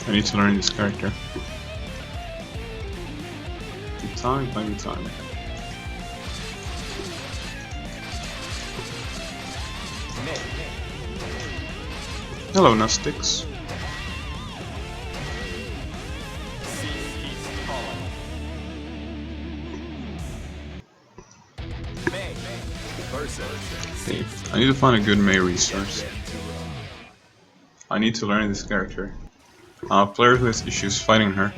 I need to learn this character. Good time, plenty time. Hello, Nustix. Okay, I need to find a good Mei resource. I need to learn this character. Player who has issues fighting her.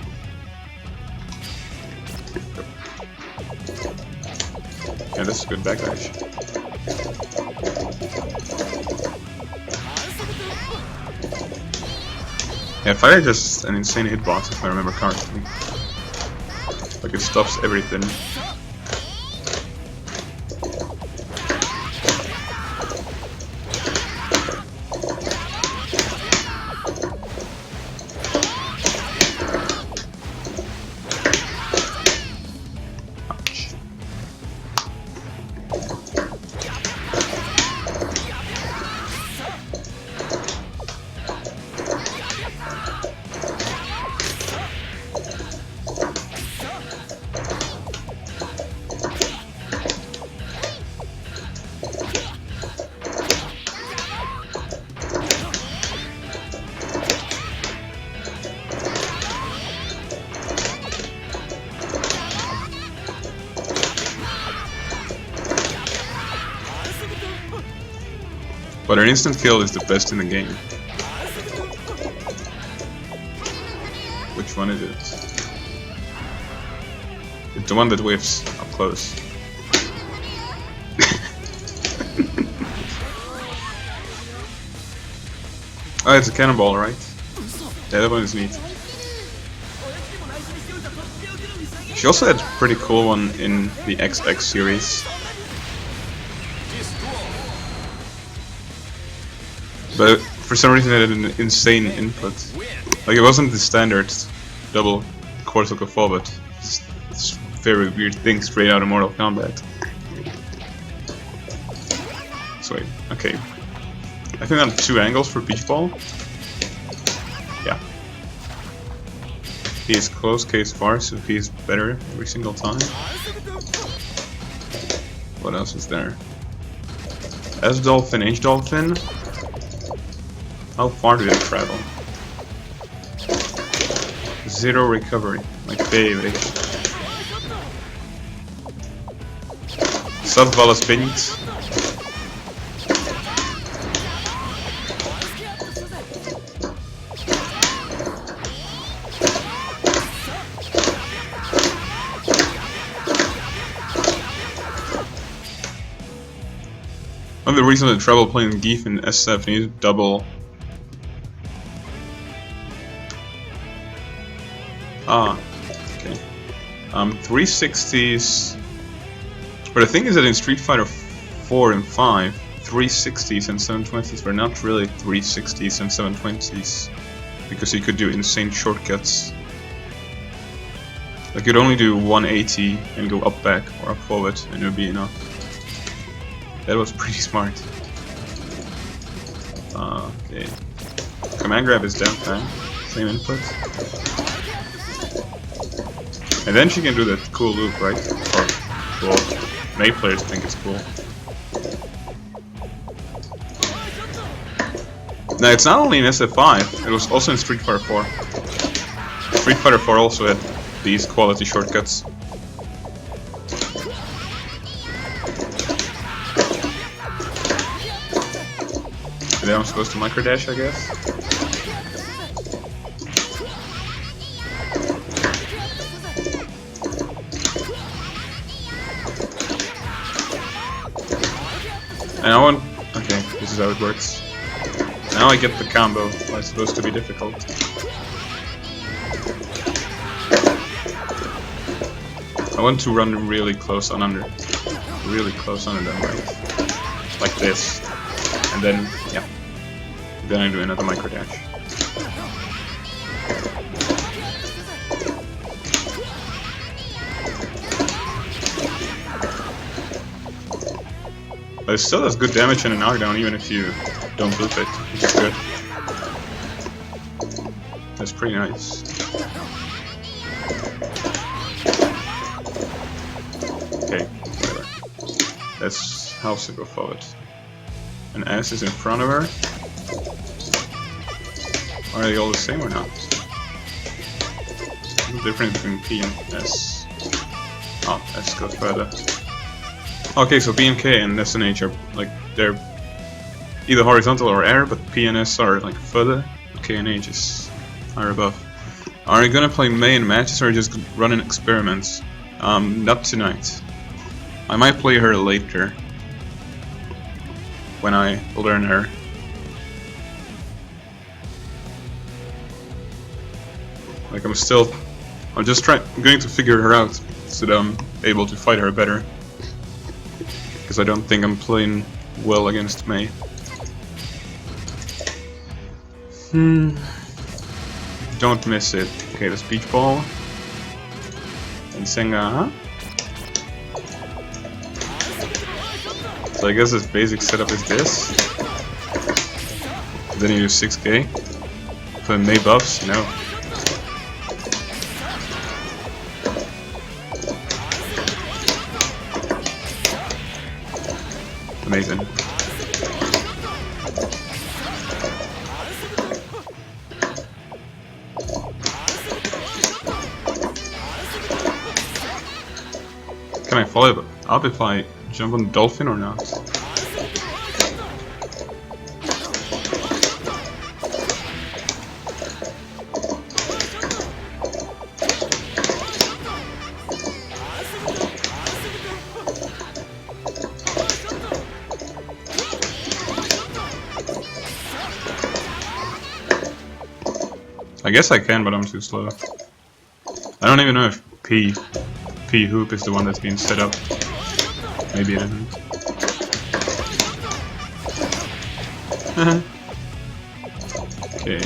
Yeah, this is a good backlash. Yeah, fire is just an insane hitbox if I remember correctly. Like it stops everything. But an instant kill is the best in the game. Which one is it? It's the one that whiffs up close. Oh, it's a cannonball, right? Yeah, that one is neat. She also had a pretty cool one in the XX series. But for some reason it had an insane input. Like it wasn't the standard double quarter-circle fall, but it's very weird thing straight out of Mortal Kombat. So wait, okay. I think I'm 2 angles for beach ball. Yeah. He is close, K is far, so he is better every single time. What else is there? S Dolphin, H Dolphin. How far did it travel? 0 recovery, like baby. Softball spins. One of the reasons I travel playing Geef in S7 is double. Ah, okay. 360s. But the thing is that in Street Fighter 4 and 5, 360s and 720s were not really 360s and 720s. Because you could do insane shortcuts. Like you'd only do 180 and go up back or up forward and it would be enough. That was pretty smart. Okay. Command grab is down time. Same input. And then she can do that cool loop, right? Or, well, Mei players think it's cool. Now, it's not only in SF5, it was also in Street Fighter 4. Street Fighter 4 also had these quality shortcuts. And then I'm supposed to micro dash, I guess. And I want... Okay, this is how it works. Now I get the combo. It's supposed to be difficult. I want to run really close on under. Really close on them, right? Like this. And then, yeah. Then I do another micro dash. But it still does good damage and a knockdown even if you don't loop it, which is good. That's pretty nice. Okay, whatever. Let's helps to go forward. And S is in front of her. Are they all the same or not? What's the difference between P and S? Oh, S goes further. Okay, so P and K and S and H are like they're either horizontal or air, but P and S are like further. K and H are above. Are you gonna play Mei in matches or just running experiments? Not tonight. I might play her later when I learn her. Like I'm just going to figure her out so that I'm able to fight her better. Because I don't think I'm playing well against Mei. Don't miss it. Okay, the speech ball. And Senga, huh? So I guess this basic setup is this. Then you do 6k. Play Mei buffs? No. Amazing. Can I follow it up if I jump on the dolphin or not? I guess I can, but I'm too slow. I don't even know if P hoop is the one that's being set up. Maybe it isn't. Okay.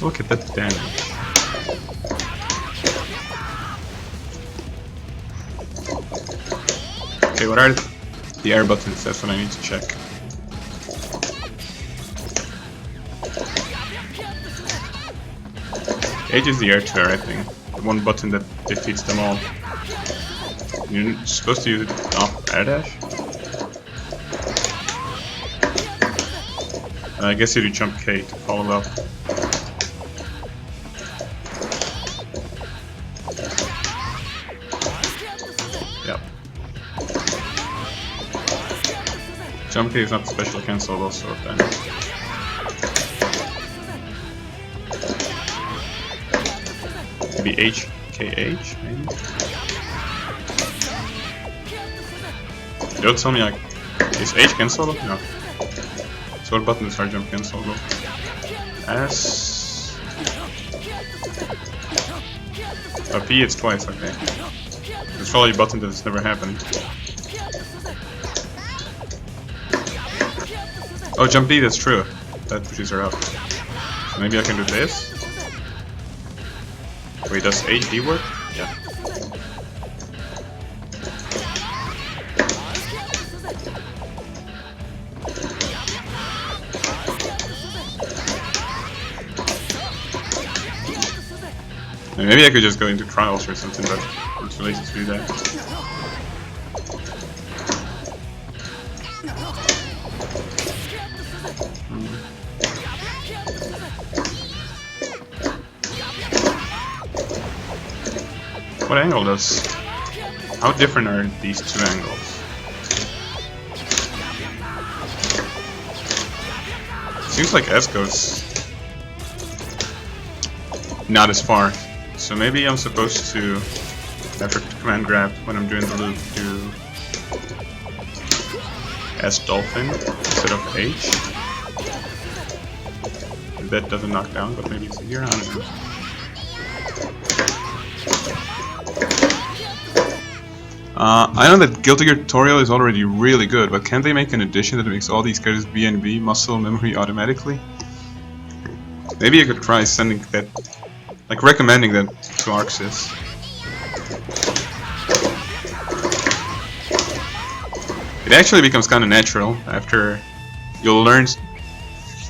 Look at that damage. Okay, what are the air buttons? That's what I need to check. H is the air to air, I think. The one button that defeats them all. You're supposed to use it off air dash? I guess you do jump K to follow up. Yep. Jump K is not special cancel also then. Maybe HKH, maybe? Don't tell me like... Is H cancelable? No. So what buttons are jump cancelable? S... Oh, P it's twice, okay. There's probably a button that's never happened. Oh, jump B, that's true. That pushes her up. So maybe I can do this? Wait, does HD work? Yeah. Maybe I could just go into trials or something, but I'm too lazy to do that. What angle does... How different are these two angles? Seems like S goes not as far. So maybe I'm supposed to, after command grab, when I'm doing the loop, do S dolphin instead of H. That doesn't knock down, but maybe it's easier, I don't know. I know that Guilty Gear tutorial is already really good, but can't they make an addition that makes all these characters BNB muscle memory automatically? Maybe you could try sending that, like recommending that to Arxis. It actually becomes kind of natural after you'll learn.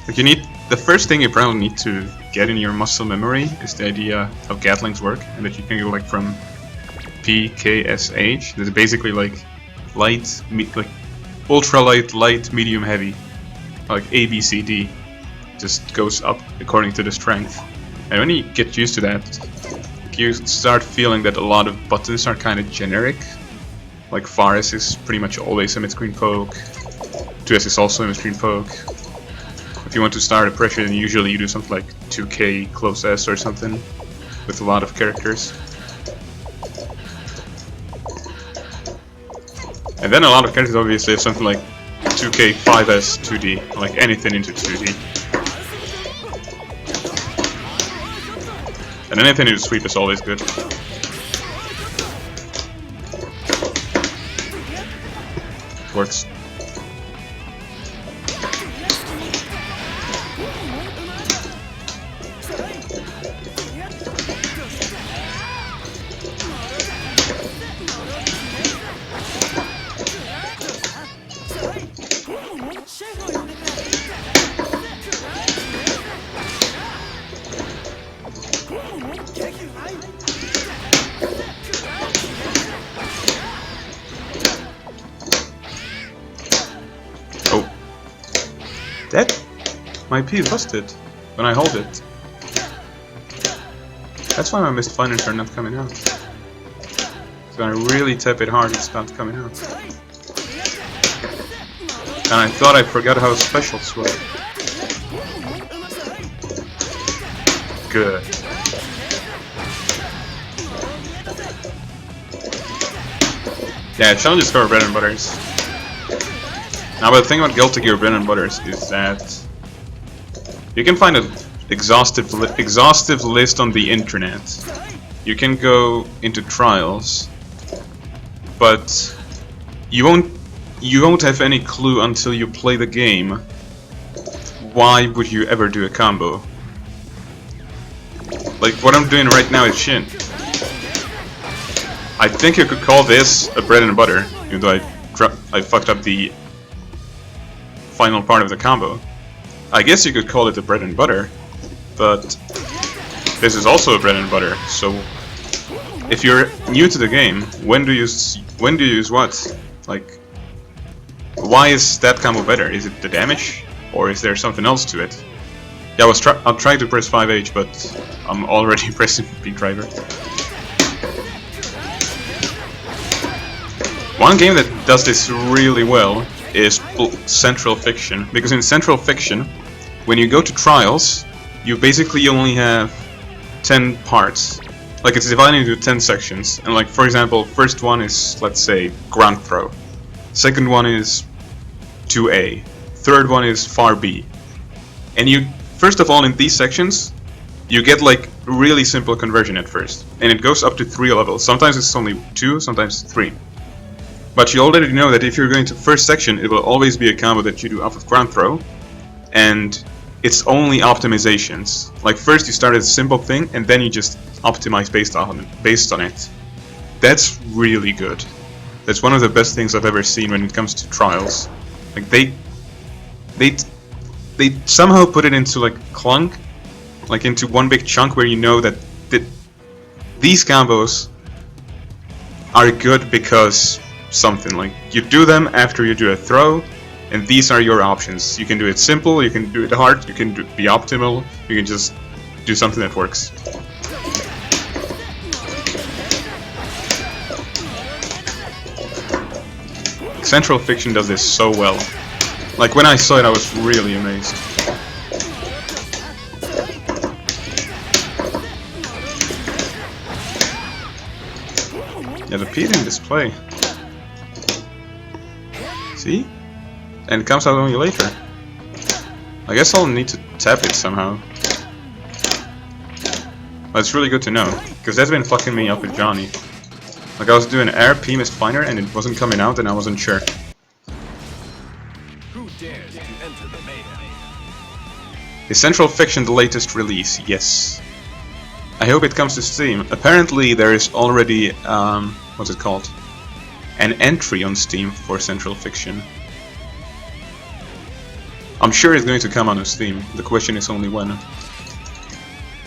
Like the first thing you probably need to get in your muscle memory is the idea how Gatlings work, and that you can go like from P, K, S, H. That's basically like light, like ultra light, light, medium, heavy. Like A, B, C, D. Just goes up according to the strength. And when you get used to that, you start feeling that a lot of buttons are kind of generic. Like far S is pretty much always a mid-screen poke. 2S is also a mid-screen poke. If you want to start a pressure, then usually you do something like 2K close S or something with a lot of characters. And then a lot of characters obviously have something like 2K 5S 2D, like anything into 2D. And anything into sweep is always good. Works. My P is busted when I hold it. That's why my missed finishers are not coming out. So I really tap it hard, it's not coming out. And I thought I forgot how specials were. Good. Yeah, challenges for bread and butters. Now, but the thing about Guilty Gear bread and butters is that you can find an exhaustive list on the internet. You can go into trials, but you won't have any clue until you play the game. Why would you ever do a combo? Like what I'm doing right now is Shin. I think you could call this a bread and butter, even though I fucked up the final part of the combo. I guess you could call it a bread and butter, but this is also a bread and butter. So, if you're new to the game, when do you use what? Like, why is that combo better? Is it the damage, or is there something else to it? Yeah, I'm trying to press 5H, but I'm already pressing B driver. One game that does this really well is Central Fiction, because in Central Fiction, when you go to trials, you basically only have 10 parts. Like it's divided into 10 sections, and like for example, first one is, let's say, ground throw. Second one is 2A. Third one is far B. And you, first of all, in these sections, you get like really simple conversion at first, and it goes up to 3 levels. Sometimes it's only 2, sometimes 3. But you already know that if you're going to first section, it will always be a combo that you do off of ground throw, and it's only optimizations. Like first you start as a simple thing, and then you just optimize based on it. That's really good. That's one of the best things I've ever seen when it comes to trials. Like they somehow put it into like clunk, like into one big chunk where you know that these combos are good because something, like you do them after you do a throw, and these are your options. You can do it simple, you can do it hard, you can be optimal, you can just do something that works. Central Fiction does this so well. Like, when I saw it, I was really amazed. Yeah, the P didn't display. See? And it comes out only later. I guess I'll need to tap it somehow. But it's really good to know, because that's been fucking me up with Johnny. Like, I was doing air P missed finer and it wasn't coming out and I wasn't sure. Who dares to enter the mayhem? Is Central Fiction the latest release? Yes. I hope it comes to Steam. Apparently there is already, what's it called? An entry on Steam for Central Fiction. I'm sure it's going to come on Steam. The question is only when.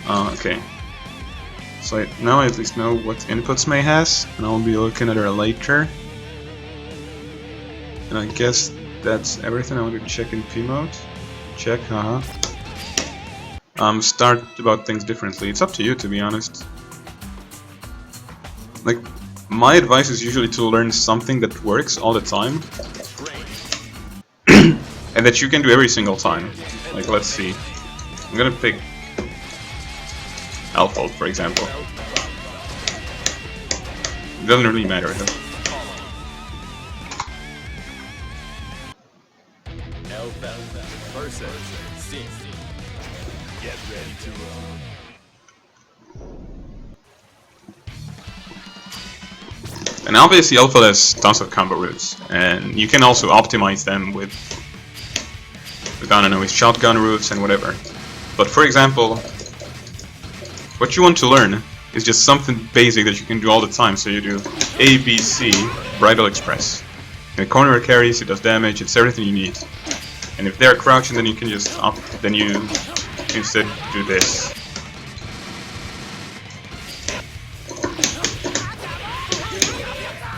Okay. So now I at least know what inputs May has, and I'll be looking at her later. And I guess that's everything I want to check in P mode. Check, haha. Start about things differently. It's up to you, to be honest. Like, my advice is usually to learn something that works all the time. And that you can do every single time. Like, let's see. I'm gonna pick Alpha, for example. It doesn't really matter. Get ready to And obviously Alpha has tons of combo routes, and you can also optimize them with I don't know, with shotgun routes and whatever. But for example, what you want to learn is just something basic that you can do all the time. So you do A, B, C, Bridal Express. And corner carries, it does damage, it's everything you need. And if they're crouching, then you can just then you instead do this.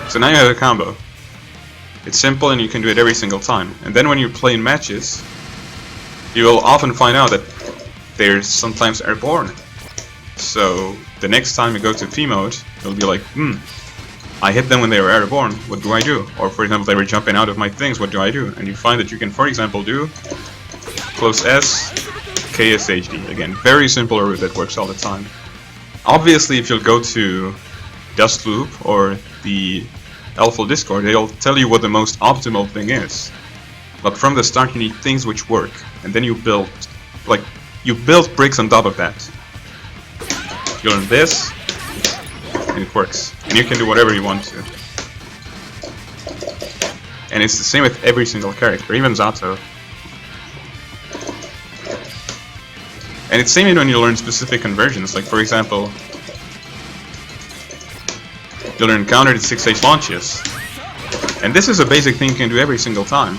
So now you have a combo. It's simple and you can do it every single time. And then when you play in matches, you will often find out that they're sometimes airborne. So the next time you go to P mode, you'll be like, I hit them when they were airborne, what do I do? Or for example, they were jumping out of my things, what do I do? And you find that you can, for example, do close S, KSHD. Again, very simple route that works all the time. Obviously, if you'll go to Dust Loop or the Alpha Discord, they'll tell you what the most optimal thing is. But from the start, you need things which work, and then you build, like, you build bricks on top of that. You learn this, and it works. And you can do whatever you want to. And it's the same with every single character, even Zato. And it's the same when you learn specific conversions, like for example, you'll learn counter to 6H launches. And this is a basic thing you can do every single time.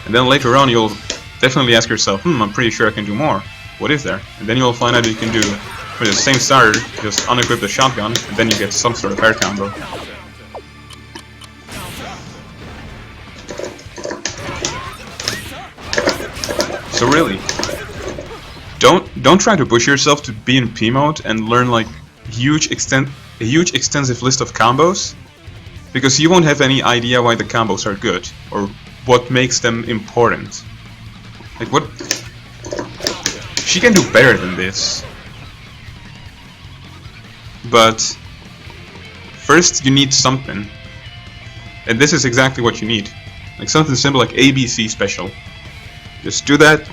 And then later on you'll definitely ask yourself, I'm pretty sure I can do more. What is there? And then you'll find out you can do, with the same starter, just unequip the shotgun, and then you get some sort of air combo. So really, don't try to push yourself to be in P mode and learn like a huge extensive list of combos, because you won't have any idea why the combos are good, or what makes them important. Like what? She can do better than this. But first you need something. And this is exactly what you need. Like something simple like ABC special. Just do that.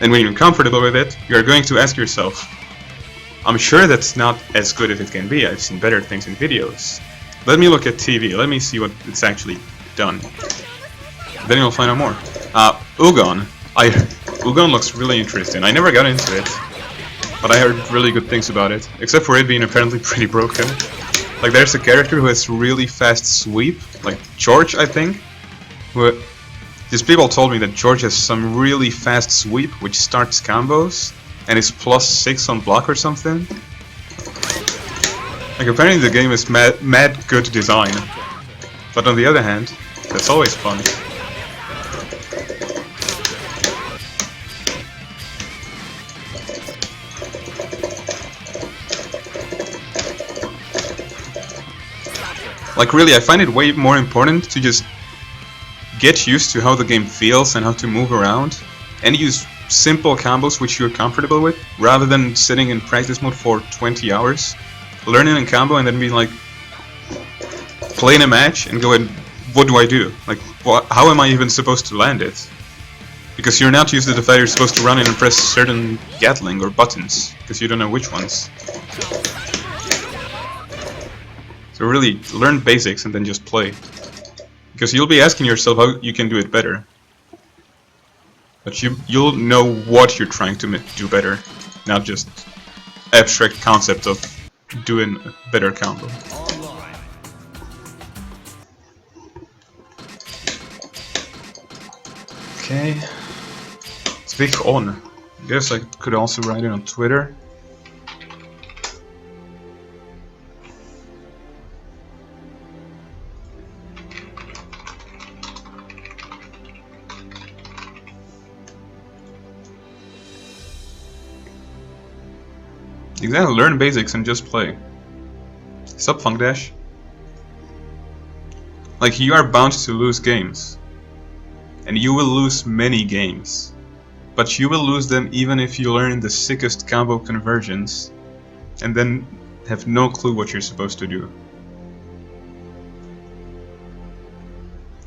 And when you're comfortable with it, you're going to ask yourself, I'm sure that's not as good as it can be. I've seen better things in videos. Let me look at TV. Let me see what it's actually done. Then you'll find out more. Ugon. Ugon looks really interesting. I never got into it, but I heard really good things about it. Except for it being apparently pretty broken. Like there's a character who has really fast sweep, like George, I think. These people told me that George has some really fast sweep, which starts combos, and is +6 on block or something. Like apparently the game is mad good design. But on the other hand, that's always fun. Like really, I find it way more important to just get used to how the game feels and how to move around, and use simple combos which you're comfortable with, rather than sitting in practice mode for 20 hours, learning a combo and then being like, playing a match and going, what do I do? Like, how am I even supposed to land it? Because you're not used to the fact you're supposed to run in and press certain Gatling or buttons, because you don't know which ones. So really, learn basics and then just play. Because you'll be asking yourself how you can do it better. But you'll know what you're trying to do better, not just abstract concept of doing a better combo. Okay. Speak on. I guess I could also write it on Twitter. Exactly, learn basics and just play. Sup, Funk Dash? Like, you are bound to lose games. And you will lose many games. But you will lose them even if you learn the sickest combo conversions and then have no clue what you're supposed to do.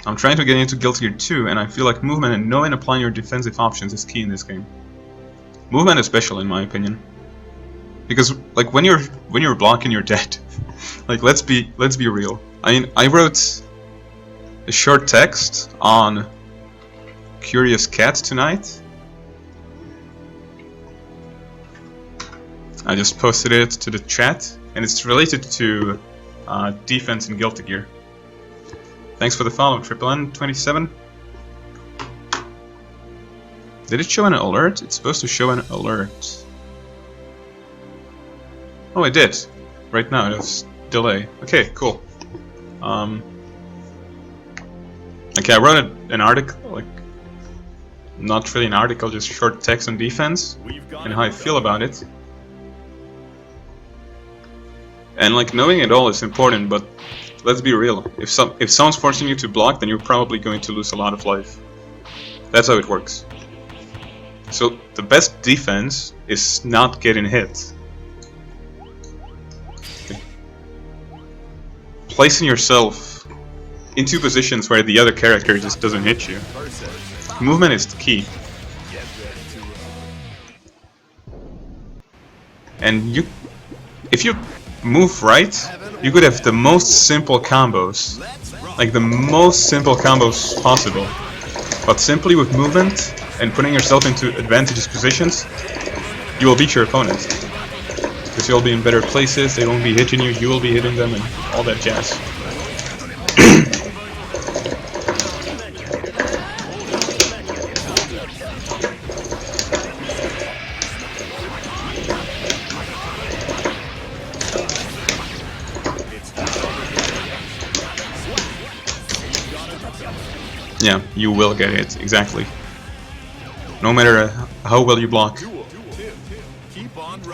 I'm trying to get into Guilty Gear 2, and I feel like movement and knowing applying your defensive options is key in this game. Movement is special in my opinion. Because like when you're blocking, you're dead. Like let's be real. I mean, I wrote a short text on Curious Cat tonight. I just posted it to the chat, and it's related to defense in Guilty Gear. Thanks for the follow, TripleN27. Did it show an alert? It's supposed to show an alert. Oh, it did. Right now, it was delay. Okay, cool. Okay, I wrote an article, like, not really an article, just short text on defense and how I feel about it. And like knowing it all is important, but let's be real. If someone's forcing you to block, then you're probably going to lose a lot of life. That's how it works. So the best defense is not getting hit. Placing yourself into positions where the other character just doesn't hit you. Movement is the key. And if you move right, you could have the most simple combos. Like the most simple combos possible. But simply with movement and putting yourself into advantageous positions, you will beat your opponent. Because you'll be in better places, they won't be hitting you, you will be hitting them, and all that jazz. Yeah, you will get hit, exactly. No matter how well you block.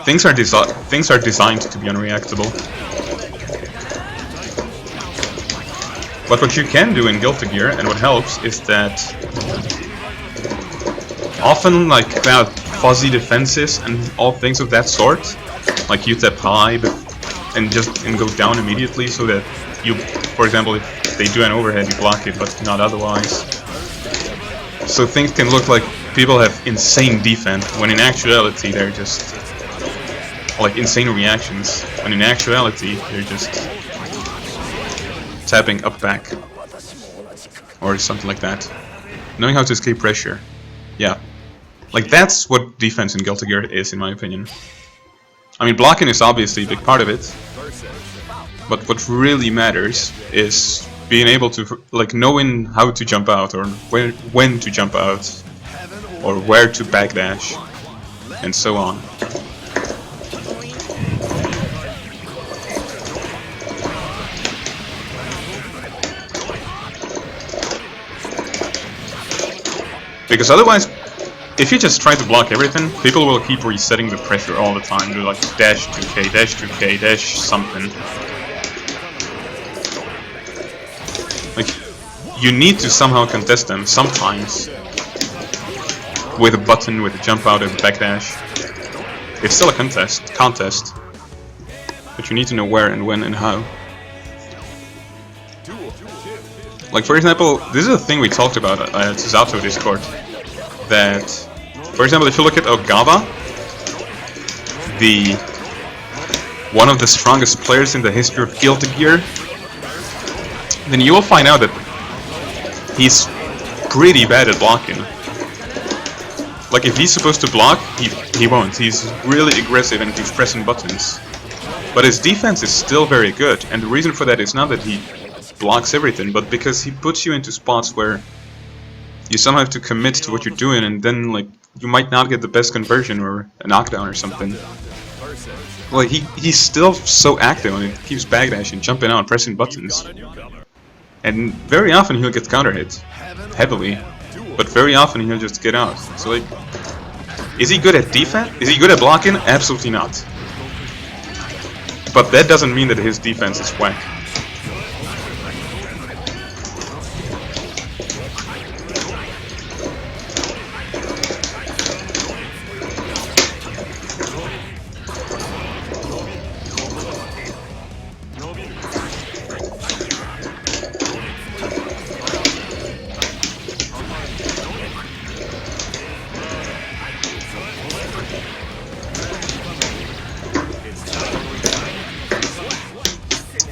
Things are designed to be unreactable. But what you can do in Guilty Gear, and what helps, is that often like fuzzy defenses and all things of that sort, like you tap high and go down immediately, so that you, for example, if they do an overhead, you block it, but not otherwise. So things can look like people have insane defense, when in actuality they're just like insane reactions, when in actuality they're just tapping up back or something like that. Knowing how to escape pressure. Yeah. Like that's what defense in Guilty Gear is, in my opinion. I mean, blocking is obviously a big part of it, but what really matters is being able to, like, knowing how to jump out, or when to jump out, or where to backdash, and so on. Because otherwise, if you just try to block everything, people will keep resetting the pressure all the time. Do like dash 2k, dash 2k, dash something. you need to somehow contest them sometimes. With a button, with a jump out, and a backdash. It's still a contest. But you need to know where and when and how. Like for example, this is a thing we talked about at Zato Discord. That, for example, if you look at Ogawa, one of the strongest players in the history of Guilty Gear, then you will find out that he's pretty bad at blocking. Like if he's supposed to block, he won't. He's really aggressive and keeps pressing buttons. But his defense is still very good, and the reason for that is not that he blocks everything, but because he puts you into spots where you somehow have to commit to what you're doing, and then like you might not get the best conversion or a knockdown or something. Like he's still so active and he keeps backdashing, jumping out, pressing buttons. And very often he'll get counter hit heavily, but very often he'll just get out. So like, is he good at defense? Is he good at blocking? Absolutely not. But that doesn't mean that his defense is whack.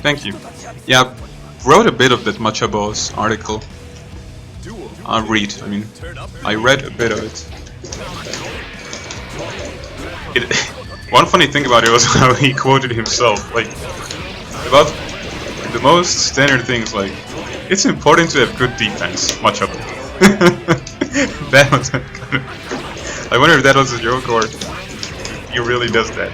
Thank you. Yeah, I wrote a bit of that Machabo's article. I read a bit of it. One funny thing about it was how he quoted himself, like, about the most standard things, like, it's important to have good defense, Machabo. That was kind of... I wonder if that was a joke or he really does that.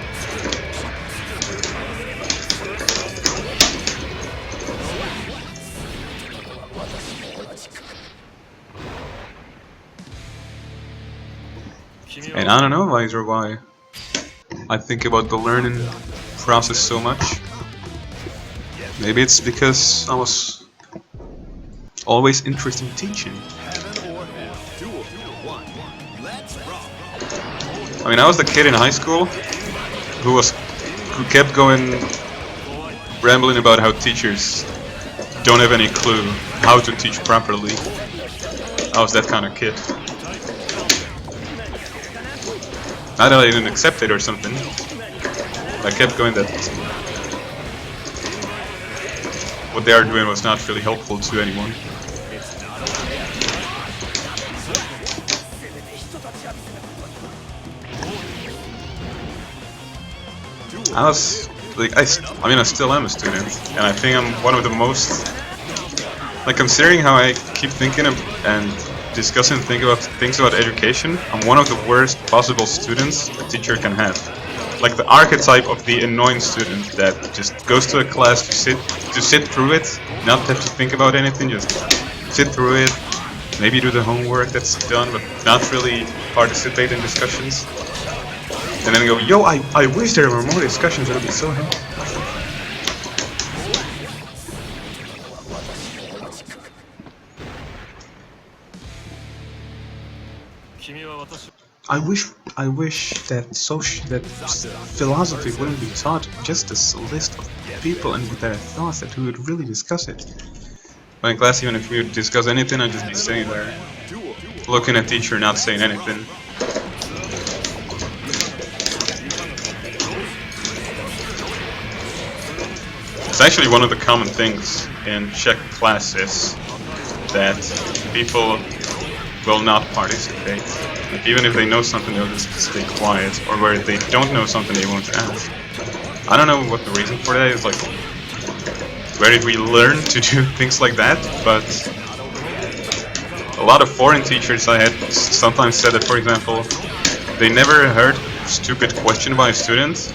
And I don't know why I think about the learning process so much. Maybe it's because I was always interested in teaching. I mean, I was the kid in high school who kept going rambling about how teachers don't have any clue how to teach properly. I was that kind of kid. Not that I didn't accept it or something. I kept going that what they are doing was not really helpful to anyone. I was like, I still am a student, and I think I'm one of the most, like, considering how I keep thinking of and discussing things about education, I'm one of the worst possible students a teacher can have. Like the archetype of the annoying student that just goes to a class to sit through it, not have to think about anything, just sit through it, maybe do the homework that's done, but not really participate in discussions. And then go, yo, I wish there were more discussions, it would be so helpful. I wish that philosophy wouldn't be taught just as a list of people and their thoughts, that we would really discuss it. But in class, even if we would discuss anything, I'd just be sitting there, looking at teacher, not saying anything. It's actually one of the common things in Czech classes that people will not participate. Like, even if they know something, they'll just stay quiet, or where they don't know something, they won't ask. I don't know what the reason for that is, like, where did we learn to do things like that, but a lot of foreign teachers I had sometimes said that, for example, they never heard a stupid question by a student,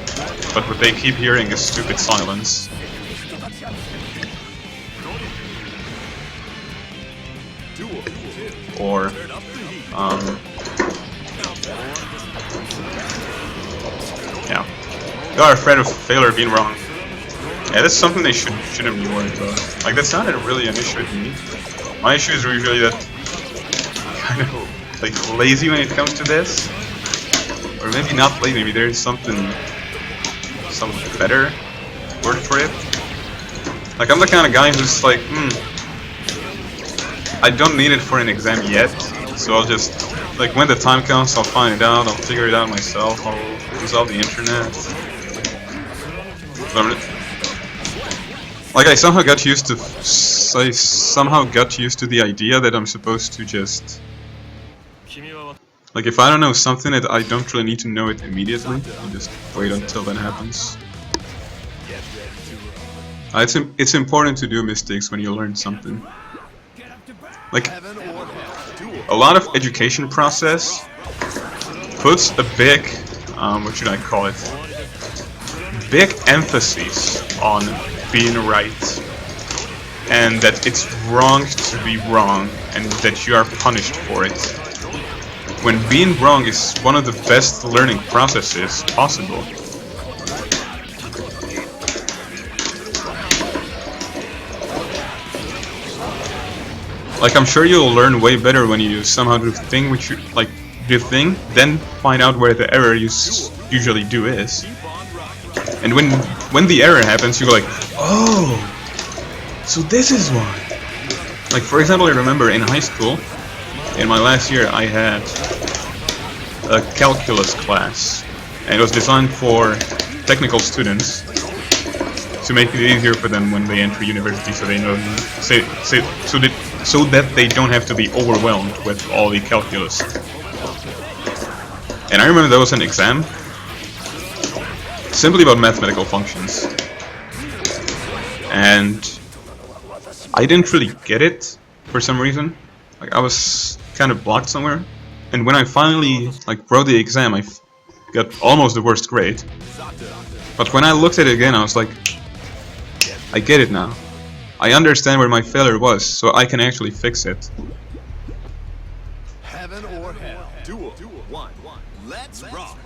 but what they keep hearing is stupid silence. Or, yeah, they are afraid of failure being wrong. Yeah, that's something they shouldn't be worried about. Like, that's not really an issue with me. My issue is usually that kind of like lazy when it comes to this, or maybe not lazy. Maybe there's some better word for it. Like I'm the kind of guy who's like, I don't need it for an exam yet, so I'll just like when the time comes, I'll find it out. I'll figure it out myself. I'll use all the internet. Like I somehow got used to the idea that I'm supposed to just like if I don't know something that I don't really need to know it immediately, I'll just wait until that happens. It's important to do mistakes when you learn something. Like a lot of education process puts a big what should I call it? Big emphasis on being right, and that it's wrong to be wrong, and that you are punished for it. When being wrong is one of the best learning processes possible. Like I'm sure you'll learn way better when you somehow do the thing which you like do the thing, then find out where the error you usually do is. And when the error happens, you go like, oh, so this is why. Like for example, I remember in high school, in my last year, I had a calculus class, and it was designed for technical students to make it easier for them when they enter university, so they know, so that they don't have to be overwhelmed with all the calculus. And I remember there was an exam simply about mathematical functions, and I didn't really get it for some reason. Like I was kind of blocked somewhere, and when I finally like wrote the exam, I got almost the worst grade. But when I looked at it again, I was like, I get it now. I understand where my failure was, so I can actually fix it. Heaven or hell. Duel 1. Let's rock.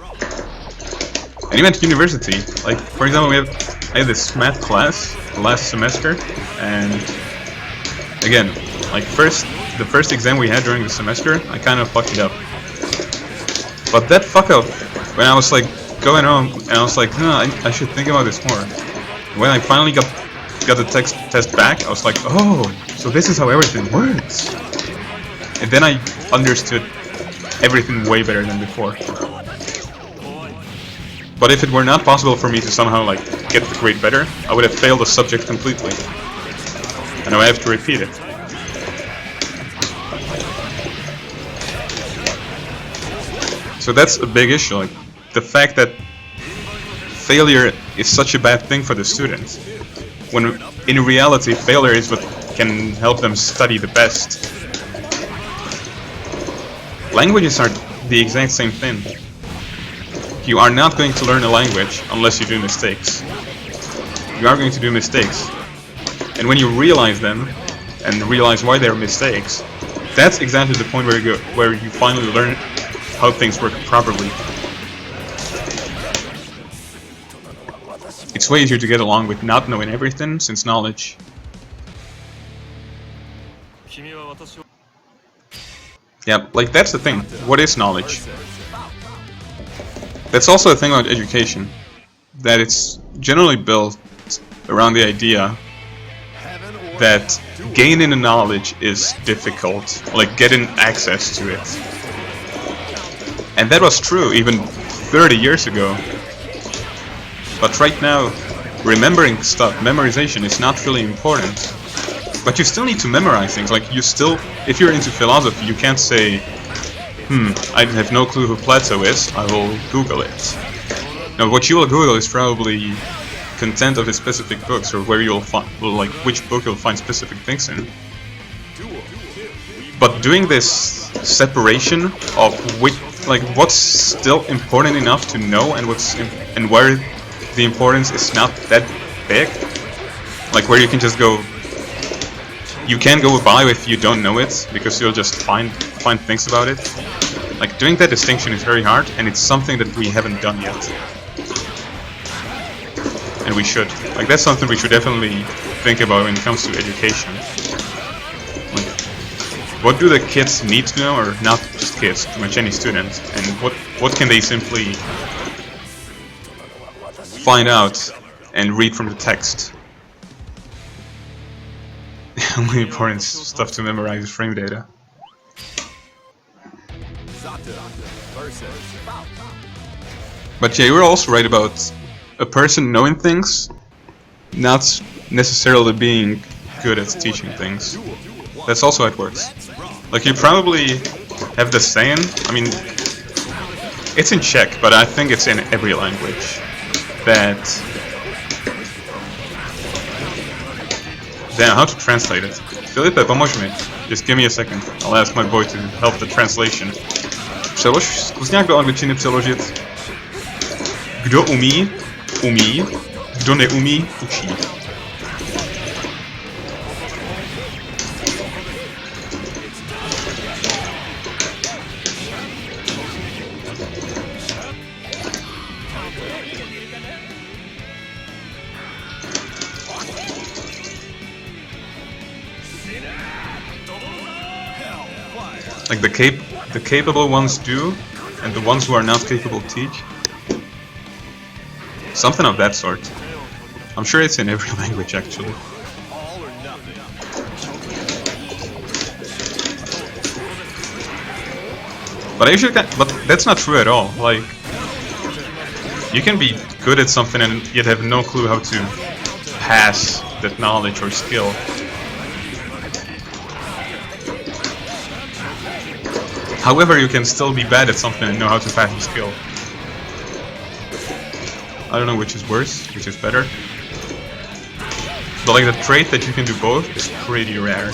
And even at university, like for example, I had this math class last semester, and again, like the first exam we had during the semester, I kind of fucked it up. But that fuck up, when I was like going home, and I was like, no, I should think about this more. When I finally got the test back, I was like, oh, so this is how everything works. And then I understood everything way better than before. But if it were not possible for me to somehow like get the grade better, I would have failed the subject completely. And I would have to repeat it. So that's a big issue, like the fact that failure is such a bad thing for the student, when in reality failure is what can help them study the best. Languages are the exact same thing. You are not going to learn a language unless you do mistakes. You are going to do mistakes. And when you realize them, and realize why they're mistakes, that's exactly the point where you finally learn how things work properly. It's way easier to get along with not knowing everything, since knowledge. Yeah, like that's the thing. What is knowledge? That's also the thing about education, that it's generally built around the idea that gaining a knowledge is difficult, like getting access to it. And that was true even 30 years ago. But right now, remembering stuff, memorization is not really important. But you still need to memorize things, like you still, if you're into philosophy, you can't say, I have no clue who Plato is, I will Google it. Now what you will Google is probably content of his specific books, or where you'll find, like which book you'll find specific things in. But doing this separation of which, like what's still important enough to know and and where the importance is not that big, like where you can just go, you can go by if you don't know it, because you'll just find things about it. Like doing that distinction is very hard, and it's something that we haven't done yet. And we should. Like that's something we should definitely think about when it comes to education. Like, what do the kids need to know, or not just kids, pretty much any student, and what can they simply find out and read from the text? Only important stuff to memorize is frame data. But yeah, you were also right about a person knowing things, not necessarily being good at teaching things. That's also how it works. Like, you probably have the saying, I mean, it's in Czech, but I think it's in every language, that... Damn, how to translate it? Filipe, pomož mi. Just give me a second. I'll ask my boy to help the translation. Zkus nějak do angličtiny přeložit. Kdo umí, umí. Kdo neumí, učí. Like the capable ones do, and the ones who are not capable teach. Something of that sort. I'm sure it's in every language actually. But that's not true at all. Like, you can be good at something and yet have no clue how to pass that knowledge or skill. However, you can still be bad at something and know how to pass the skill. I don't know which is worse, which is better. But like, the trait that you can do both is pretty rare.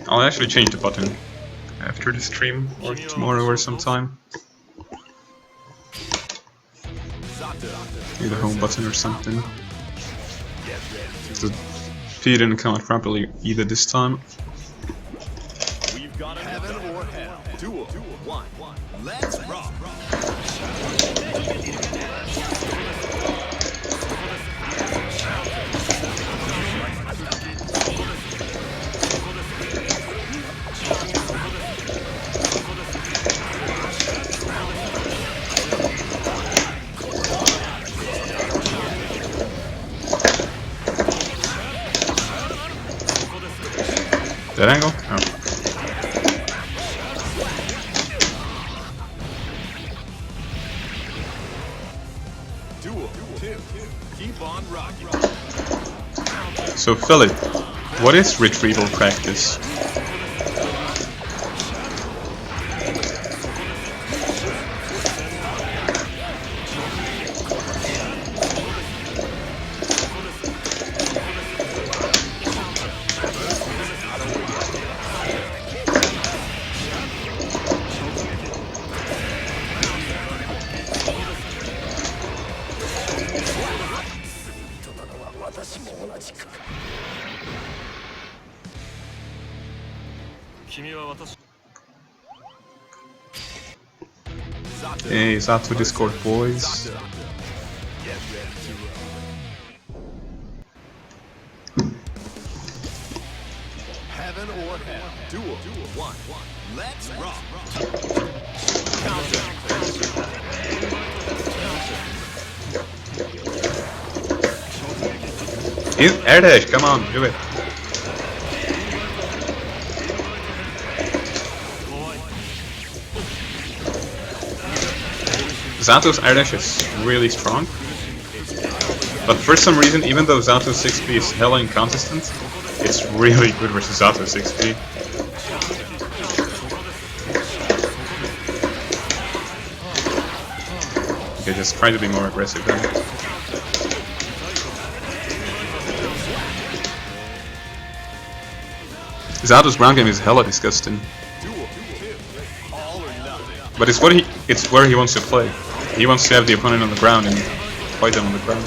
I'll actually change the button after the stream, or tomorrow or sometime. Maybe the home button or something. The P didn't come out properly either this time. We've got heaven or hell. Duel 1. Let's rock. That angle? Oh. Duel 2. Keep on rocking. So Philip, what is retrieval practice? Hey, Zato Discord boys. Heaven or hell. Duel 1. Let's rock. Erdesh, come on, do it. Zato's Erdesh is really strong, but for some reason, even though Zato's 6p is hella inconsistent, it's really good versus Zato's 6p. Okay, just try to be more aggressive then. Zato's ground game is hella disgusting. But it's where he wants to play. He wants to have the opponent on the ground and fight them on the ground.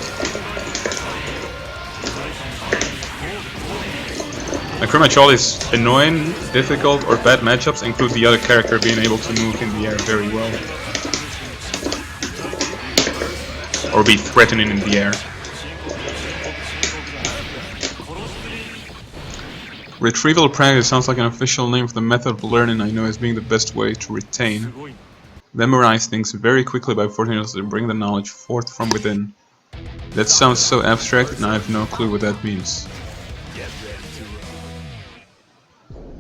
Like pretty much all his annoying, difficult, or bad matchups include the other character being able to move in the air very well. Or be threatening in the air. Retrieval practice sounds like an official name for the method of learning I know as being the best way to retain. Memorize things very quickly by forcing us to bring the knowledge forth from within. That sounds so abstract and I have no clue what that means.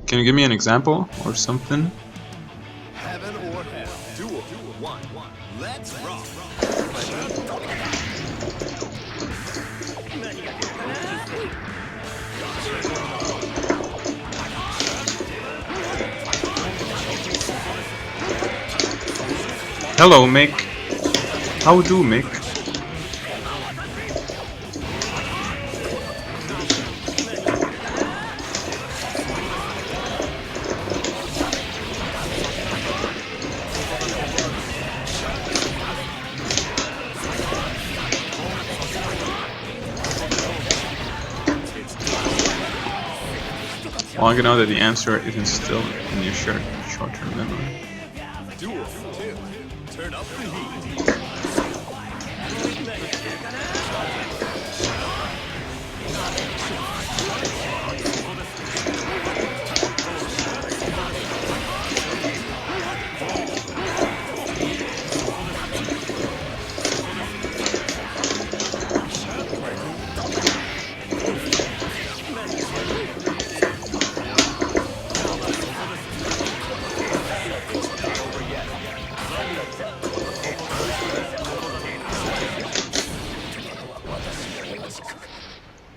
Can you give me an example or something? Heaven or hell. Duel. One. Let's rock. Hello, Mick. How do, Mick? Well, I know that the answer isn't still in your short-term memory. Duel 2. Turn up the heat.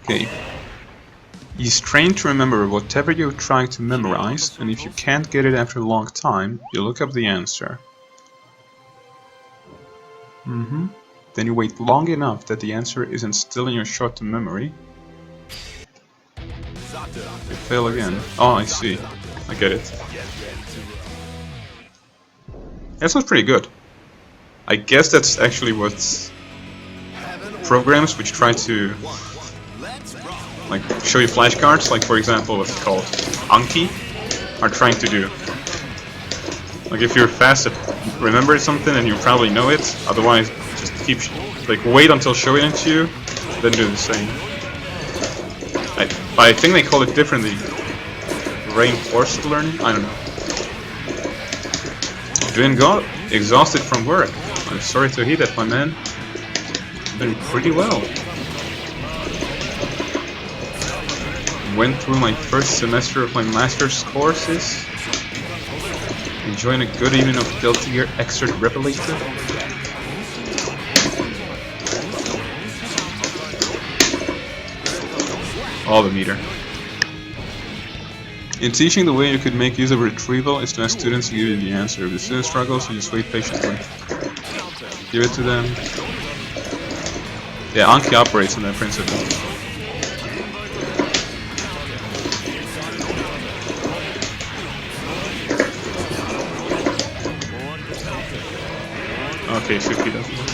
Okay. He's trained to remember whatever you're trying to memorize, and if you can't get it after a long time, you look up the answer. Then you wait long enough that the answer isn't still in your short-term memory. You fail again. Oh, I see. I get it. That sounds pretty good. I guess that's actually what programs which try to like show you flashcards, like for example what's it called, Anki, are trying to do. Like if you're fast at remembering something and you probably know it, otherwise just keep like wait until showing it to you, then do the same. But I think they call it differently. Reinforced learning? I don't know. Doing exhausted from work. I'm sorry to hear that, my man. Doing pretty well. Went through my first semester of my master's courses. Enjoying a good evening of Guilty Gear Xrd Revelator. All the meter. In teaching, the way you could make use of retrieval is to ask students to give you the answer. If the student struggles, you just wait patiently. Give it to them. Yeah, Anki operates on that principle. Okay, 50 doesn't work.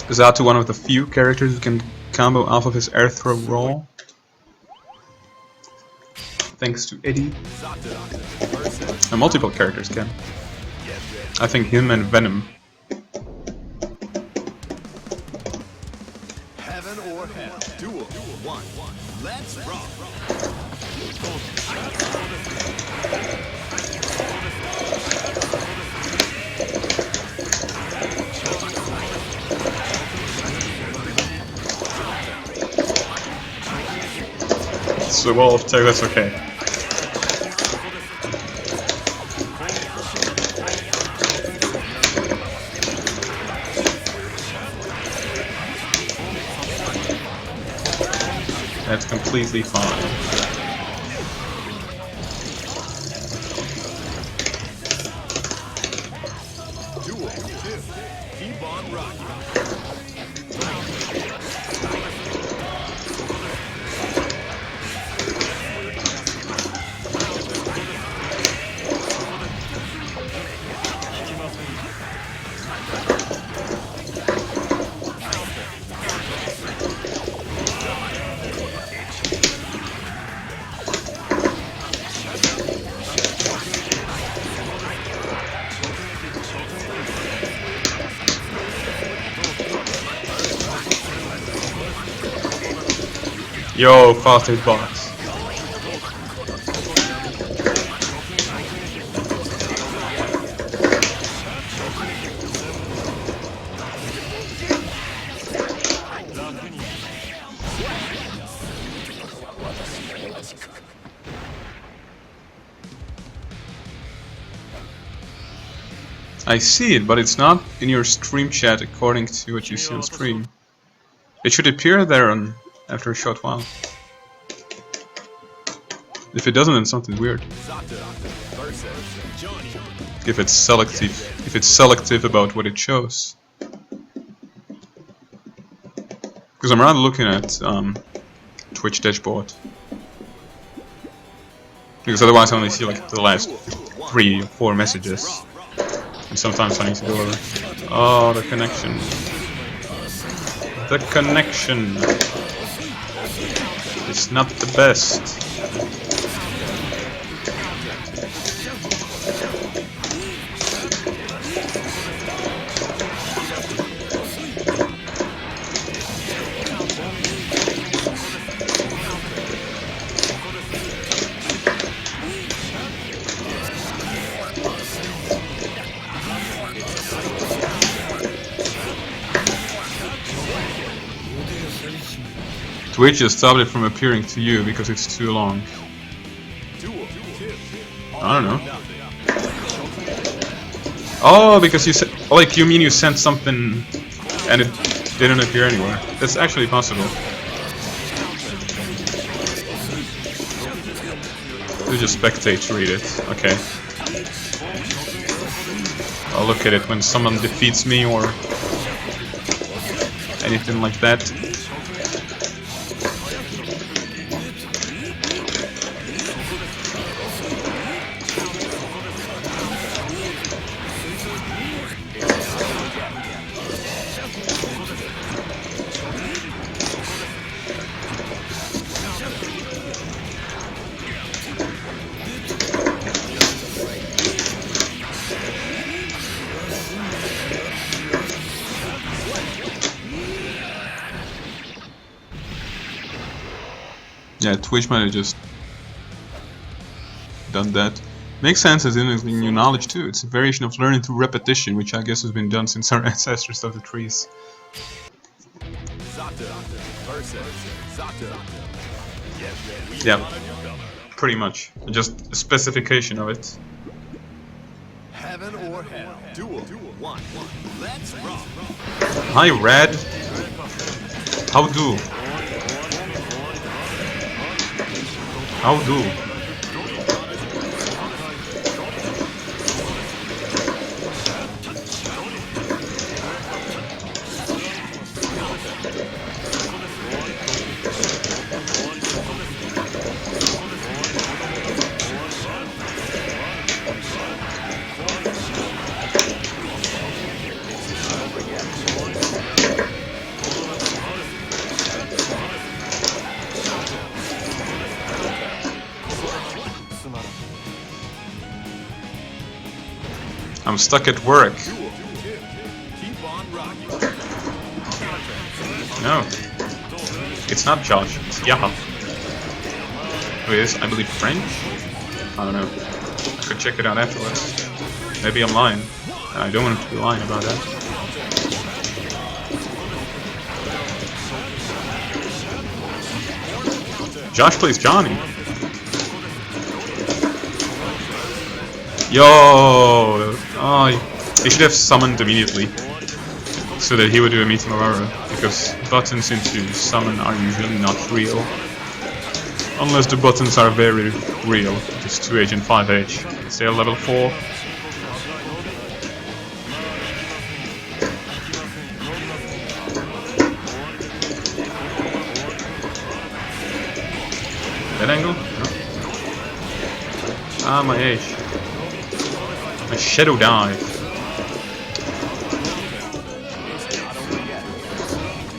Zatu, one of the few characters who can combo off of his air throw roll. Thanks to Eddie. And multiple characters can. I think him and Venom. Heaven or hell. Duel. One. Let's rock. It's a wall of tech, that's okay. That's completely fine. Duel 2. Keep on rocking. Yo, fast hitbox. I see it, but it's not in your stream chat according to what you see on stream. It should appear there after a short while. If it doesn't, then something weird. If it's selective about what it shows. Because I'm not looking at Twitch dashboard. Because otherwise I only see like the last 3 or 4 messages. And sometimes I need to go over. Oh, the connection. The connection. It's not the best. Twitch just stopped it from appearing to you because it's too long. I don't know. Oh, because you said, like, you mean you sent something and it didn't appear anywhere. That's actually possible. You just spectate to read it. Okay. I'll look at it when someone defeats me or anything like that. Yeah, Twitch might have just done that. Makes sense as in new knowledge too. It's a variation of learning through repetition, which I guess has been done since our ancestors of the trees. Yeah, pretty much. Just a specification of it. Heaven or hell. Duel. 1. Let's rock. Hi, Rad. How do? How do? I'm stuck at work. No. It's not Josh, it's Yaha. Who is, I believe, French? I don't know. I could check it out afterwards. Maybe I'm lying. And I don't want him to be lying about that. Josh plays Johnny. Yo! Oh, they should have summoned immediately. So that he would do a meeting of aura. Because buttons into summon are usually not real. Unless the buttons are very real. It's 2H and 5H. Say level 4. That angle? No. Ah, my H. A shadow dive.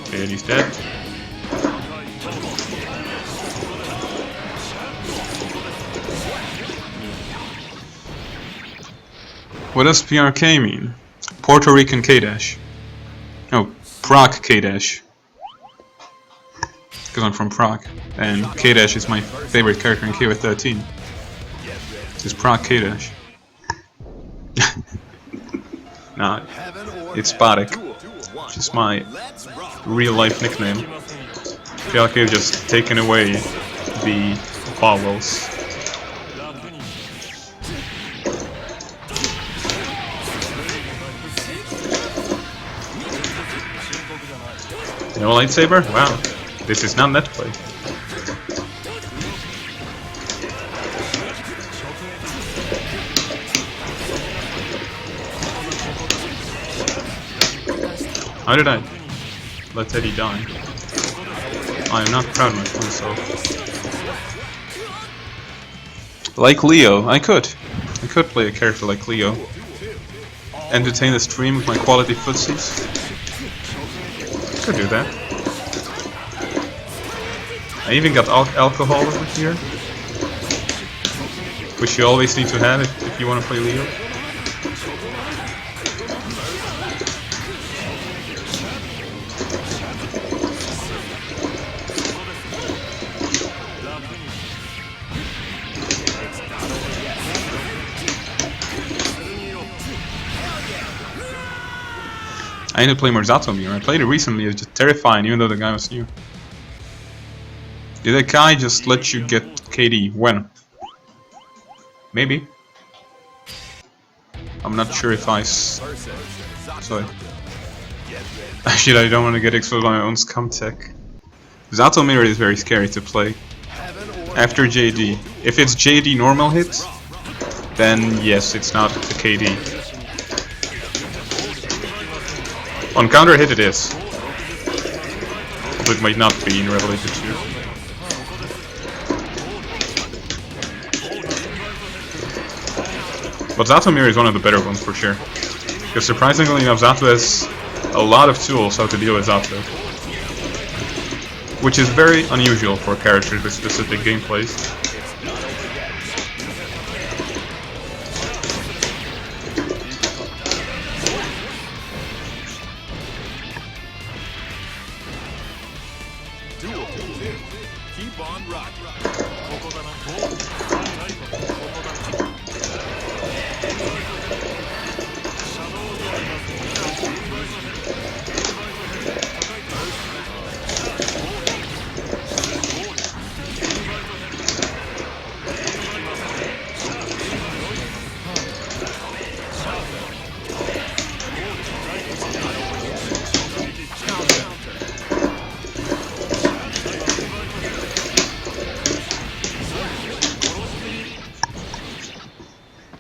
Okay, he's dead. What does PRK mean? Puerto Rican K-Dash. Oh, Prague K-Dash. because I'm from Prague, and K-Dash is my favorite character in KOF 13. It's Prague K-Dash. Nah, it's Sparek, which is my real-life nickname. I feel like they've just taken away the vowels. No lightsaber? Wow, this is not Netplay. How did I let Eddie die? I am not proud of myself. Like Leo, I could play a character like Leo. Entertain the stream with my quality footsies. Could do that. I even got alcohol over here, which you always need to have if you want to play Leo. I need to play more Zatomir. I played it recently, it's just terrifying even though the guy was new. Did that guy just let you get KD? When? Maybe. I'm not sure if I sorry. Actually, I don't want to get exposed by my own scum tech. Zatomir is very scary to play. After JD. If it's JD normal hit, then yes, it's not a KD. On counter hit it is. But it might not be in Revelator 2. But Zatomir is one of the better ones for sure. Because surprisingly enough, Zato has a lot of tools how to deal with Zato. Which is very unusual for characters with specific gameplays. Keep on rocking.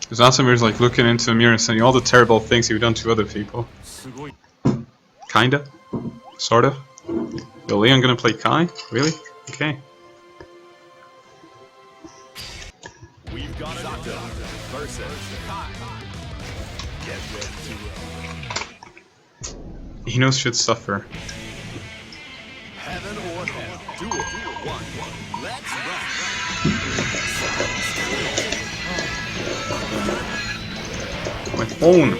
Zatomir is like looking into a mirror and saying all the terrible things you've done to other people. Kinda? Sorta? Yo, Leon gonna play Kai? Really? Okay. We've got Zato versus Kai. Get ready to roll. Enos should suffer. Heaven or hell. Duel. One. Let's rock. My phone!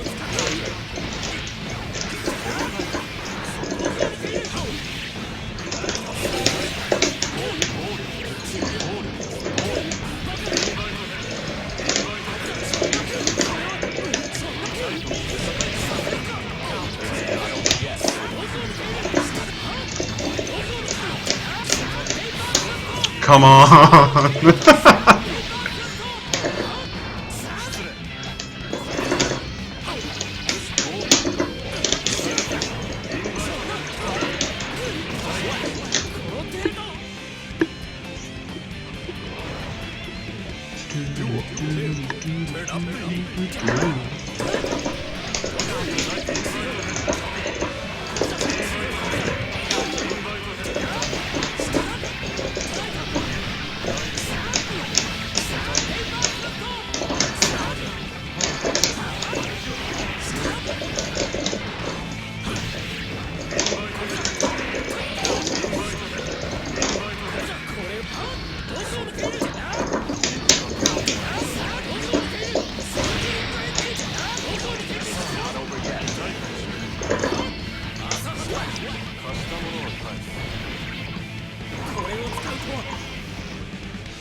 Come on!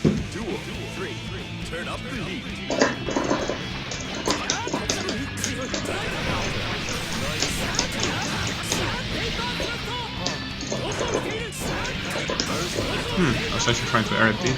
Duel 3. Turn up the heat. I was actually trying to air it deep.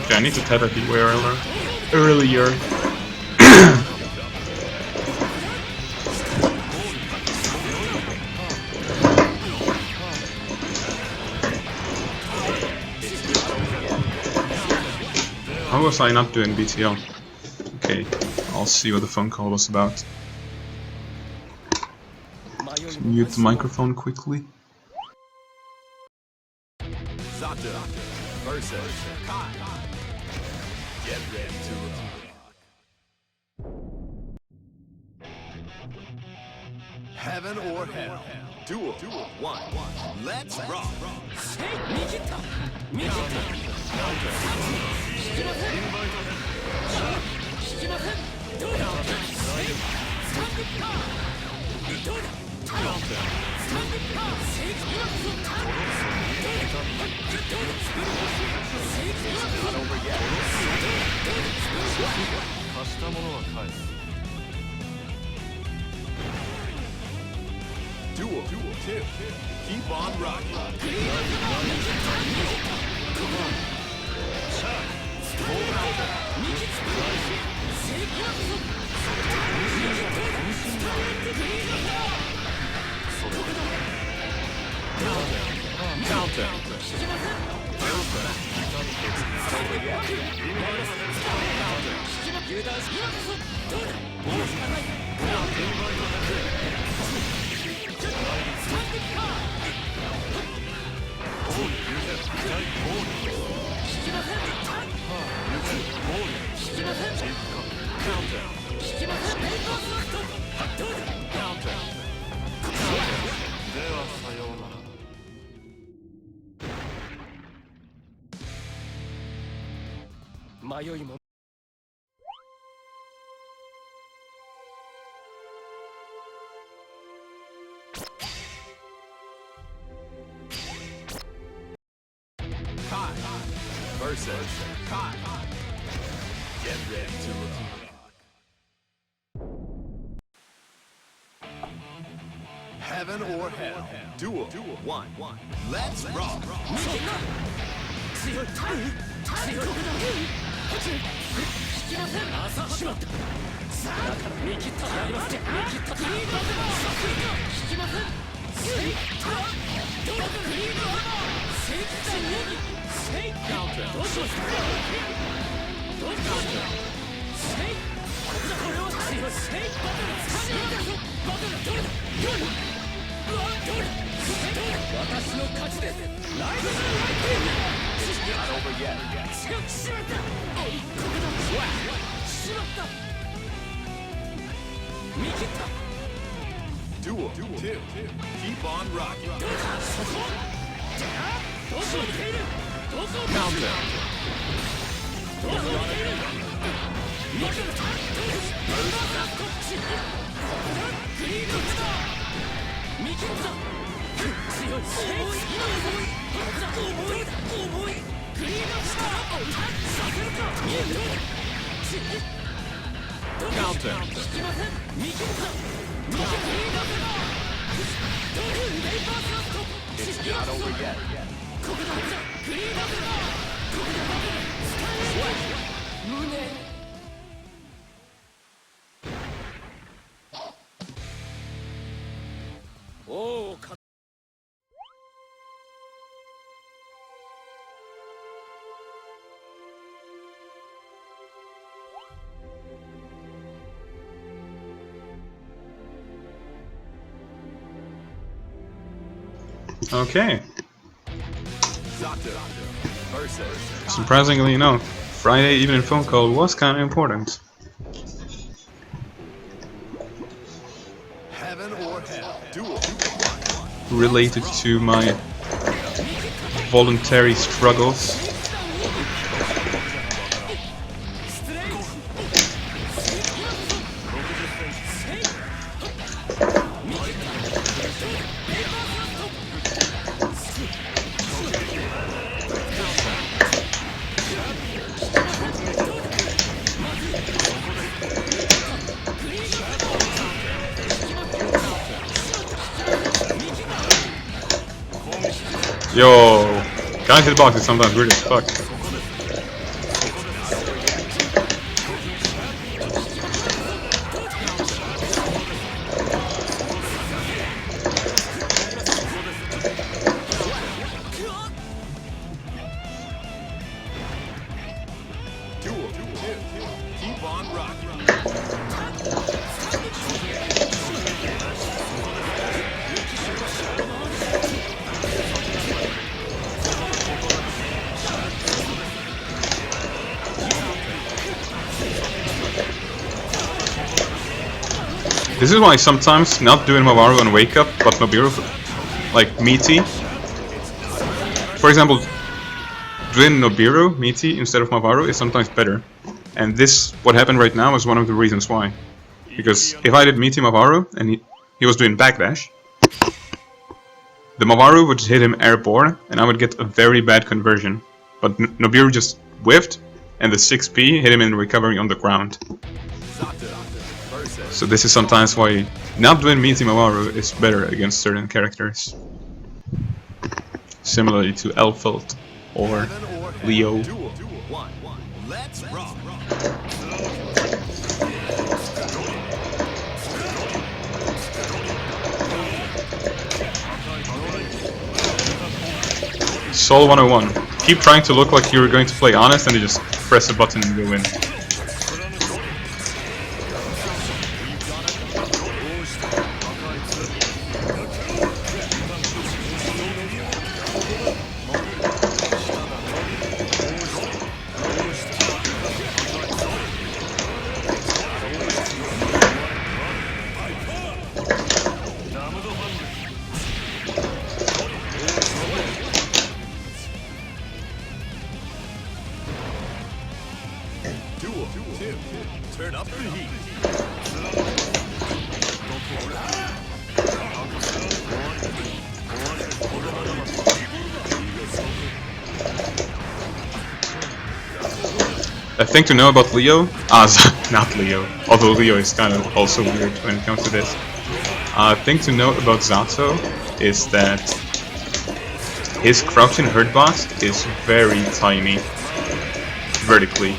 Okay, I need to tether the way earlier. How was I not doing BTL? Okay, I'll see what the phone call was about. Let's mute the microphone quickly. Sato versus Kai. Get ready to rock. Heaven or hell. Duel 1. Let's rock. Duel 2. Keep on rocking. Counter. Kai versus Kai. Get ready to rock. Heaven or hell. Duel 1. Let's rock. Not over yet. Duel 2. Keep on rocking. Counter. Counter. It's not over yet. Okay. Zato versus Surprisingly, no. Friday evening phone call was kind of important. Heaven or Hell. Duel. Related to my voluntary struggles. Yo, guys hitbox is sometimes weird as fuck. Duel. Keep on rocking. This is why sometimes not doing Mawaru on Wake Up, but Nobiru, like meaty. For example, doing Nobiru, meaty, instead of Mawaru is sometimes better. And this, what happened right now, is one of the reasons why. Because if I did meaty Mawaru, and he was doing backdash, the Mawaru would hit him airborne, and I would get a very bad conversion. But Nobiru just whiffed, and the 6p hit him in recovery on the ground. So this is sometimes why not doing meaty Mawaru is better against certain characters. Similarly to Elfelt or Leo. Let's rock. Sol 101. Keep trying to look like you're going to play honest and you just press a button and go in. Duel. Turn up the heat. A thing to know about Leo, not Leo, although Leo is kind of also weird when it comes to this. A thing to note about Zato is that his crouching hurt box is very tiny, vertically.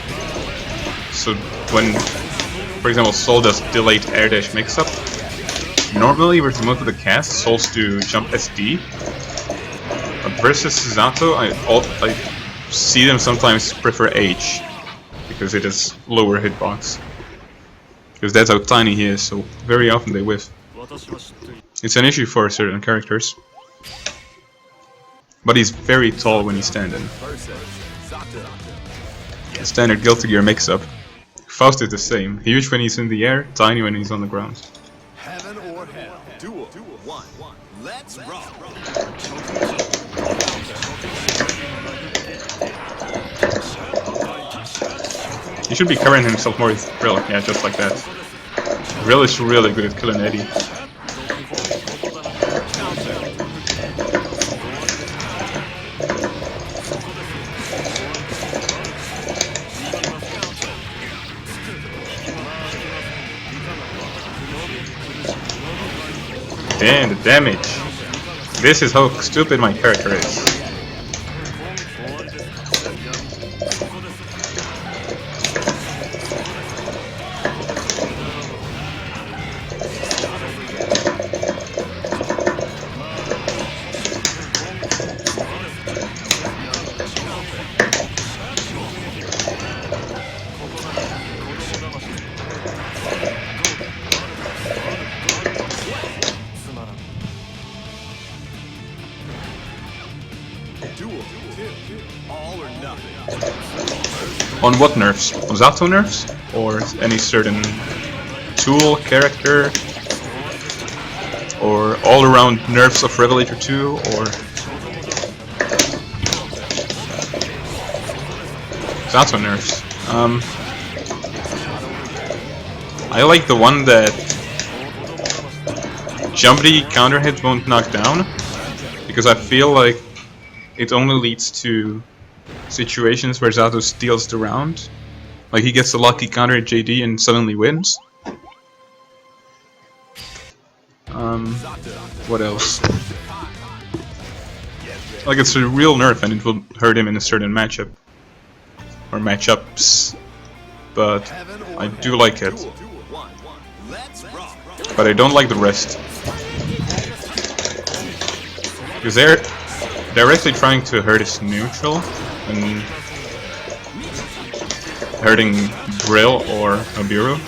So when, for example, Sol does delayed air dash mix-up, normally with most of the cast, Sols do jump SD, but versus Zato, I see them sometimes prefer H, because it is lower hitbox. Because that's how tiny he is, so very often they whiff. It's an issue for certain characters. But he's very tall when he's standing. Standard Guilty Gear mix-up. Faust is the same. Huge when he's in the air, tiny when he's on the ground. Heaven or Hell. Duel. One. Let's rock. He should be covering himself more with Brill. Yeah, just like that. Brill is really good at killing Eddie. Damn, the damage. This is how stupid my character is. Duel 2. All or nothing. On what nerfs? On Zato nerfs? Or any certain tool, character? Or all-around nerfs of Revelator 2? Or... Zato nerfs. I like the one that jumpy counter hit won't knock down, because I feel like it only leads to situations where Zato steals the round. Like he gets a lucky counter at JD and suddenly wins. What else? Like it's a real nerf and it will hurt him in a certain matchup. Or matchups. But I do like it. But I don't like the rest. Because they're directly trying to hurt his neutral and hurting Brill or Nobiru.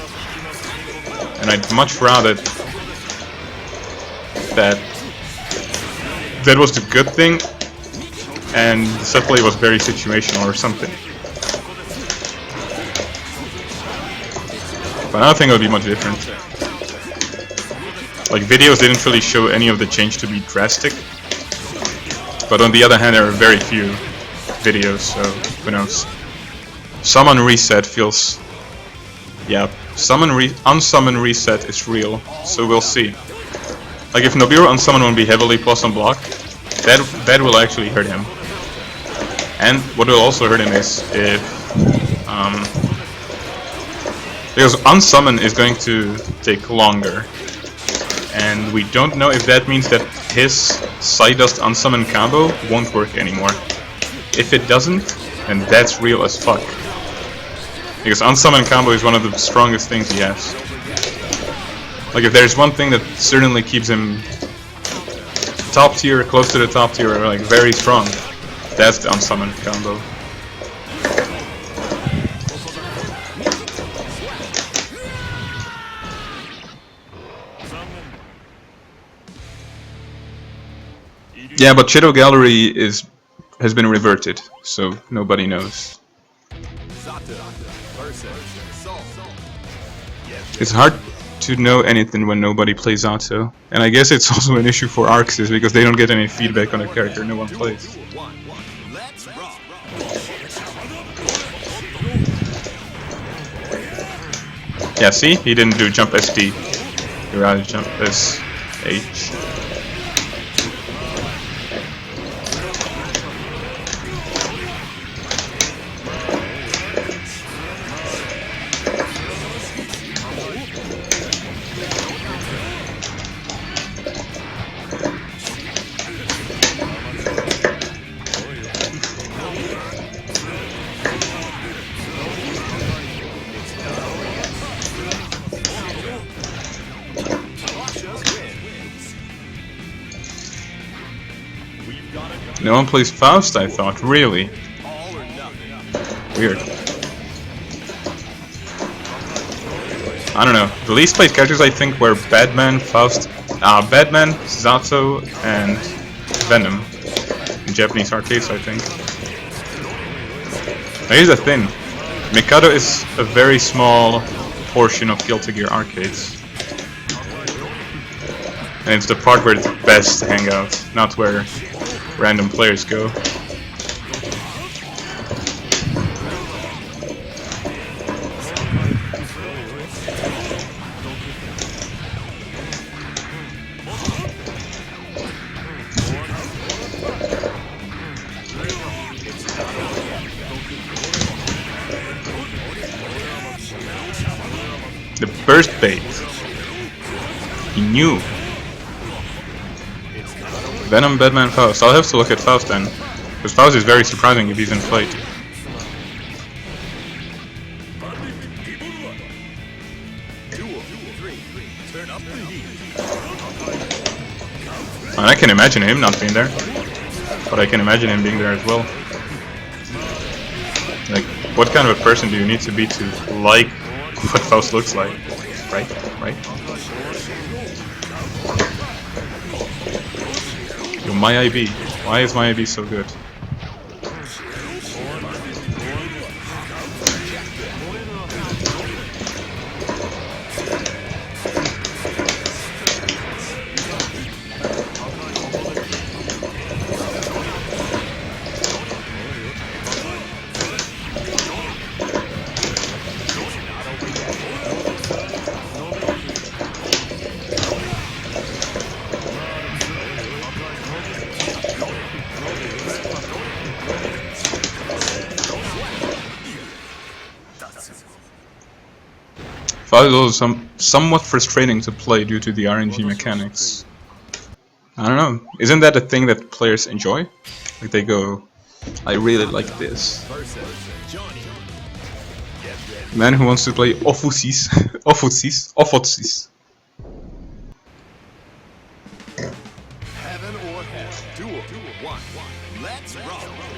And I'd much rather that was the good thing and the set play was very situational or something. But I don't think it would be much different. Like videos didn't really show any of the change to be drastic. But on the other hand, there are very few videos, so who knows. Summon reset feels... yeah, unsummon reset is real, so we'll see. Like if Nobiru unsummon will be heavily plus on block, that will actually hurt him. And what will also hurt him is if... because unsummon is going to take longer. And we don't know if that means that his Psydust unsummon combo won't work anymore. If it doesn't, then that's real as fuck. Because unsummon combo is one of the strongest things he has. Like if there's one thing that certainly keeps him top tier, close to the top tier, or like very strong, that's the unsummon combo. Yeah, but Shadow Gallery has been reverted, so nobody knows. It's hard to know anything when nobody plays Zato, and I guess it's also an issue for Arxis because they don't get any feedback on a character no one plays. Yeah, see? He didn't do jump SD. He rather jump SH. No one plays Faust, I thought. Really? Weird. I don't know. The least played characters I think were Batman, Faust, Batman, Zato, and Venom. In Japanese arcades, I think. Now here's the thing. Mikado is a very small portion of Guilty Gear arcades. And it's the part where it's best to hang out, not where random players go. The burst bait. He knew. Venom, Batman, Faust. I'll have to look at Faust then, because Faust is very surprising if he's in play. And I can imagine him not being there, but I can imagine him being there as well. Like, what kind of a person do you need to be to like what Faust looks like? Right? Right? Yo, my IB. Why is my IB so good? but it's also somewhat frustrating to play due to the RNG mechanics. I don't know. Isn't that a thing that players enjoy? Like they go, I really like this. Man who wants to play Ofusis. Ofusis. Ofusis.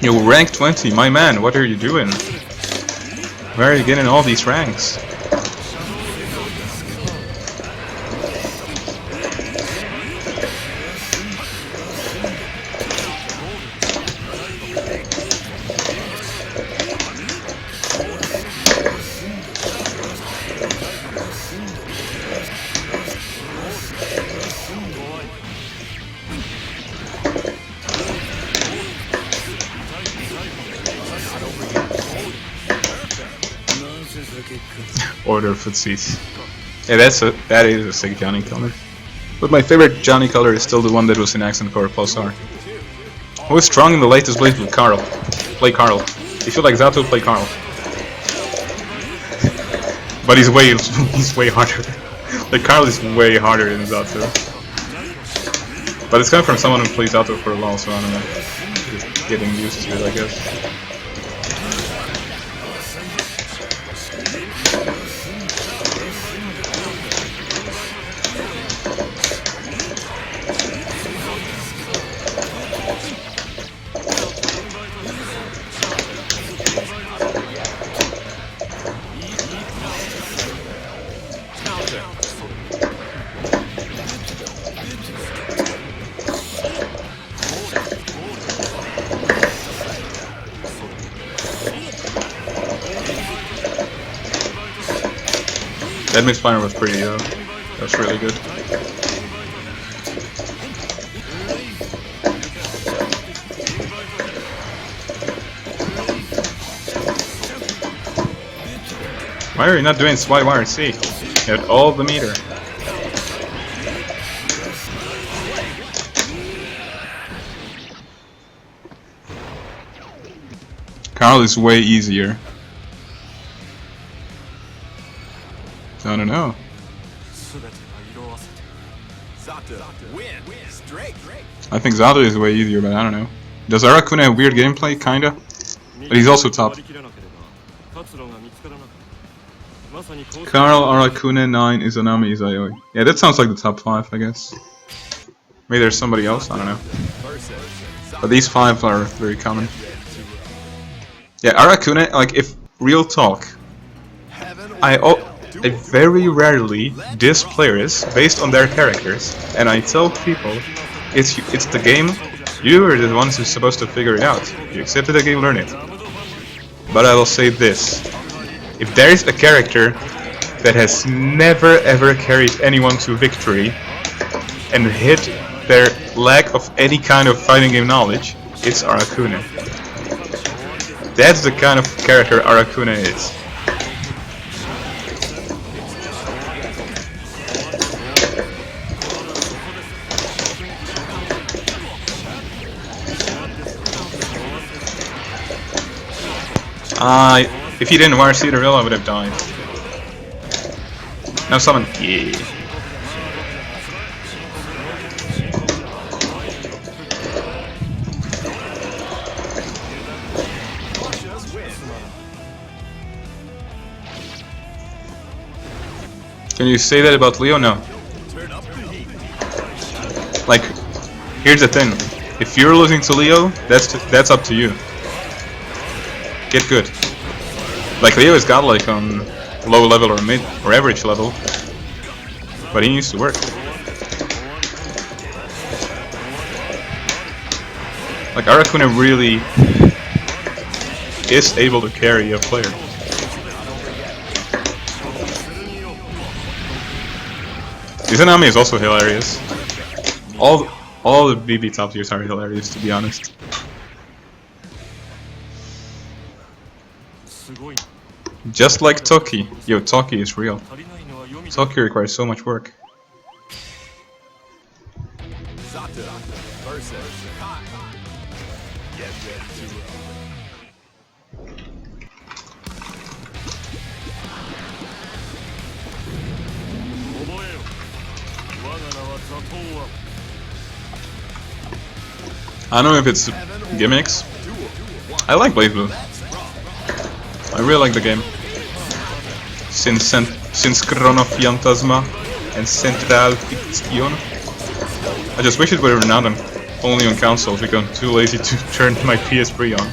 Yo, rank 20, my man, what are you doing? Where are you getting all these ranks? Order footsies. Yeah, that is a sick Johnny color. But my favorite Johnny color is still the one that was in Accent Core Plus R. Who is strong in the latest blades with Carl? Play Carl. If you like Zato, play Carl. But he's way harder. Like Carl is way harder than Zato. But it's coming from someone who plays Zato for a while, so I don't know. Just getting used to it, I guess. That mid spiner was pretty, that was really good. Why are you not doing YYRC? You had all the meter. Carl is way easier. I don't know. I think Zato is way easier, but I don't know. Does Arakune have weird gameplay? Kinda. But he's also top. Carl, Arakune, 9, Izanami, Izayoi. Yeah, that sounds like the top 5, I guess. Maybe there's somebody else, I don't know. But these 5 are very common. Yeah, Arakune, like, if real talk, I very rarely diss players based on their characters, and I tell people, it's the game, you are the ones who's supposed to figure it out. You accepted the game, learn it. But I will say this, if there is a character that has never ever carried anyone to victory and hid their lack of any kind of fighting game knowledge, it's Arakune. That's the kind of character Arakune is. If he didn't YRC the real, I would have died. Now summon. Yeah. Can you say that about Leo? No. Like, here's the thing. If you're losing to Leo, that's up to you. Get good. Like Leo has got like low level or mid or average level, but he needs to work. Like Arakune really is able to carry a player. Izanami is also hilarious. All the BB top tiers are hilarious, to be honest. Just like Toki. Yo, Toki is real. Toki requires so much work. I don't know if it's gimmicks. I like BlazBlue. I really like the game. Since Chrono Phantasma and Central Fiction. I just wish it were not only on consoles because I'm too lazy to turn my PS3 on.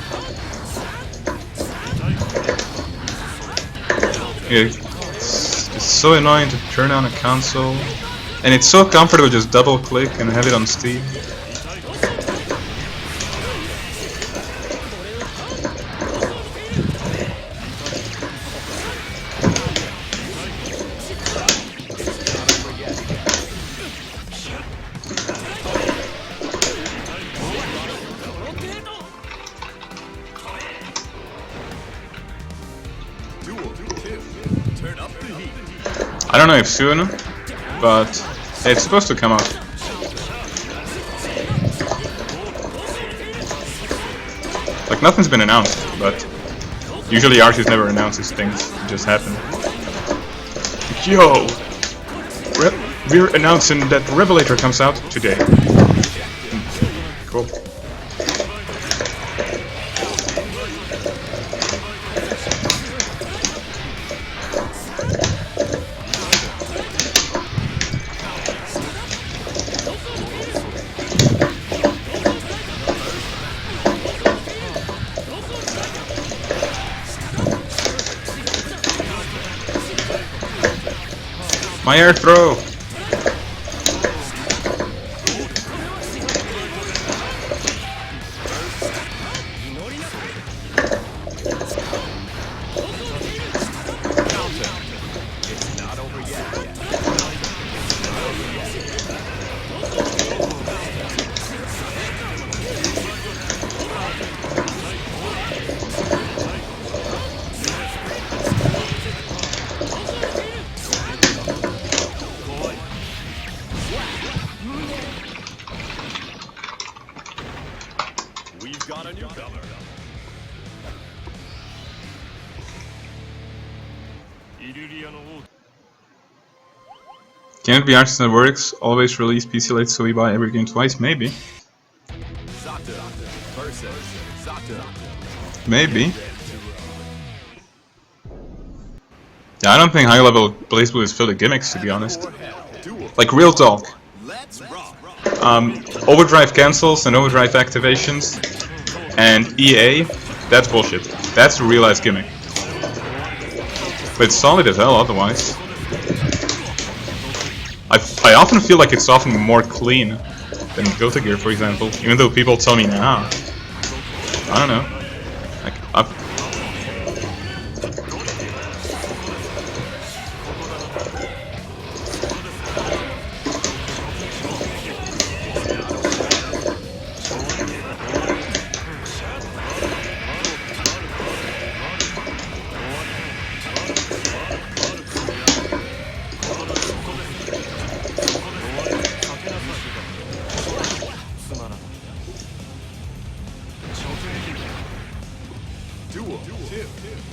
It's so annoying to turn on a console, and it's so comfortable just double click and have it on Steam. I don't know if soon, but it's supposed to come out. Like, nothing's been announced, but usually artists never announces things, it just happen. Yo! We're announcing that Revelator comes out today. Cool. My air throw! We've got a newcomer. Can it be Artists and Works always release PC late so we buy every game twice? Maybe. Maybe. Yeah, I don't think high level BlazBlue is filled with gimmicks, to be honest. Like, real talk. Overdrive cancels and overdrive activations and EA, that's bullshit. That's a realized gimmick. But it's solid as hell otherwise. I often feel like it's often more clean than Guilty Gear, for example, even though people tell me nah. I don't know. Like,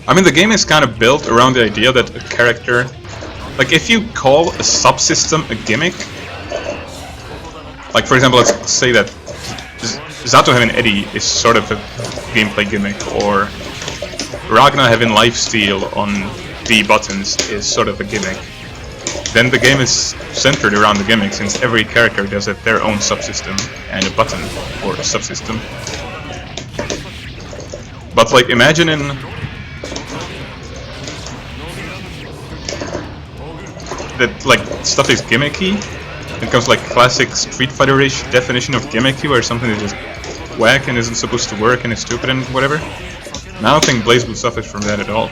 I mean, the game is kind of built around the idea that a character... Like, if you call a subsystem a gimmick... Like, for example, let's say that Zato having Eddie is sort of a gameplay gimmick, or Ragnar having lifesteal on D buttons is sort of a gimmick. Then the game is centered around the gimmick, since every character does have their own subsystem and a button for a subsystem. But, like, imagine in... that, like, stuff is gimmicky. It comes like classic Street Fighter-ish definition of gimmicky, where something is just whack and isn't supposed to work and is stupid and whatever. And I don't think BlazBlue suffers from that at all.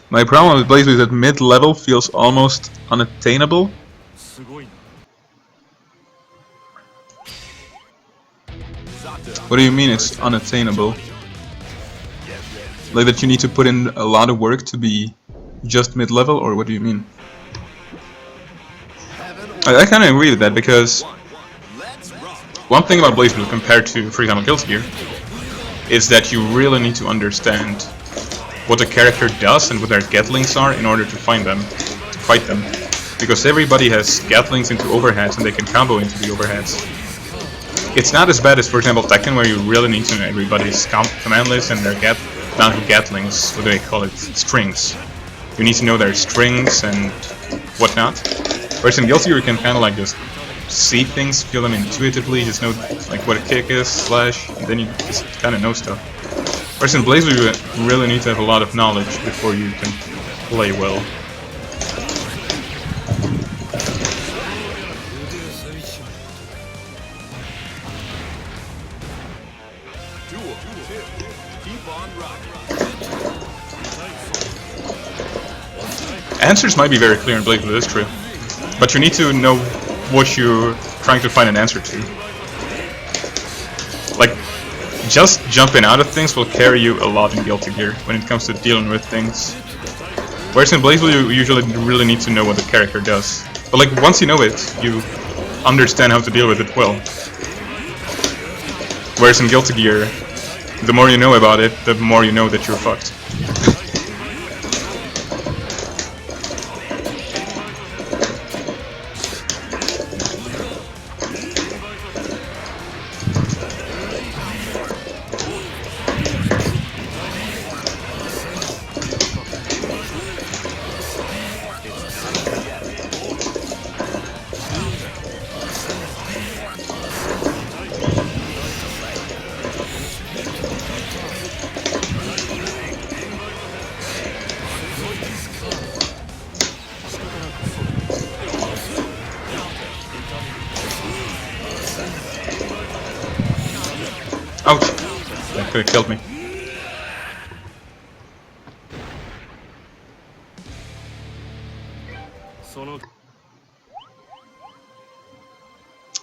My problem with BlazBlue is that mid-level feels almost unattainable. What do you mean it's unattainable? Like that you need to put in a lot of work to be just mid-level, or what do you mean? I kind of agree with that, because one thing about BlazBlue compared to, for example, Guilty Gear, is that you really need to understand what a character does and what their get links are in order to find them. fight them. Because everybody has Gatlings into overheads and they can combo into the overheads. It's not as bad as, for example, Tekken, where you really need to know everybody's command list and their Gatlings, what do they call it? Strings. You need to know their strings and whatnot. Whereas in Guilty, you can kind of like just see things, feel them intuitively, just know like what a kick is, slash, and then you just kind of know stuff. Whereas in Blaze, you really need to have a lot of knowledge before you can play well. Answers might be very clear in Blaze, but it is true. But you need to know what you're trying to find an answer to. Like, just jumping out of things will carry you a lot in Guilty Gear when it comes to dealing with things. Whereas in Blaze, you usually really need to know what the character does. But like, once you know it, you understand how to deal with it well. Whereas in Guilty Gear, the more you know about it, the more you know that you're fucked. Ouch! That could have killed me.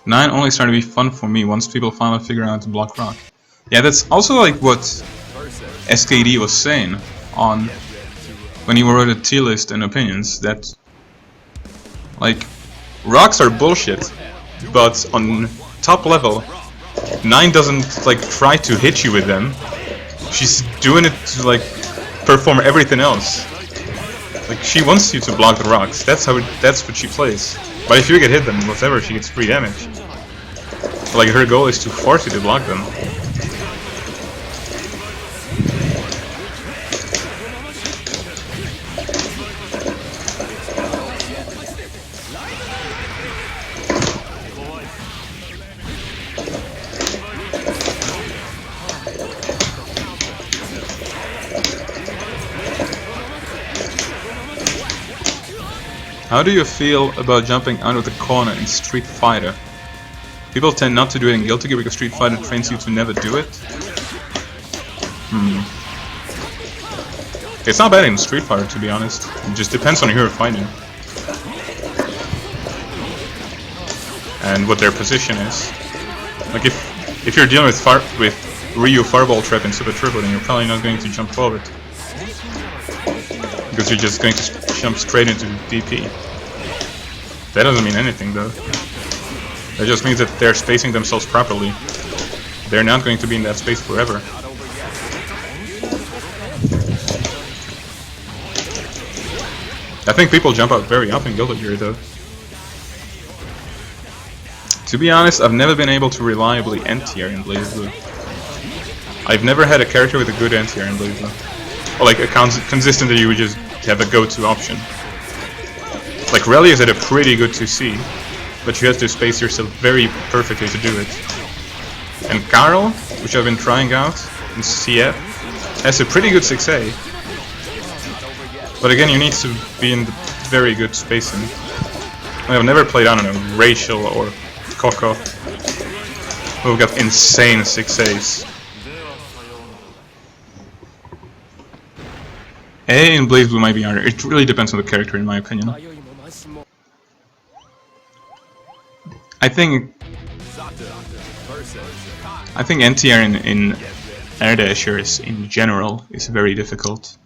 Nine only started to be fun for me once people finally figure out how to block rock. Yeah, that's also like what SKD was saying on when he wrote a tier list and opinions, that like rocks are bullshit, but on top level 9 doesn't like try to hit you with them. She's doing it to like perform everything else. Like she wants you to block the rocks. That's what she plays. But if you get hit, then whatever, she gets free damage. But, like her goal is to force you to block them. How do you feel about jumping out of the corner in Street Fighter? People tend not to do it in Guilty Gear because Street Fighter trains you to never do it. It's not bad in Street Fighter, to be honest. It just depends on who you're fighting and what their position is. Like if you're dealing with Ryu Fireball Trap in Super Turbo, then you're probably not going to jump forward, because you're just going to jump straight into DP. That doesn't mean anything though. That just means that they're spacing themselves properly. They're not going to be in that space forever. I think people jump out very up in Guilty Gear though. To be honest, I've never been able to reliably anti-air in BlazBlue. I've never had a character with a good anti-air in BlazBlue. Or like a consistent that you would just have a go-to option. Like Rally is at a pretty good 2C, but you have to space yourself very perfectly to do it. And Karl, which I've been trying out in CF, has a pretty good 6A. But again, you need to be in the very good spacing. I've never played, I don't know, Rachel or Coco, who've got insane 6As. A in BlazBlue might be harder. It really depends on the character, in my opinion. I think anti-air in air dashers in general is very difficult.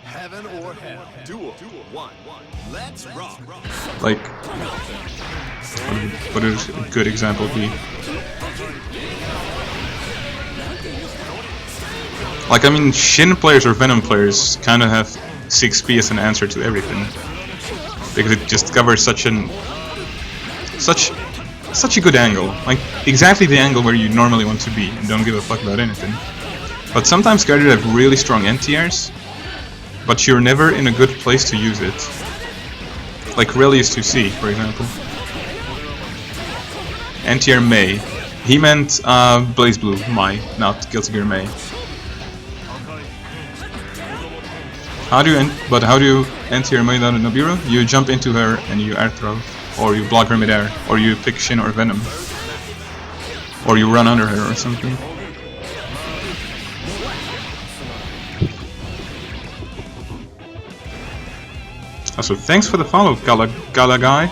Heaven or hell. Duel. 1. Let's rock. Like, what would a good example be? Like, I mean, Shin players or Venom players kind of have 6P as an answer to everything, because it just covers such a good angle, like exactly the angle where you normally want to be and don't give a fuck about anything. But sometimes guarded have really strong NTRs, but you're never in a good place to use it. Like Relius 2C, for example. NTR May. He meant Blaze Blue, Mai, not Guilty Gear May. How do you NTR May without a Nobiru? You jump into her and you air throw, or you block her midair, or you pick Shin or Venom, or you run under her or something. Also, thanks for the follow, Gala guy.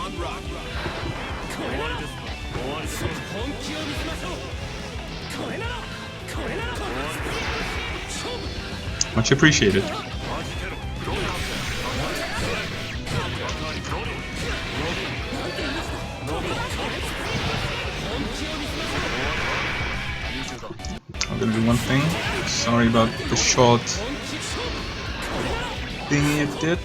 Much appreciated. I'm gonna do one thing. Sorry about the short thingy it did.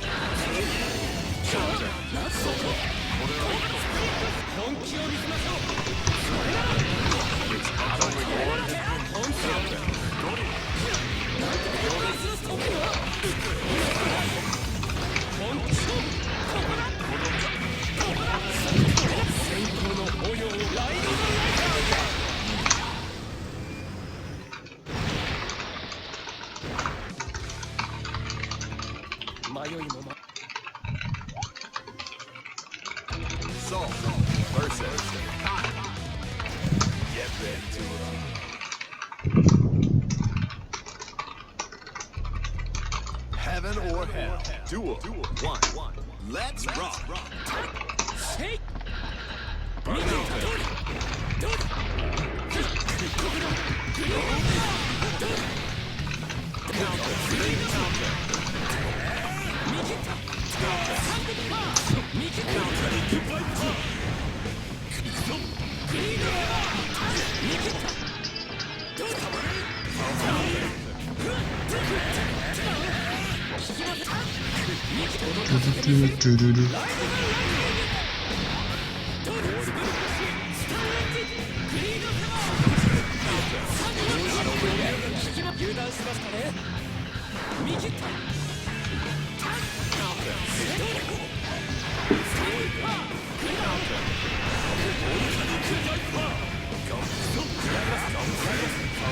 Soul versus Kai. Get ready to rock. Heaven or hell. Duel. 1. Let's rock.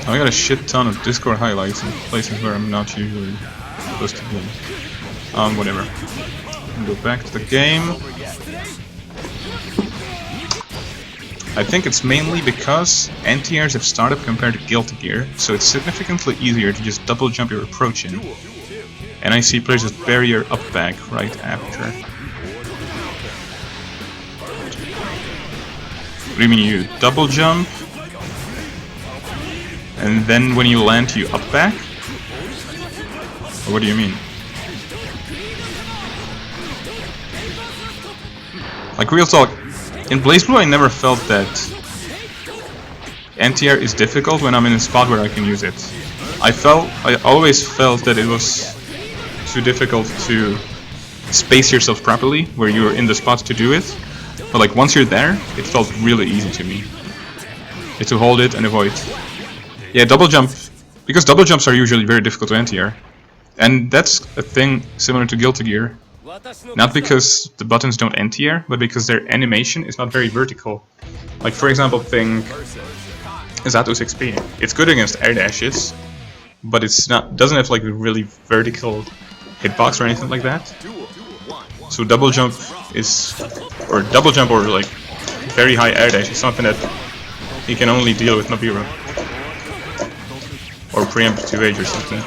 I got a shit ton of Discord highlights in places where I'm not usually supposed to be. Whatever. Go back to the game. I think it's mainly because NTRs have startup compared to Guilty Gear, so it's significantly easier to just double jump your approach in. And I see players just bury your up back right after. What do you mean you double jump? And then when you land you up back? Or what do you mean? Like real talk, in BlazBlue I never felt that NTR is difficult when I'm in a spot where I can use it. I always felt that it was too difficult to space yourself properly where you're in the spot to do it. But like once you're there, it felt really easy to me. To hold it and avoid. Yeah, double jump, because double jumps are usually very difficult to NTR. And that's a thing similar to Guilty Gear. Not because the buttons don't NTR, but because their animation is not very vertical. Like for example, think Zato 6P. It's good against air dashes, but doesn't have like a really vertical hitbox or anything like that. So double jump or like very high air dash is something that you can only deal with Nobiru. Or preempt 2H or something.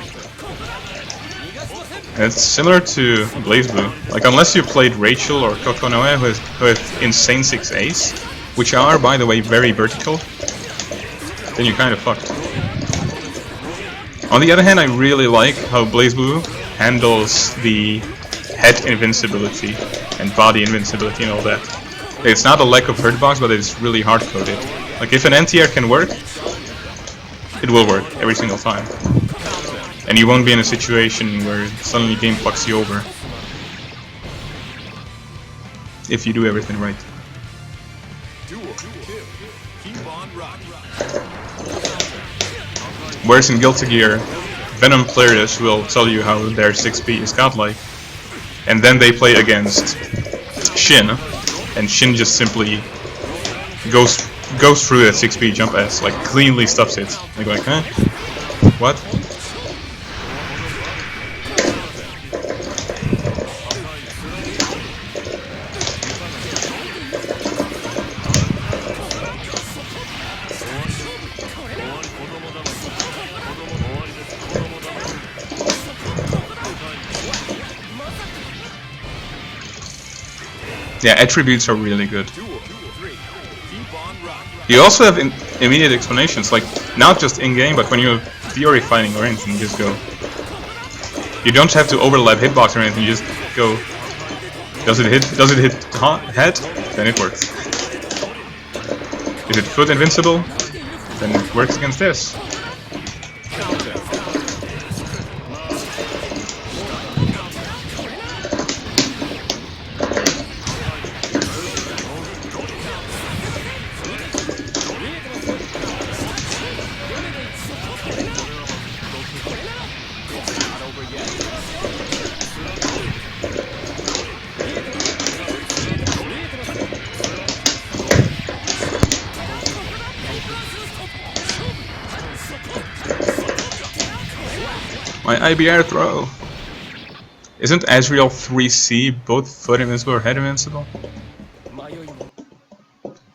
And it's similar to BlazBlue. Like unless you played Rachel or Kokonoe who have insane 6As, which are by the way very vertical, then you're kind of fucked. On the other hand, I really like how BlazBlue handles the head invincibility and body invincibility and all that. It's not a lack of hurtbox, but it's really hard coded. Like if an NTR can work, it will work every single time. And you won't be in a situation where suddenly game fucks you over. If you do everything right. Whereas in Guilty Gear, Venom players will tell you how their 6B is godlike. And then they play against Shin, and Shin just simply goes through that 6B jump S, like cleanly stuffs it. They go like, huh? What? Yeah, attributes are really good. You also have immediate explanations, like not just in-game, but when you're Fury fighting or anything, you just go. You don't have to overlap hitbox or anything, you just go. Does it hit head? Then it works. Is it foot invincible? Then it works against this. My IBR throw! Isn't Azrael 3C both foot invincible or head invincible?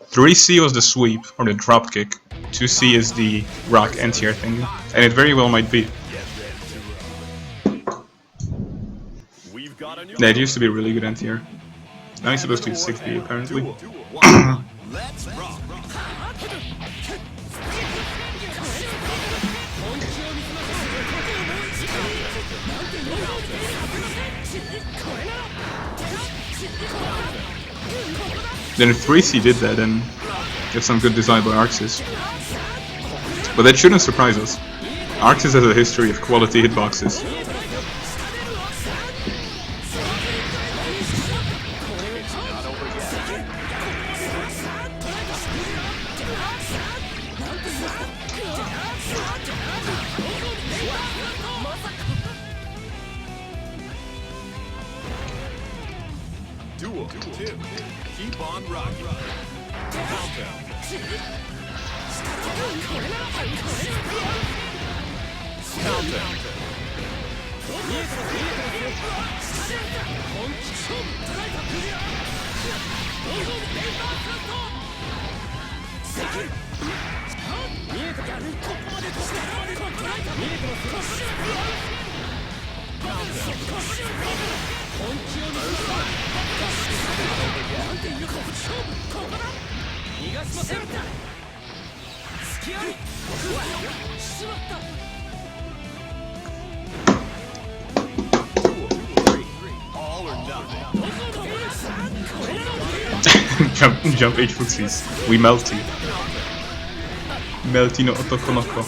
3C was the sweep, or the drop kick. 2C is the rock anti-air thing. And it very well might be. That used to be a really good anti-air. Now he's supposed to use 6B apparently. Then if 3C did that, then get some good design by Arxis. But that shouldn't surprise us. Arxis has a history of quality hitboxes. Duel 2. Keep on rocking. Counter. Jump 8 footsies. We melty. Melty no otokonoko.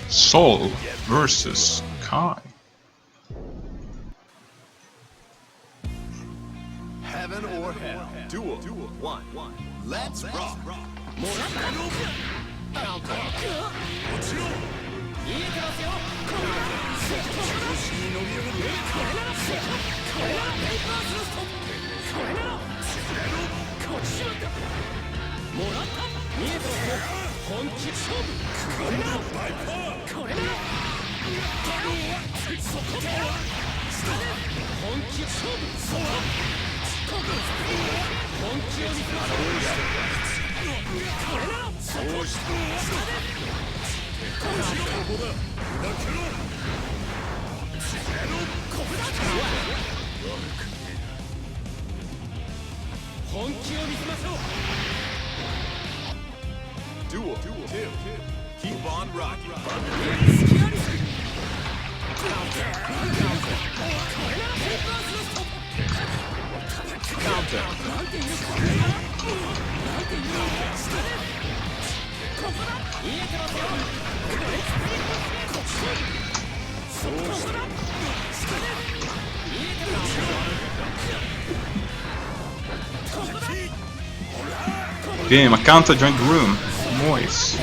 Soul versus Kai. Heaven or hell. Duel 1. Let's rock. Counter. Duel 2. Keep on rocking. Counter. Damn, a counter joined the room. Nice.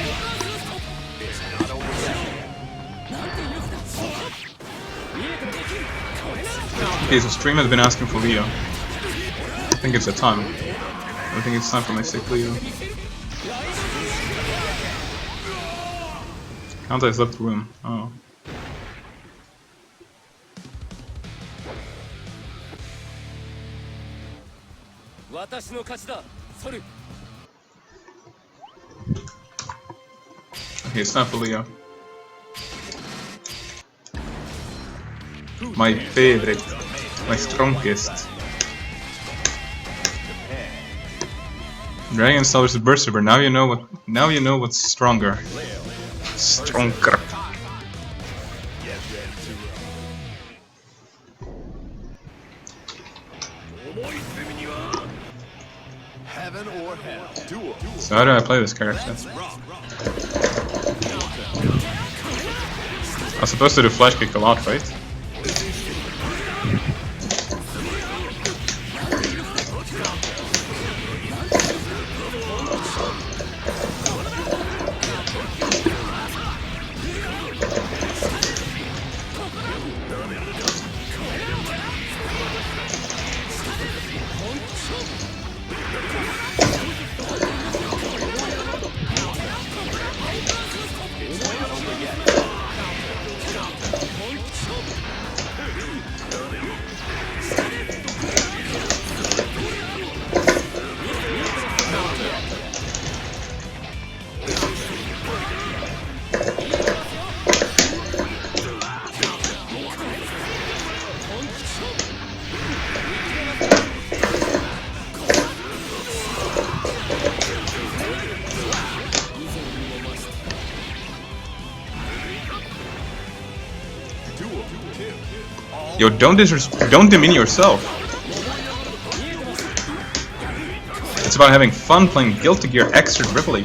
Okay, so stream has been asking for Leo. I think it's the time. I think it's time for my sick Leo. Counter has left the room. Oh. Okay, it's time for Leo. My favorite, my strongest. Dragon Star versus Berserker. Now you know what. Now you know what's stronger. Stronger. Heaven or hell. Duel. So how do I play this character? I'm supposed to do flash kick a lot, right? Yo, don't demean yourself. It's about having fun playing Guilty Gear Xrd Ripple.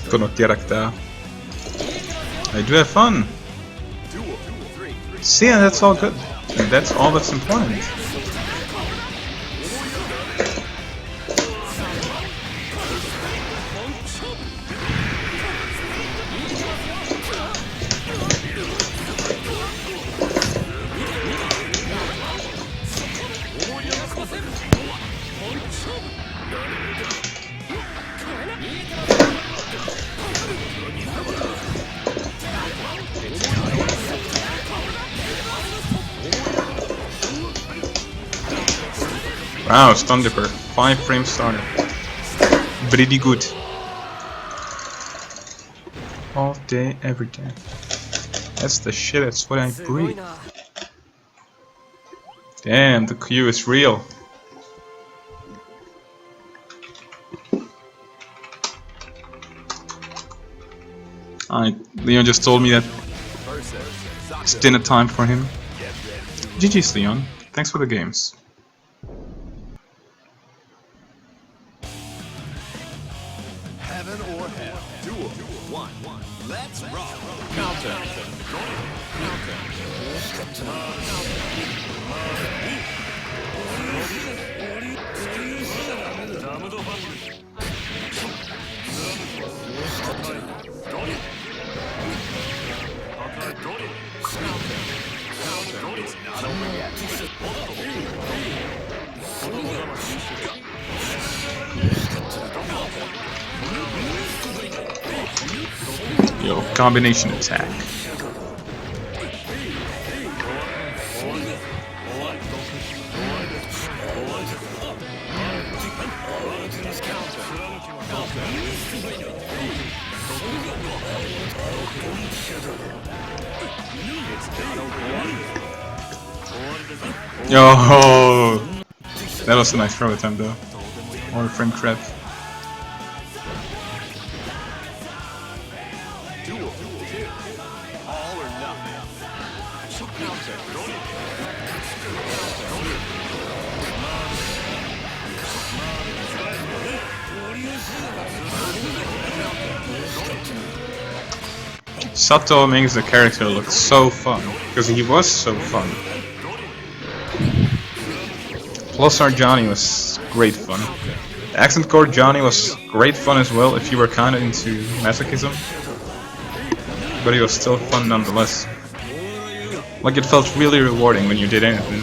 Couldn't get that. I do have fun. See, and that's all good. And that's all that's important. Wow, Stun Dipper, 5-frame starter. Pretty good. All day, every day. That's the shit, that's what I breathe. Damn, the queue is real. Leon just told me that it's dinner time for him. GG's Leon, thanks for the games. Heaven or hell. Yo, combination attack. Yo, that was a nice throw attempt though. Or frame crab. All or nothing. Sato makes the character look so fun, because he was so fun. Plus our Johnny was great fun. The accent core Johnny was great fun as well if you were kinda into masochism. But he was still fun nonetheless. Like it felt really rewarding when you did anything.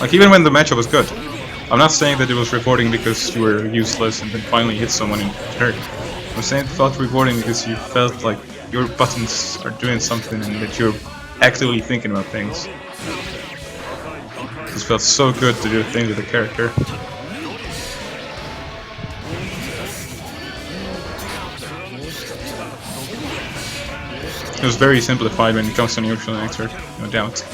Like even when the matchup was good. I'm not saying that it was rewarding because you were useless and then finally hit someone and hurt. I'm saying it felt rewarding because you felt like your buttons are doing something and that you're actively thinking about things. It felt so good to do things with the character. It was very simplified when it comes to neutral and expert, no doubt.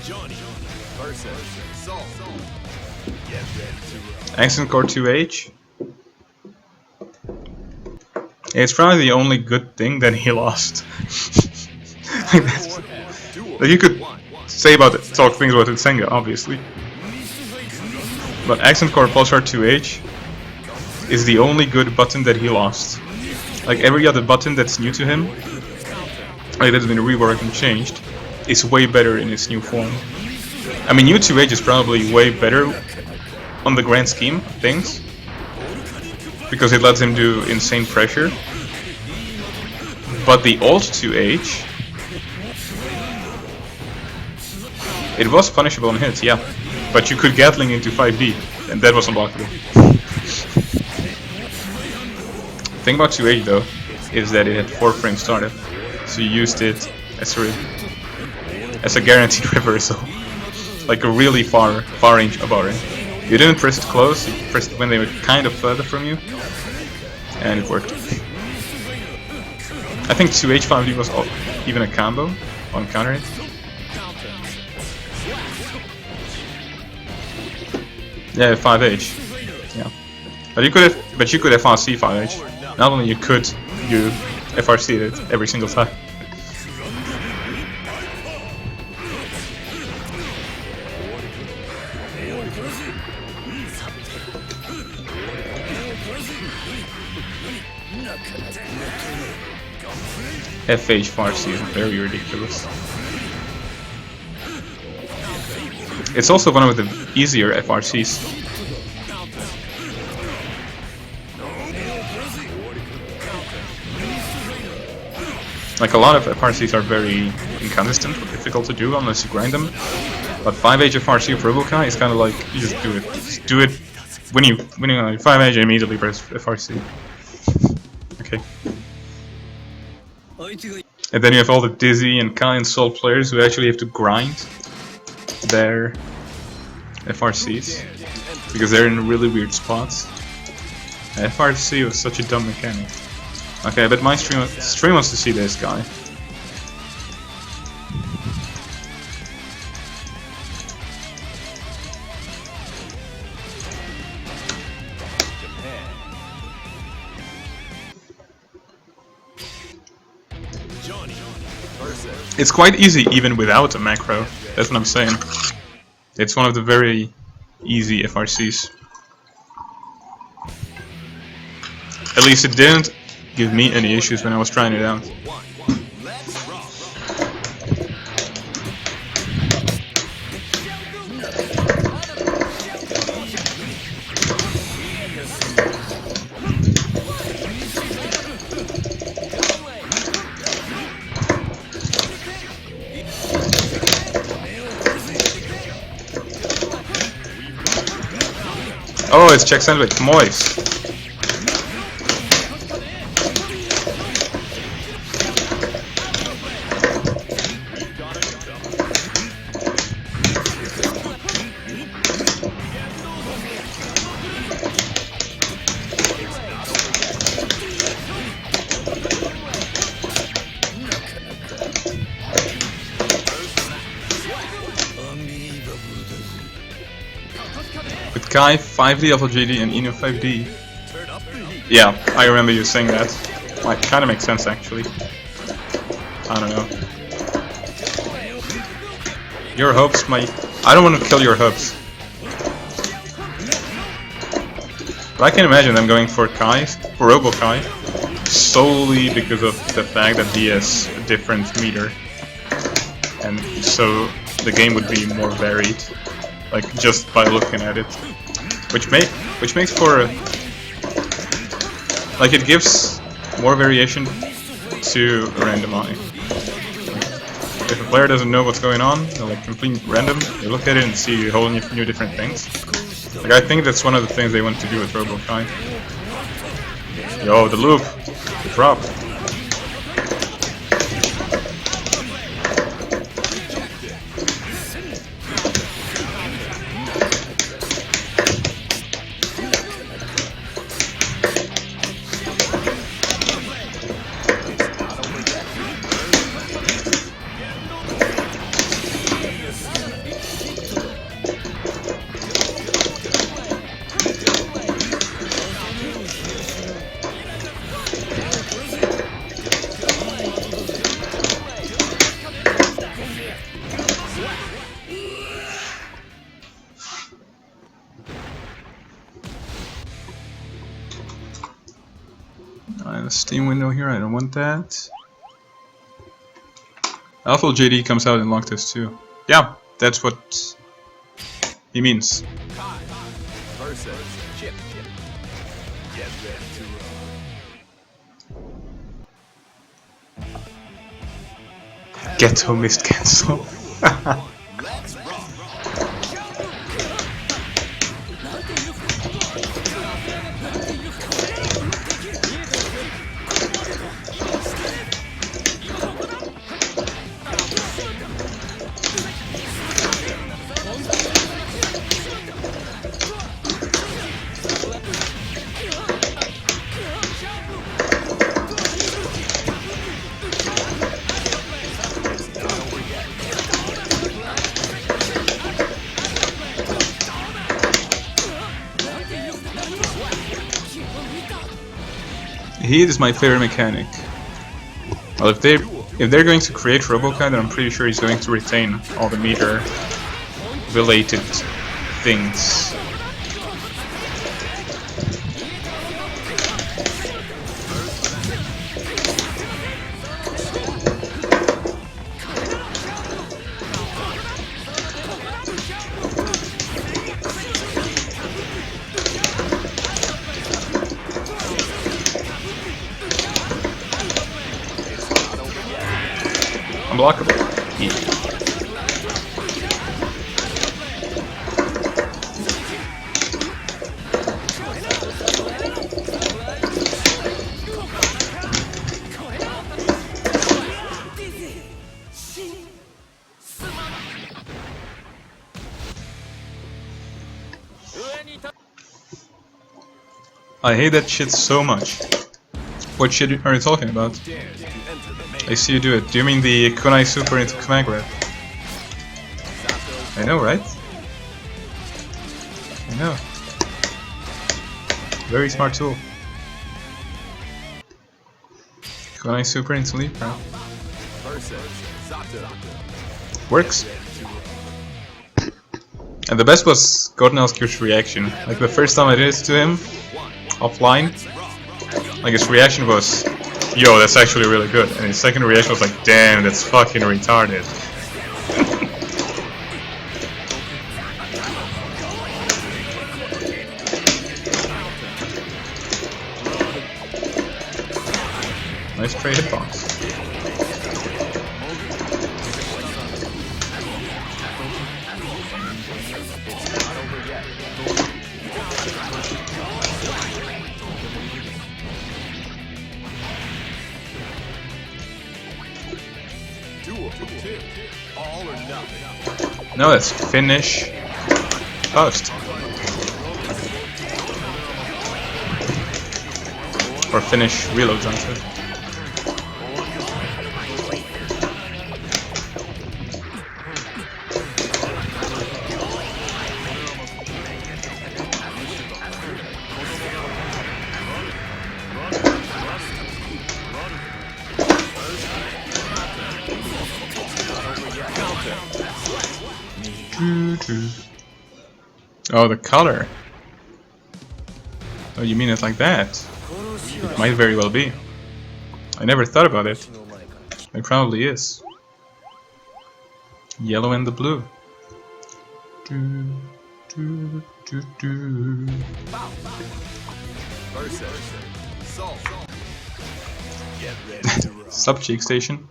Johnny versus Saul. Get ready to roll. Accent core 2H. It's probably the only good thing that he lost. Like that you could say about it, talk things about Senga, obviously. But Accent Core plus R2H is the only good button that he lost. Like every other button that's new to him, like that's been reworked and changed, is way better in its new form. I mean, U2H is probably way better on the grand scheme of things, because it lets him do insane pressure. But the Alt 2H, it was punishable on hits, yeah. But you could Gatling into 5D, and that was unblockable. The thing about 2H though, is that it had 4 frame startup, so you used it as a guaranteed reversal. Like a really far range above it. You didn't press it close, you pressed it when they were kind of further from you, and it worked. I think 2H 5D was even a combo on counter hit. Yeah, 5H. Yeah. But you could FRC 5H. Not only you could, you FRC'd it every single time. FH FRC is very ridiculous. It's also one of the easier FRCs. Like a lot of FRCs are very inconsistent or difficult to do unless you grind them. But 5H FRC of Robokai is kind of like, you just do it. Just do it when you 5H and immediately press FRC. Okay. And then you have all the Dizzy and Kai and Soul players who actually have to grind their FRCs because they're in really weird spots. FRC was such a dumb mechanic. Okay, but my stream wants to see this guy. It's quite easy even without a macro, that's what I'm saying. It's one of the very easy FRCs. At least it didn't give me any issues when I was trying it out. Oh, it's check sandwich. Moist. With Kai 5D off of GD and Eno 5D. Yeah, I remember you saying that. Like, kinda makes sense actually. I don't know. Your hopes might... I don't want to kill your hopes. But I can imagine them going for Kai, for Robo Kai, solely because of the fact that he has a different meter. And so the game would be more varied. Like, just by looking at it. Which makes for... like, it gives more variation to a random eye. If a player doesn't know what's going on, they're like complete random, they look at it and see a whole new different things. Like, I think that's one of the things they want to do with Robo Kai. Yo, the loop! The drop! The Steam window here, I don't want that. Alpha JD comes out in long test too. Yeah, that's what he means. Ghetto missed cancel. Heat is my favorite mechanic. Well, if they're going to create Robokai, then I'm pretty sure he's going to retain all the meter related things. Unblockable. Yeah. I hate that shit so much. What shit are you talking about? I see you do it. Do you mean the Kunai Super into command grab? I know, right? I know. Very smart tool. Kunai Super into leap, bro. Works. And the best was Godnell's reaction. Like the first time I did it to him, offline, like his reaction was, yo, that's actually really good. And his second reaction was like, damn, that's fucking retarded. Nice trade hitbox. Duel 2. All or nothing. No, let's finish Faust. Or finish reload transfer. Oh, the color. Oh, you mean it like that? It might very well be. I never thought about it. It probably is. Yellow and the blue. Get ready to roll. Stop cheek station.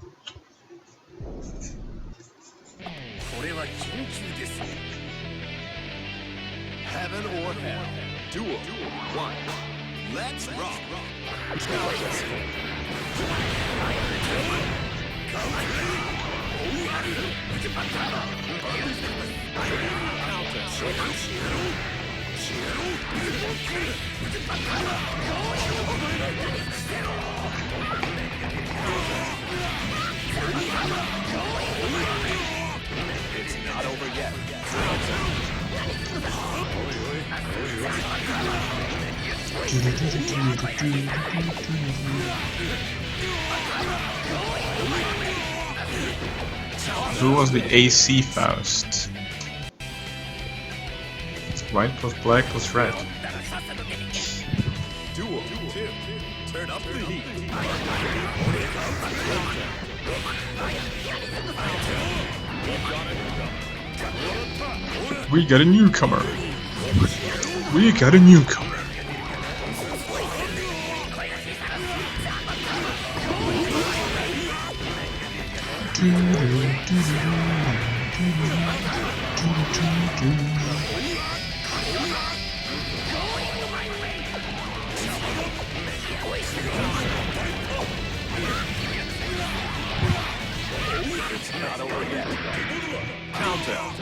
Heaven or hell. Duel 1. Let's rock. It's not over yet. Who was the AC Faust? It's white plus black plus red. Duel 2. Turn up the heat. We got a newcomer. We got a newcomer. It's not over yet. Countdown.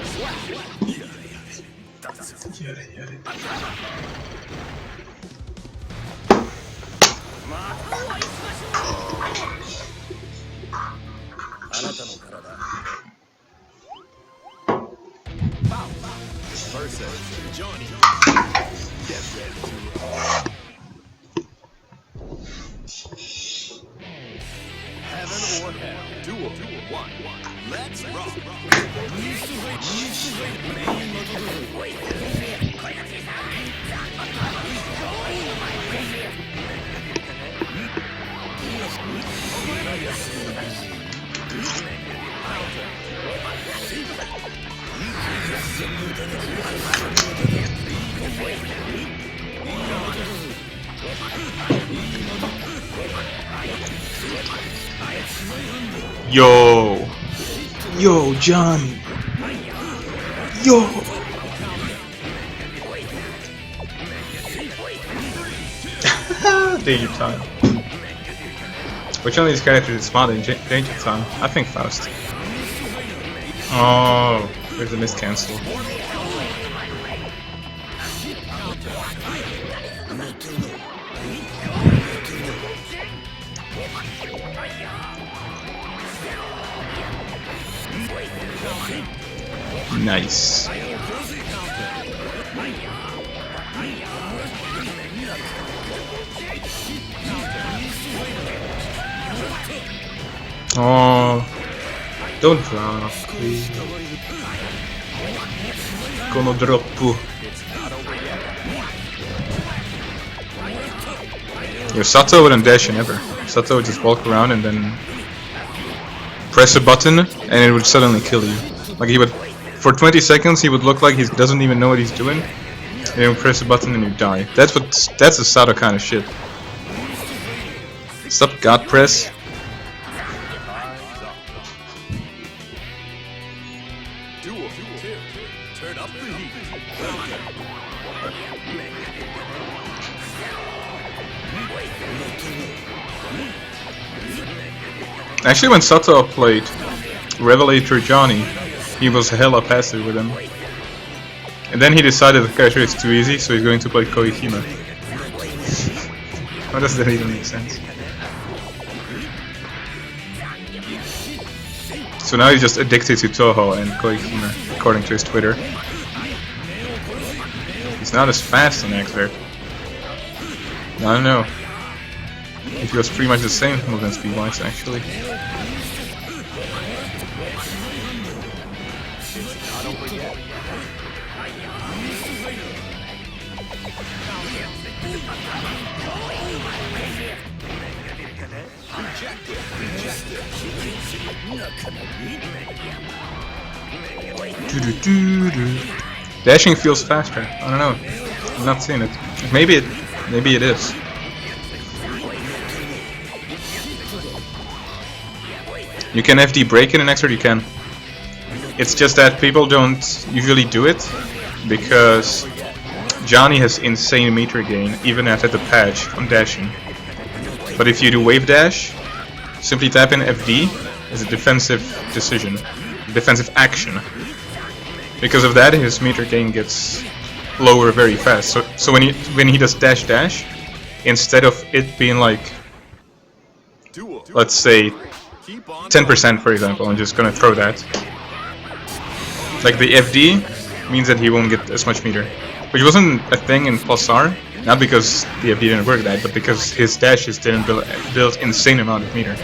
Versus Johnny. Get ready to roll. Heaven or hell. Duel 1. Let's rock. Yo, Johnny. Yo. Danger time. Which one of these characters is smarter in Danger Time? I think Faust. Oh, there's a missed cancel. Nice. Oh, don't drop, please. Gonna drop. Yo, Sato wouldn't dash in ever. Sato would just walk around and then press a button and it would suddenly kill you. Like he would, for 20 seconds he would look like he doesn't even know what he's doing. And he would press a button and you die. That's a Sato kind of shit. Stop God press. Turn up the heat. Actually, when Sato played Revelator Johnny, he was hella passive with him. And then he decided the character is too easy, so he's going to play Koihime. How does that even make sense? So now he's just addicted to Toho and Koihime, according to his Twitter. He's not as fast in Xrd. I don't know. It was pretty much the same movement speed wise, actually. Dashing feels faster. I don't know. I'm not seeing it. Maybe it is. You can FD break it in Xrd, you can. It's just that people don't usually do it because Johnny has insane meter gain even after the patch on dashing. But if you do wave dash, simply tap in FD as a defensive decision, defensive action. Because of that, his meter gain gets lower very fast. So when he does dash dash, instead of it being like, let's say 10% for example, I'm just gonna throw that. Like the FD means that he won't get as much meter, which wasn't a thing in Plus R. Not because the FD didn't work that, but because his dashes didn't build insane amount of meter.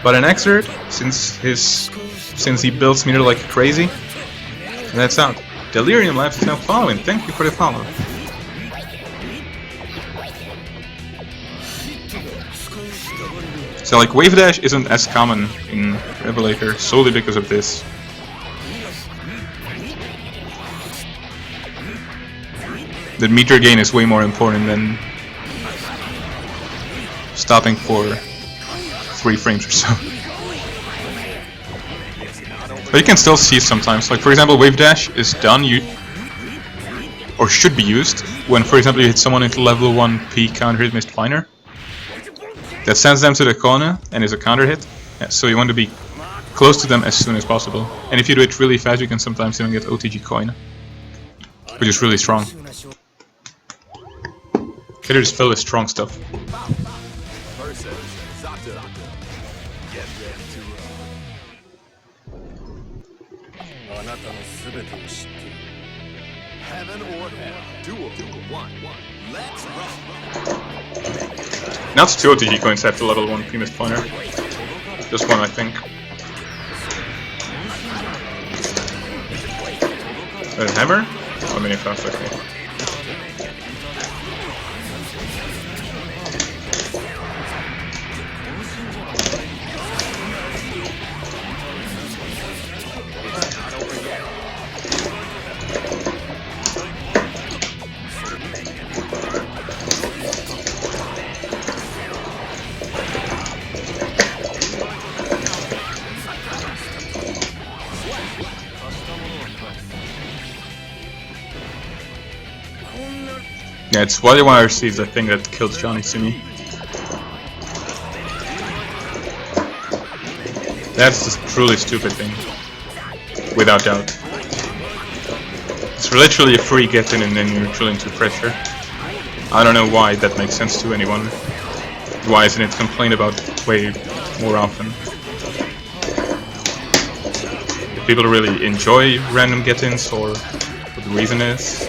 But in Xrd, since he builds meter like crazy, that's out. Delirium Labs is now following. Thank you for the follow. So like wave dash isn't as common in Revelator solely because of this. The meter gain is way more important than stopping for 3 frames or so. But you can still see sometimes, like for example wave dash is done, or should be used, when for example you hit someone into level 1 P counter hit missed liner. That sends them to the corner and is a counter hit, so you want to be close to them as soon as possible. And if you do it really fast you can sometimes even get OTG coin, which is really strong. Killer is filled with strong stuff. Heaven or hell. Duel 1. Let's rock. Now it's 2 OTG coins after level 1 P missed pointer. Just one I think. Hammer? Oh, mini fast, okay. Yeah, it's what you want to receive the thing that killed Johnny to me. That's the truly stupid thing. Without doubt. It's literally a free get in and then you're drilling to pressure. I don't know why that makes sense to anyone. Why isn't it complained about way more often? If people really enjoy random get-ins or what the reason is.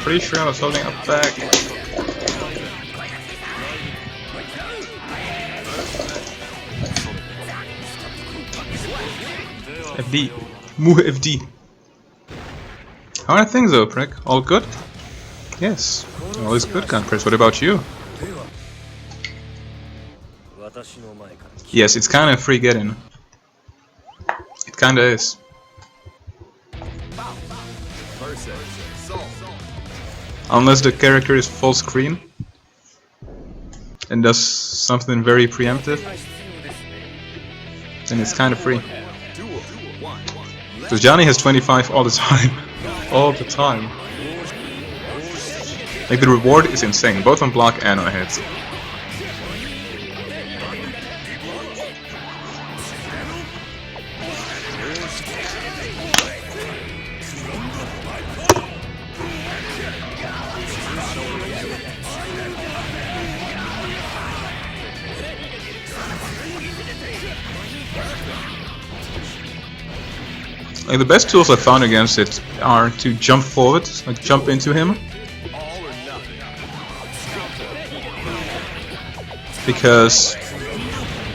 Pretty sure I was holding up back. FD. Moo FD. How are things though, prick? All good? Yes. All is good, Gunpress. What about you? Yes, it's kinda free get-in. It kinda is. Unless the character is full screen and does something very preemptive, then it's kinda free. Because Johnny has 25 all the time. All the time. Like, the reward is insane, both on block and on hits. Like, the best tools I found against it are to jump forward, like jump into him. Because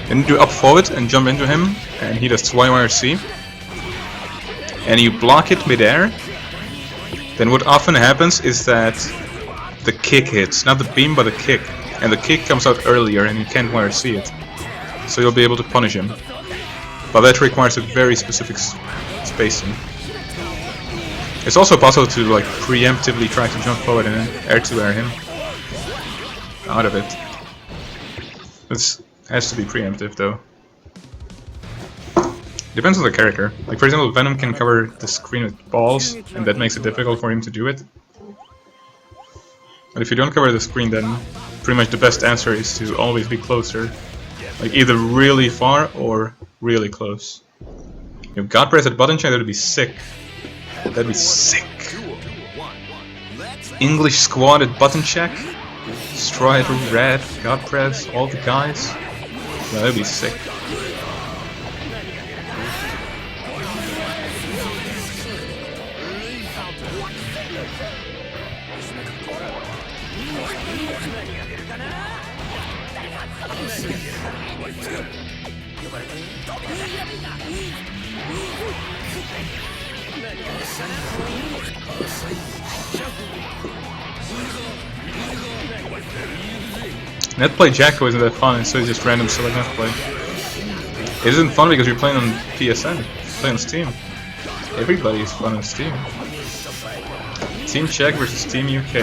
when you do up forward and jump into him, and he does YYRC, and you block it midair, then what often happens is that the kick hits, not the beam but the kick, and the kick comes out earlier and you can't YRC it. So you'll be able to punish him. But that requires a very specific spacing. It's also possible to like preemptively try to jump forward and air-to-air him out of it. This has to be preemptive though. Depends on the character. Like, for example, Venom can cover the screen with balls, and that makes it difficult for him to do it. But if you don't cover the screen, then pretty much the best answer is to always be closer. Like, either really far or really close. If God press at button check, that would be sick. That'd be sick. English squad at button check. Strider, Red, God press, all the guys. Yeah, that'd be sick. Netplay Jacko isn't that fun, so it's just random select Netplay. It isn't fun because you're playing on PSN, you're playing on Steam. Everybody is fun on Steam. Team Czech versus Team UK.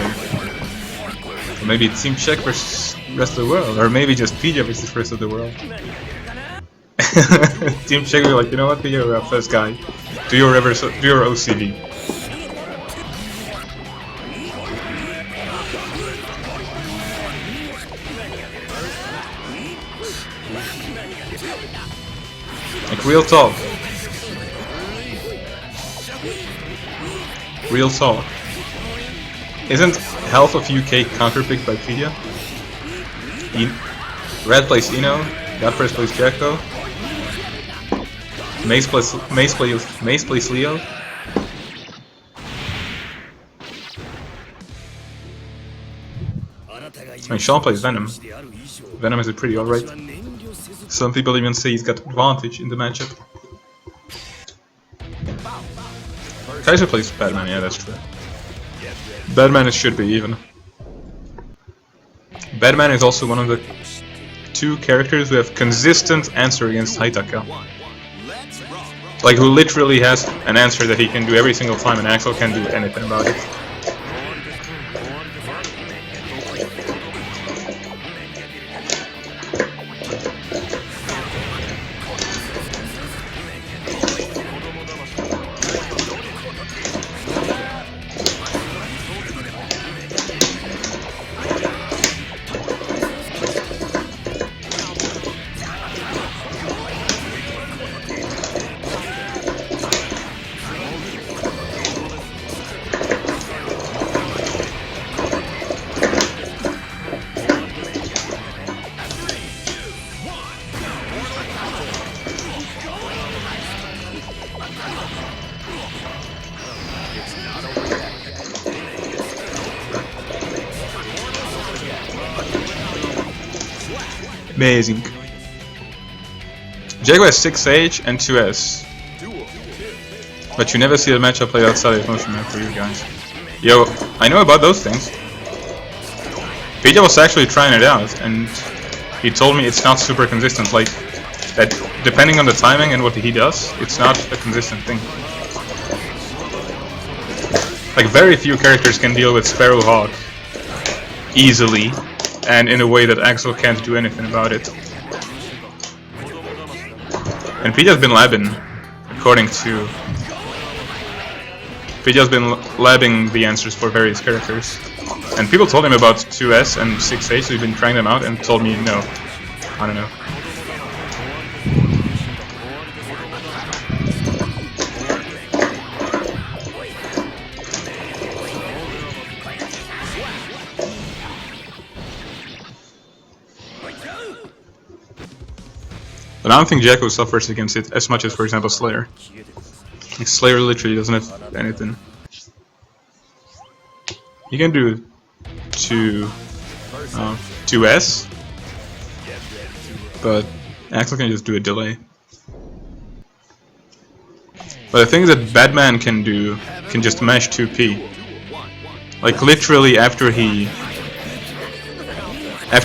Or maybe Team Czech versus rest of the world, or maybe just PJ versus rest of the world. Team Czech will be like, you know what, PJ, we're up first guy. Do your OCD. Like, real talk. Real talk. Isn't half of UK counterpicked by Pedia? Red plays Eno, Godpress plays Jacko, Mace plays Leo. I mean, Sean plays Venom. Venom is a pretty alright. Some people even say he's got advantage in the matchup. Kaiser plays Batman, yeah, that's true. Batman it should be even. Batman is also one of the two characters who have consistent answer against Haitaka. Like, who literally has an answer that he can do every single time, and Axel can't do anything about it. Amazing. Jaguar has 6 H and 2 S. But you never see a matchup played outside of Motion Man for you guys. Yo, I know about those things. Peter was actually trying it out, and he told me it's not super consistent. Like, that depending on the timing and what he does, it's not a consistent thing. Like, very few characters can deal with Sparrowhawk easily, and in a way that Axel can't do anything about it. And Peter's been labbing, according to... Peter's been labbing the answers for various characters. And people told him about 2S and 6H, so he's been trying them out and told me no. I don't know. But I don't think Jacko suffers against it as much as, for example, Slayer. Like, Slayer literally doesn't have anything. You can do 2S, but Axel can just do a delay. But the thing that Batman can do, can just mash 2P. Like literally after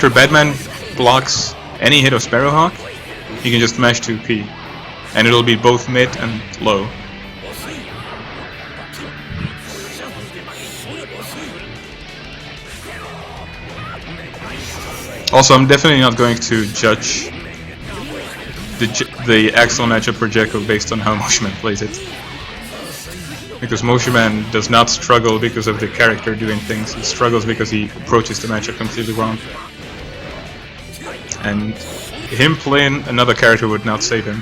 Batman blocks any hit of Sparrowhawk, he can just mash 2P. And it'll be both mid and low. Also, I'm definitely not going to judge the Axel matchup for Jacko based on how Motion Man plays it. Because Motion Man does not struggle because of the character doing things, he struggles because he approaches the matchup completely wrong. And him playing another character would not save him.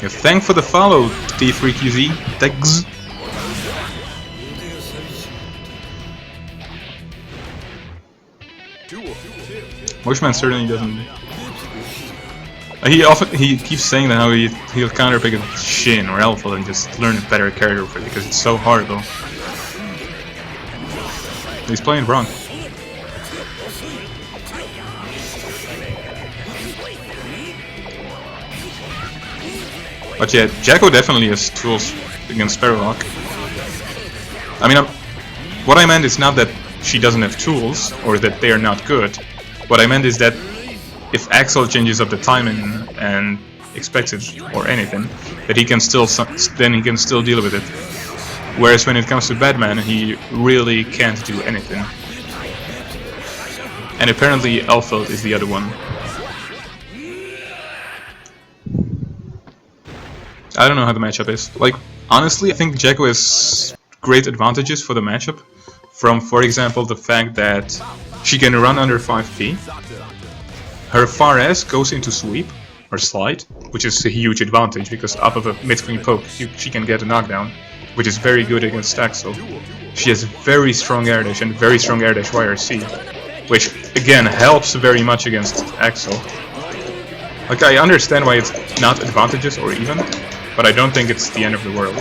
Yeah, thank for the follow, D3QZ. Thanks. Motion Man certainly doesn't. He keeps saying that how he'll counterpick a Shin or Alpha and just learn a better character for it because it's so hard though. He's playing wrong. But yeah, Jacko definitely has tools against Sparrowhawk. I mean, what I meant is not that she doesn't have tools or that they are not good. What I meant is that if Axel changes up the timing and expects it or anything, that he can still deal with it. Whereas when it comes to Batman, he really can't do anything. And apparently Elfeld is the other one. I don't know how the matchup is. Like, honestly, I think Jacko has great advantages for the matchup. From, for example, the fact that she can run under 5p. Her far S goes into sweep, or slide, which is a huge advantage because up of a mid-screen poke she can get a knockdown, which is very good against Axel. She has very strong air dash and very strong air dash YRC, which again helps very much against Axel. Like, I understand why it's not advantageous or even, but I don't think it's the end of the world.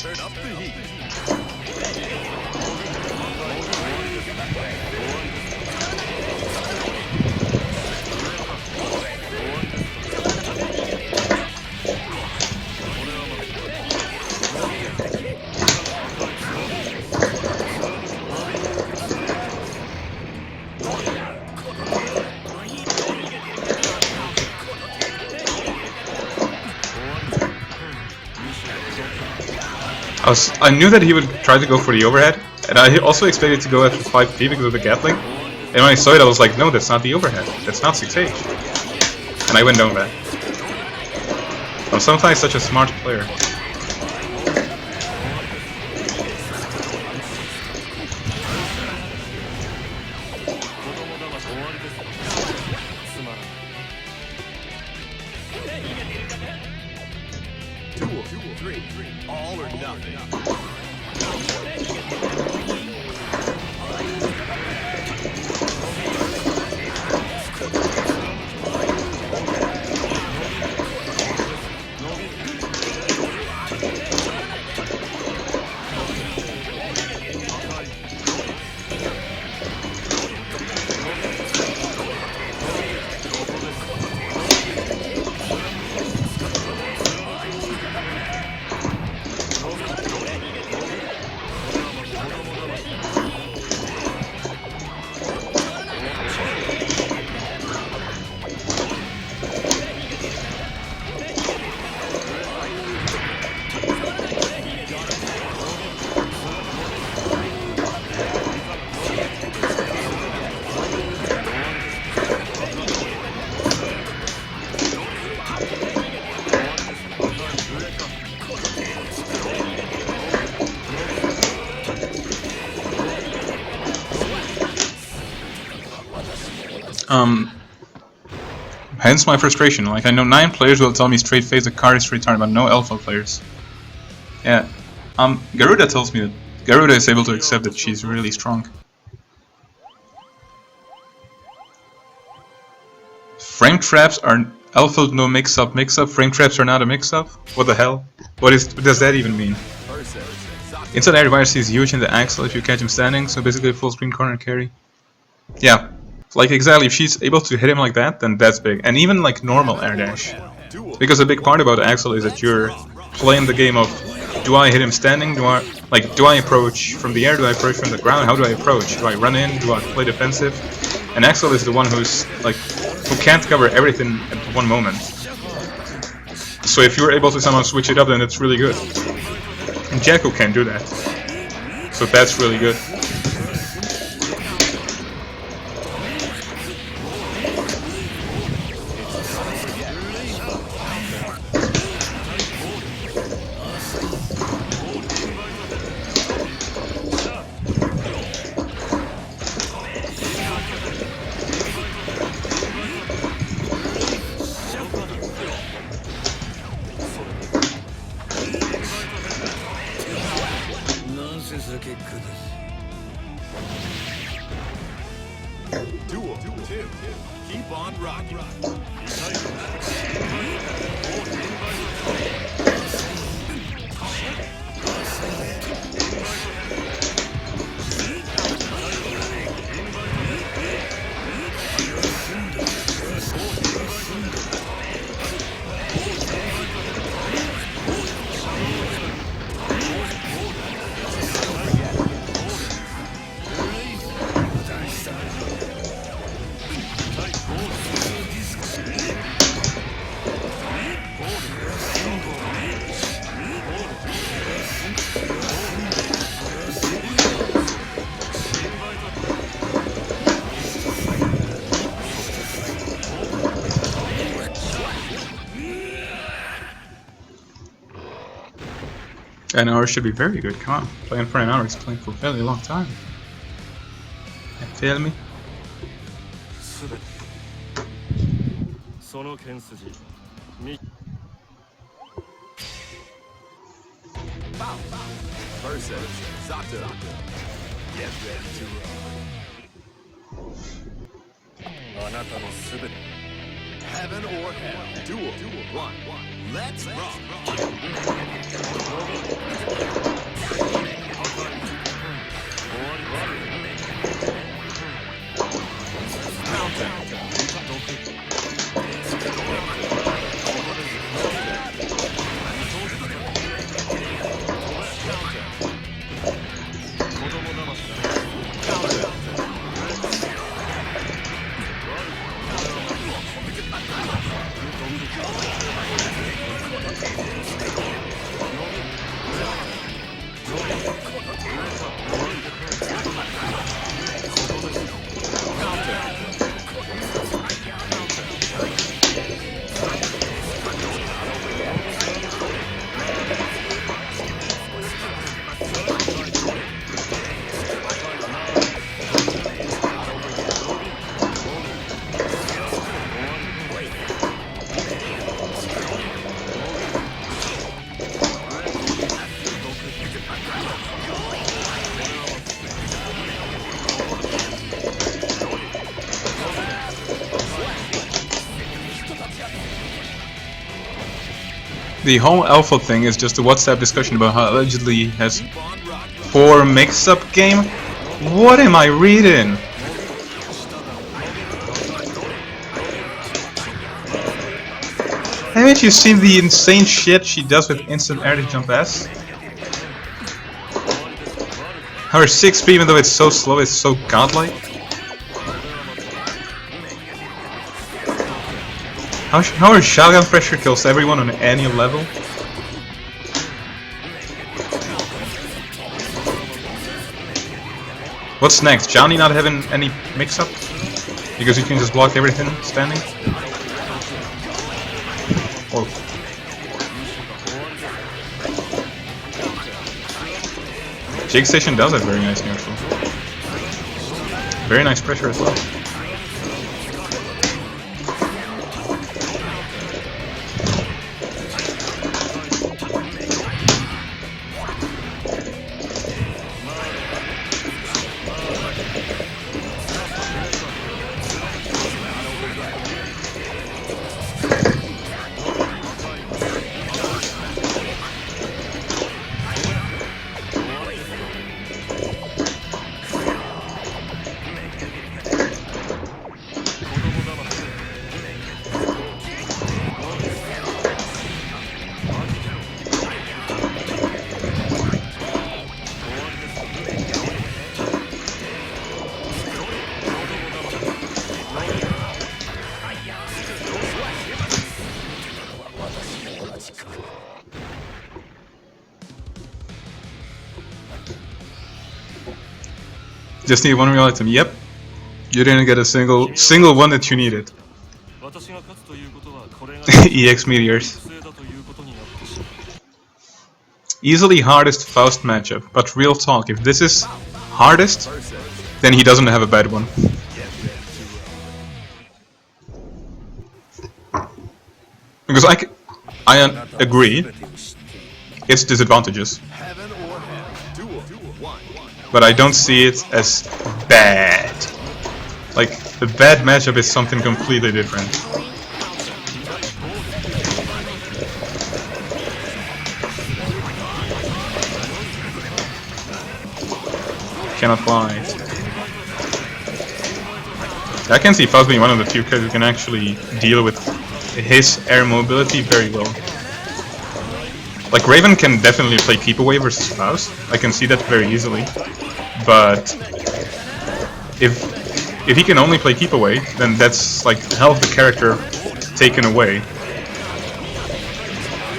Turn up the heat. I knew that he would try to go for the overhead, and I also expected to go after 5P because of the Gatling. And when I saw it, I was like, no, that's not the overhead. That's not 6H. And I went down that. I'm sometimes such a smart player. All or nothing. Hence my frustration. Like, I know 9 players will tell me straight face the card is retarded, but no alpha players. Yeah. Garuda tells me that Garuda is able to accept that she's really strong. Frame traps are alpha no mix-up. Frame traps are not a mix-up? What the hell? What does that even mean? Inside air virus is huge in the axle if you catch him standing, so basically a full screen corner carry. Yeah. Like, exactly, if she's able to hit him like that, then that's big. And even like normal air dash. Because a big part about Axel is that you're playing the game of, do I hit him standing? Do I approach from the air? Do I approach from the ground? How do I approach? Do I run in? Do I play defensive? And Axel is the one who's like, who can't cover everything at one moment. So if you're able to somehow switch it up, then it's really good. And Jacko can't do that. So that's really good. Duel 2. Keep on rocking. An hour should be very good, come on. Playing for an hour is playing for a fairly long time. You feel me? Versus Sato. Get ready to rock. Heaven or hell. Duel 1. Let's rock. The whole alpha thing is just a WhatsApp discussion about how allegedly he has 4 mix-up game. What am I reading? Haven't you seen the insane shit she does with instant air to jump S? Her 6 even though it's so slow, it's so godlike. How her shotgun pressure kills everyone on any level. What's next? Johnny not having any mix-up? Because you can just block everything standing? Oh. Jake Station does have very nice neutral. Very nice pressure as well. Just need one real item. Yep. You didn't get a single one that you needed. EX meteors. Easily hardest Faust matchup, but real talk, if this is hardest, then he doesn't have a bad one. Because I agree, it's disadvantages. But I don't see it as bad. Like, the bad matchup is something completely different. Cannot fly. I can see Faust being one of the few characters who can actually deal with his air mobility very well. Like, Raven can definitely play keep away versus Faust. I can see that very easily. But if he can only play keep away, then that's like half the character taken away.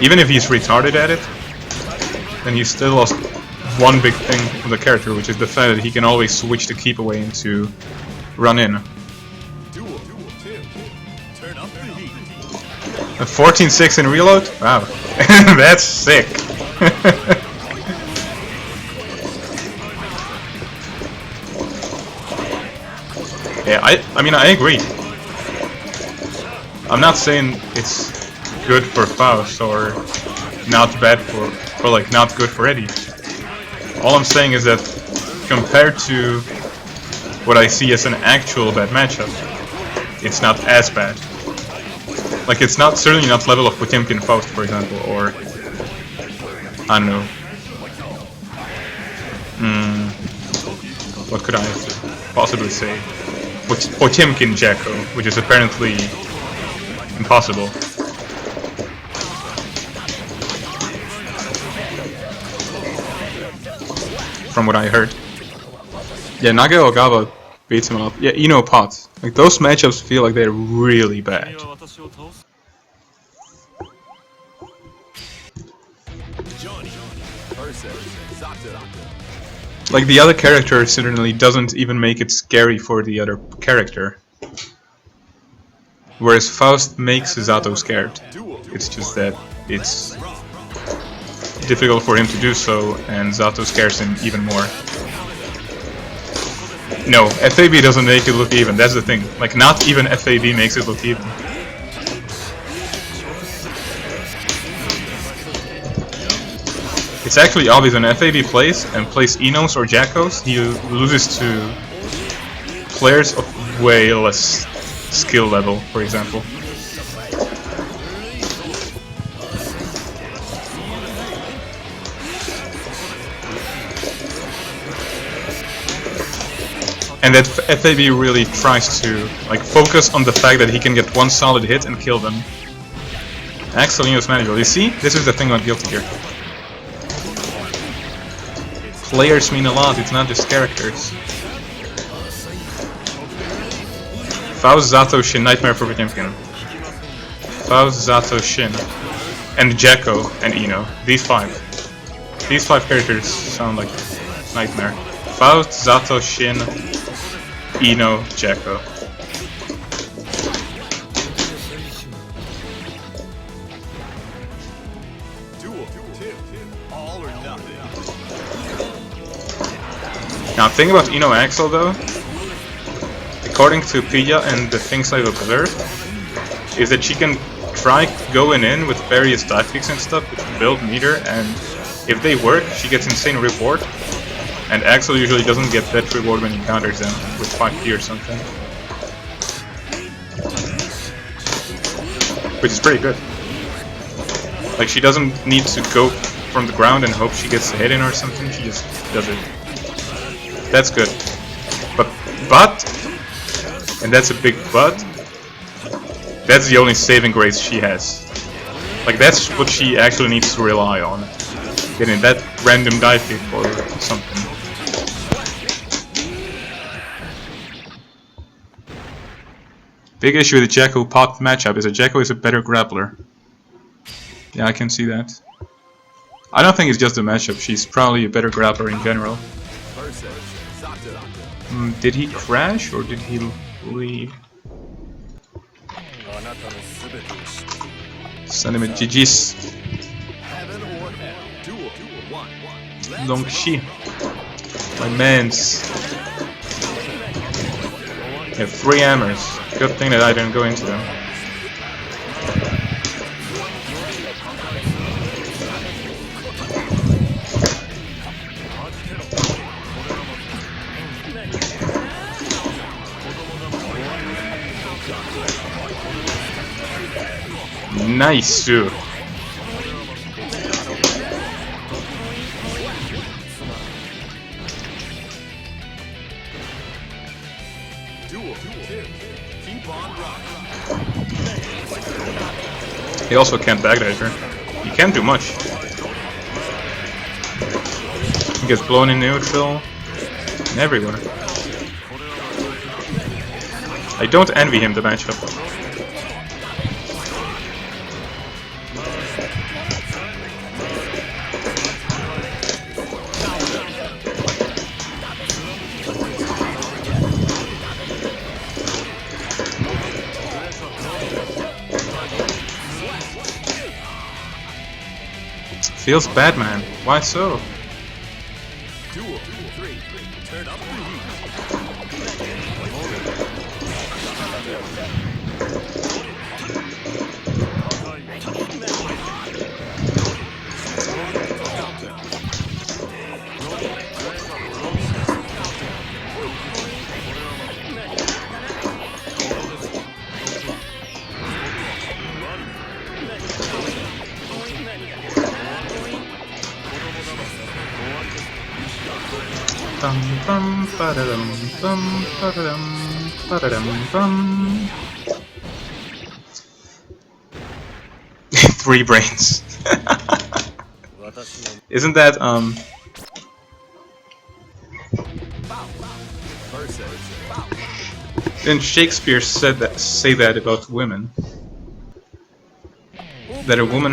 Even if he's retarded at it, then he's still lost one big thing of the character, which is the fact that he can always switch the keep away into run in. A 14-6 in reload? Wow. That's sick. Yeah, I mean, I agree. I'm not saying it's good for Faust or not bad or like not good for Eddie. All I'm saying is that compared to what I see as an actual bad matchup, it's not as bad. Like, it's not certainly not level of Potemkin Faust, for example, or I don't know. What could I possibly say? Potemkin Jacko, which is apparently impossible. From what I heard. Yeah, Nage Ogawa beats him up. Yeah, Ino Pot. Like, those matchups feel like they're really bad. Like, the other character certainly doesn't even make it scary for the other character. Whereas Faust makes Zato scared. It's just that it's difficult for him to do so, and Zato scares him even more. No, FAB doesn't make it look even, that's the thing. Like, not even FAB makes it look even. It's actually obvious when FAB plays, and plays Enos or Jackos, he loses to players of way less skill level, for example. And that FAB really tries to like focus on the fact that he can get one solid hit and kill them. Axel Ino's manual. You see? This is the thing about Guilty Gear. Players mean a lot, it's not just characters. Faust, Zato, Shin, Nightmare for Potemkin. Faust, Zato, Shin. And Jacko and Ino. These five. These five characters sound like Nightmare. Faust, Zato, Shin, Ino, Jacko. Now, the thing about Ino Axel though, according to Pia and the things I've observed, is that she can try going in with various dive kicks and stuff to build meter, and if they work, she gets insane reward. And Axel usually doesn't get that reward when he counters them with 5P or something. Which is pretty good. Like, she doesn't need to go from the ground and hope she gets a hit in or something, she just does it. That's good. But, and that's a big but, that's the only saving grace she has. Like, that's what she actually needs to rely on. Getting that random dive kick or something. Big issue with the Jacko Pop matchup is that Jacko is a better grappler. Yeah, I can see that. I don't think it's just a matchup, she's probably a better grappler in general. Did he crash or did he leave? Send him a GG's. Longxi. My mans. You have 3 hammers. Good thing that I didn't go into them. Nice, dude. He also can't backdash her. He can't do much. He gets blown in neutral and everywhere. I don't envy him the matchup. Feels bad, man. Why so? Bum ba-da-dum, bum ba-da-dum, ba-da-dum, bum. 3 brains. Isn't that Didn't Shakespeare say that about women? That a woman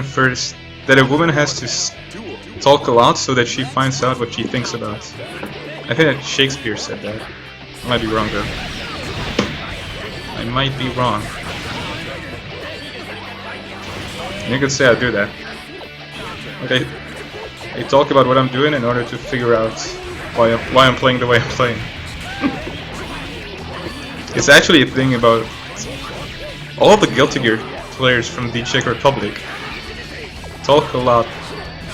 has to talk a lot so that she finds out what she thinks about. I think that Shakespeare said that. I might be wrong though. I might be wrong. You could say I do that. Okay, I talk about what I'm doing in order to figure out why I'm playing the way I'm playing. It's actually a thing about all of the Guilty Gear players from the Czech Republic. Talk a lot,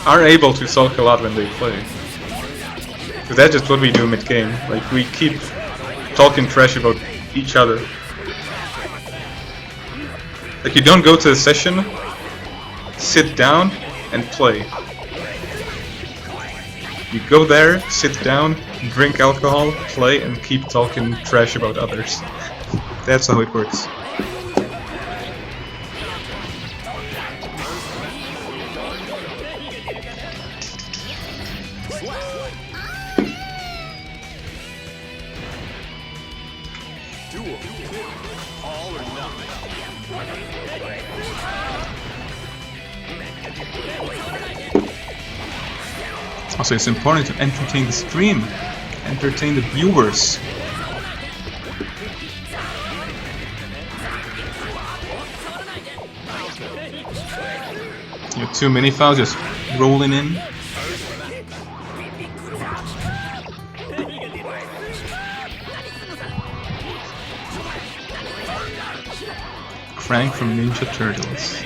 are able to talk a lot when they play. Because that's just what we do mid-game. Like, we keep talking trash about each other. Like, you don't go to a session, sit down, and play. You go there, sit down, drink alcohol, play, and keep talking trash about others. That's how it works. Duel. All or nothing. Also, it's important to entertain the stream, entertain the viewers. Your 2 mini files just rolling in. Frank from Ninja Turtles.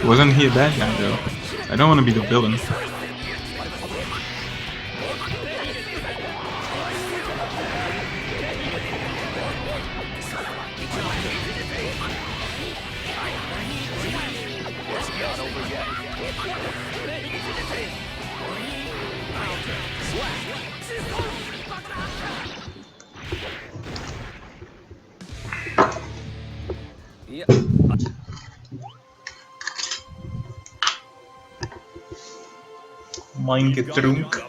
Wasn't he a bad guy though? I don't want to be the villain. Mein Getrunk.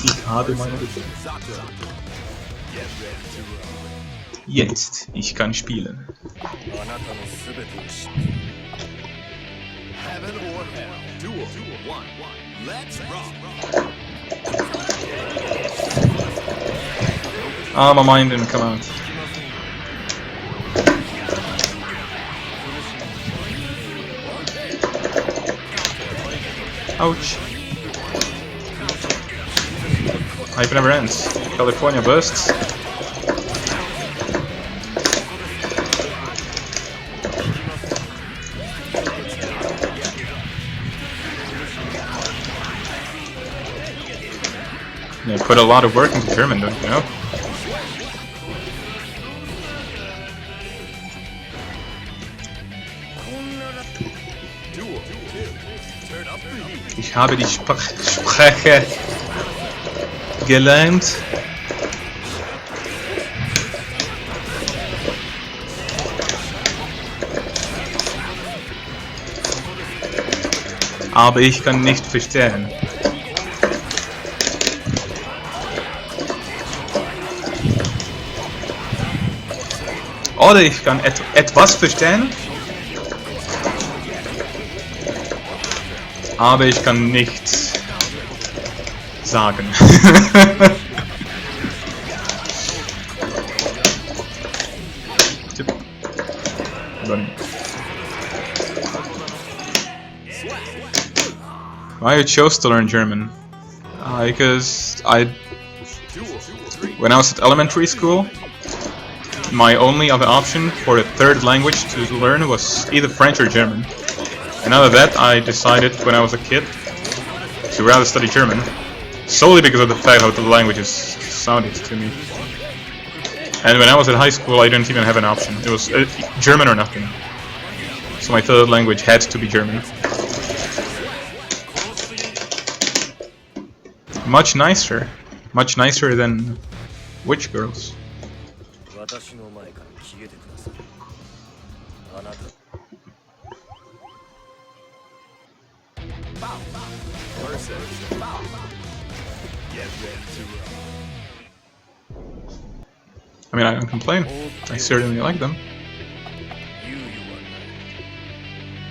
Ich habe meine Getrunk. Jetzt, ich kann spielen. Heaven or hell. Duel. One. Let's rock. Ah, my mind didn't come out. Ouch. Hype never ends. California bursts. Yeah, put a lot of work into German, don't you know? Ich habe die Sprache gelernt. Aber ich kann nicht verstehen. Oder ich kann etwas verstehen. Aber ich kann nichts sagen. Why you chose to learn German? Because when I was at elementary school, my only other option for a third language to learn was either French or German. And out of that, I decided when I was a kid to rather study German, solely because of the fact how the languages sounded to me. And when I was at high school, I didn't even have an option. It was German or nothing. So my third language had to be German. Much nicer than witch girls. I mean, I don't complain. I certainly like them.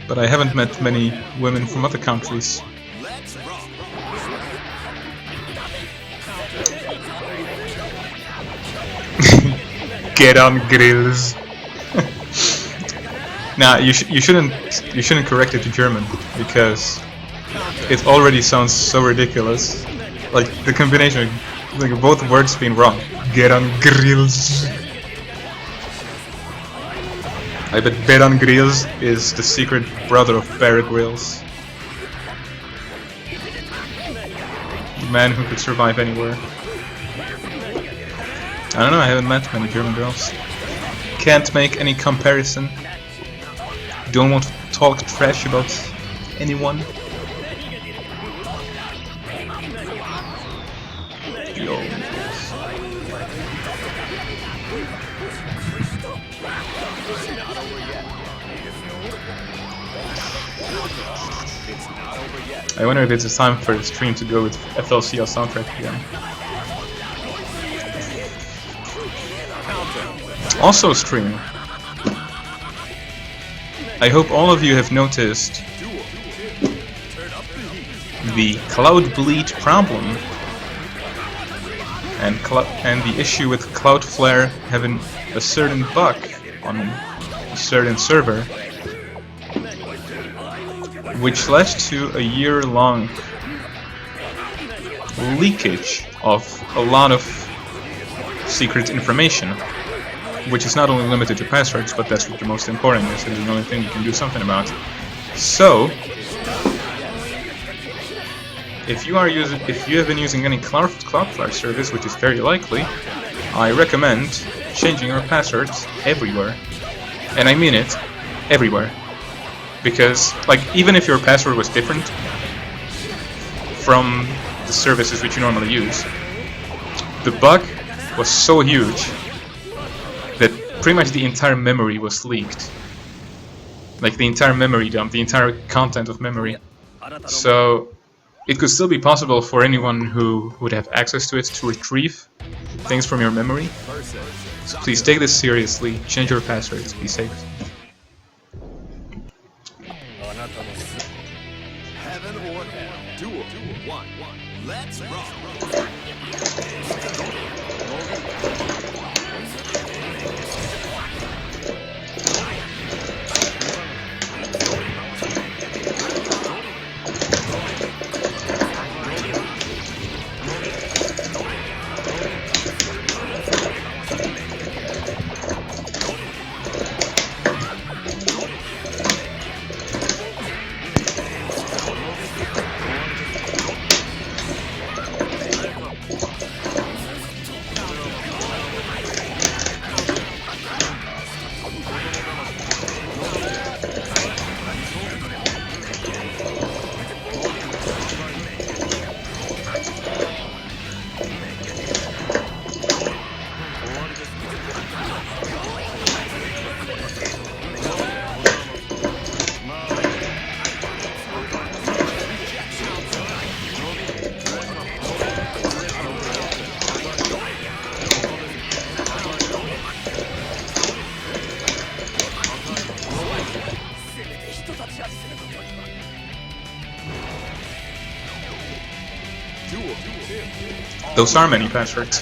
But I haven't met many women from other countries. Get on grills. Nah, you shouldn't correct it to German because it already sounds so ridiculous. Like the combination, like both words being wrong. Get on grills. I bet Bet on Grills is the secret brother of Bear Grylls. The man who could survive anywhere. I don't know, I haven't met many German girls. Can't make any comparison. Don't want to talk trash about Anyone? Yo. I wonder if it's time for the stream to go with FLCL soundtrack again. Also stream. I hope all of you have noticed the Cloud Bleed problem and the issue with Cloudflare having a certain bug on a certain server, which led to a year-long leakage of a lot of secret information, which is not only limited to passwords, but that's what the most important is, and the only thing you can do something about. So, if you have been using any Cloudflare service, which is very likely, I recommend changing your passwords everywhere. And I mean it, everywhere. Because, like, even if your password was different from the services which you normally use, the bug was so huge that pretty much the entire memory was leaked. Like, the entire memory dump, the entire content of memory. So, it could still be possible for anyone who would have access to it to retrieve things from your memory. So please take this seriously, change your passwords, be safe. Heaven or hell. Duel. 1. Let's rock. Those are many passwords.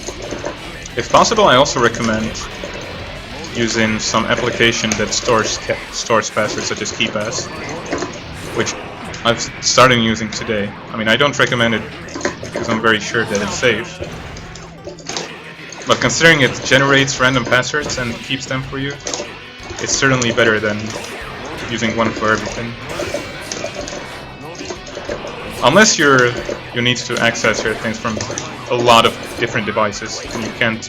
If possible, I also recommend using some application that stores passwords, such as KeePass, which I've started using today. I mean, I don't recommend it because I'm very sure that it's safe. But considering it generates random passwords and keeps them for you, it's certainly better than using one for everything. Unless you need to access your things from a lot of different devices, and you can't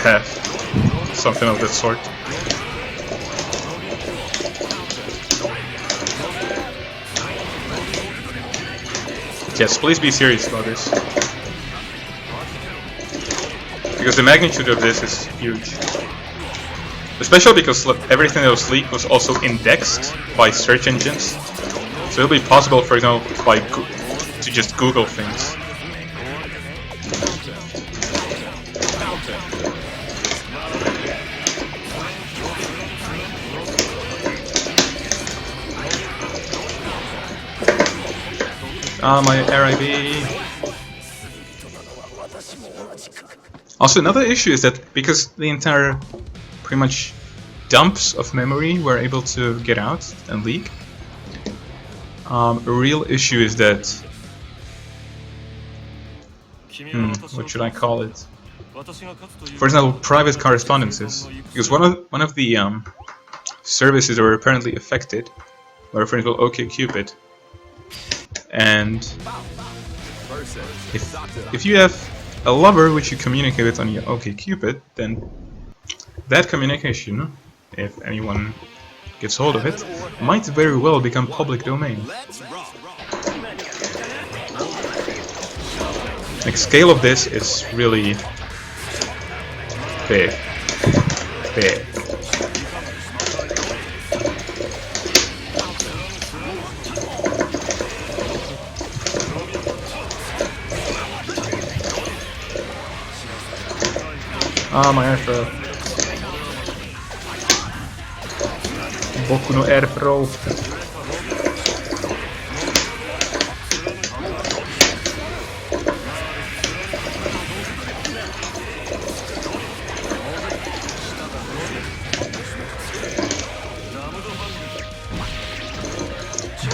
have something of that sort. Yes, please be serious about this. Because the magnitude of this is huge. Especially because everything that was leaked was also indexed by search engines. So it'll be possible, for example, to just Google things. My RIB. Also, another issue is that because the entire, pretty much, dumps of memory were able to get out and leak, a real issue is that, what should I call it? For example, private correspondences. Because one of the services that were apparently affected were, for example, OkCupid. And if you have a lover which you communicate with on your OkCupid, then that communication, if anyone gets hold of it, might very well become public domain. Like, scale of this is really big. Big. Ah, my air throw. Boku no air throw.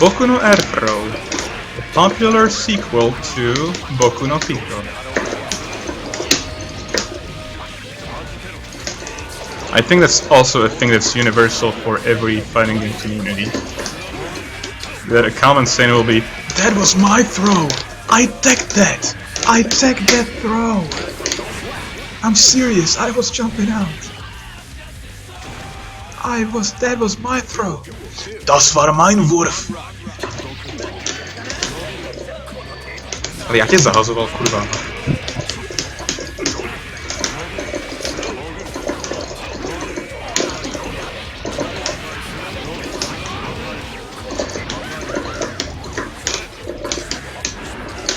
Boku no air throw, a popular sequel to Boku no Pico. I think that's also a thing that's universal for every fighting game community. That a common saying will be, "That was my throw! I teched that! I teched that throw! I'm serious, I was jumping out! That was my throw! Das war mein Wurf!" Ale jak je zahazoval, kurva?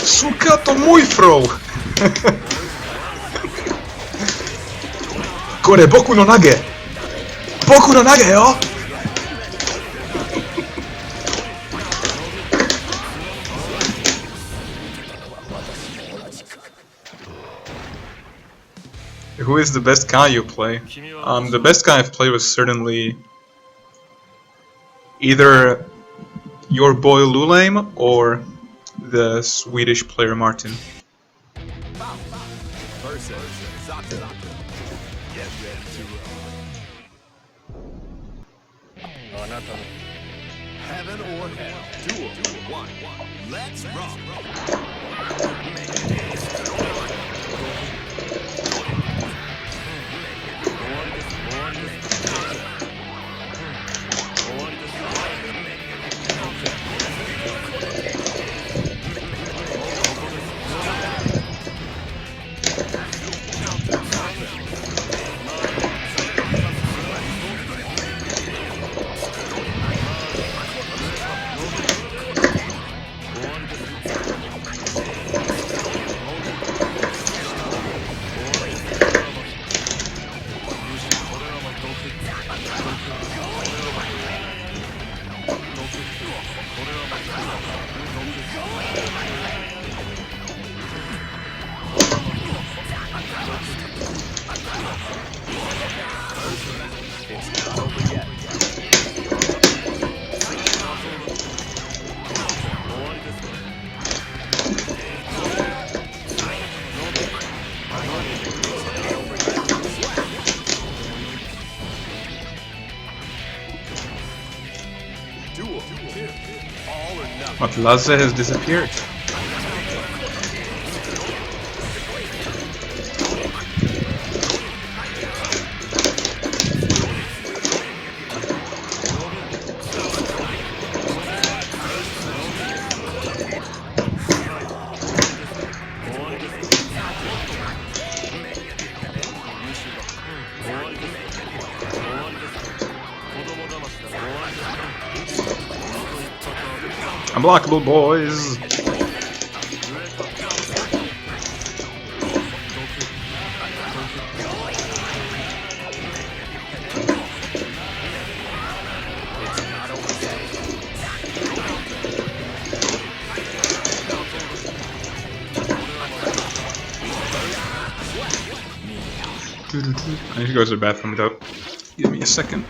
Suka, to mój throw! Kore, boku no nage! Boku no nage, jo! Who is the best guy you play? The best guy I've played was certainly either your boy Lulame or the Swedish player Martin. Heaven or hell. Duel 1. Let's rock. But Lasse has disappeared. Unblockable, boys! I need to go to the bathroom without. Give me a second.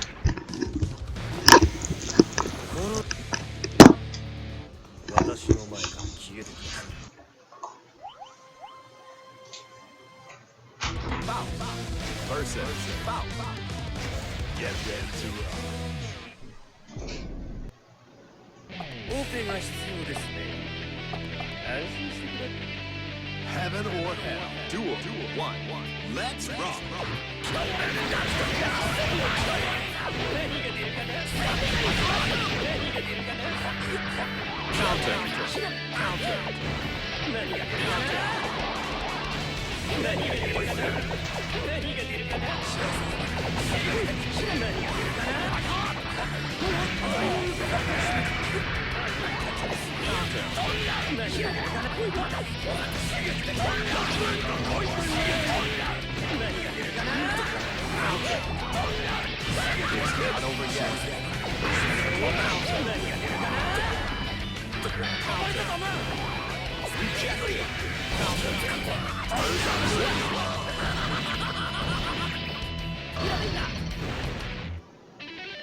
Get ready to rock. Heaven or hell. Duel 1. Let's rock.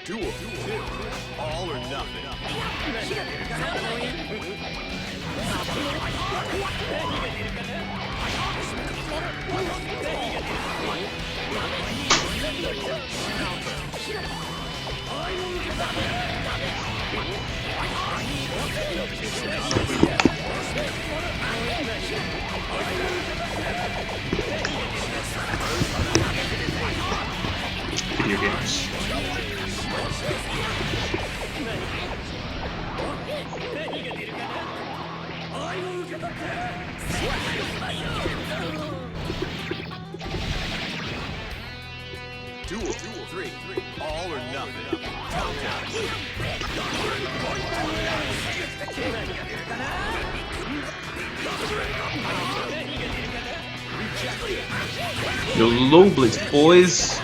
Duel 2. All or nothing. Video games. Duel 3. All or nothing. Yo, low blitz, boys.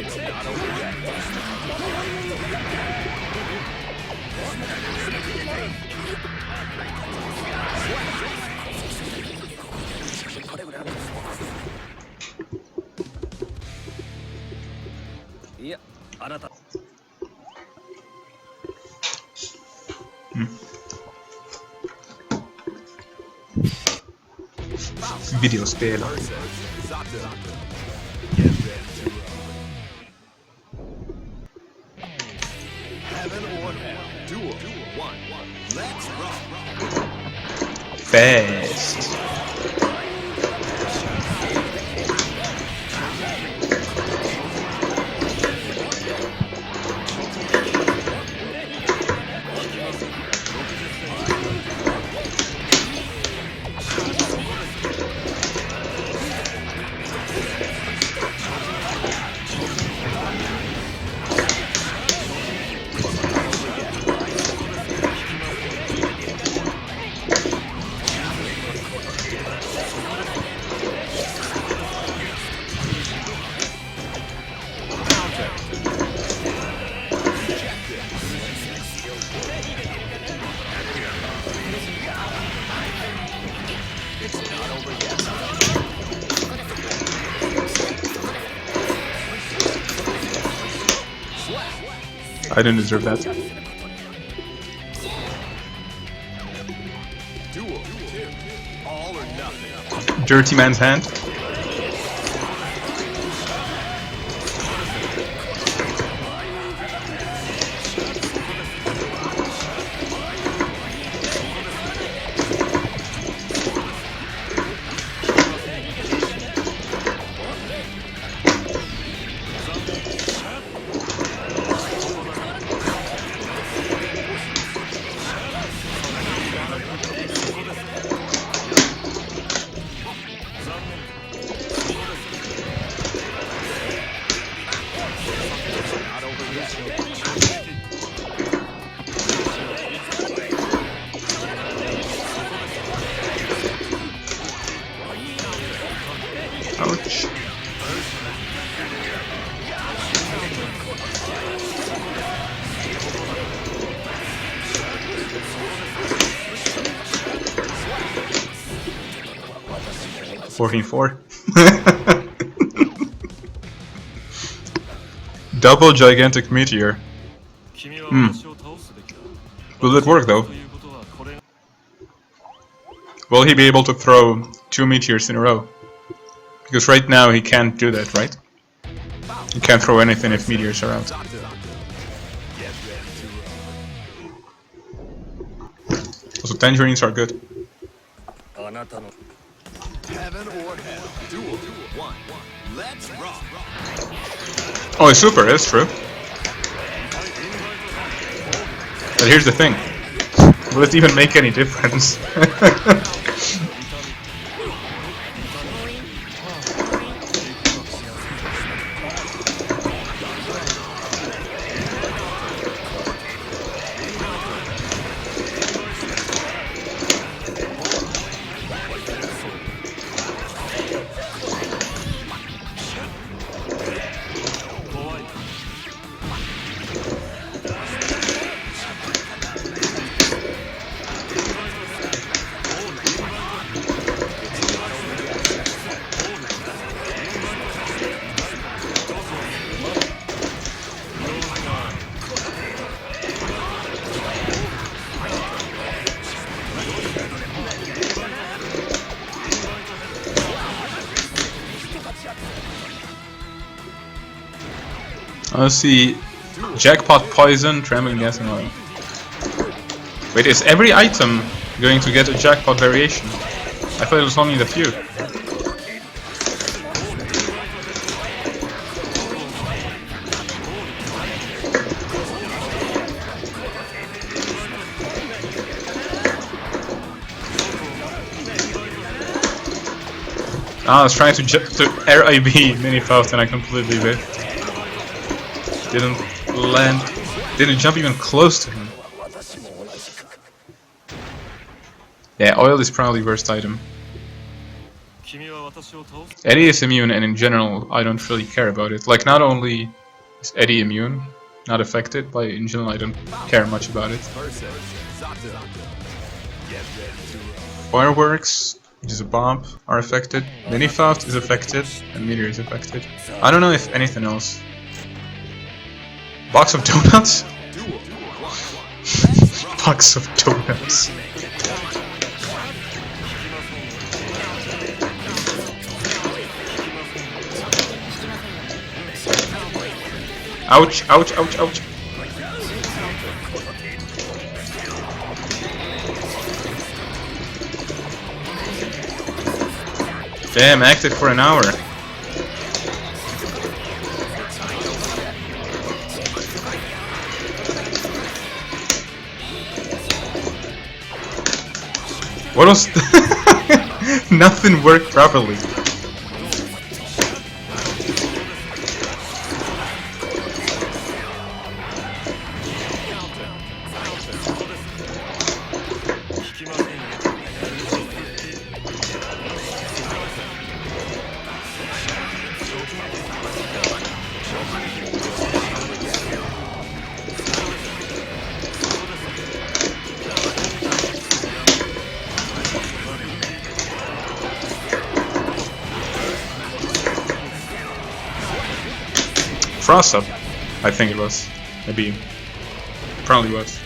It's not over yet. Videospel. Heaven or hell. Duel 1. Let's rock. Fast. I didn't deserve that. Duel 2. All or nothing. Dirty man's hand. Ouch. $14.4. Double gigantic meteor. Will it work though? Will he be able to throw 2 meteors in a row? Because right now he can't do that, right? He can't throw anything if meteors are out. Also, tangerines are good. Heaven or hell. Duel 1. Let's rock. Oh, it's super, that's true. But here's the thing. Will it even make any difference? Let's see. Jackpot poison, trembling gas and oil. Wait, is every item going to get a jackpot variation? I thought it was only the few. I was trying to RIB mini faust and I completely whiffed. Didn't land, didn't jump even close to him. Yeah, oil is probably worst item. Eddie is immune, and in general I don't really care about it. Like, not only is Eddie immune, not affected, but in general I don't care much about it. Fireworks, which is a bomb, are affected. Mini faust is affected, and meteor is affected. I don't know if anything else. Box of donuts? Box of donuts. Ouch, ouch, ouch, ouch. Damn, active for an hour. What was nothing worked properly. Frost up, I think it was. Maybe. Probably was.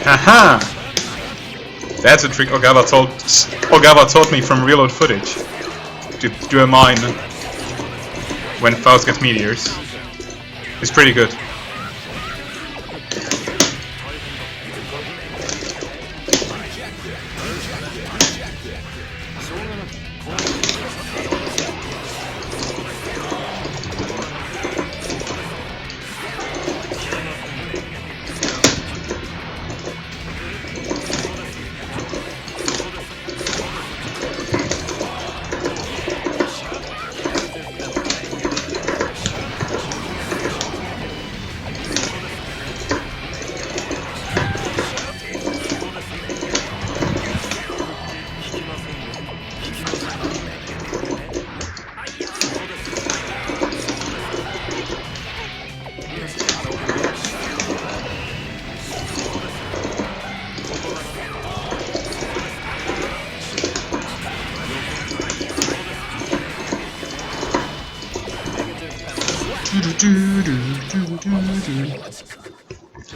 Haha! That's a trick Ogawa taught me from reload footage. To do a mine when Faust gets meteors. It's pretty good.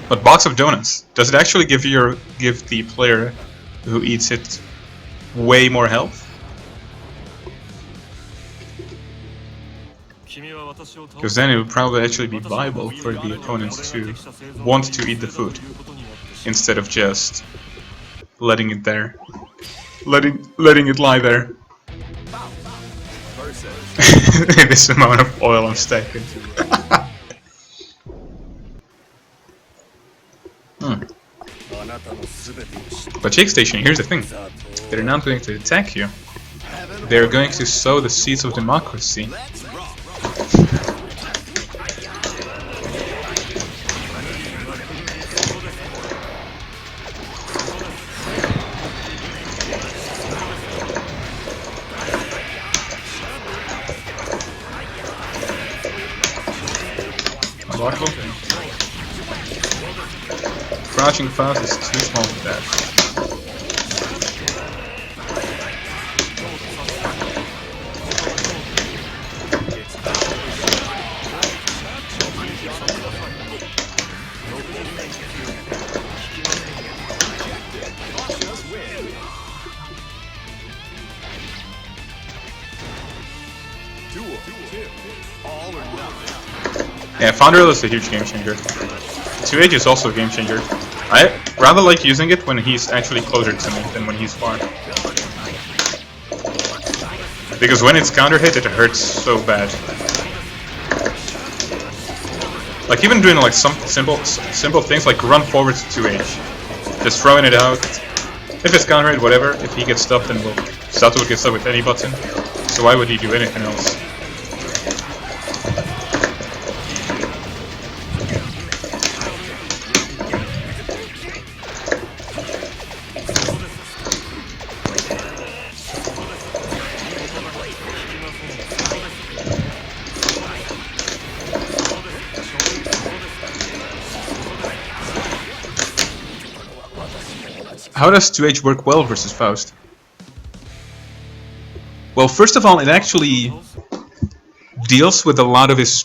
But box of donuts, does it actually give the player who eats it way more health? Because then it would probably actually be viable for the opponents to want to eat the food instead of just letting it there, letting it lie there. This amount of oil I'm stacking. But Jake Station, here's the thing. They're not going to attack you. They're going to sow the seeds of democracy. Crouching fast is too small for that. Yeah, Foundrel is a huge game changer. 2H is also a game changer. I rather like using it when he's actually closer to me than when he's far. Because when it's counter hit, it hurts so bad. Like even doing like some simple things like run forward to 2H. Just throwing it out. If it's counter hit, whatever. If he gets stuffed, then Sato will get stuck with any button. So why would he do anything else? How does 2H work well versus Faust? Well, first of all, it actually deals with a lot of his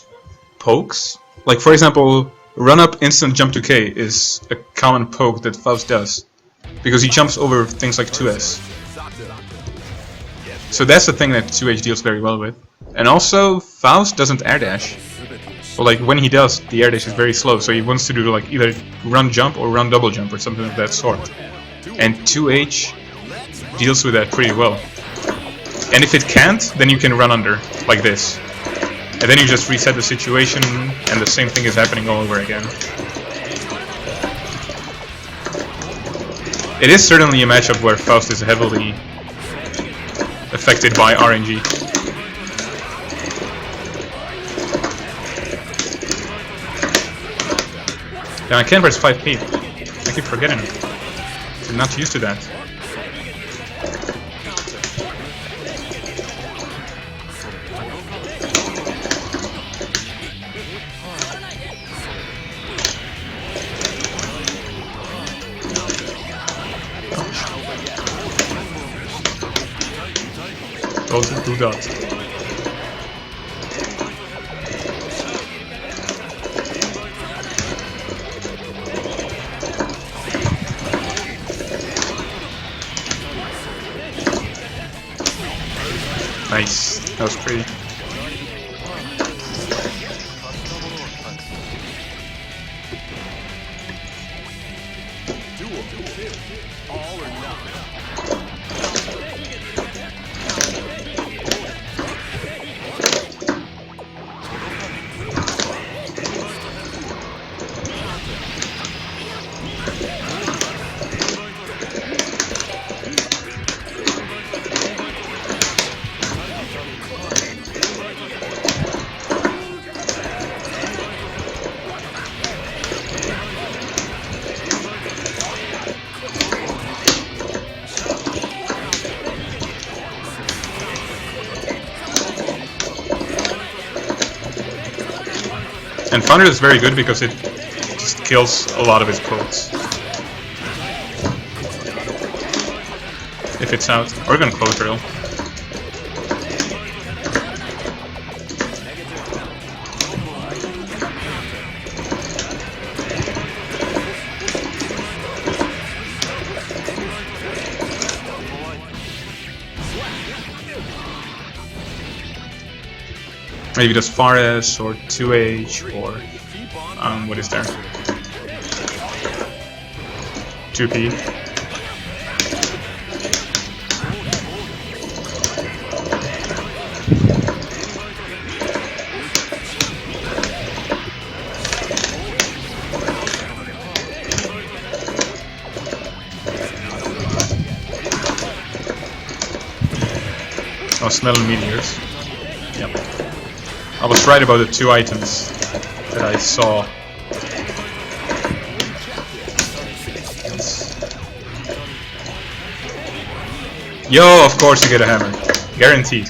pokes. Like, for example, run up instant jump to K is a common poke that Faust does, because he jumps over things like 2S. So that's the thing that 2H deals very well with. And also, Faust doesn't air dash. Well, like when he does, the air dash is very slow, so he wants to do like either run jump or run double jump or something of that sort. And 2H deals with that pretty well. And if it can't, then you can run under, like this. And then you just reset the situation, and the same thing is happening all over again. It is certainly a matchup where Faust is heavily affected by RNG. Now I can't press 5P. I keep forgetting it. I'm not used to that. Don't do that. Nice, that was pretty. All or nothing. And Thunder is very good because it just kills a lot of his pokes. If it's out, or even close drill. Maybe just Fares or 2H or what is there? 2P. Oh, smelling meteors. Yep. I was right about the 2 items that I saw. Yo, of course you get a hammer. Guaranteed.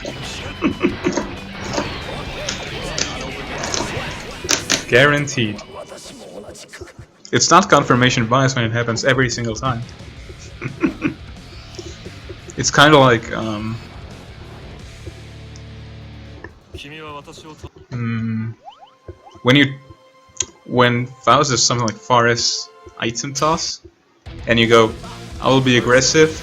Guaranteed. It's not confirmation bias when it happens every single time. It's kind of like when Faust does something like Fares item toss, and you go, I will be aggressive.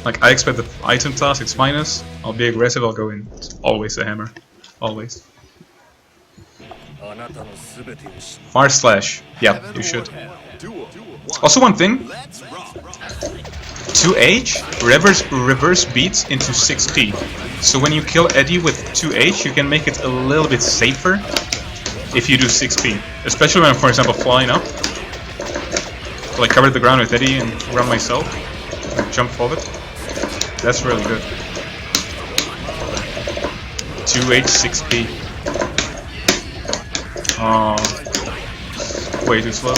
Like I expect the item toss, it's minus. I'll be aggressive. I'll go in. It's always a hammer, always. Far slash. Yeah, you should. Also one thing. 2H reverse beats into 6P. So when you kill Eddie with 2H, you can make it a little bit safer if you do 6P. Especially when I'm, for example, flying up. So I cover the ground with Eddie and run myself. And jump forward. That's really good. 2H 6P. Oh, way too slow.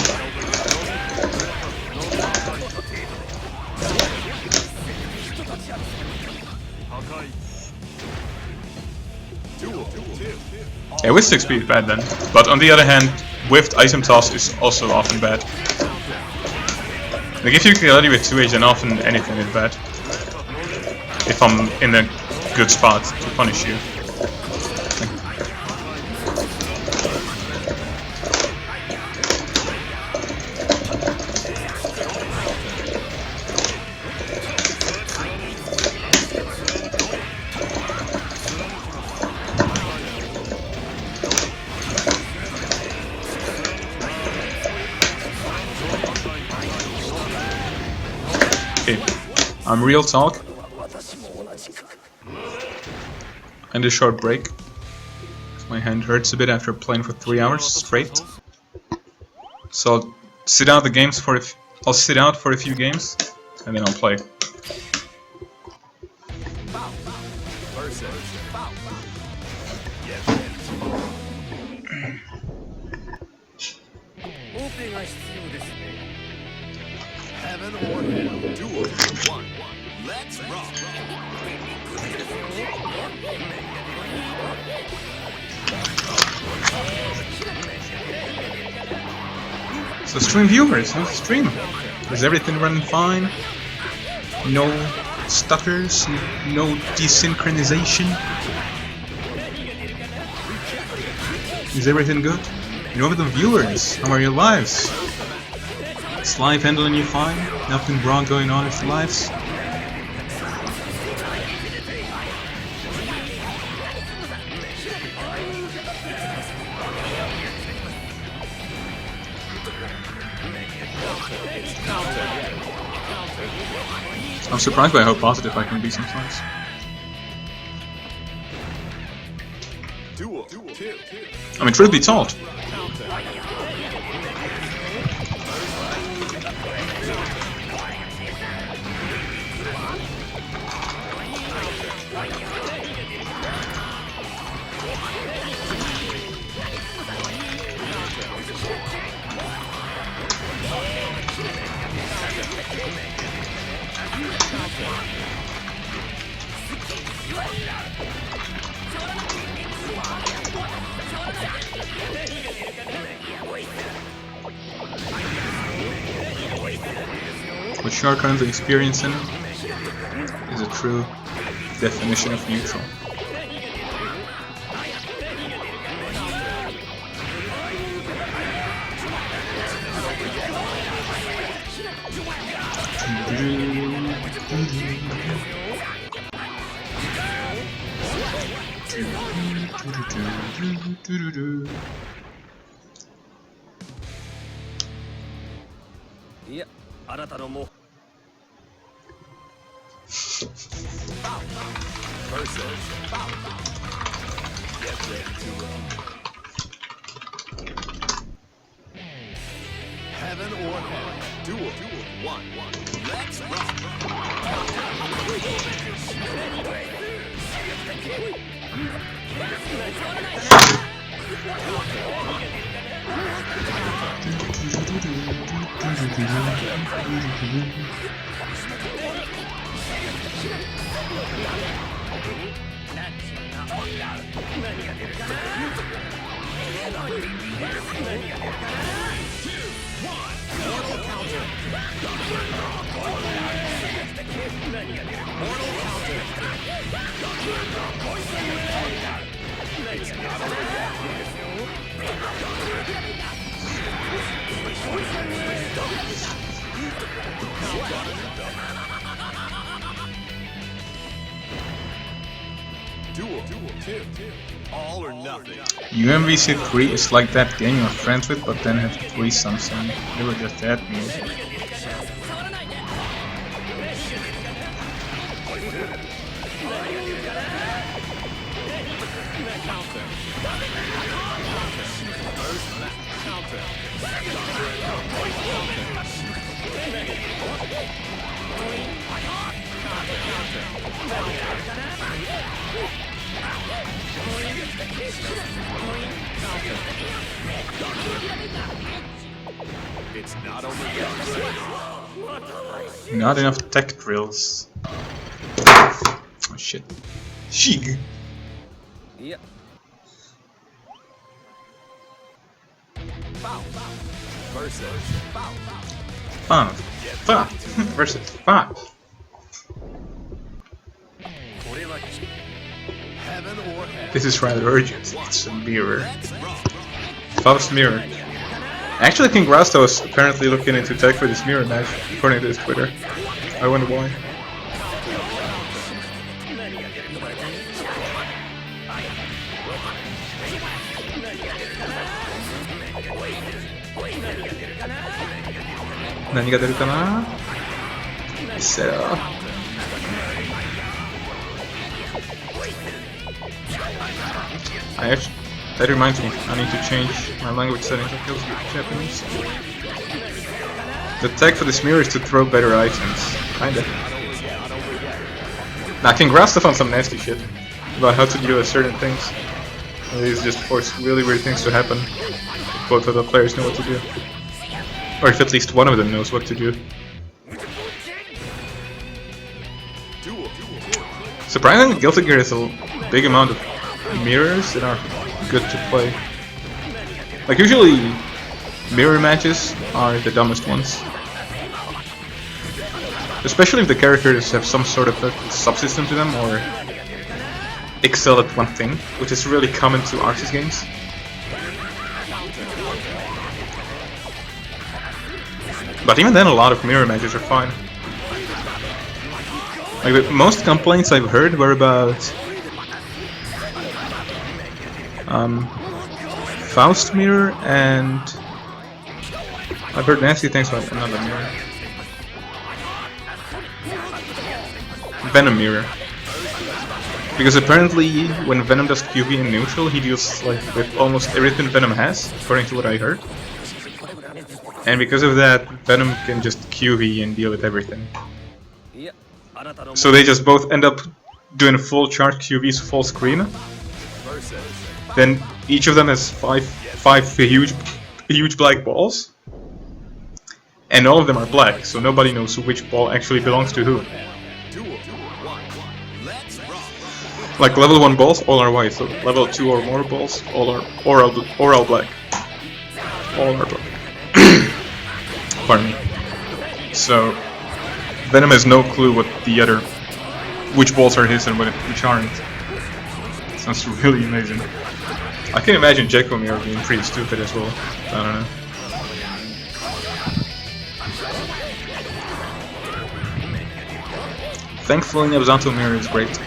Yeah, with 6P is bad then. But on the other hand, whiffed item toss is also often bad. Like if you kill Eddie with 2H, then often anything is bad. If I'm in a good spot to punish you. Okay, real talk. And a short break. My hand hurts a bit after playing for 3 hours straight. So I'll sit out the games for I'll sit out for a few games and then I'll play. Heaven or hell, duel 1. Let's rock. So stream viewers, how's the stream? Is everything running fine? No stutters? No desynchronization? Is everything good? You know, with the viewers, how are your lives? Is life handling you fine? Nothing wrong going on with your lives? I'm surprised by how positive I can be sometimes. I mean, truth be told, what you are currently experiencing is a true definition of neutral. Heaven or hell. Duel. 1. Let's rock. Duel 2. All or nothing. UMVC3 is like that game you're friends with, but then have three something. They were just that music. It's not only Not enough tech drills. Oh shit. Shig. Yep. versus 5 versus 5. heaven or hell. This is rather urgent. It's a mirror. Faust mirror. I actually think Rasta was apparently looking into tech for this mirror match, according to his Twitter. I wonder why. Nani ga deru kana? Sera. That reminds me, I need to change my language settings. I feel Japanese. The tag for this mirror is to throw better items. Kinda. Now, I think Rasta found some nasty shit about how to deal with certain things. And these just force really weird things to happen. If both of the players know what to do. Or if at least one of them knows what to do. Surprisingly, Guilty Gear has a big amount of mirrors that are good to play. Like usually, mirror matches are the dumbest ones. Especially if the characters have some sort of a subsystem to them or excel at one thing, which is really common to Arceus games. But even then, a lot of mirror matches are fine. Like the most complaints I've heard were about Faust mirror, and I've heard nasty things about another mirror. Venom mirror. Because apparently when Venom does QB in neutral, he deals like with almost everything Venom has, according to what I heard. And because of that, Venom can just QB and deal with everything. So they just both end up doing full charge QBs full screen. Then each of them has five huge black balls. And all of them are black, so nobody knows which ball actually belongs to who. Like level 1 balls, all are white, so level 2 or more balls, all are all black. All are black. Pardon me. So Venom has no clue which balls are his and which aren't. Sounds really amazing. I can imagine Jekomir being pretty stupid as well. I don't know. Thankfully, Nebzanto Mirror is great.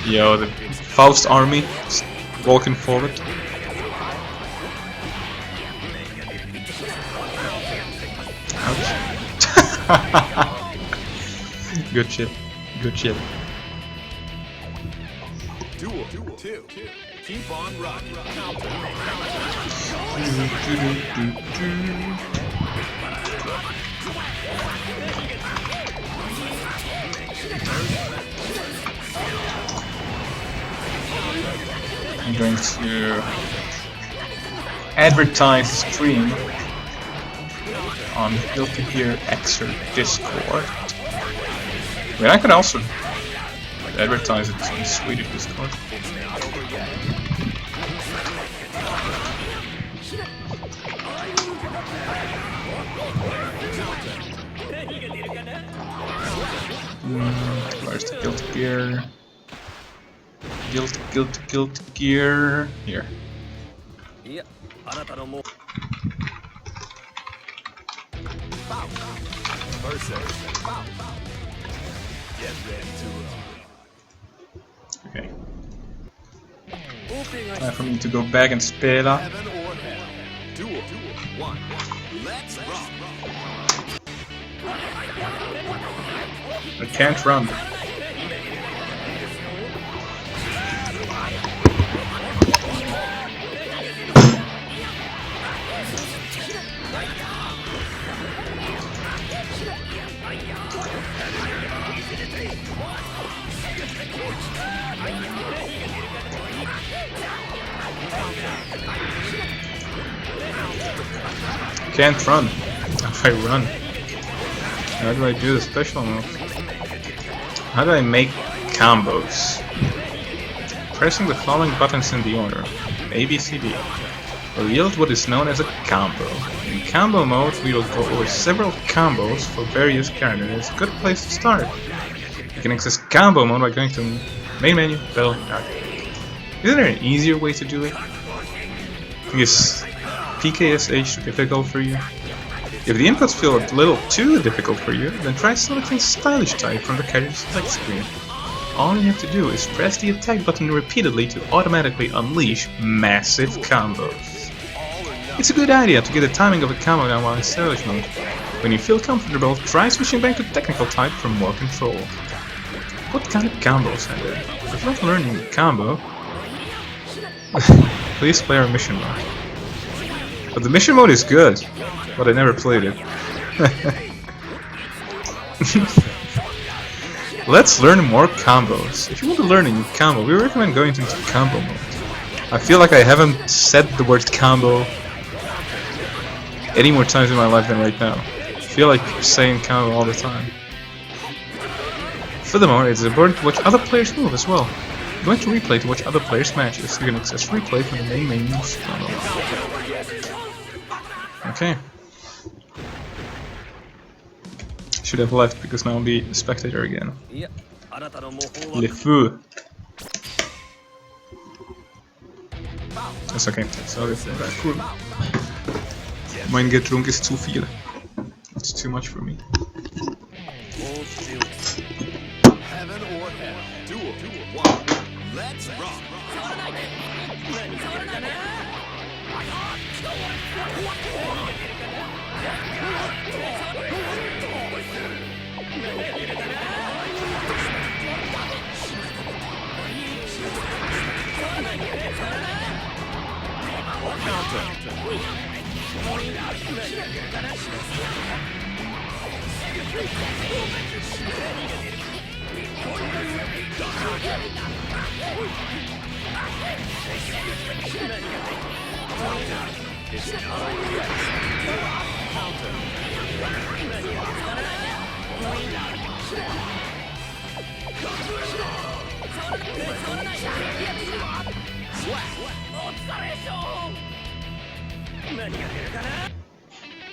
Yo, the Faust army just walking forward. Ouch. Good shit. Good shit. Duel 2. Keep on rocking. I'm going to advertise the stream on GGXrdR Discord. I mean, I could also advertise it on Swedish Discord. Where's the guild gear? Guild gear. Here. Get ready to Okay. Time for me to go back and spela. Heaven or hell. Duel 1. Let's rock. I can't run. Can't run. If I run, how do I do the special move? How do I make combos? Pressing the following buttons in the order: A, B, C, D will yield what is known as a combo. In combo mode, we will go over several combos for various characters. It's a good place to start. You can access combo mode by going to main menu, battle, arcade. Isn't there an easier way to do it? Is PKSH too difficult for you? If the inputs feel a little too difficult for you, then try selecting Stylish type from the character select screen. All you have to do is press the attack button repeatedly to automatically unleash massive combos. It's a good idea to get the timing of a combo down while in Stylish mode. When you feel comfortable, try switching back to Technical type for more control. What kind of combos are there? If you're not learning a combo, please play our mission mode. But the mission mode is good, but I never played it. Let's learn more combos. If you want to learn a new combo, we recommend going into combo mode. I feel like I haven't said the word combo any more times in my life than right now. I feel like saying combo all the time. Furthermore, it's important to watch other players move as well. Going to replay to watch other players' matches. You can access replay from the main menus. Okay. Should have left because now I'll be a spectator again. Le feu. That's okay. Sorry for that. Cool. Mein Getrunk ist zu viel. It's too much for me. heaven or hell. Duel 1. Let's rock.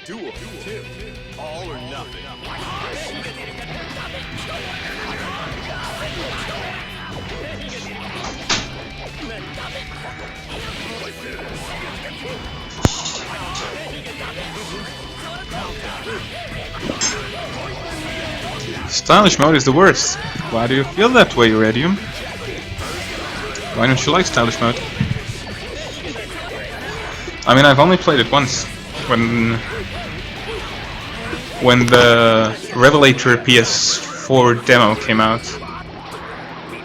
Duel 2. All or nothing. Stylish mode is the worst. Why do you feel that way, Radium? Why don't you like stylish mode? I mean, I've only played it once when the Revelator PS4 demo came out,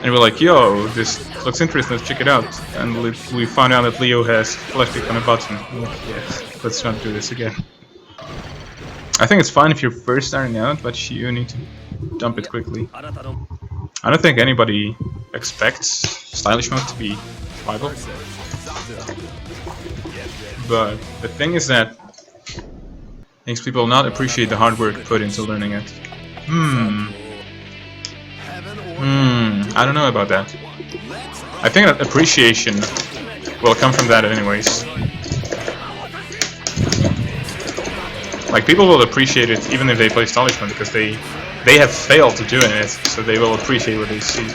and we're like, "Yo, this looks interesting. Let's check it out." And we found out that Leo has flash click on a button. I'm like, yeah, let's not do this again. I think it's fine if you're first starting out, but you need to dump it quickly. I don't think anybody expects stylish mode to be viable. But the thing is that makes people not appreciate the hard work put into learning it. I don't know about that. I think that appreciation will come from that anyways. Like, people will appreciate it even if they play stylish mode because they have failed to do it, so they will appreciate what they see.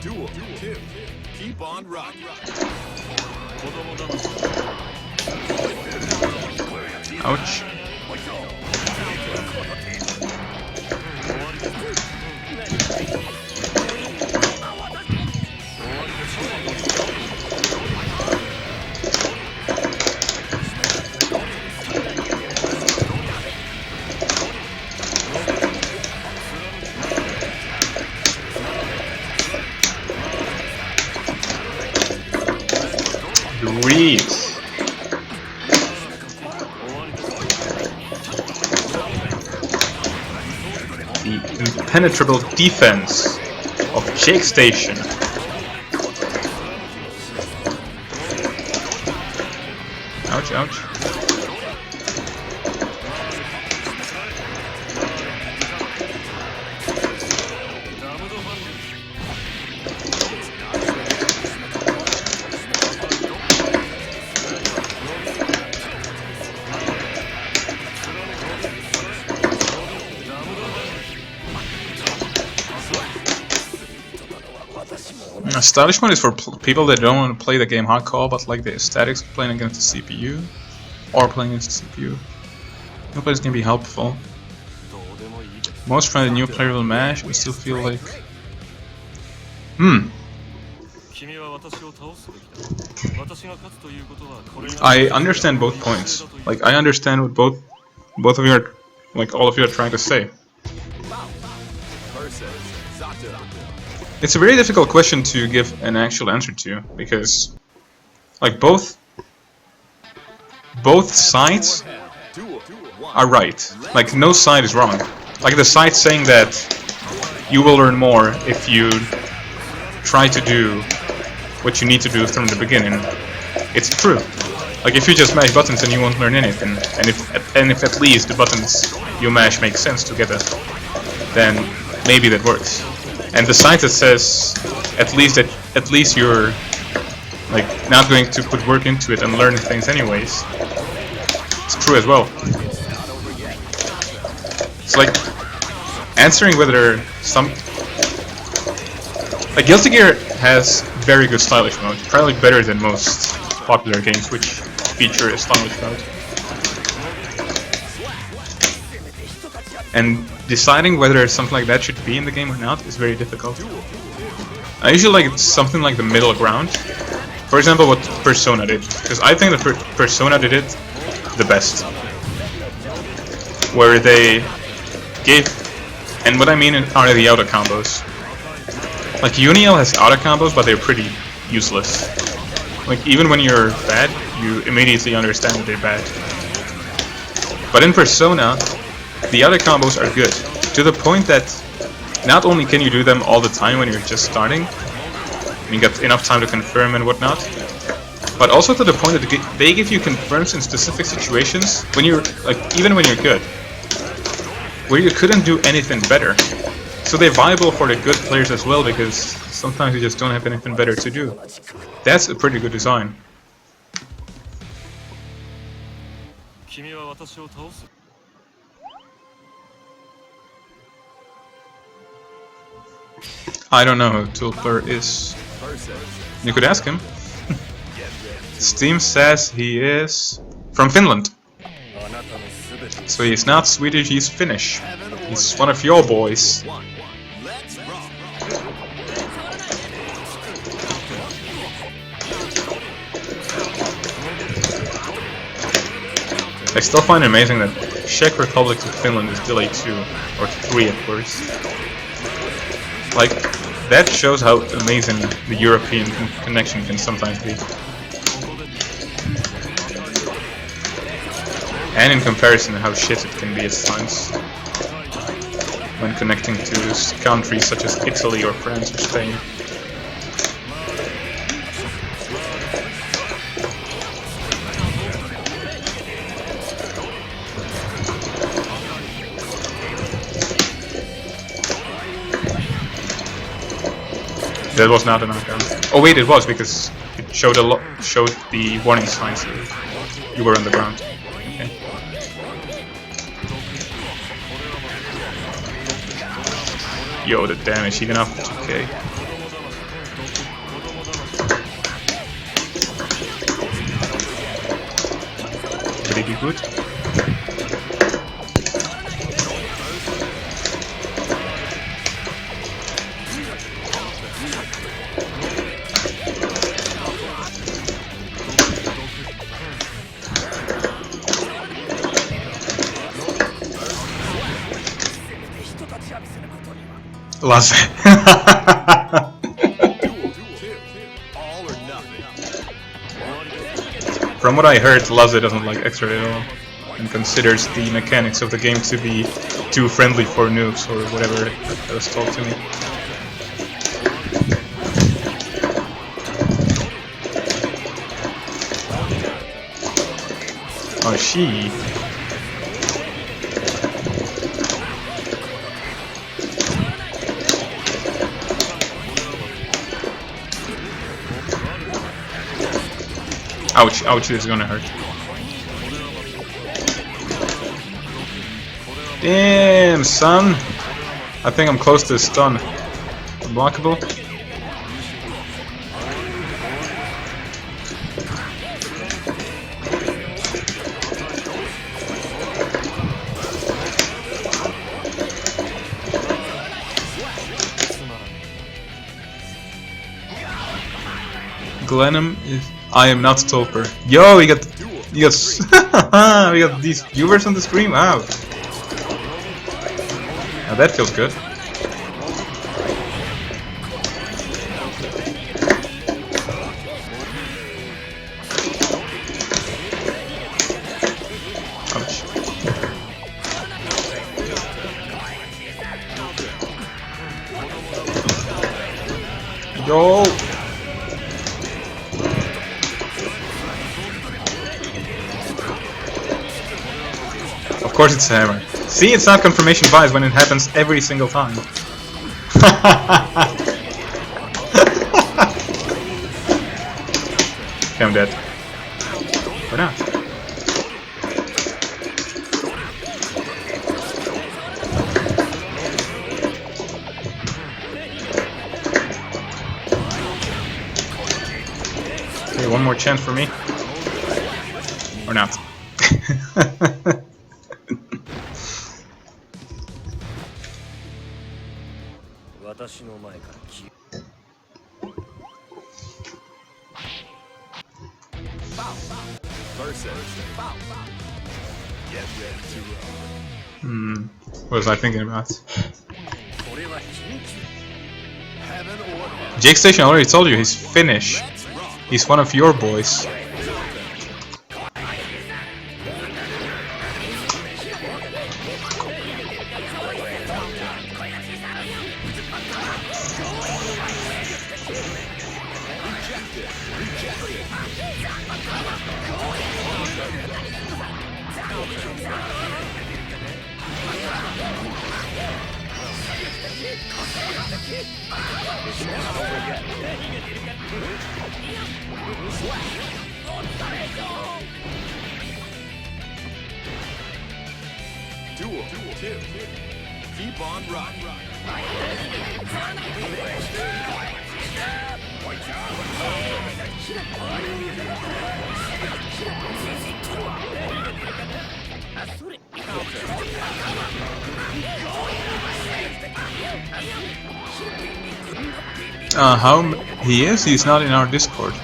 Duel 2. Keep on rocking. Ouch. Breathe. The impenetrable defense of Jake Station. Ouch, ouch. Stylish mode is for people that don't want to play the game hardcore but like the aesthetics of playing against the CPU or playing against the CPU. New players can be helpful. Most find a new player will mash and still feel like... I understand both points. Like, I understand what both of you are, like, all of you are trying to say. It's a very difficult question to give an actual answer to, because, like, both sides are right. Like, no side is wrong. Like, the side saying that you will learn more if you try to do what you need to do from the beginning. It's true. Like, if you just mash buttons, then you won't learn anything. And if at least the buttons you mash make sense together, then maybe that works. And the side that says at least you're like not going to put work into it and learn things anyways, it's true as well. It's like answering whether some like Guilty Gear has very good stylish mode, probably better than most popular games which feature a stylish mode. And deciding whether something like that should be in the game or not is very difficult. I usually like something like the middle ground. For example, what Persona did, because I think that Persona did it the best. Where they gave, and what I mean are the auto combos. Like Uniel has auto combos, but they're pretty useless. Like even when you're bad, you immediately understand that they're bad. But in Persona, the other combos are good, to the point that not only can you do them all the time when you're just starting, you get enough time to confirm and whatnot, but also to the point that they give you confirms in specific situations when you're, like, even when you're good, where you couldn't do anything better. So they're viable for the good players as well, because sometimes you just don't have anything better to do. That's a pretty good design. I don't know who Tulper is. You could ask him. Steam says he is from Finland. So he's not Swedish, he's Finnish. He's one of your boys. I still find it amazing that Czech Republic to Finland is delayed 2 or 3 at worst. Like, that shows how amazing the European connection can sometimes be. And in comparison how shit it can be at times when connecting to countries such as Italy or France or Spain. That was not a knockdown. Oh wait, it was, because it showed the warning signs that you were on the ground. Okay. Yo, the damage, even after 2k. Did he be good? Lasse. From what I heard, Lasse doesn't like Xrd at all, and considers the mechanics of the game to be too friendly for noobs, or whatever that was told to me. Oh, she. Ouch, ouch, this is gonna hurt. Damn, son! I think I'm close to a stun. Unblockable? Glenham is... I am not Tulper. Yo, we got we got these viewers on the stream. Wow. Now that feels good. Ouch. Yo. Of course it's a hammer. See, it's not confirmation bias when it happens every single time. Okay, I'm dead. Or not. Okay, one more chance for me. Or not. What was I thinking about? GGXrdR, I already told you, he's Finnish. He's one of your boys. Duel 2. Keep on rocking. How he is? He's not in our Discord.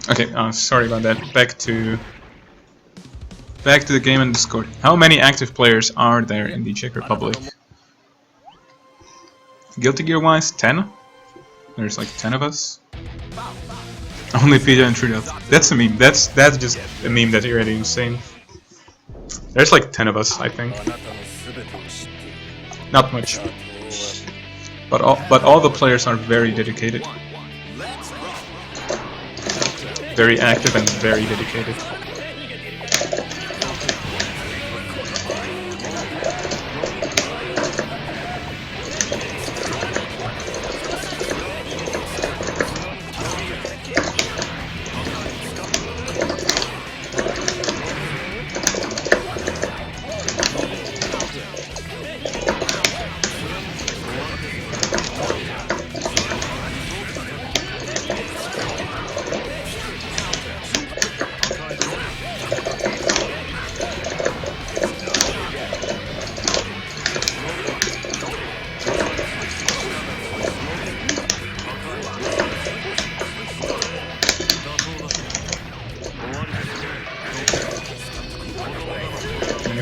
Okay, sorry about that. Back to the game in Discord. How many active players are there in the Czech Republic? Guilty Gear wise, 10? There's like 10 of us. Only Peter and Trudeau. That's a meme. That's just a meme that's already insane. There's like 10 of us, I think. Not much. But all the players are very dedicated. Very active and very dedicated.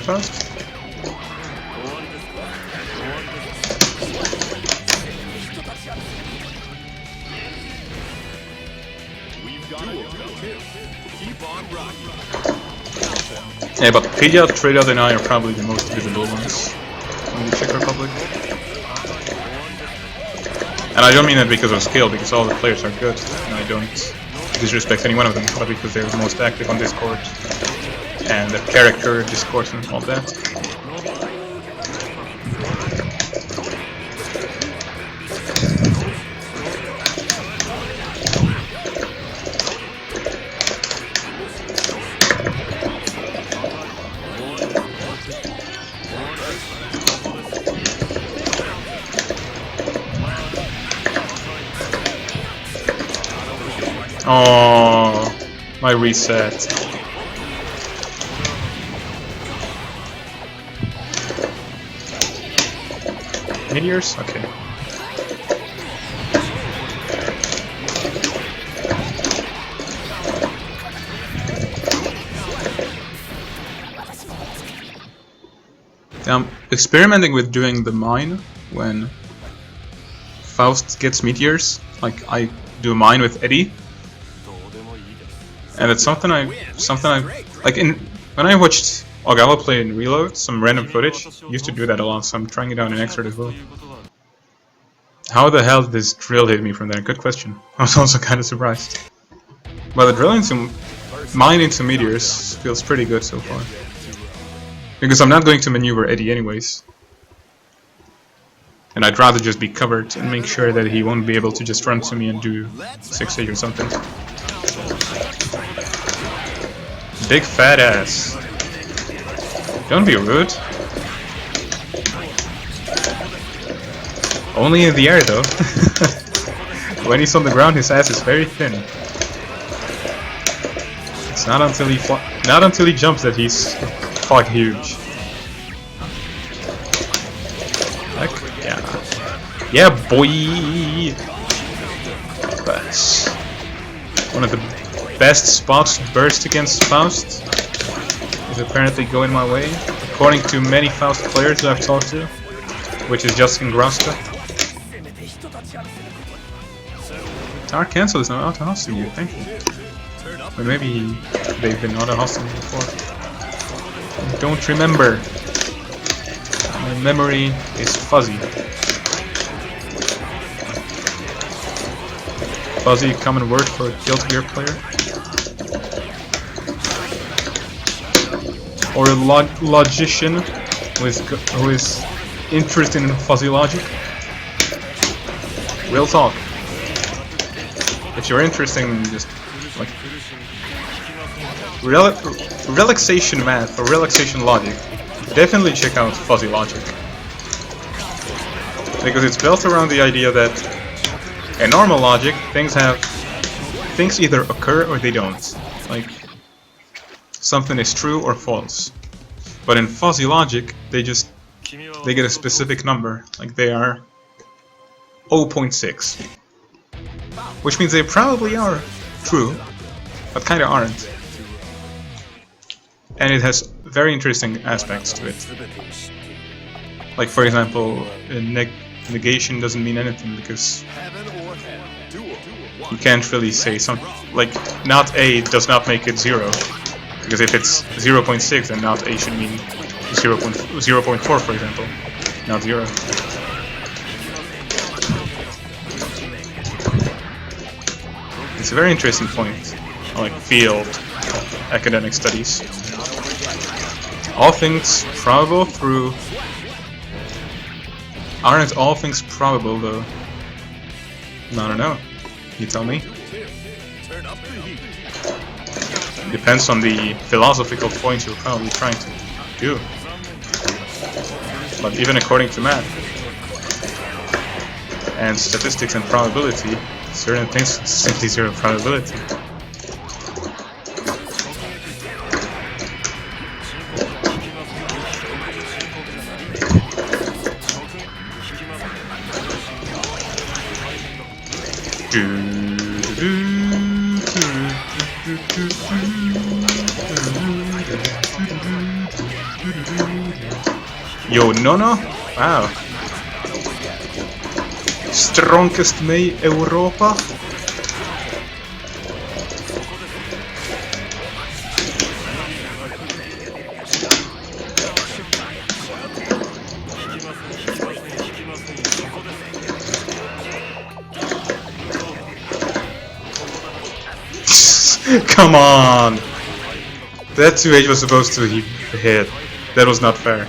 Fast. Yeah, but Pedia, Trade-Out and I are probably the most visible ones in the Czech Republic. And I don't mean that because of skill, because all the players are good, and I don't disrespect any one of them, but because they're the most active on Discord. And the character discourse and all that. Oh, my reset. Meteors? Okay. I'm experimenting with doing the mine when Faust gets meteors. Like I do a mine with Eddie, and it's something I like when I watched Ogala play in Reload, some random footage, used to do that a lot, so I'm trying it out in Xrd as well. How the hell did this drill hit me from there? Good question. I was also kind of surprised. But the drilling some mining some meteors feels pretty good so far. Because I'm not going to maneuver Eddie anyways. And I'd rather just be covered and make sure that he won't be able to just run to me and do 6-8 or something. Big fat ass. Don't be rude. Only in the air though. When he's on the ground, his ass is very thin. It's not until he jumps that he's fucking huge. Heck, yeah. Yeah, boy! That's one of the best spots to burst against Faust. Is apparently going my way, according to many Faust players that I've talked to, which is Justin Grosta. Dark Cancel is now auto-hosting you, thank you. Or maybe they've been auto-hosting me before. I don't remember. My memory is fuzzy. Fuzzy, common word for a Guilty Gear player. Or a logician who is interested in fuzzy logic. Real talk. If you're interested in just like relaxation math or relaxation logic, definitely check out fuzzy logic. Because it's built around the idea that in normal logic, things either occur or they don't. Like something is true or false. But in fuzzy logic, they get a specific number, like they are 0.6. Which means they probably are true, but kinda aren't. And it has very interesting aspects to it. Like for example, negation doesn't mean anything because you can't really say something like not A does not make it 0. Because if it's 0.6, then not A should mean 0.4, for example, not 0. It's a very interesting point, like field of academic studies. All things probable through... Aren't all things probable though? I don't know. You tell me. Depends on the philosophical point you're probably trying to do. But even according to math and statistics and probability, certain things simply zero probability. Yo, Nono? Wow. Strongest May Europa? Come on! That 2H was supposed to hit. That was not fair.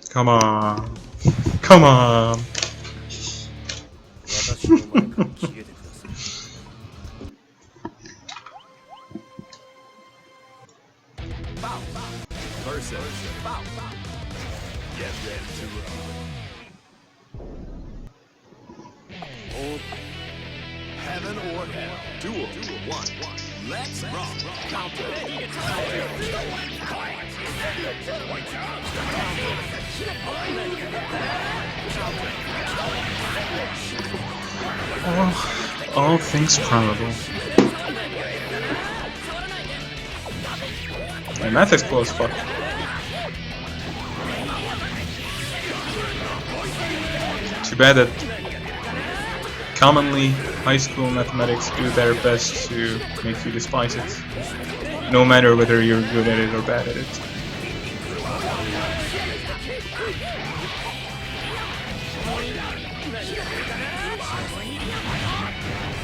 Come on. Come on. Get ready to roll. Heaven or hell. Duel. 1. Let's rock. Counter. All things probable. My math is close, fuck. Too bad that commonly high school mathematics do their best to make you despise it, no matter whether you're good at it or bad at it.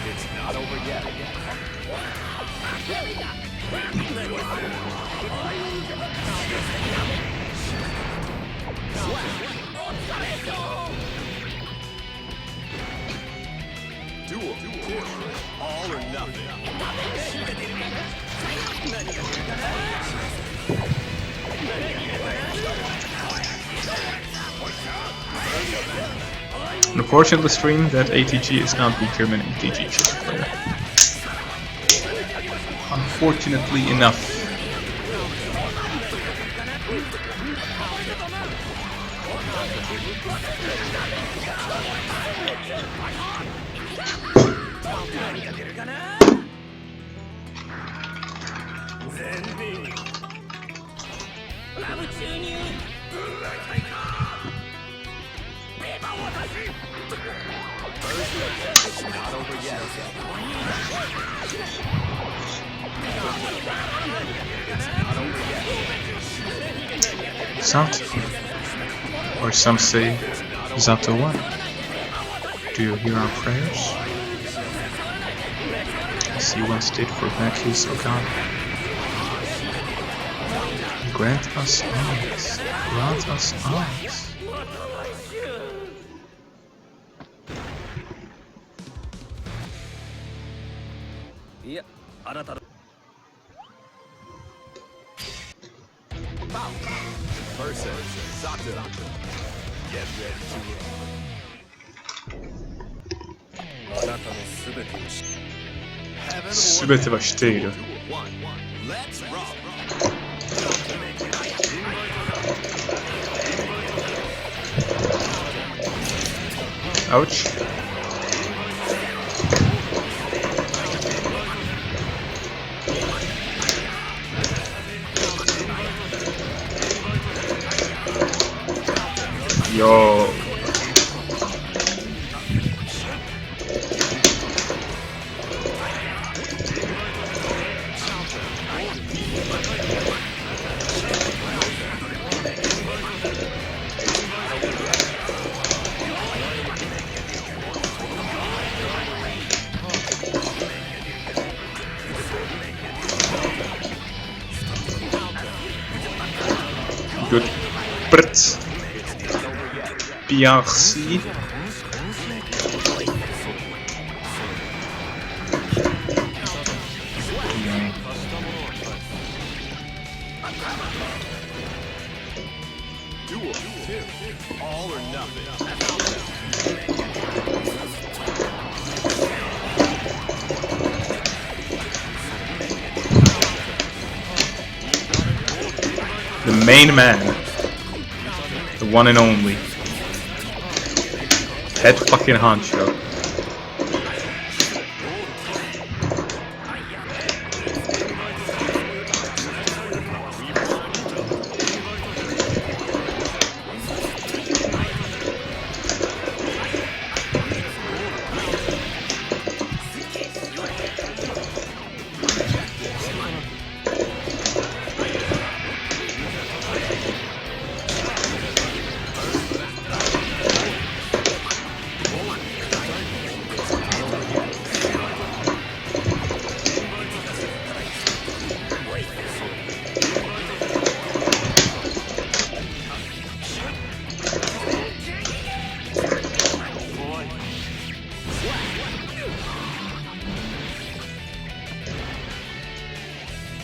It's not over yet. Duel. All or nothing. Unfortunately, stream that ATG is not weaker than ATG chess player. Unfortunately enough. Zato. Or some say Zato 1. Do you hear our prayers? As you once did for Baku's Ogata. Grant us eyes. Grant us eyes. Yeah, Versus Sato. Get ready to roll. あなたの全てを知 Heaven or すべてはしている。 One. Let's rock. Ouch. Yo. Good. Brits. PRC. Duel 2. All or nothing. The main man. The one and only. Head fucking honcho.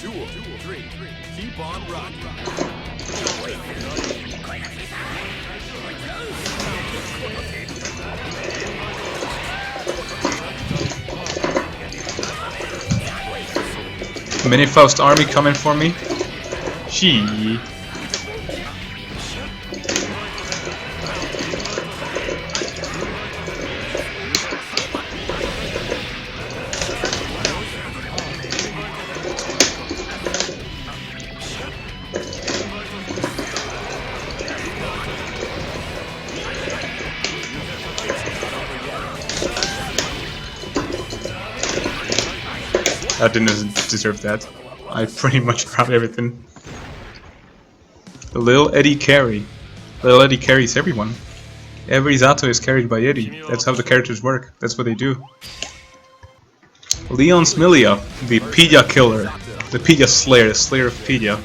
Duel 3. Keep on rocking. Mini Faust army coming for me. Gee. I didn't deserve that. I pretty much grabbed everything. The Lil Eddie carry. Lil Eddie carries everyone. Every Zato is carried by Eddie. That's how the characters work. That's what they do. Leon's Milia, the Pidya killer. The Pidya slayer, the slayer of Pidya.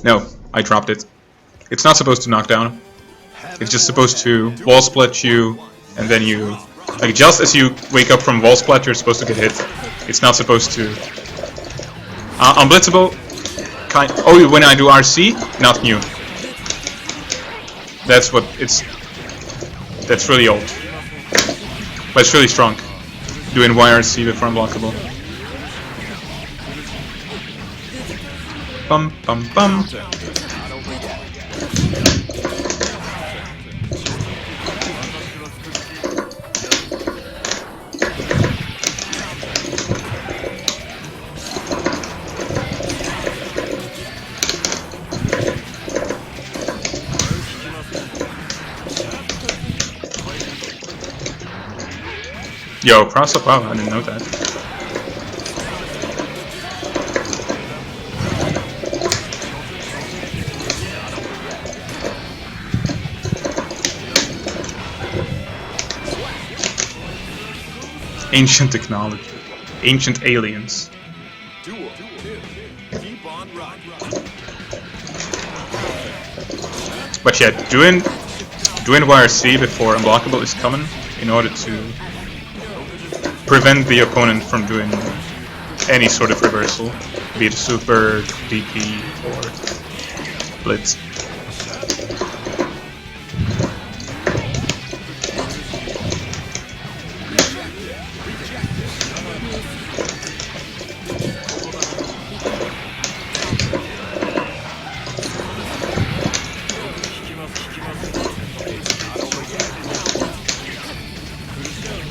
No, I dropped it. It's not supposed to knock down. It's just supposed to wall split you, and then you... Like, just as you wake up from wall splat, you're supposed to get hit. It's not supposed to... unblitzable... Oh, when I do RC? Not new. That's what it's... That's really old. But it's really strong. Doing YRC before unblockable. Bum bum bum. Yo, cross up. Wow, I didn't know that. Ancient technology. Ancient aliens. Duel. Keep on rocking. But yeah, doing YRC before unblockable is common in order to prevent the opponent from doing any sort of reversal, be it super, DP, or blitz.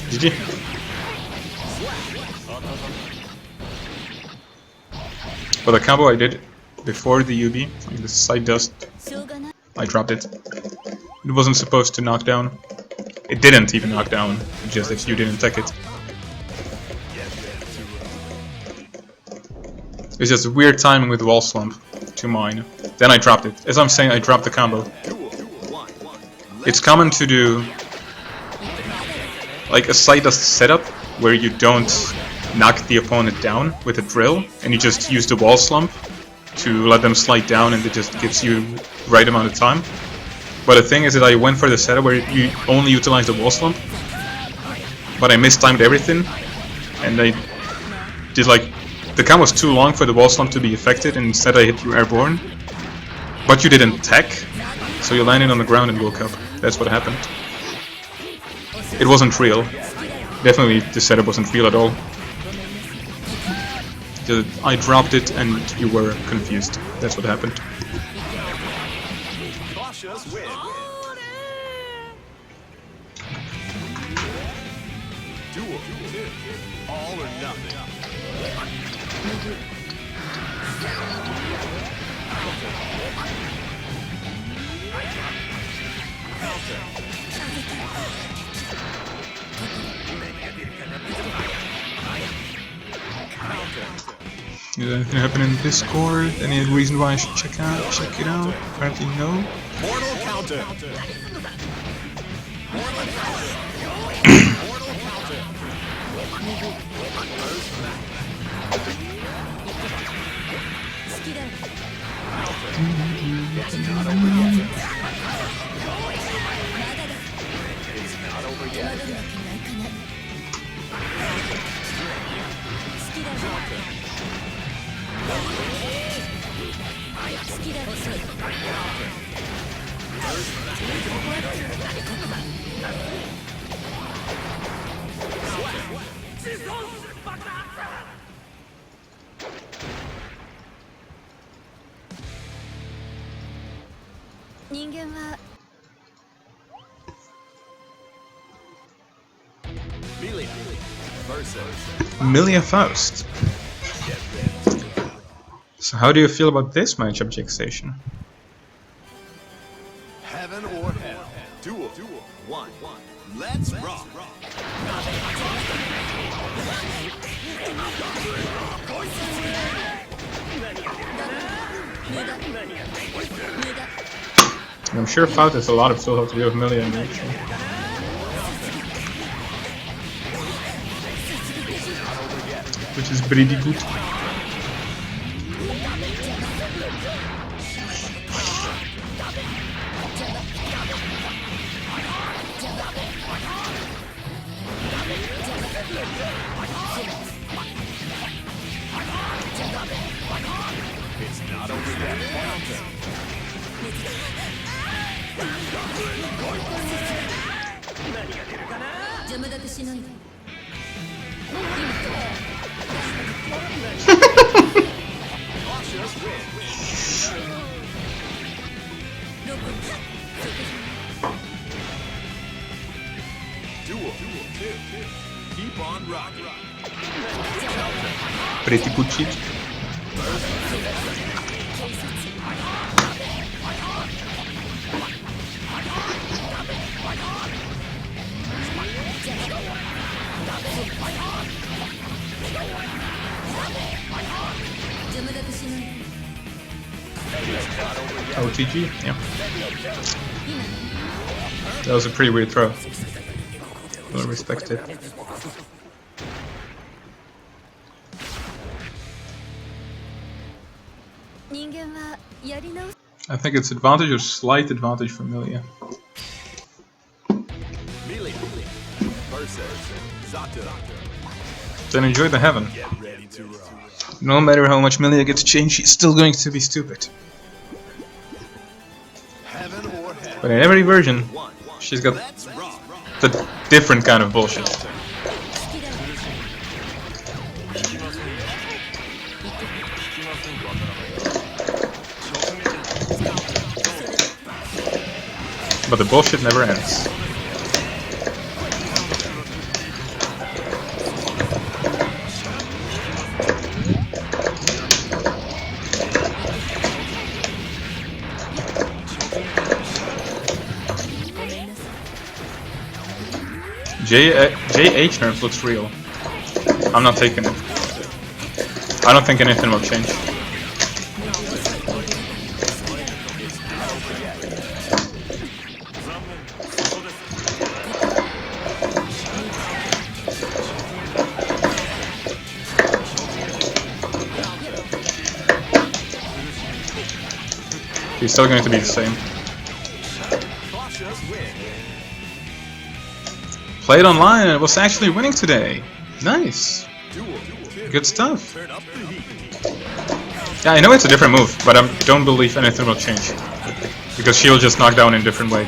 GG. For the combo I did before the UB, like the side dust, I dropped it. It wasn't supposed to knock down. It didn't even knock down, just if you didn't tech it. It's just weird timing with wall slump to mine. Then I dropped it. As I'm saying, I dropped the combo. It's common to do like a side dust setup where you don't knock the opponent down with a drill and you just use the wall slump to let them slide down, and it just gives you the right amount of time. But the thing is that I went for the setup where you only utilize the wall slump, but I mistimed everything, and I did like the count was too long for the wall slump to be affected, and instead I hit you airborne, but you didn't tech, so you landed on the ground and woke up. That's what happened. It wasn't real. Definitely the setup wasn't real at all. I dropped it and you were confused. That's what happened. Cautious win. Duel. All or nothing. Did anything happen in Discord? Any reason why I should check it out? Apparently no. Mortal counter. Milia Faust. So how do you feel about this matchup, GGXstation? Heaven or hell. Duel. One. Let's rock. I'm sure Faust has a lot of still have to do with Milia in action. Which is pretty good. It's not over yet. Cautious win. Keep on rocking. Pretty good cheat. Oh, GG? Yeah. That was a pretty weird throw. Well respected. I think it's advantage or slight advantage for Milia. Melee versus Zato. Then enjoy the heaven. Get ready to rock. No matter how much Milia gets changed, she's still going to be stupid. Heaven or hell. But in every version, she's got Let's rock. the different kind of bullshit. But the bullshit never ends. JH nerf looks real. I'm not taking it. I don't think anything will change. He's still going to be the same. Played online and it was actually winning today. Nice. Good stuff. Yeah, I know it's a different move, but I don't believe anything will change. Because she'll just knock down in a different way.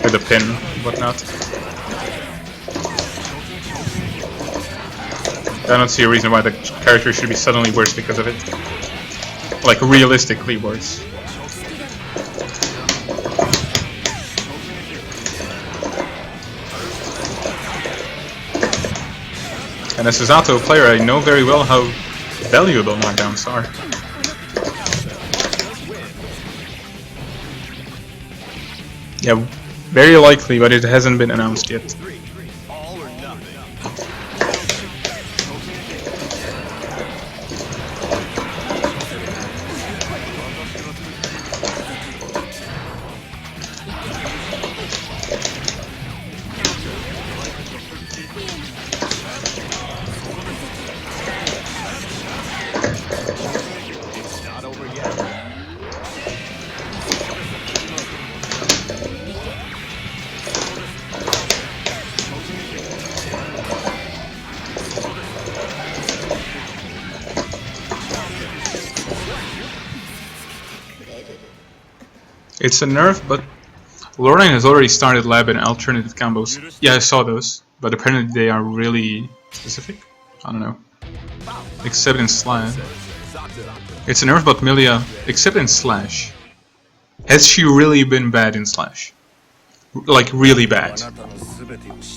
With a pin and whatnot. I don't see a reason why the character should be suddenly worse because of it. Like, realistically worse. And as a Zato player, I know very well how valuable knockdowns are. Yeah, very likely, but it hasn't been announced yet. It's a nerf, but Lorraine has already started lab in alternative combos. Yeah, I saw those, but apparently they are really specific. I don't know. Except in Slash. It's a nerf, but Milia, except in Slash. Has she really been bad in Slash? Like, really bad?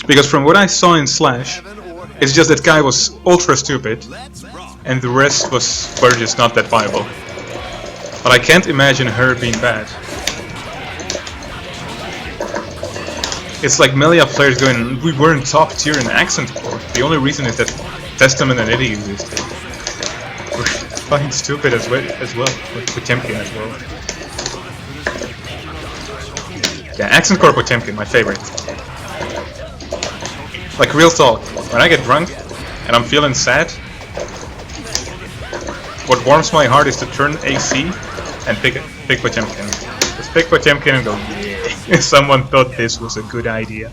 Because from what I saw in Slash, it's just that guy was ultra stupid, and the rest were just not that viable. But I can't imagine her being bad. It's like Milia players going, we weren't top tier in Accent Core. The only reason is that Testament and Eddie existed. We're fucking stupid as well with Potemkin as well. Yeah, Accent Core Potemkin, my favorite. Like, real talk, when I get drunk and I'm feeling sad, what warms my heart is to turn AC and pick Potemkin. Just pick Potemkin and go, yeah. Someone thought this was a good idea.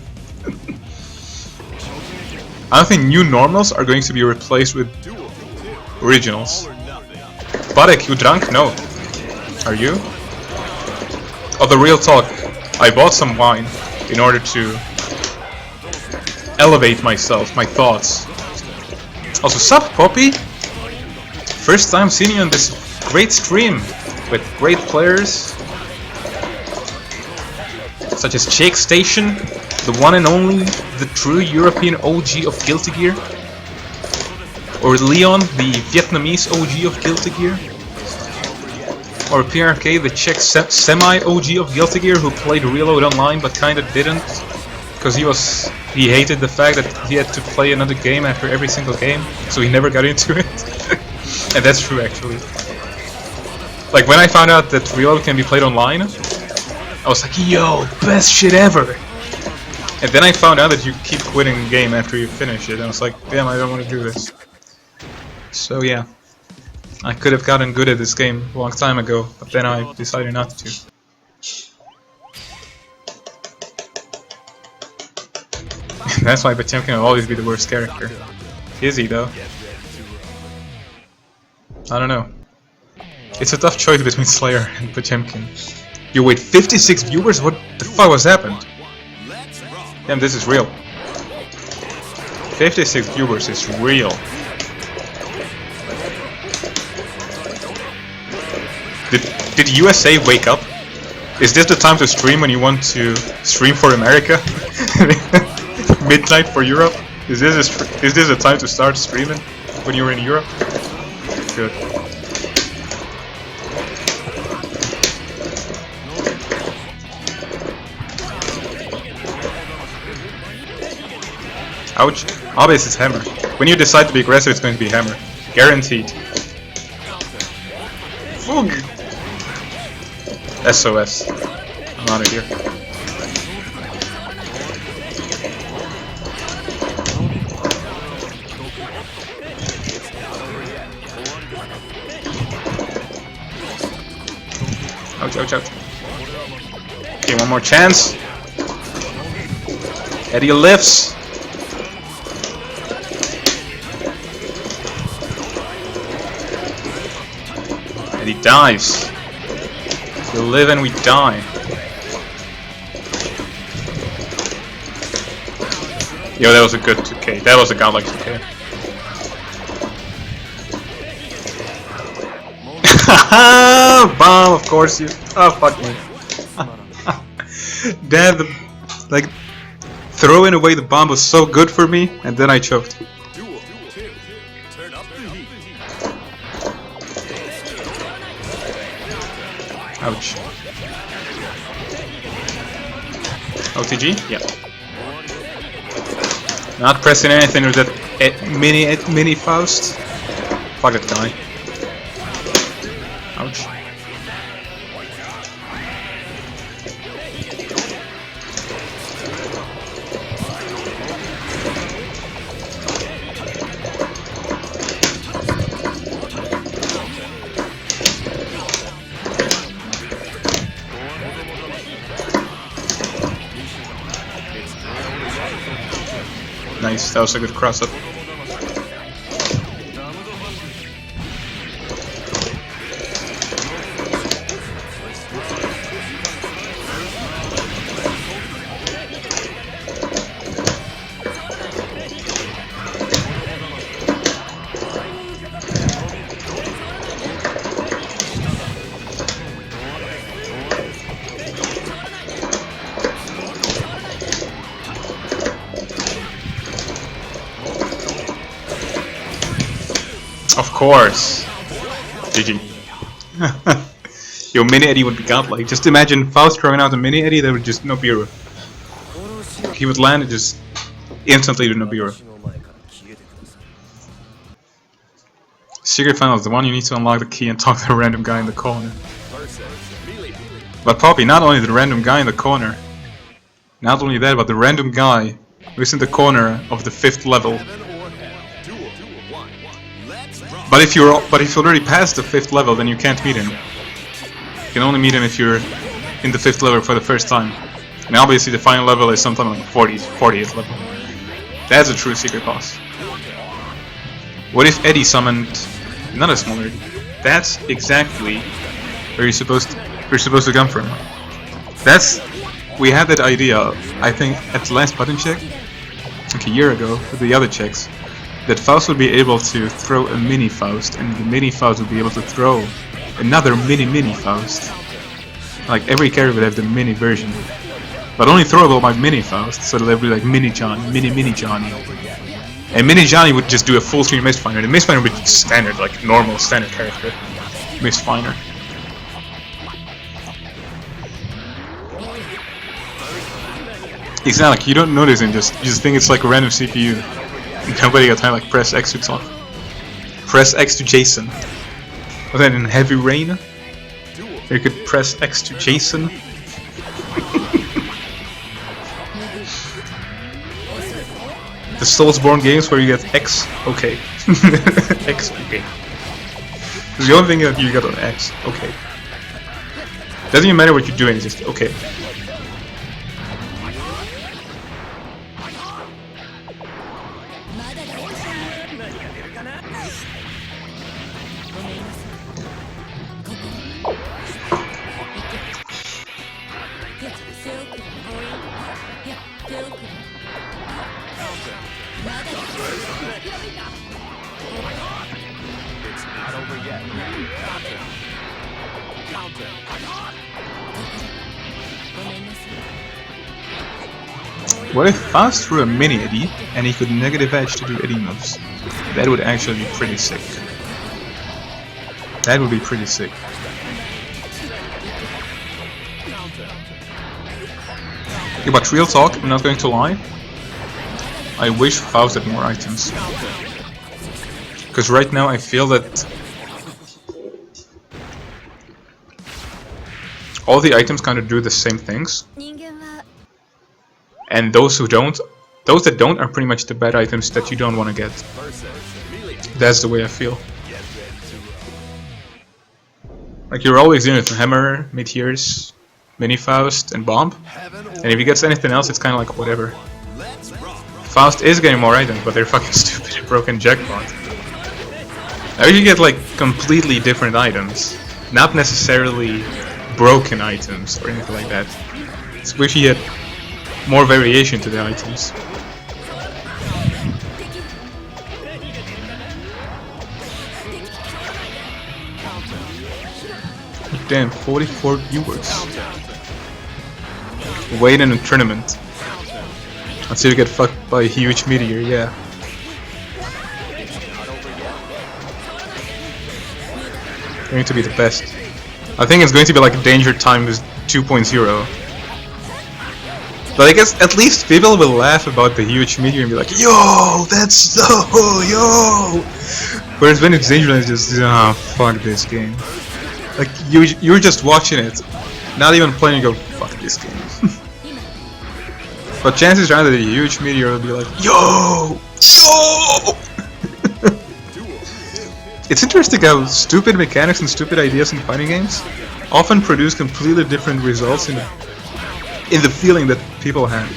I don't think new normals are going to be replaced with originals. Badek, you drunk? No. Are you? Oh, the real talk. I bought some wine in order to elevate myself, my thoughts. Also, sup, Poppy? First time seeing you on this great stream with great players such as Jake Station the one and only, the true European OG of Guilty Gear? Or Leon, the Vietnamese OG of Guilty Gear? Or PRK, the Czech semi-OG of Guilty Gear, who played Reload Online but kinda didn't? Because he hated the fact that he had to play another game after every single game, so he never got into it. And that's true, actually. Like, when I found out that Reload can be played online, I was like, yo, best shit ever! And then I found out that you keep quitting the game after you finish it, and I was like, damn, I don't want to do this. So yeah, I could have gotten good at this game a long time ago, but then I decided not to. That's why Potemkin will always be the worst character. Is he though? I don't know. It's a tough choice between Slayer and Potemkin. You wait, 56 viewers? What the fuck was happened? Damn, this is real. 56 viewers is real. Did USA wake up? Is this the time to stream when you want to stream for America? Midnight for Europe? Is this a time to start streaming when you're in Europe? Good. Ouch. Obvious it's hammer. When you decide to be aggressive, it's going to be hammer. Guaranteed. Fug! SOS. I'm out of here. Ouch, ouch, ouch. Okay, one more chance. Eddie lifts. Eddie dies. We live and we die. Yo, that was a good 2K. That was a godlike 2K. Bomb, of course you. Oh, fuck me. Damn, like, throwing away the bomb was so good for me, and then I choked. Ouch. OTG? Yeah. Not pressing anything with that mini Faust. Fuck that guy. Ouch. Nice, that was a good cross up. Of course. GG. Yo, Mini Eddie would be godlike. Just imagine Faust throwing out a Mini Eddie, that would just Nobiru. He would land and just instantly to Nobiru. Secret final is the one you need to unlock the key and talk to the random guy in the corner. But Poppy, not only the random guy in the corner, not only that, but the random guy who's in the corner of the 5th level. But if you're already past the 5th level, then you can't meet him. You can only meet him if you're in the 5th level for the first time. And obviously the final level is sometime like 40th level. That's a true secret boss. What if Eddie summoned another smaller Eddie? That's exactly where you're supposed to come from. We had that idea, I think, at the last button check, like a year ago, with the other checks. That Faust would be able to throw a mini Faust, and the mini Faust would be able to throw another mini Faust. Like every character would have the mini version. but only throwable by Mini Faust, so they'll be like Mini Johnny, Mini Johnny. And Mini Johnny would just do a full screen Mistfinder. The Mistfinder would be standard, like normal standard character Mistfinder. It's not like you don't notice him, you just think it's like a random CPU. Nobody got time, like press X to talk. Press X to Jason. Was that in Heavy Rain? You could press X to Jason. The Soulsborne games where you get X, okay. X, okay. It's the only thing that you get on X, okay. Doesn't even matter what you're doing, it's just okay. What if Faust threw a mini Eddie and he could negative edge to do Eddie moves? That would actually be pretty sick. That would be pretty sick. Yeah, but real talk, I'm not going to lie. I wish Faust had more items. Because right now I feel that all the items kind of do the same things. And those that don't are pretty much the bad items that you don't want to get. That's the way I feel. Like you're always in it, Hammer, Meteors, Mini Faust, and Bomb. And if he gets anything else, it's kind of like whatever. Faust is getting more items, but they're fucking stupid, broken jackpot. I wish you get like completely different items, not necessarily broken items or anything like that. I wish you had more variation to the items. Damn, 44 viewers. Wait in a tournament until you get fucked by a huge meteor, yeah. Going to be the best. I think it's going to be like Danger Times 2.0. But I guess at least people will laugh about the huge meteor and be like, yo, that's so, yo! Whereas when it's dangerous, it's just, ah, fuck this game. Like, you're just watching it, not even playing, you go, fuck this game. But chances are that a huge meteor will be like, yo! Yo! It's interesting how stupid mechanics and stupid ideas in fighting games often produce completely different results in the feeling that people have.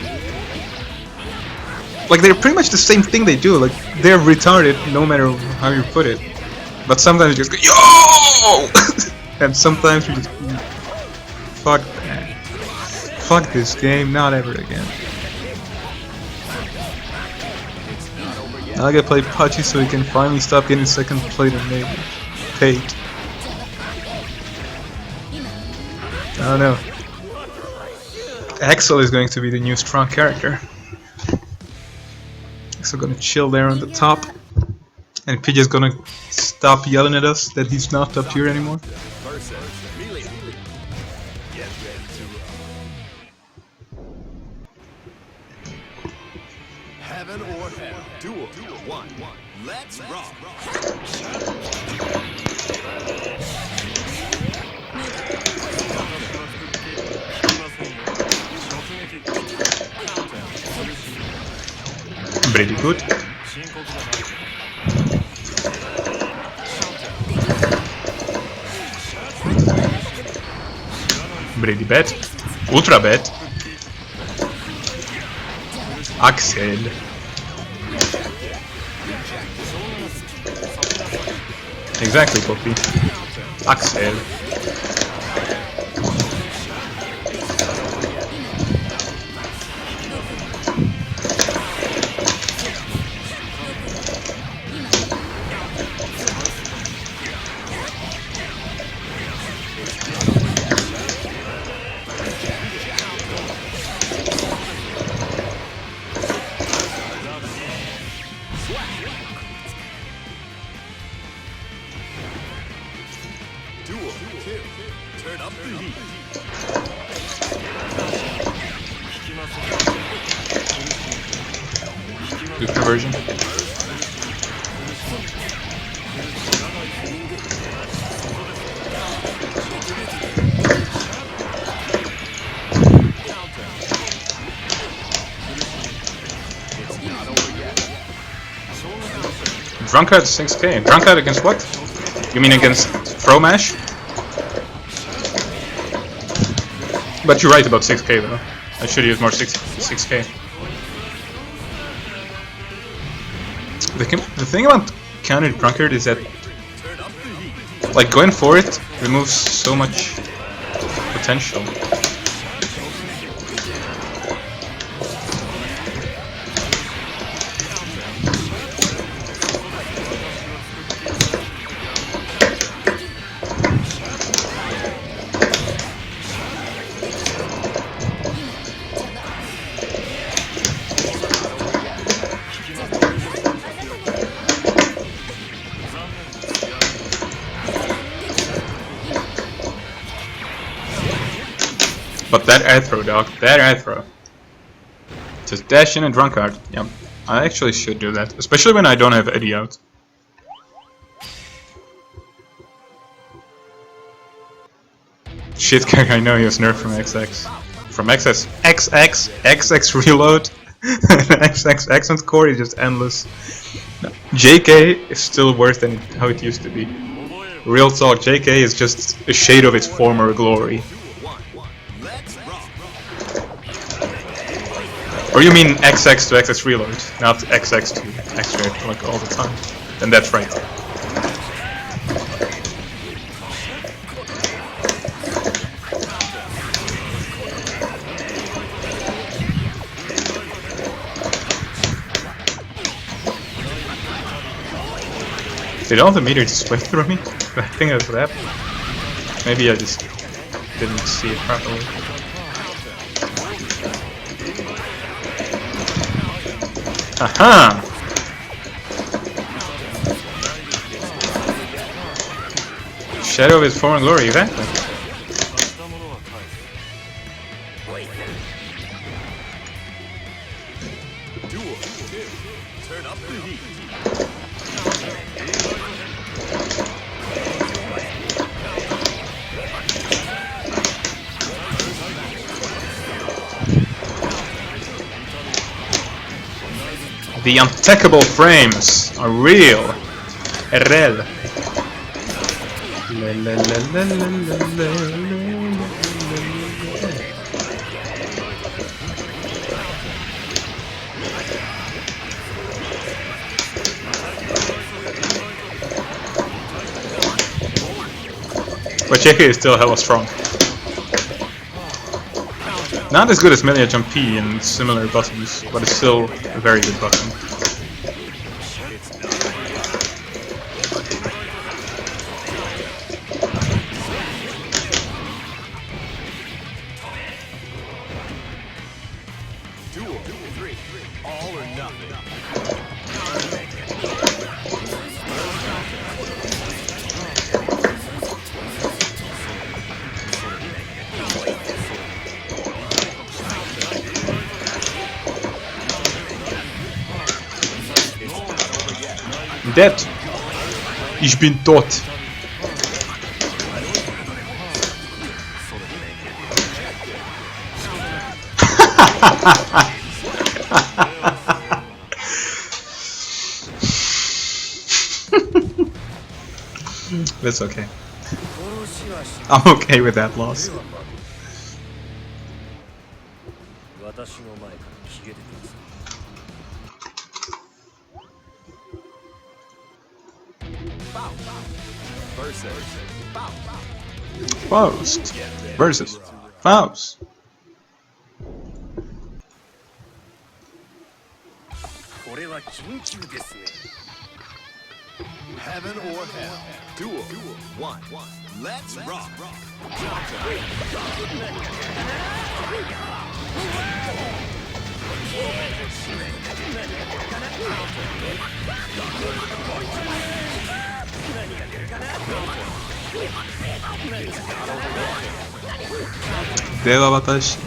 Like, they're pretty much the same thing they do, like, they're retarded no matter how you put it. But sometimes you just go, yo! And sometimes you just, fuck that. Fuck this game, not ever again. Now I gotta play Pucci so he can finally stop getting second plate and maybe paid. I don't know. Axel is going to be the new strong character. Axel gonna chill there on the top. And Pidge is gonna stop yelling at us that he's not top tier anymore. Heaven or hell. Duel 1. Let's rock. Pretty good. Pretty bad. Ultra bad. Axel. Exactly, Poppy. Axel. Turn up the heat. Do conversion. Drunkard 6k. Drunkard against what? You mean against Fromash? But you're right about 6k though. I should use more 6k. The thing about countered Drunkard is that, like, going for it removes so much potential. But that air throw, dog. That air throw. Just dash in a Drunkard. Yep. I actually should do that. Especially when I don't have Eddie out. Shit, I know he was nerfed from XX. From XX. XX reload. XX and core is just endless. No. JK is still worse than how it used to be. Real talk, JK is just a shade of its former glory. Or you mean XX to XX reload, not XX to X-ray like all the time. Then that's right. Did all the meter just went through me? I think that's what happened. Maybe I just didn't see it properly. Aha! Shadow of his former glory, exactly. Turn up the heat. The untechable frames are real. RL. But JK is still hella strong. Not as good as Melia Jump P and similar buttons, but it's still a very good button. Duel 3. All or nothing. Dead. Ich bin tot. That's okay. I'm okay with that loss. Faust versus Faust. Heaven or hell. Duel 1. Let's rock. では私。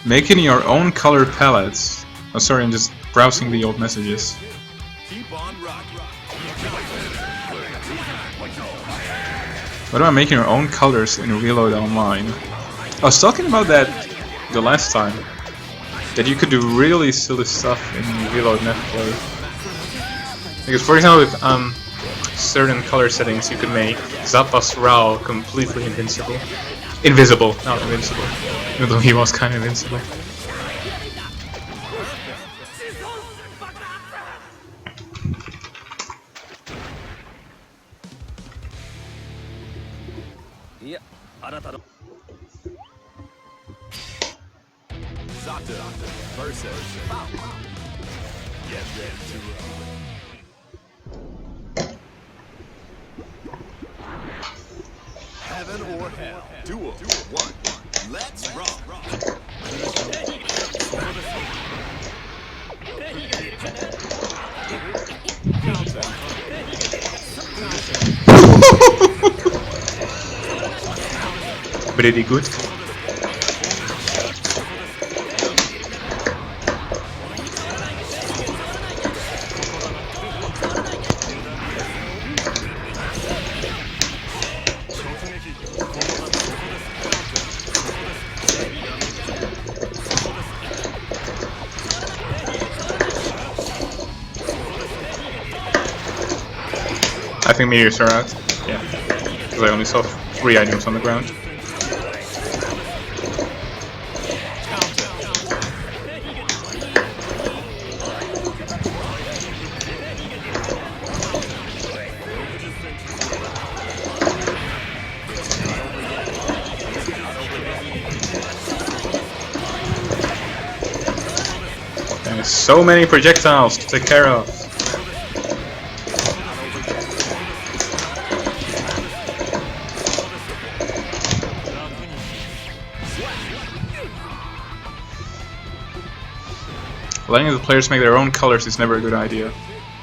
Making your own color palettes. Oh, sorry, I'm just browsing the old messages. Keep on rocking. What about making your own colors in Reload Online? I was talking about that the last time. That you could do really silly stuff in Reload Netplay. Because, for example, with certain color settings, you could make Zappa's Rao completely invincible. Invisible, not invincible. Even though he was kind of invincible. Zata versus Get ready to roll. Heaven or hell. Duel 1. Let's rock. Pretty good. I think meteors are out. Yeah. Because I only saw 3 items on the ground. There's so many projectiles to take care of. Letting the players make their own colors is never a good idea.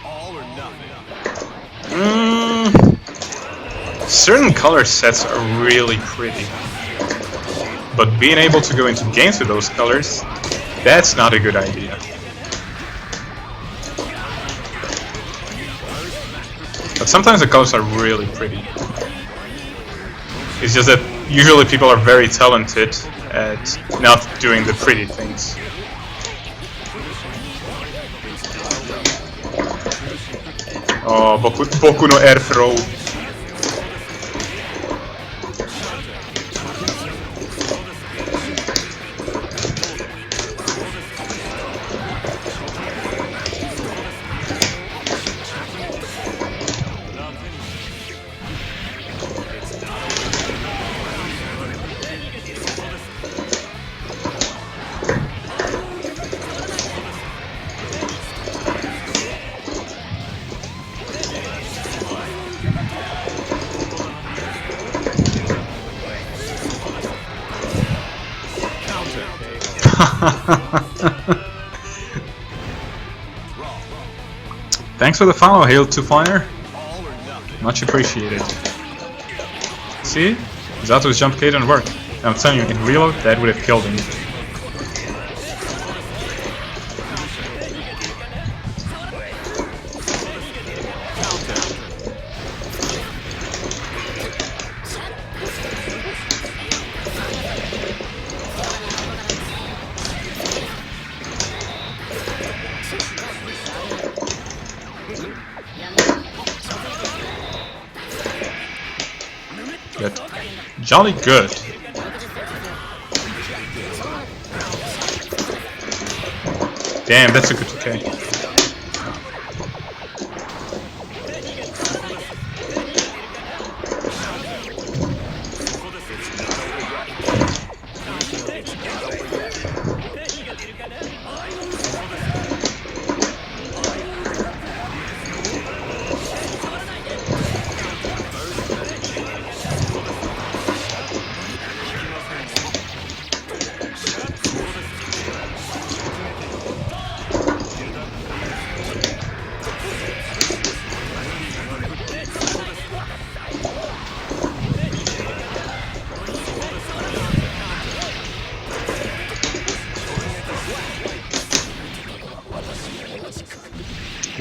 All or nothing. Certain color sets are really pretty. But being able to go into games with those colors, that's not a good idea. But sometimes the colors are really pretty. It's just that usually people are very talented at not doing the pretty things. Oh, Boku no air throw. Thanks for the follow, Hail 2 Flyer. Much appreciated. See? Zato's jump didn't work. I'm telling you, in Reload, that would have killed him. Good. Jolly good. Damn, that's a good okay.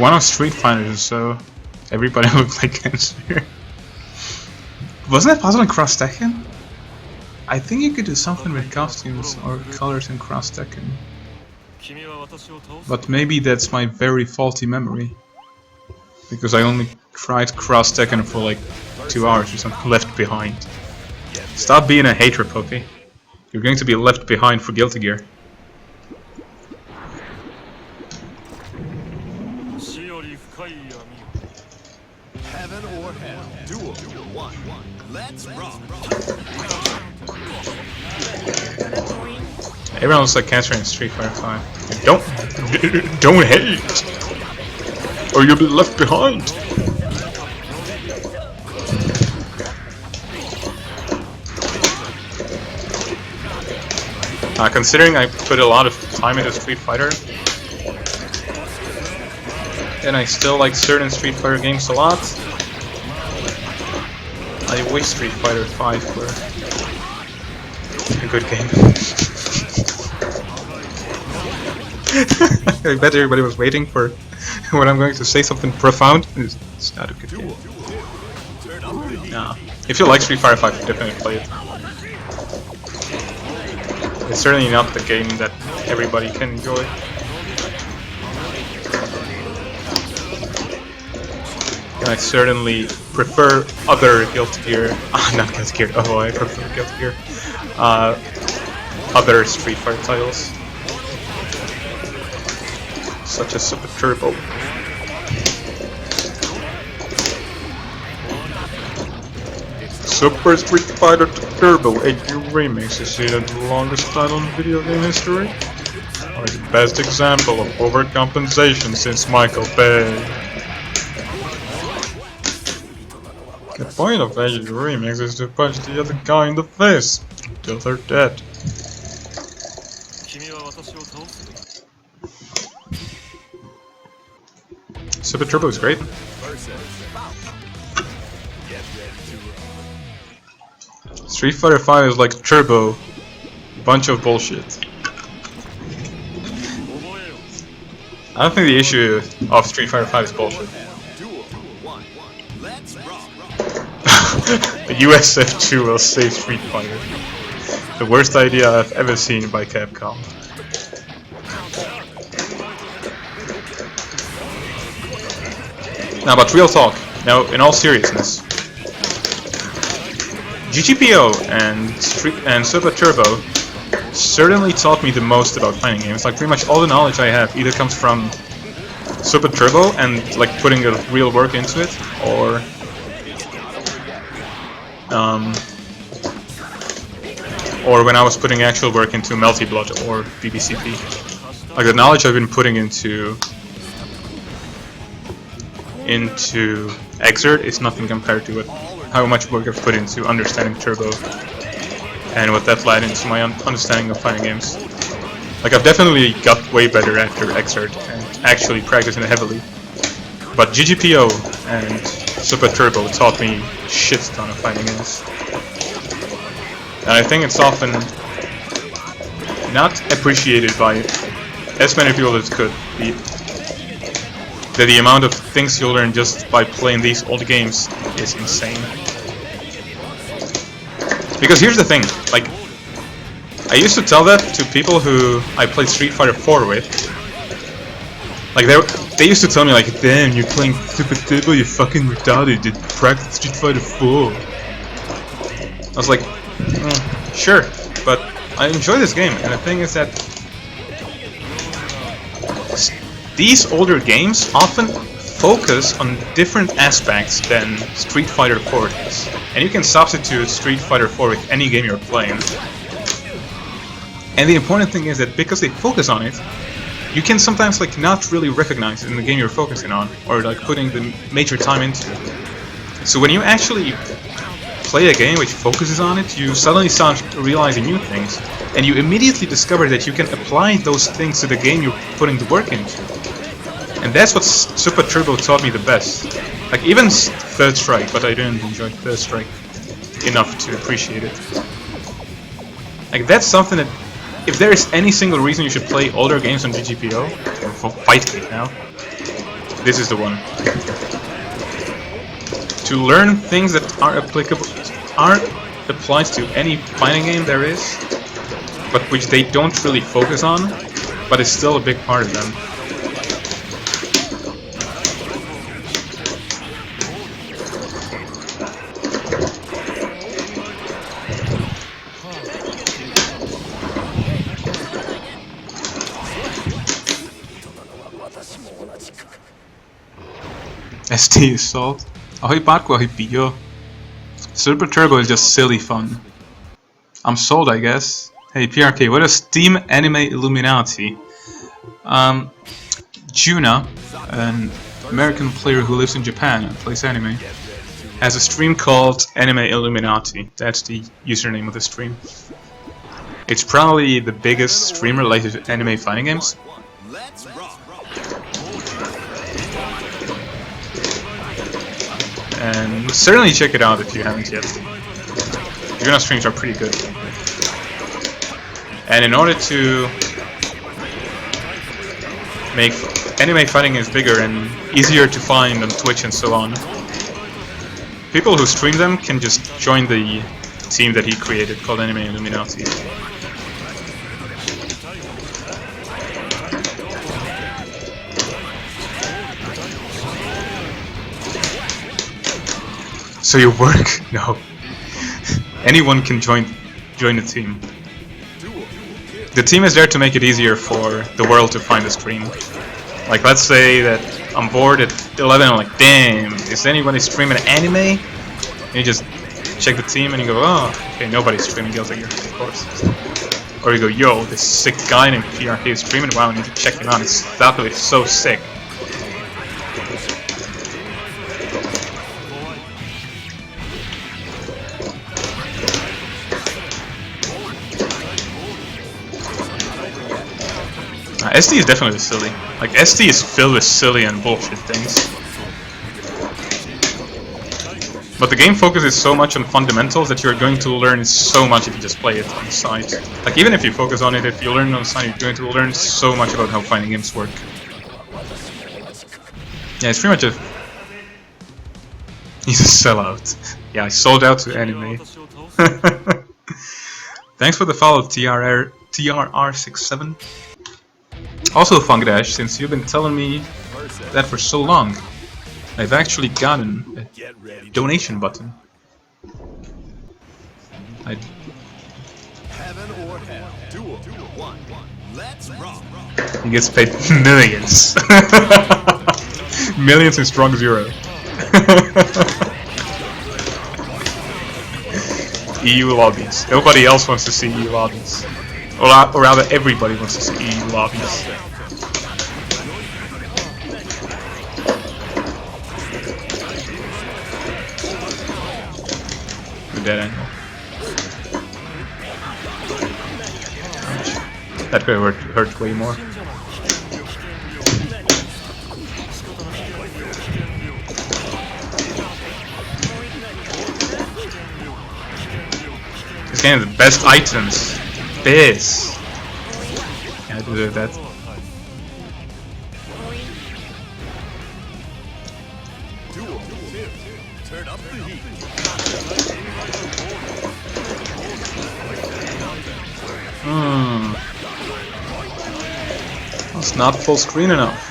one of Street Fighter, so everybody looked like cancer. Wasn't that possible in Cross Tekken? I think you could do something with costumes or colors in Cross Tekken. But maybe that's my very faulty memory. Because I only tried Cross Tekken for like 2 hours or something. Left behind. Stop being a hater, puppy. You're going to be left behind for Guilty Gear. Heaven or hell. Duel 1. Let's rock. Everyone looks like cancer in Street Fighter 5. Don't hate, or you'll be left behind. Considering I put a lot of time into Street Fighter, and I still like certain Street Fighter games a lot, I wish Street Fighter 5 were a good game. I bet everybody was waiting for when I'm going to say something profound. It's not a good game. Nah. If you like Street Fighter 5, definitely play it. It's certainly not the game that everybody can enjoy. And I certainly prefer other Guilty Gear, not Guilty Gear, oh I prefer Guilty Gear, other Street Fighter titles, such as Super Turbo. Super Street Fighter Turbo HD Remix is either the longest title in video game history, or the best example of overcompensation since Michael Bay. The point of HD Remix is to punch the other guy in the face until they're dead. Super Turbo is great. Street Fighter 5 is like Turbo, bunch of bullshit. I don't think the issue of Street Fighter 5 is bullshit. The USF2 will save Street Fighter. The worst idea I've ever seen by Capcom. Now, but real talk. Now, in all seriousness, GGPO and Super Turbo certainly taught me the most about fighting games. Like pretty much all the knowledge I have either comes from Super Turbo and like putting a real work into it, or when I was putting actual work into Melty Blood or BBCP. Like the knowledge I've been putting into Xrd is nothing compared to how much work I've put into understanding Turbo and what that led into my understanding of fighting games. Like I've definitely got way better after Xrd and actually practicing it heavily. But GGPO and Super Turbo taught me shit ton of fighting games. And I think it's often not appreciated by as many people as could be. That the amount of things you'll learn just by playing these old games is insane. Because here's the thing, like, I used to tell that to people who I played Street Fighter 4 with. Like, they used to tell me, like, damn, you're playing Super Turbo, you're fucking retarded, you practice Street Fighter 4. I was like, sure, but I enjoy this game, and the thing is that these older games often focus on different aspects than Street Fighter 4 does. And you can substitute Street Fighter 4 with any game you're playing. And the important thing is that because they focus on it, you can sometimes like not really recognize it in the game you're focusing on, or like putting the major time into it. So when you actually play a game which focuses on it, you suddenly start realizing new things, and you immediately discover that you can apply those things to the game you're putting the work into. And that's what Super Turbo taught me the best. Like even Third Strike, but I didn't enjoy Third Strike enough to appreciate it. Like that's something that, if there is any single reason you should play older games on GGPO, or Fightgate now, This is the one. To learn things that are applicable, applied to any fighting game there is, but which they don't really focus on, but it's still a big part of them. ST is salt. Ahoy Barco, ahoy Pio. Super Turbo is just silly fun. I'm sold, I guess. Hey PRK, what is Team Anime Illuminati? Juna, an American player who lives in Japan and plays anime, has a stream called Anime Illuminati. That's the username of the stream. It's probably the biggest stream related to anime fighting games. And certainly check it out if you haven't yet. Juna streams are pretty good. And in order to make anime fighting games bigger and easier to find on Twitch and so on, people who stream them can just join the team that he created called Anime Illuminati. So you work? No. Anyone can join the team. The team is there to make it easier for the world to find the stream. Like, let's say that I'm bored at 11 and I'm like, damn, is anybody streaming anime? And you just check the team and you go, oh, okay, nobody's streaming Guilty Gear, of course. Or you go, yo, this sick guy named PRK is streaming, wow, I need to check him out, that is so sick. ST is definitely silly. Like, ST is filled with silly and bullshit things. But the game focuses so much on fundamentals that you're going to learn so much if you just play it on the side. Like, even if you focus on it, if you learn on the side, you're going to learn so much about how fighting games work. Yeah, it's pretty much a... He's a sellout. Yeah, I sold out to anime. Thanks for the follow, TRR67. Also, Funkdash, since you've been telling me that for so long, I've actually gotten a donation button. He gets paid millions. Millions in strong zero. EU lobbies. Nobody else wants to see EU lobbies. Or rather, everybody wants to see EU lobbies. Good dead angle. Ouch. That could have hurt way more. This game has the best items. This. Yeah, I deserve that. That's not full screen enough.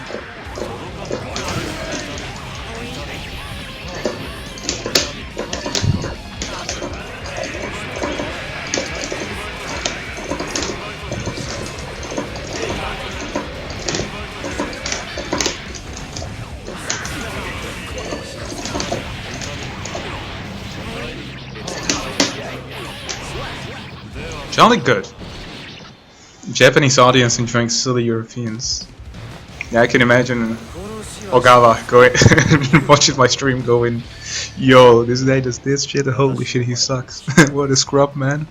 Jolly good. Japanese audience enjoying silly Europeans. Yeah, I can imagine Ogawa going watching my stream going, yo, this guy does this shit, holy shit, he sucks. What a scrub, man.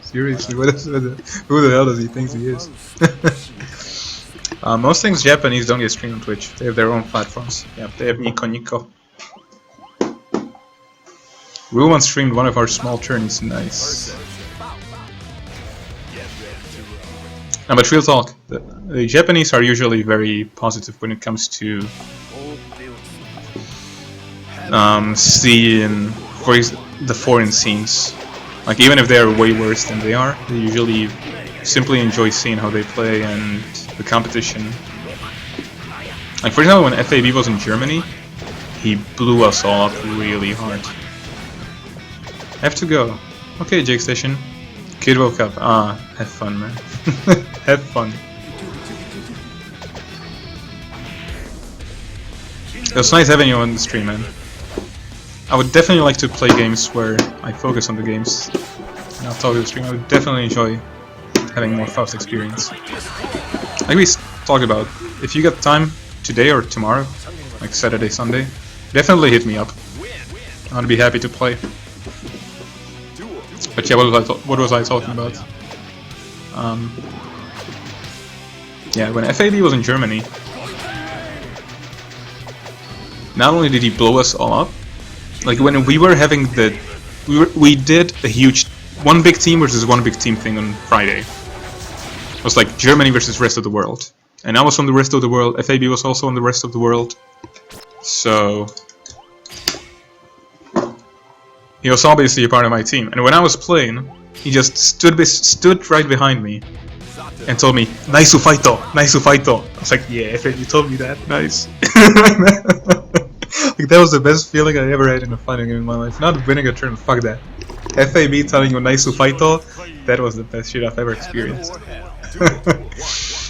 Seriously, who the hell does he think he is? Most things Japanese don't get streamed on Twitch. They have their own platforms. Yeah, they have Nico Nico. Rue once streamed one of our small tourneys. Nice. No, but real talk, the Japanese are usually very positive when it comes to seeing the foreign scenes. Like, even if they are way worse than they are, they usually simply enjoy seeing how they play and the competition. Like, for example, when FAB was in Germany, he blew us all up really hard. I have to go. Okay, Jake Station. Kid woke up. Ah, have fun, man. Have fun. It was nice having you on the stream, man. I would definitely like to play games where I focus on the games and not talk to the stream. I would definitely enjoy having more Faust experience. Like we talked about, if you get time today or tomorrow, like Saturday, Sunday, definitely hit me up. I'd be happy to play. But yeah, what was I talking about? Yeah, when FAB was in Germany, not only did he blow us all up, like when we were having we did a huge one big team versus one big team thing on Friday. It was like Germany versus rest of the world, and I was on the rest of the world. FAB was also on the rest of the world, so he was obviously a part of my team. And when I was playing, he just stood right behind me and told me, "Nice fighto, nice fighto." I was like, "Yeah, FAB, you told me that, nice." Like, that was the best feeling I ever had in a fighting game in my life. Not winning a turn, fuck that. FAB telling you nice fighto, that was the best shit I've ever experienced.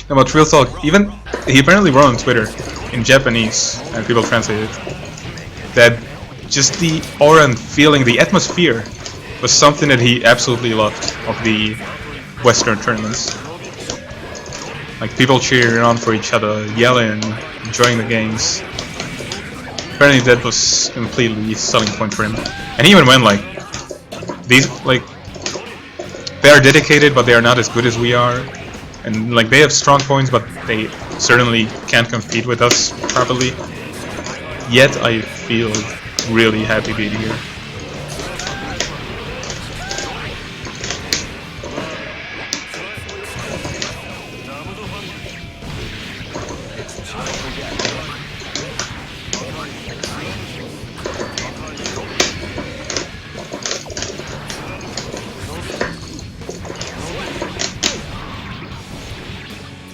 No, but real talk, even he apparently wrote on Twitter in Japanese, and people translated it, that just the aura and feeling, the atmosphere, was something that he absolutely loved of the Western tournaments. Like, people cheering on for each other, yelling, enjoying the games. Apparently that was completely a selling point for him. And he even went like, these, like, they are dedicated but they are not as good as we are. And like, they have strong points but they certainly can't compete with us properly. Yet I feel really happy being here.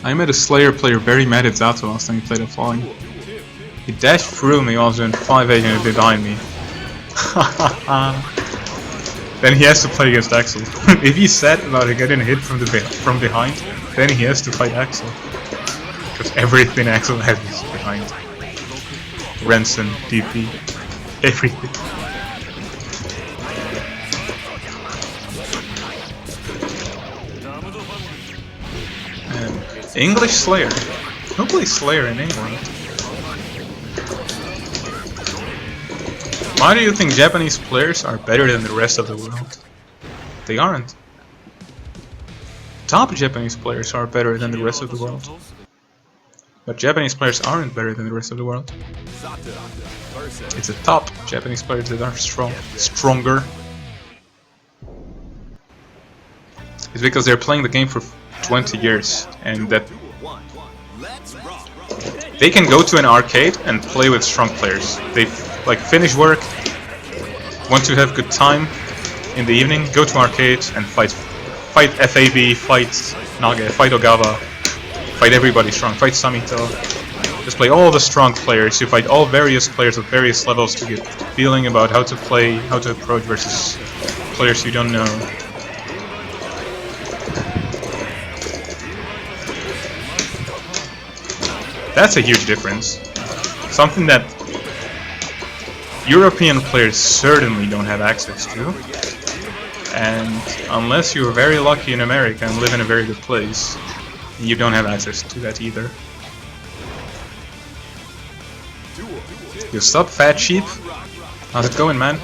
I met a Slayer player very mad at Zato last time he played a Falling. He dashed through me while I was doing 5-8 and he behind me. Then he has to play against Axel. If he's sad about getting hit from behind, then he has to fight Axel. Because everything Axel has is behind. Renson, DP, everything. English Slayer. Who plays Slayer in England? Why do you think Japanese players are better than the rest of the world? They aren't. Top Japanese players are better than the rest of the world. But Japanese players aren't better than the rest of the world. It's the top Japanese players that are stronger. It's because they're playing the game for 20 years, and that they can go to an arcade and play with strong players. They like finish work, want to have good time in the evening, go to arcade and fight FAB, fight Naga, fight Ogawa, fight everybody strong, fight Samito. Just play all the strong players. You fight all various players at various levels to get a feeling about how to play, how to approach versus players you don't know. That's a huge difference. Something that European players certainly don't have access to. And unless you're very lucky in America and live in a very good place, you don't have access to that either. You sup, fat sheep? How's it going, man?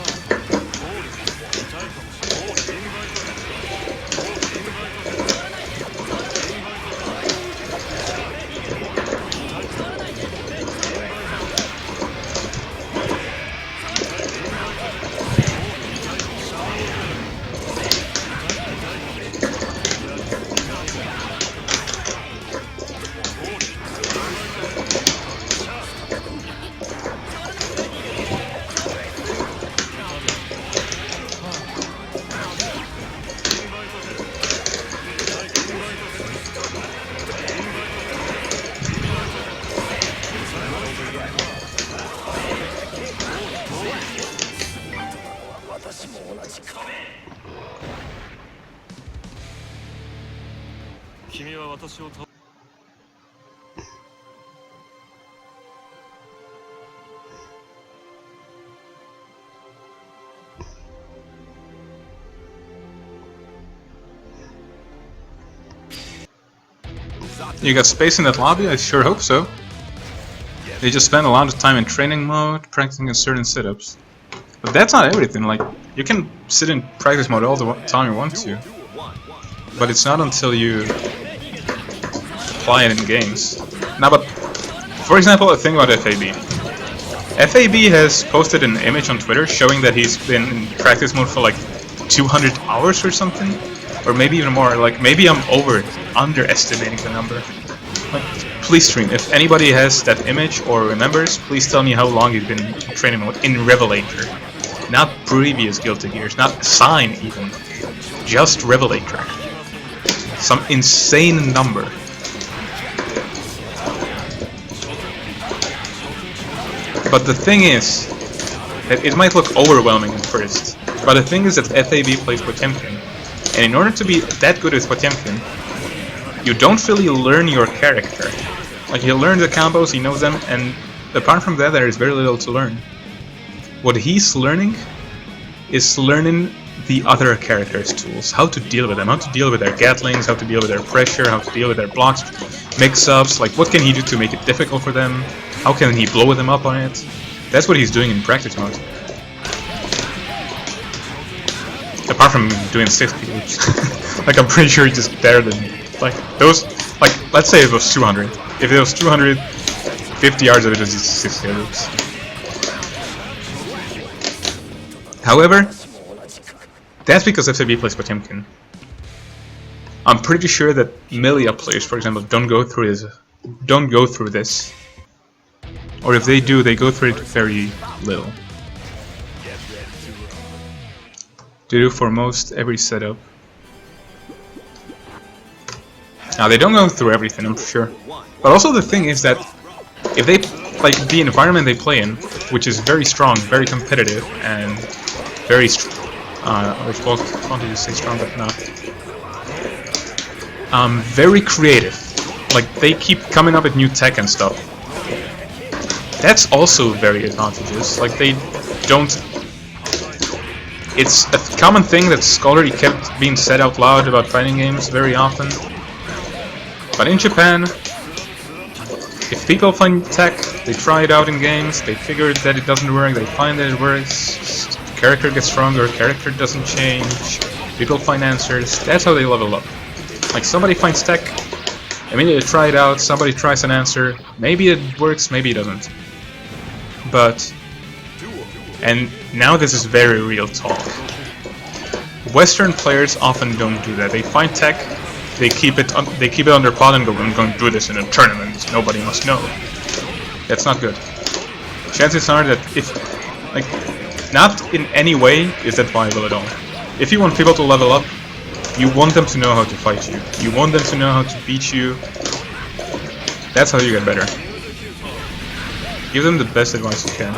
君は私を倒 You got space in that lobby? I sure hope so. They just spend a lot of time in training mode, practicing certain setups. But that's not everything, like, you can sit in practice mode all the time you want to. But it's not until you apply it in games. Now, but, for example, a thing about FAB. FAB has posted an image on Twitter showing that he's been in practice mode for like 200 hours or something. Or maybe even more, like, maybe I'm underestimating the number. Like, please stream, if anybody has that image or remembers, please tell me how long he's been training mode in Revelator. Not previous Guilty Gears, not Sign even. Just Revelator. Some insane number. But the thing is, that it might look overwhelming at first, but the thing is that FAB plays Potemkin. And in order to be that good with Potemkin, you don't really learn your character. Like, you learn the combos, he knows them, and apart from that there is very little to learn. What he's learning is learning the other characters' tools, how to deal with them, how to deal with their gatlings, how to deal with their pressure, how to deal with their blocks, mix-ups, like what can he do to make it difficult for them, how can he blow them up on it. That's what he's doing in practice mode. Apart from doing 60, which like I'm pretty sure he just dared them. Like those, like let's say it was 200. If it was 250 yards of it was just 60 yards. However, that's because FAB plays Potemkin. I'm pretty sure that Melia players, for example, don't go through this. Or if they do, they go through it very little. They do for most every setup. Now they don't go through everything, I'm sure. But also the thing is that if they like the environment they play in, which is very strong, very competitive, and very I wanted to say strong, but not. Very creative. Like they keep coming up with new tech and stuff. That's also very advantageous. Like they don't. It's a common thing that's already kept being said out loud about fighting games very often. But in Japan, if people find tech, they try it out in games, they figure that it doesn't work, they find that it works, character gets stronger, character doesn't change, people find answers, that's how they level up. Like somebody finds tech, immediately try it out, somebody tries an answer, maybe it works, maybe it doesn't. But, and now this is very real talk. Western players often don't do that. They find tech, they keep it on their pod and go, I'm going to do this in a tournament. Nobody must know. That's not good. Chances are that if, like, not in any way is that viable at all. If you want people to level up, you want them to know how to fight you. You want them to know how to beat you. That's how you get better. Give them the best advice you can.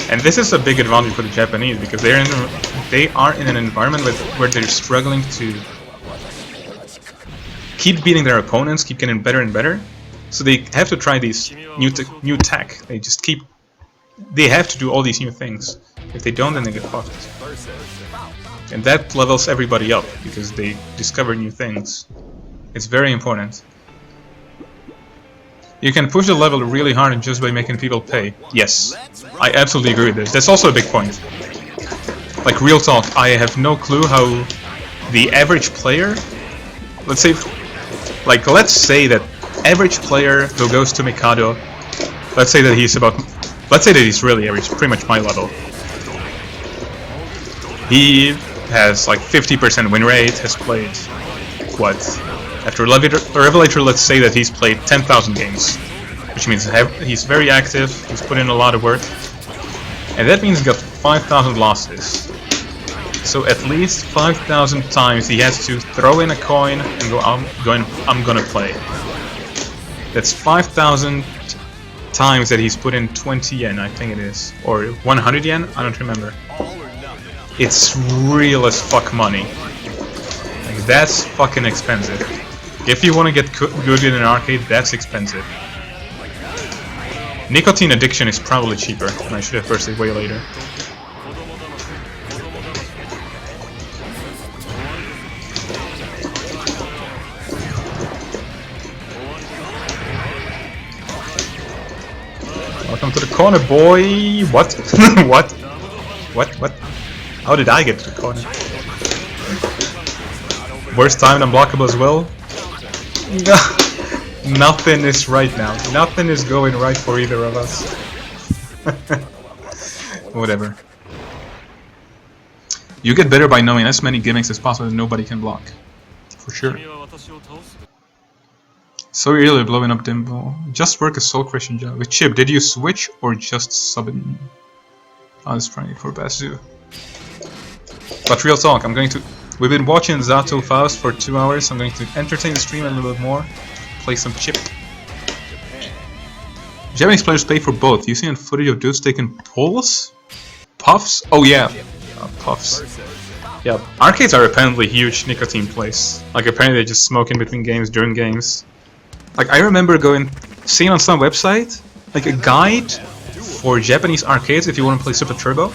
And this is a big advantage for the Japanese because they are in an environment where they're struggling to keep beating their opponents, keep getting better and better. So they have to try these new tech. They have to do all these new things. If they don't, then they get fucked. And that levels everybody up because they discover new things. It's very important. You can push the level really hard just by making people pay. Yes, I absolutely agree with this. That's also a big point. Like, real talk, I have no clue how the average player... Let's say that average player who goes to Mikado, let's say that he's really average, pretty much my level. He has like 50% win rate, has played, what? After Revelator, let's say that he's played 10,000 games, which means he's very active, he's put in a lot of work, and that means he's got 5,000 losses. So at least 5,000 times he has to throw in a coin and go, I'm gonna play. That's 5,000 times that he's put in 20 yen, I think it is, or 100 yen, I don't remember. it's real as fuck money. Like, that's fucking expensive. If you want to get good in an arcade, that's expensive. Nicotine addiction is probably cheaper, and I should have purchased it way later. Welcome to the corner, boy! What? What? What? How did I get to the corner? Worst time unblockable as well? Nothing is right now. Nothing is going right for either of us. Whatever. You get better by knowing as many gimmicks as possible that nobody can block. For sure. So really blowing up Dimble. Just work a Soul Crushing job. With Chip, did you switch or just sub in? I was praying for Basu. But real talk, we've been watching Zato Faust for 2 hours. I'm going to entertain the stream a little bit more. Play some Chip. Japanese players pay for both. You seen footage of dudes taking pulls? Puffs? Oh yeah, puffs. Yeah, arcades are apparently huge nicotine place. Like apparently they just smoke in between games, during games. Like I remember seeing on some website, like a guide for Japanese arcades if you want to play Super Turbo.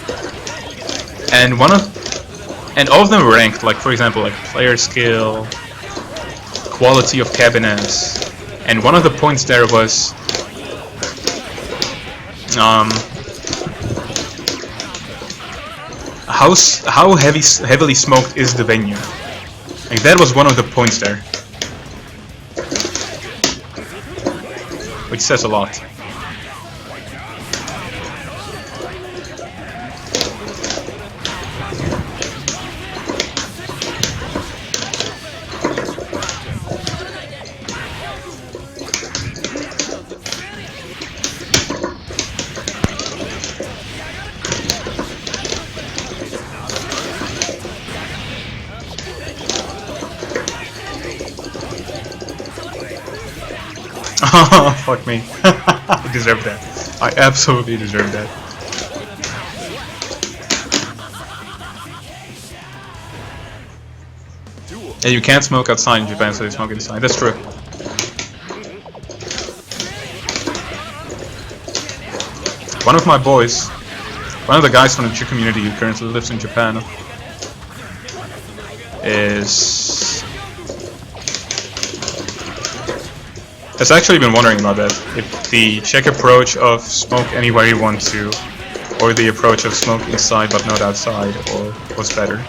And all of them were ranked, like for example, like player skill, quality of cabinets, and one of the points there was how heavily smoked is the venue. Like that was one of the points there, which says a lot. Oh, fuck me. I deserve that. I absolutely deserve that. Yeah, you can't smoke outside in Japan, so they smoke inside. That's true. One of my boys, one of the guys from the Jew community who currently lives in Japan, has actually been wondering about that. If the Czech approach of smoke anywhere you want to, or the approach of smoke inside but not outside, or what's better.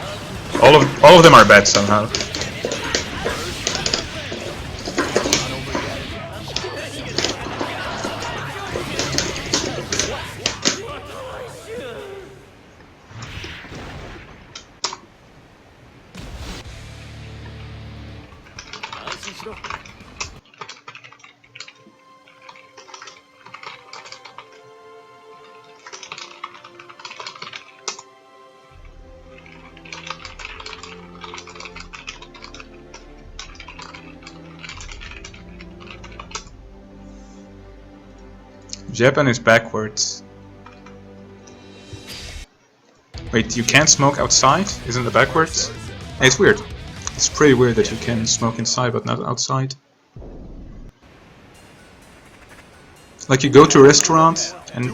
All of them are bad somehow. Japan is backwards. Wait, you can't smoke outside? Isn't it backwards? Hey, it's weird. It's pretty weird that you can smoke inside but not outside. Like you go to a restaurant and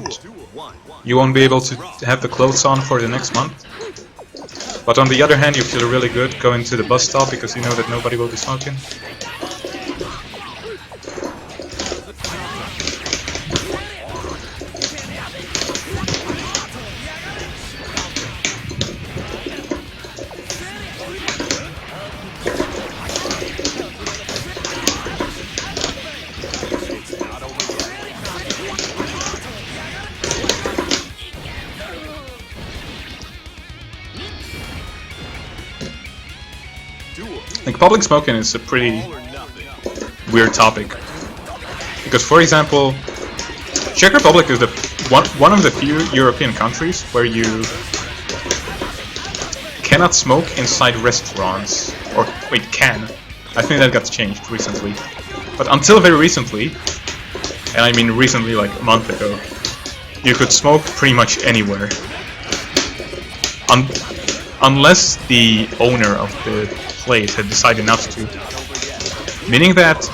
you won't be able to have the clothes on for the next month. But on the other hand, you feel really good going to the bus stop because you know that nobody will be smoking. Like, public smoking is a pretty weird topic. Because, for example, Czech Republic is one of the few European countries where you cannot smoke inside restaurants. Or, wait, can. I think that got changed recently. But until very recently, and I mean recently like a month ago, you could smoke pretty much anywhere. unless the owner of the place had decided not to. Meaning that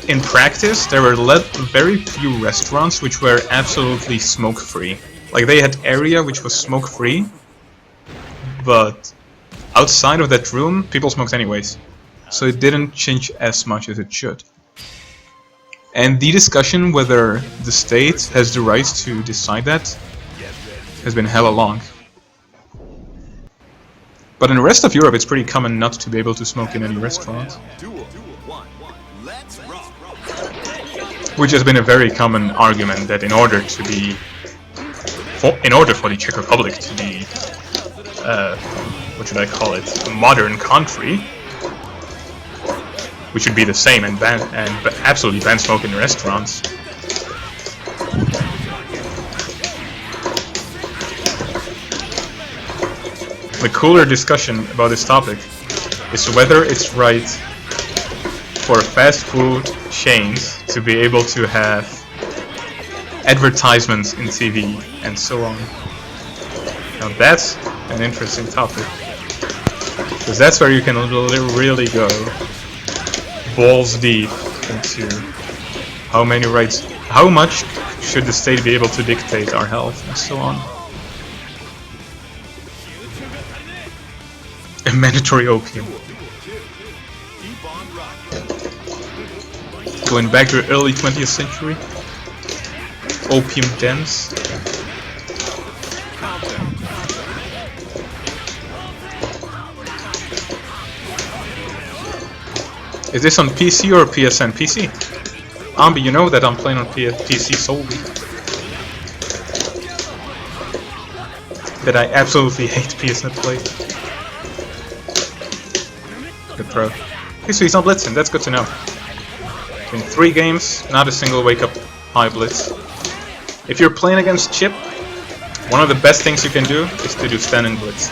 in practice there were very few restaurants which were absolutely smoke-free. Like they had area which was smoke-free, but outside of that room people smoked anyways. So it didn't change as much as it should. And the discussion whether the state has the right to decide that has been hella long. But in the rest of Europe it's pretty common not to be able to smoke in any restaurant. Which has been a very common argument that in order for the Czech Republic to be, what should I call it, a modern country, we should be the same and absolutely ban smoke in restaurants. The cooler discussion about this topic is whether it's right for fast food chains to be able to have advertisements in TV and so on. Now that's an interesting topic, because that's where you can really go balls deep into how many rights, how much should the state be able to dictate our health and so on. A mandatory opium. Going back to the early 20th century. Opium dens. Is this on PC or PSN? PC. Ambi, you know that I'm playing on PC solely. That I absolutely hate PSN play. Good pro. Okay, so he's on blitzing, that's good to know. In 3 games, not a single wake-up high blitz. If you're playing against Chip, one of the best things you can do is to do standing blitz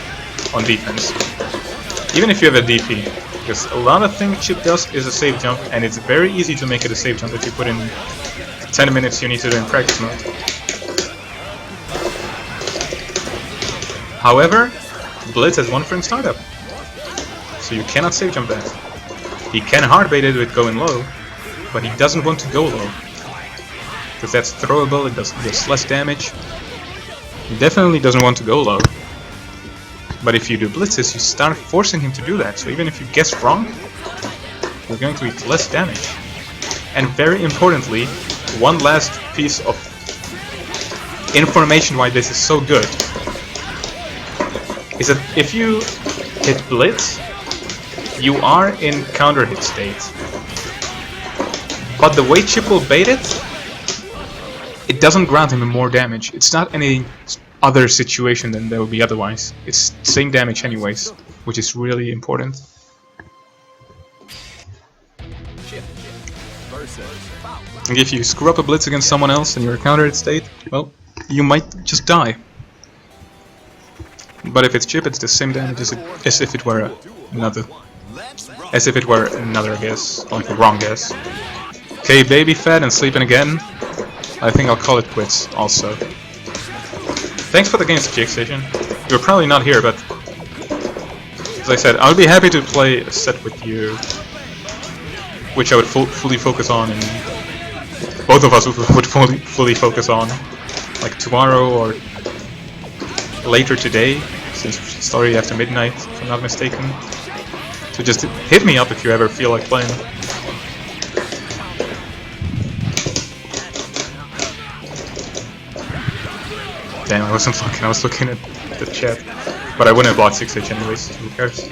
on defense. Even if you have a DP. Because a lot of things Chip does is a safe jump, and it's very easy to make it a safe jump if you put in 10 minutes you need to do in practice mode. However, blitz has one frame startup. So you cannot safe jump that. He can hardbait it with going low, but he doesn't want to go low. Because that's throwable, it does less damage. He definitely doesn't want to go low. But if you do blitzes, you start forcing him to do that. So even if you guess wrong, you're going to eat less damage. And very importantly, one last piece of information why this is so good is that if you hit blitz, you are in counter hit state. But the way Chip will bait it, it doesn't grant him more damage. It's not any other situation than there would be otherwise. It's same damage anyways, which is really important. And if you screw up a blitz against someone else and you're counter hit state, well, you might just die. But if it's Chip, it's the same damage as if it were another. As if it were another guess, like a wrong guess. Okay, baby fed and sleeping again. I think I'll call it quits also. Thanks for the games, GGXrdR. You're probably not here, but as I said, I'll be happy to play a set with you, which I would fully focus on, and both of us would fully focus on, like tomorrow or later today, since it's started after midnight, if I'm not mistaken. So just hit me up if you ever feel like playing. Damn, I wasn't looking, I was looking at the chat. But I wouldn't have bought 6H anyways, who cares?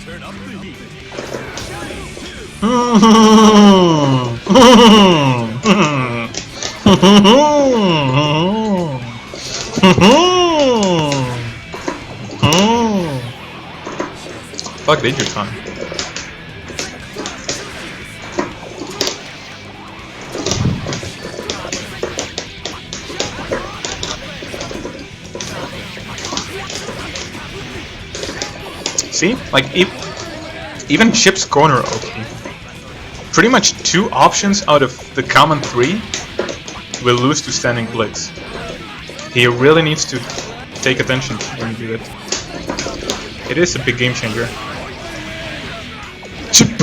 Turn up the heat. Fuck, Danger Time. See? Like, even Chip's corner okay. Pretty much 2 options out of the common 3 will lose to standing blitz. He really needs to take attention when you do that. It is a big game changer. Chip!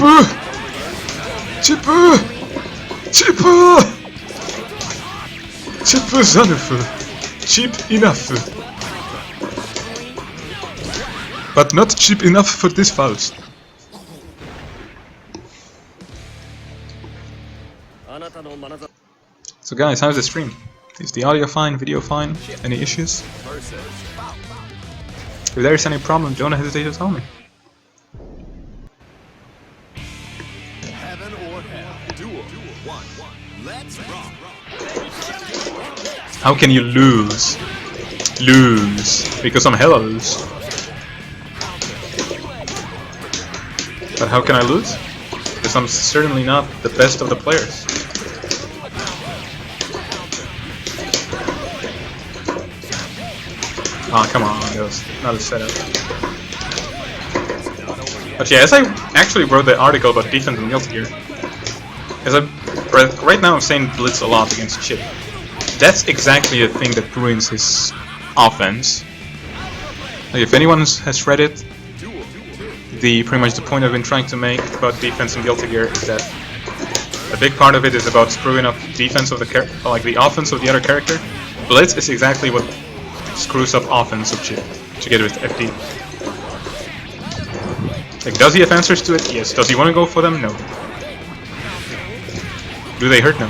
Chip! Chip! Chip enough. Cheap enough. But not cheap enough for this Faust. So guys, how's the stream? Is the audio fine, video fine? Any issues? If there's any problem, don't hesitate to tell me. Heaven or hell. Duel. 1. Let's rock. How can you lose? Lose. Because I'm hella loose. But how can I lose? Because I'm certainly not the best of the players. Oh, come on, that was not a setup. But yeah, as I actually wrote the article about defense and Guilty Gear, right now I'm saying blitz a lot against Chip. That's exactly the thing that ruins his offense. Like, if anyone has read it, pretty much the point I've been trying to make about defense and Guilty Gear is that a big part of it is about screwing up defense of the offense of the other character. Blitz is exactly what screws up offense of Chip, together with FD. Like, does he have answers to it? Yes. Does he want to go for them? No. Do they hurt? No.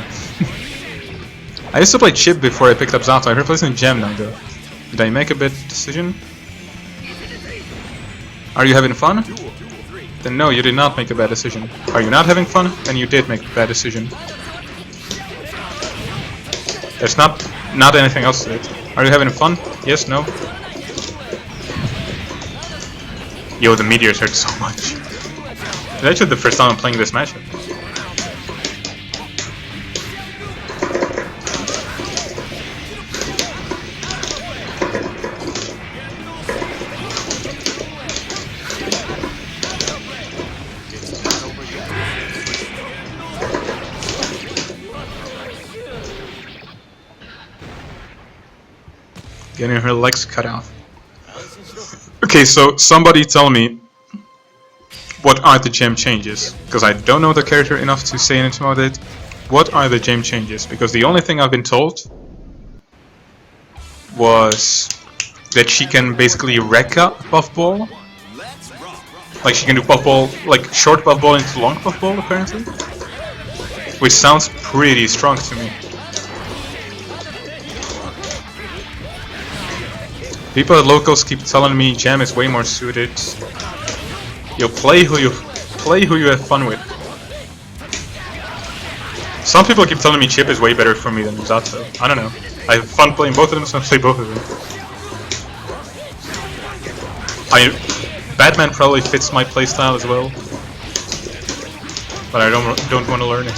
I used to play Chip before I picked up Zato. I'm replacing Gem now though. Did I make a bad decision? Are you having fun? Then no, you did not make a bad decision. Are you not having fun? Then you did make a bad decision. There's not anything else to it. Are you having fun? Yes, no? Yo, the meteors hurt so much. It's actually the first time I'm playing this matchup. Getting her legs cut off. Okay, so somebody tell me what are the gem changes? Because I don't know the character enough to say anything about it. What are the gem changes? Because the only thing I've been told was that she can basically rekka buff ball. Like she can do buff ball, like short buff ball into long buff ball apparently. Which sounds pretty strong to me. People at locals keep telling me Jam is way more suited. You play who you have fun with. Some people keep telling me Chip is way better for me than Zato. I don't know. I have fun playing both of them, so I play both of them. Batman probably fits my playstyle as well, but I don't want to learn him.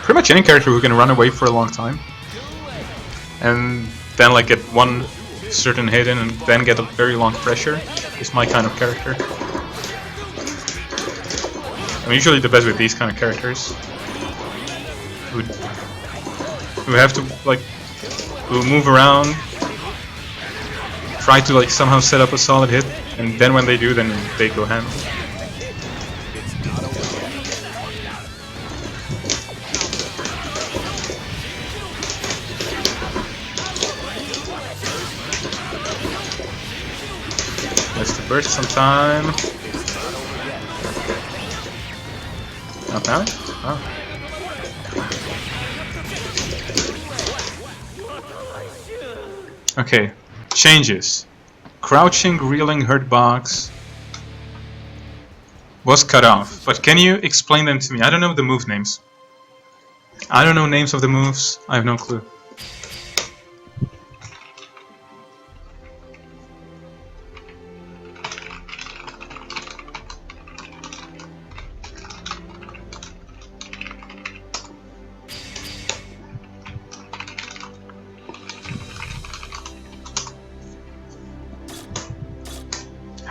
Pretty much any character who can run away for a long time and then like get one certain hit in and then get a very long pressure is my kind of character. I'm usually the best with these kind of characters who have to like who move around, try to like somehow set up a solid hit, and then when they do, then they go ham. Burst some time. Not now? Oh. Okay. Changes. Crouching, reeling, hurt box was cut off. But can you explain them to me? I don't know the move names. I don't know names of the moves. I have no clue.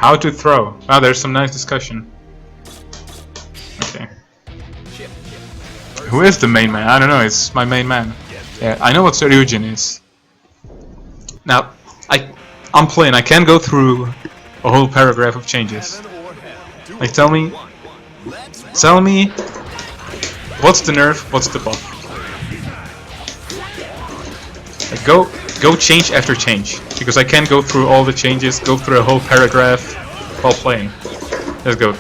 How to throw. Ah, there's some nice discussion. Okay. Who is the main man? I don't know, it's my main man. Yeah, I know what Ryujin is. Now, I'm playing, I can't go through a whole paragraph of changes. Like, tell me, what's the nerf, what's the buff? Like, go change after change, because I can't go through all the changes, go through a whole paragraph while playing. Let's go.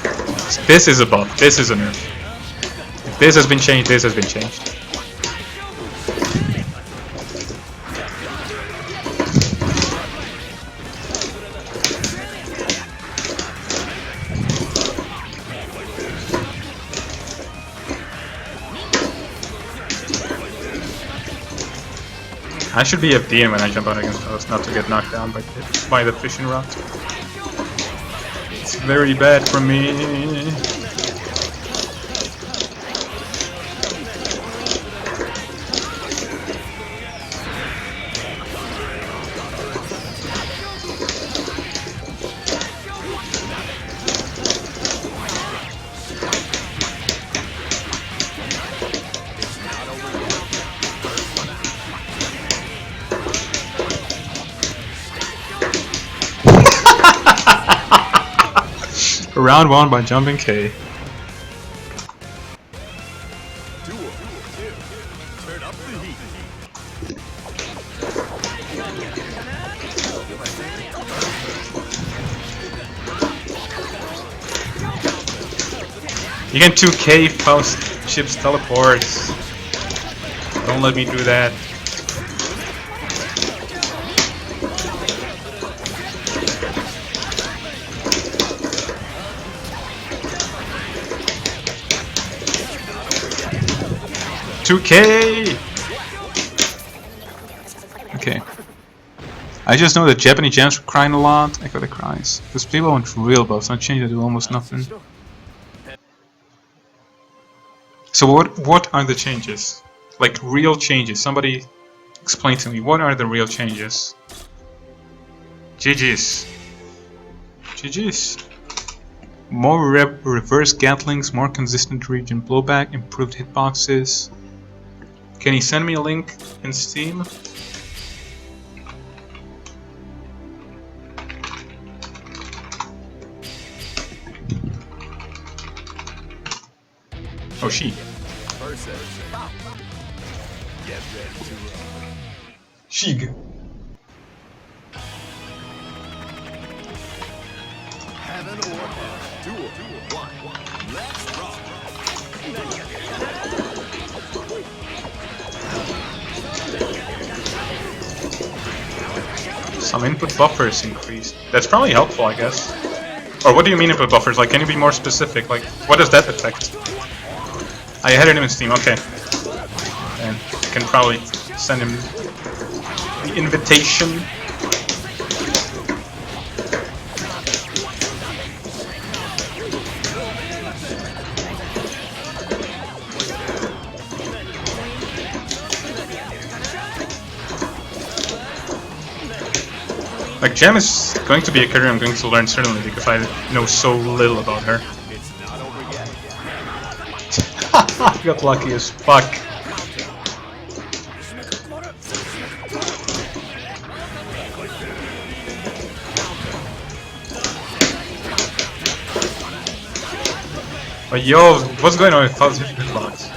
This is a buff, this is a nerf. If this has been changed, this has been changed. I should be FDing when I jump out against those, not to get knocked down by the fishing rod. It's very bad for me. Round 1 by jumping K. Turn up the heat. You can 2K post chips teleports. Don't let me do that. $2K! Okay. I just know that Japanese gems are crying a lot. Echo the cries. Because people want real buffs, not change that do almost nothing. So what are the changes? Like real changes. Somebody explain to me, what are the real changes? GG's. GG's. More reverse gatlings, more consistent region blowback, improved hitboxes. Can you send me a link in Steam? Oh, she. Get ready to roll. Shig. Heaven or hell. Duel. One. Let's rock. Some input buffers increased. That's probably helpful, I guess. Or what do you mean input buffers? Like, can you be more specific? Like, what does that affect? I had it in Steam, okay. And I can probably send him the invitation. Like, Gem is going to be a career I'm going to learn certainly because I know so little about her. It's not over yet. I got lucky as fuck. But yo, what's going on with positive hitbox?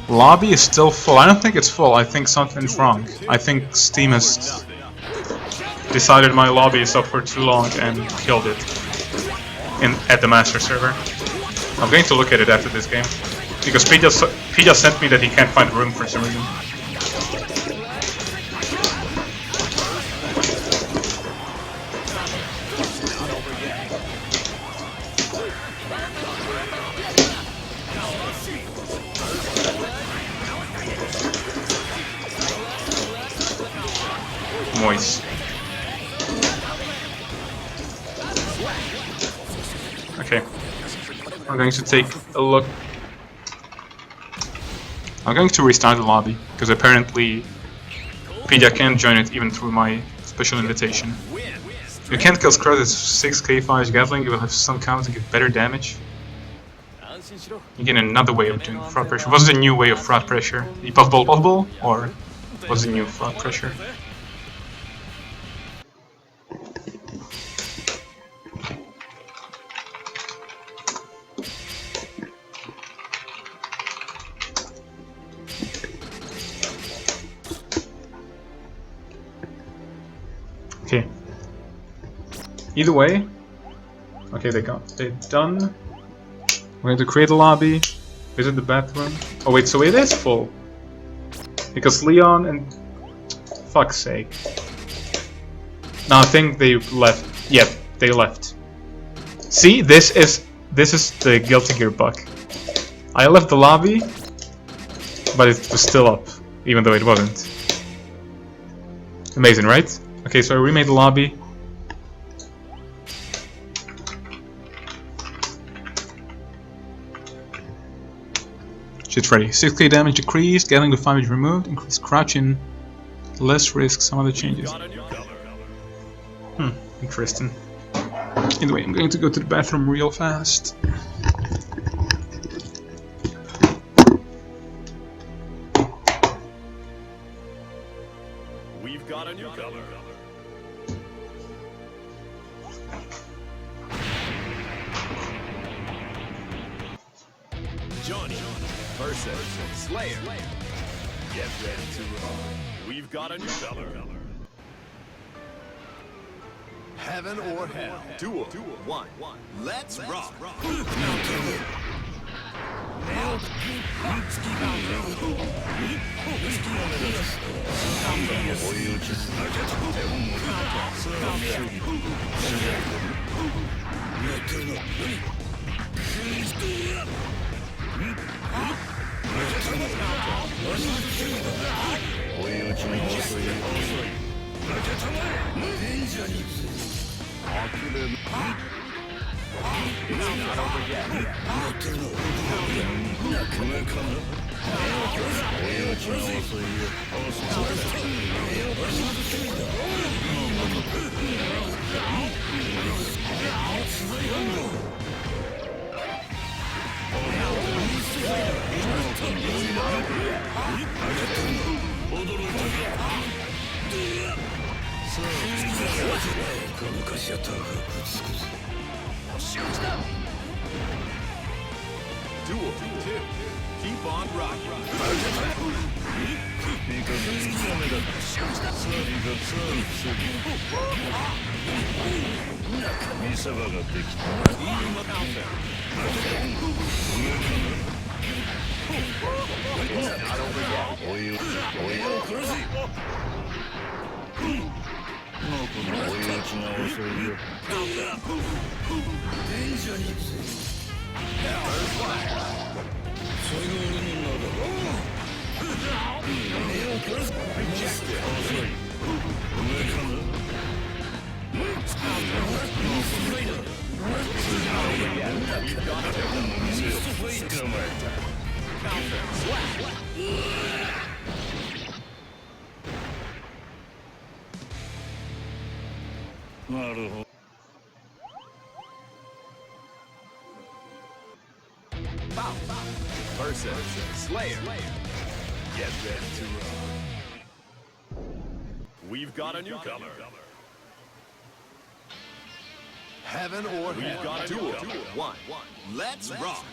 Lobby is still full. I don't think it's full. I think something's wrong. I think Steam has decided my lobby is up for too long and killed it at the master server. I'm going to look at it after this game because Pete just sent me that he can't find room for some reason. moist. Okay. I'm going to take a look. I'm going to restart the lobby, because apparently Pedia can't join it even through my special invitation. You can't kill Scrod at 6k 5 Gatling, you will have some count and give better damage. You get another way of doing fraud pressure. What's the new way of fraud pressure? The puffball, or what's the new fraud pressure? Okay. Either way, okay, they're done. We're going to create a lobby, visit the bathroom. Oh wait, so it is full. Because Leon and... fuck's sake. No, I think they left. Yep, they left. See, this is the Guilty Gear bug. I left the lobby, but it was still up, even though it wasn't. Amazing, right? Okay, so I remade the lobby. Shit's ready. 6k damage decreased, Gatling to 5 is removed, increased crouching, less risk, some other changes. Interesting. Anyway, I'm going to go to the bathroom real fast. We've got a newcomer. Johnny versus Slayer. Get ready to roll. We've got a newcomer. Heaven or hell. Duel 1. Let's rock. Duel 2. Keep on rocking. Versus Slayer. Get ready to roll. We've got a newcomer. Heaven or hell. We've got a duel 1. Let's rock.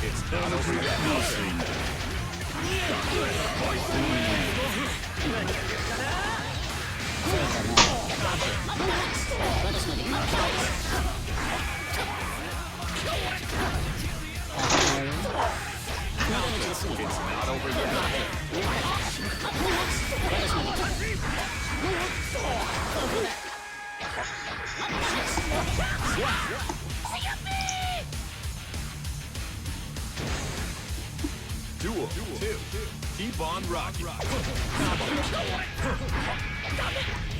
It's not over yet. It's not over yet. Duel 2. Keep on rocking.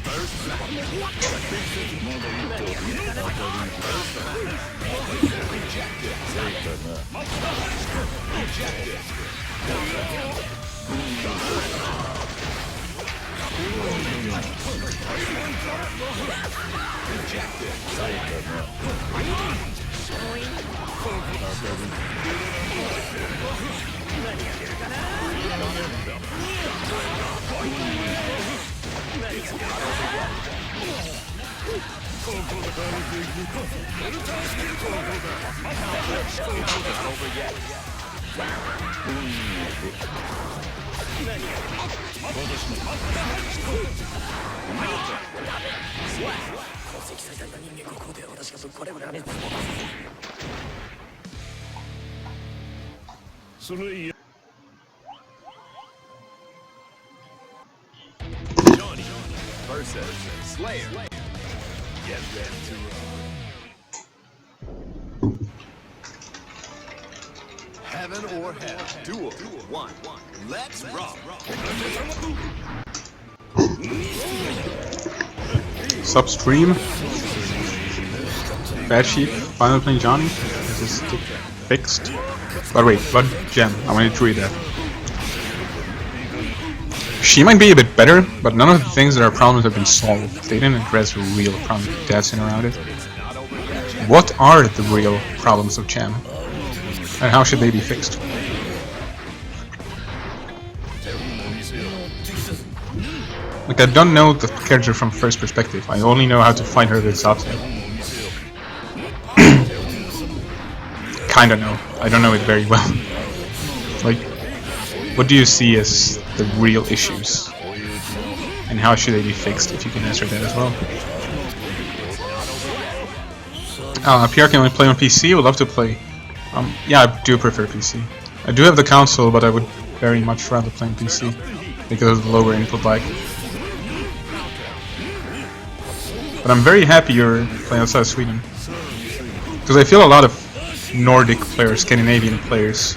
First match. Rejected. Johnny versus Slayer. Get ready to roll. Heaven or hell. Duel 1. Let's rock. Substream. Bad sheep. Final playing Johnny. This is fixed. But wait, what gem? I wanted to read that. She might be a bit better, but none of the things that are problems have been solved. They didn't address real problems dancing around it. What are the real problems of Jam? And how should they be fixed? Like, I don't know the character from first perspective. I only know how to fight her with Satsu. Kinda know. I don't know it very well. Like, what do you see as the real issues? And how should they be fixed, if you can answer that as well? PR can only play on PC, would love to play. Yeah, I do prefer PC. I do have the console, but I would very much rather play on PC because of the lower input lag. But I'm very happy you're playing outside of Sweden, because I feel a lot of Nordic players, Scandinavian players,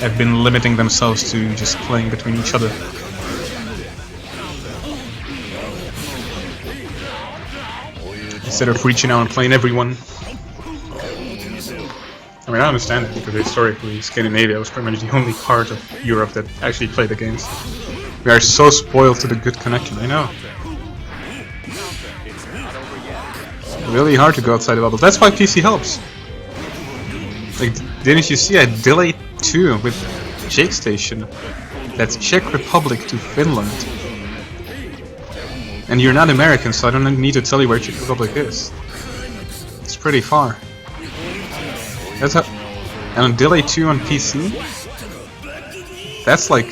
have been limiting themselves to just playing between each other. Instead of reaching out and playing everyone. I mean, I understand it, because historically Scandinavia was pretty much the only part of Europe that actually played the games. We are so spoiled to the good connection, I know. Really hard to go outside the bubble. That's why PC helps. Like, didn't you see a delay 2 with Jake Station? That's Czech Republic to Finland. And you're not American, so I don't need to tell you where Czech Republic is. It's pretty far. That's a, and a delay 2 on PC? That's like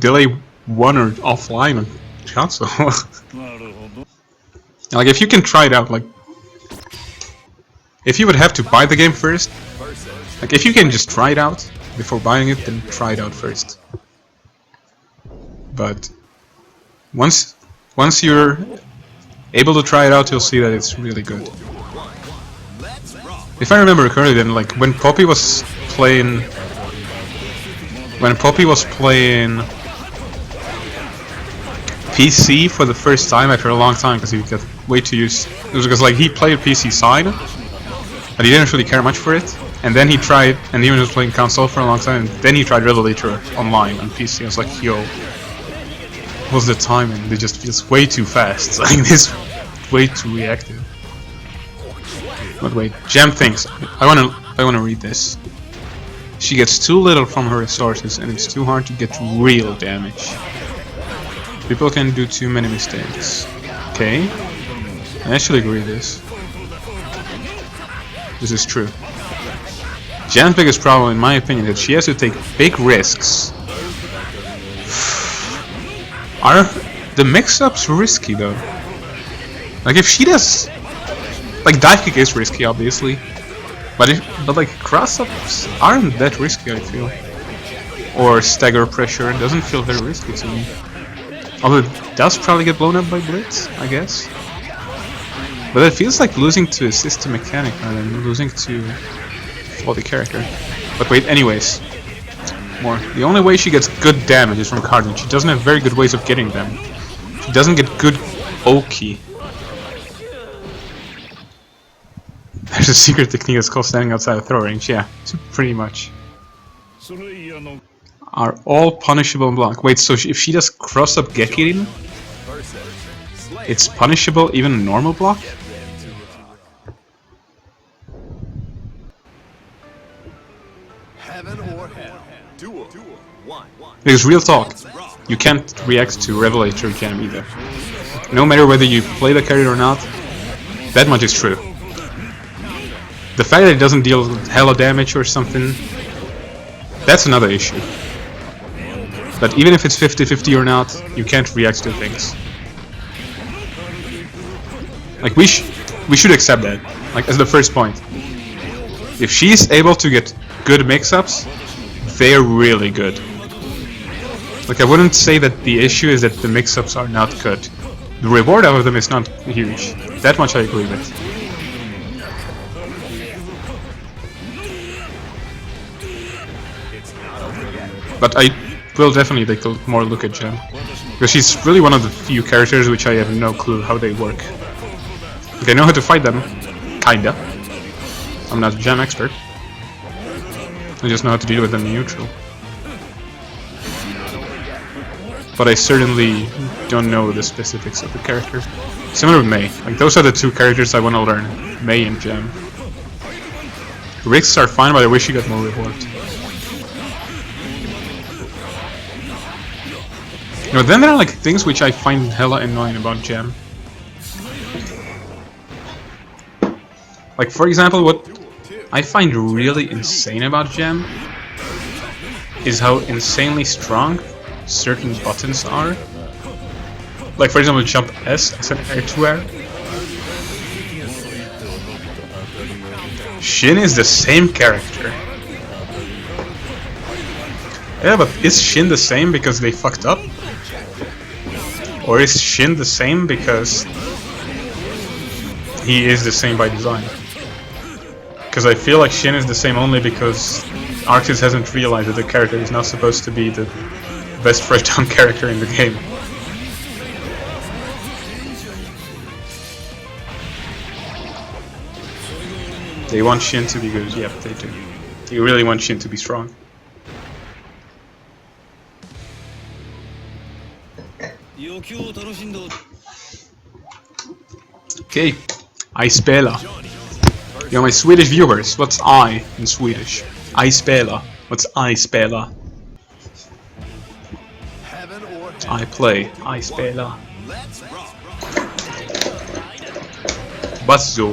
delay 1 or offline on console. Like, if you can try it out, like, if you would have to buy the game first, like, if you can just try it out before buying it, then try it out first. But once you're able to try it out, you'll see that it's really good. If I remember correctly, then, like, when Poppy was playing PC for the first time after a long time, because he got way too used. It was because, like, he played PC side, but he didn't really care much for it. And then he tried, and he was playing console for a long time. And then he tried Revelator online on PC. I was like, yo, what's the timing? It just feels way too fast. Like, this, way too reactive. But wait, Jam thinks. I wanna read this. She gets too little from her resources, and it's too hard to get real damage. People can do too many mistakes. Okay, I actually agree with this. This is true. Jan's biggest problem, in my opinion, is that she has to take big risks. Are the mix-ups risky though? Like if she does, like dive kick is risky, obviously, but like cross-ups aren't that risky, I feel. Or stagger pressure doesn't feel very risky to me. Although it does probably get blown up by Blitz, I guess. But it feels like losing to a system mechanic rather than losing to the character. But wait, anyways. More. The only way she gets good damage is from carding. She doesn't have very good ways of getting them. She doesn't get good Oki. There's a secret technique that's called standing outside of throw range. Yeah, pretty much. Are all punishable in block. Wait, so if she does cross up Gekirin, it's punishable even in normal block? Because real talk, you can't react to Revelator Jam either. No matter whether you play the character or not, that much is true. The fact that it doesn't deal hella damage or something, that's another issue. But even if it's 50-50 or not, you can't react to things. Like we should accept that, like as the first point. If she's able to get good mix-ups, they're really good. Like I wouldn't say that the issue is that the mix-ups are not good. The reward out of them is not huge. That much I agree with. But I will definitely take a more look at Gem. Because she's really one of the few characters which I have no clue how they work. Like I know how to fight them, kinda. I'm not a Gem expert. I just know how to deal with them in neutral. But I certainly don't know the specifics of the character. Similar with Mei. Like those are the two characters I want to learn. Mei and Gem. Risks are fine, but I wish you got more reward. You know, then there are like things which I find hella annoying about Gem. Like for example, what I find really insane about Gem is how insanely strong certain buttons are. Like for example, jump S as an air-to air. Shin is the same character. Yeah, but is Shin the same because they fucked up? Or is Shin the same because he is the same by design? Because I feel like Shin is the same only because Arctis hasn't realized that the character is not supposed to be the best fresh down character in the game. They want Shin to be good, yep, they do. They really want Shin to be strong. Okay, I spela. Yo, my Swedish viewers, what's I in Swedish? I spela. What's I spela? I play. I spela. Bazzo,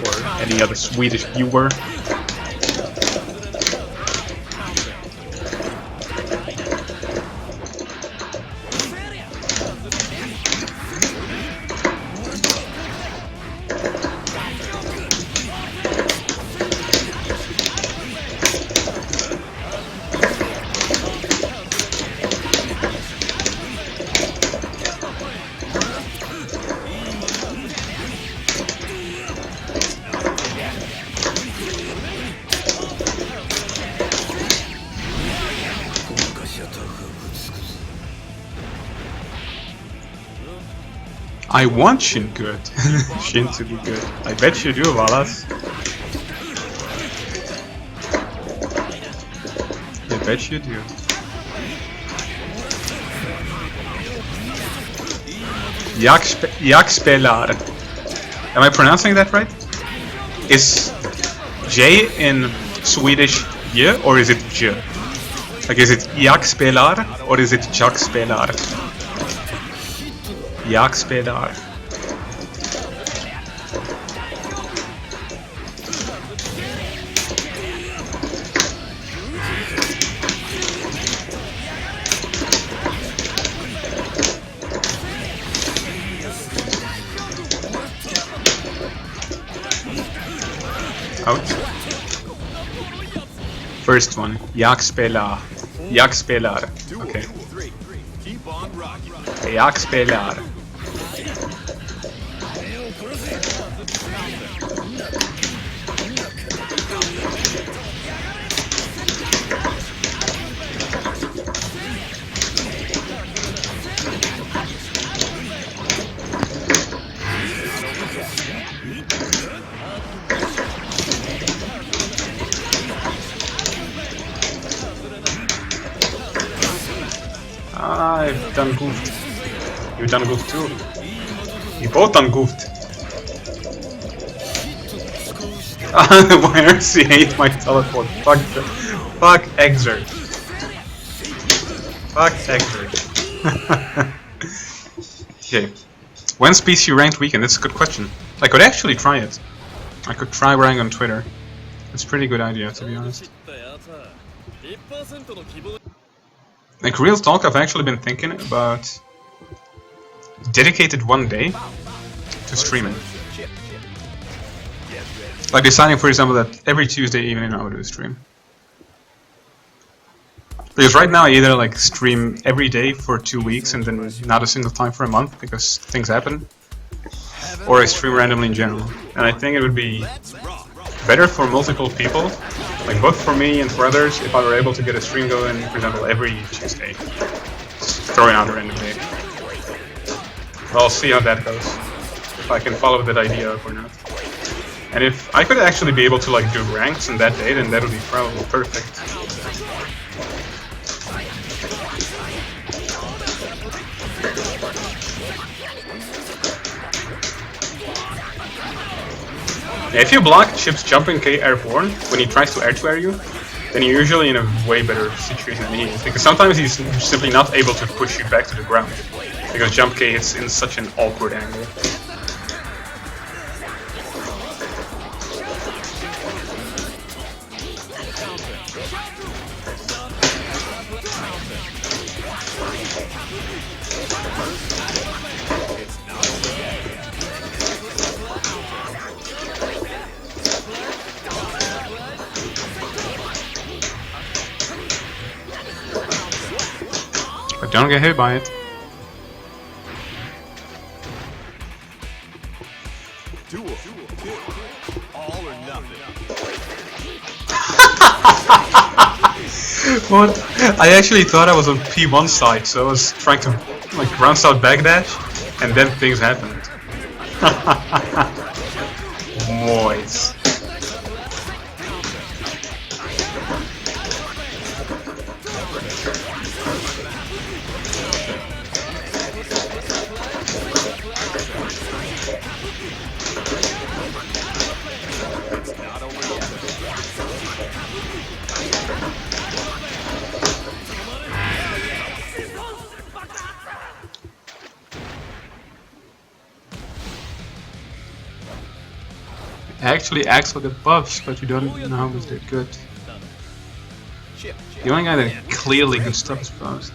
or any other Swedish viewer. I want Shin good. Shin to be good. I bet you do, Valas. I bet you do. Jak spelar. Am I pronouncing that right? Is J in Swedish J or is it J? Like is it Jak spelar or is it Jak spelar? Jak spelar. Out. First one. Jag spelar. Jag spelar. Okay. Keep on rocking. Jag spelar. I've done goofed. You've done goofed too. You both done goofed. Why does he hate my teleport? Fuck Exert. Fuck Exert. Okay. When's PC ranked weekend? That's a good question. I could actually try it. I could try rank on Twitter. It's a pretty good idea, to be honest. Like, real talk, I've actually been thinking about dedicated one day to streaming. Like deciding, for example, that every Tuesday evening I would do a stream. Because right now I either like stream every day for 2 weeks and then not a single time for a month because things happen, or I stream randomly in general. And I think it would be better for multiple people, like both for me and for others, if I were able to get a stream going, for example, every Tuesday. Just throwing out a random day. But I'll see how that goes. If I can follow that idea up or not. And if I could actually be able to like do ranks in that day, then that would be probably perfect. Yeah, if you block Chip's jumping K airborne when he tries to air you, then you're usually in a way better situation than he is. Because sometimes he's simply not able to push you back to the ground. Because jump K is in such an awkward angle. But don't get hit by it. All or nothing. What? I actually thought I was on P1 side, so I was trying to like ground out backdash, and then things happened. Moist. Actually, Axel got buffs, but you don't know how much they're good. The only guy that clearly can stop is Faust.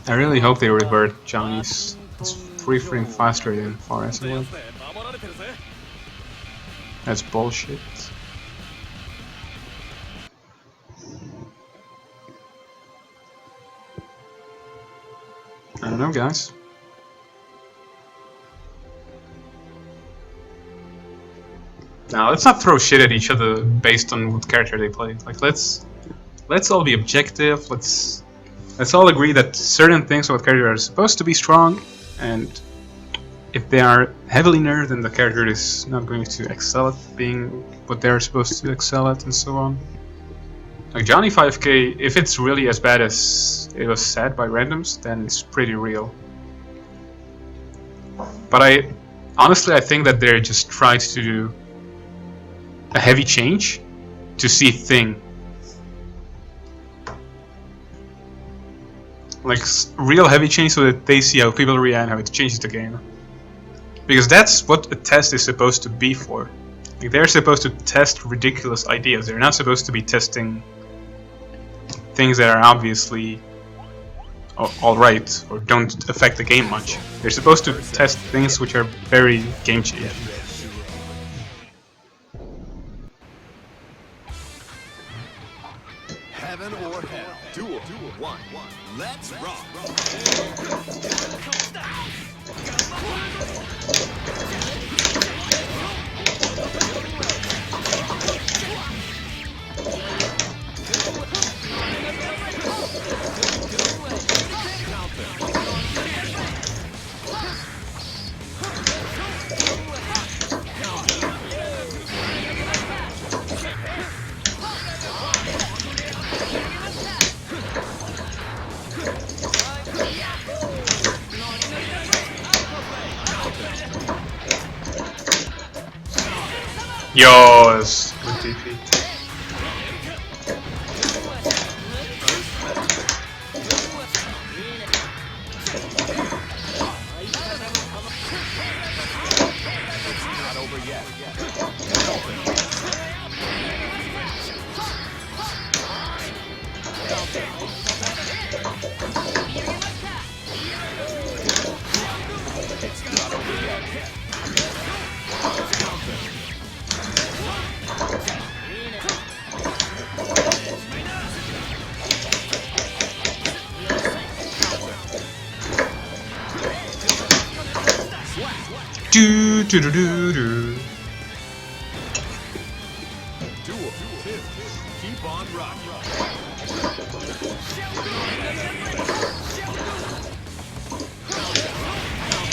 I really hope they revert Johnny's. It's 3 frames faster than far as it was. That's bullshit. I don't know, guys. Now let's not throw shit at each other based on what character they play. Like let's all be objective. Let's all agree that certain things about character are supposed to be strong, and if they are heavily nerfed, then the character is not going to excel at being what they're supposed to excel at, and so on. Like Johnny 5K, if it's really as bad as it was said by randoms, then it's pretty real. But honestly I think that they're just trying to do a heavy change to see thing. Like real heavy change so that they see how people react, how it changes the game. Because that's what a test is supposed to be for. Like they're supposed to test ridiculous ideas. They're not supposed to be testing things that are obviously alright or don't affect the game much. You're supposed to test things which are very game changing. Heaven or hell. Duel 1. Let's rock. Yours. Good DP. Not over yet. Do do do do do. Duel 2. Keep on rocking.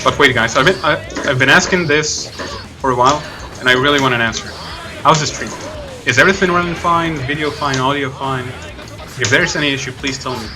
But wait, guys, I've been asking this for a while, and I really want an answer. How's the stream? Is everything running fine? Video fine? Audio fine? If there's any issue, please tell me.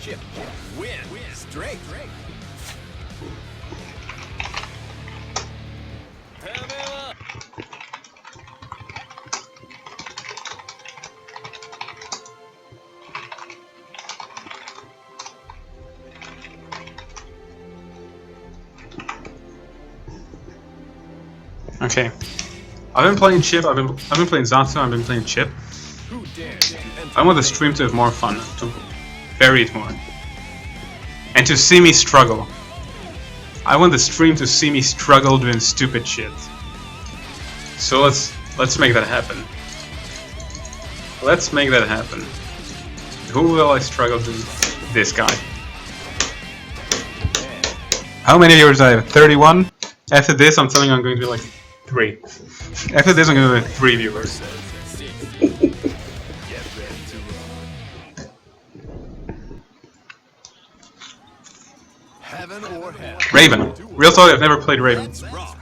Chip. Win. Straight. Okay. I've been playing Chip, I've been playing Zato, I've been playing Chip. Who dares to enter? I want the stream to have more fun, to vary it more. And to see me struggle. I want the stream to see me struggle doing stupid shit. So let's make that happen. Let's make that happen. Who will I struggle to? This guy. How many viewers I have? 31? After this I'm telling you I'm going to be like 3. After this I'm going to be 3 viewers. Get ready to rock. Heaven or hell. Raven. Real talk, I've never played Raven. Let's rock.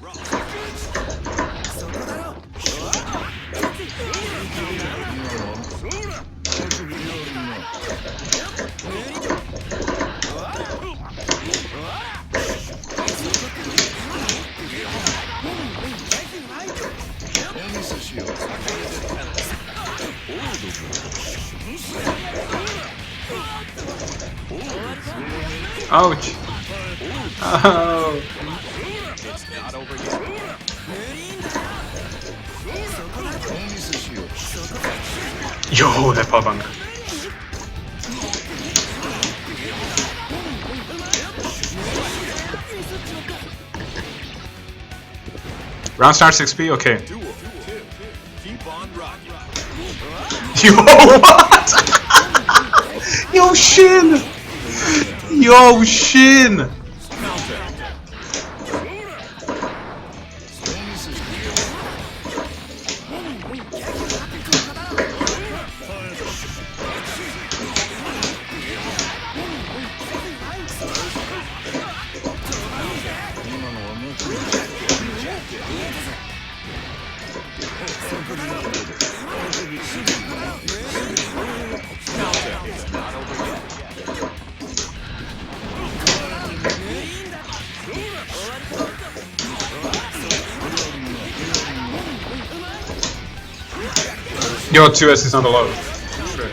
Ouch! Oh! It's not over yet. Yo, that pop bunk. Round starts XP? Okay. Duel 2. Keep on rocking. Yo, what? Yo, Shin! Yo, Shin! Yo, 2S is not allowed. Sure.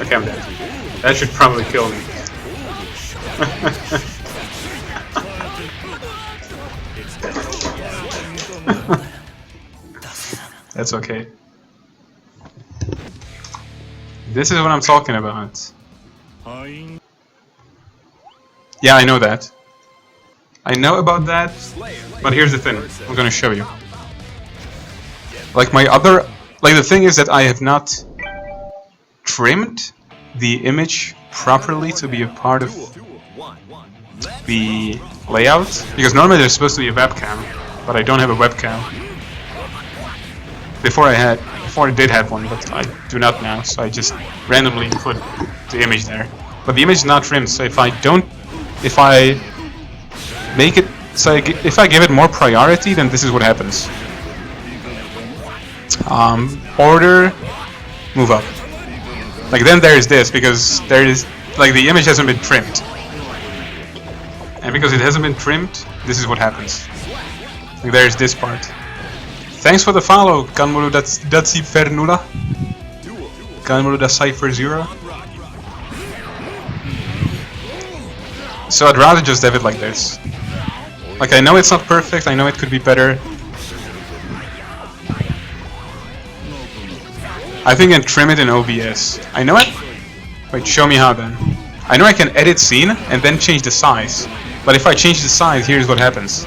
Okay, I'm dead. That should probably kill me. That's okay. This is what I'm talking about. Yeah, I know that. I know about that, but here's the thing. I'm gonna show you. Like my other... Like the thing is that I have not trimmed the image properly to be a part of the layout. Because normally there's supposed to be a webcam, but I don't have a webcam. Before I did have one, but I do not now, so I just randomly put the image there. But the image is not trimmed, so if I make it, so if I give it more priority, then this is what happens. Order, move up. Like then there's this, because there is, like the image hasn't been trimmed. And because it hasn't been trimmed, this is what happens. Like there's this part. Thanks for the follow, Kanmuru Datsi Fernula. Kanmuru Cypher 0. So I'd rather just have it like this. Like I know it's not perfect, I know it could be better. I think I can trim it in OBS. I know it. Wait, show me how then. I know I can edit scene and then change the size. But if I change the size, here's what happens.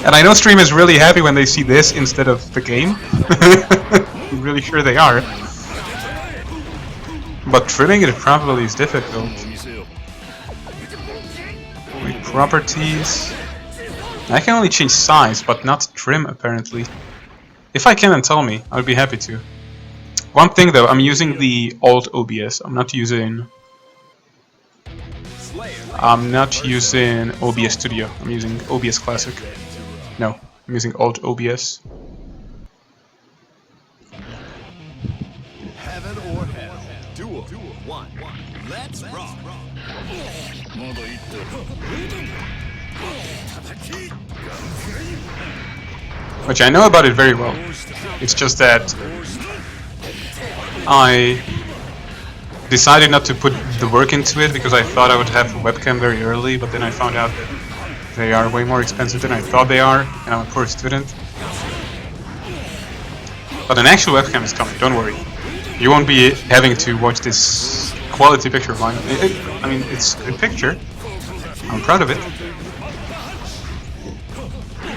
And I know stream is really happy when they see this instead of the game. I'm really sure they are. But trimming it probably is difficult. Wait, properties. I can only change size, but not trim apparently. If I can, then tell me. I'd be happy to. One thing though, I'm using the alt OBS. I'm not using OBS Studio. I'm using OBS Classic. No, I'm using alt OBS. Heaven or hell. Duel 1. Let's rock. Which I know about it very well. It's just that I decided not to put the work into it because I thought I would have a webcam very early, but then I found out that they are way more expensive than I thought they are, and I'm a poor student. But an actual webcam is coming, don't worry. You won't be having to watch this quality picture of mine. I mean, it's a picture. I'm proud of it.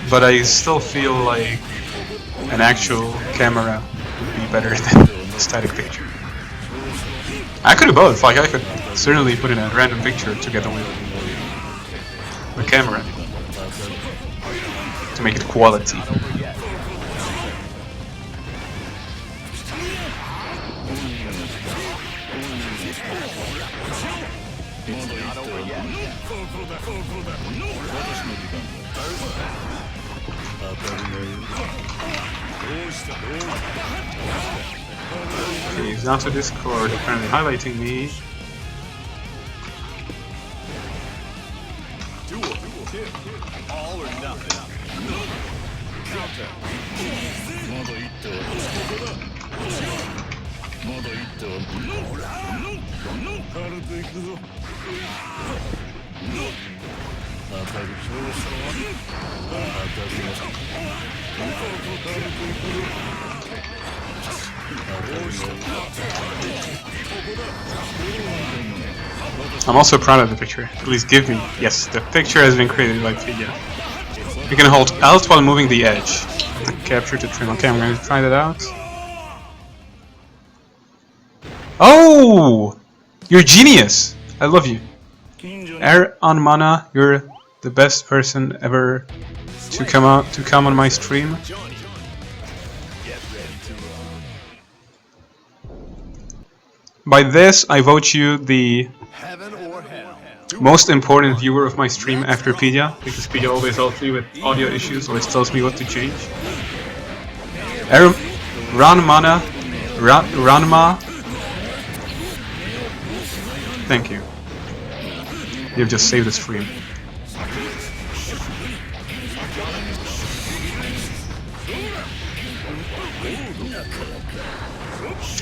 But I still feel like an actual camera would be better than a static picture. I could do both, like I could certainly put in a random picture together with the camera to make it quality. Okay, he's now to Discord, apparently highlighting me. All or nothing. I'm also proud of the picture. Please give me. Yes, the picture has been created by Pidya. You can hold Alt while moving the edge. The capture to trim. Okay, I'm going to try that out. Oh! You're genius! I love you. Air on Mana, you're the best person ever to come on my stream. By this, I vote you the most important viewer of my stream after Pidya, because Pidya always helps me with audio issues, always tells me what to change. Ranma. Thank you. You've just saved the stream.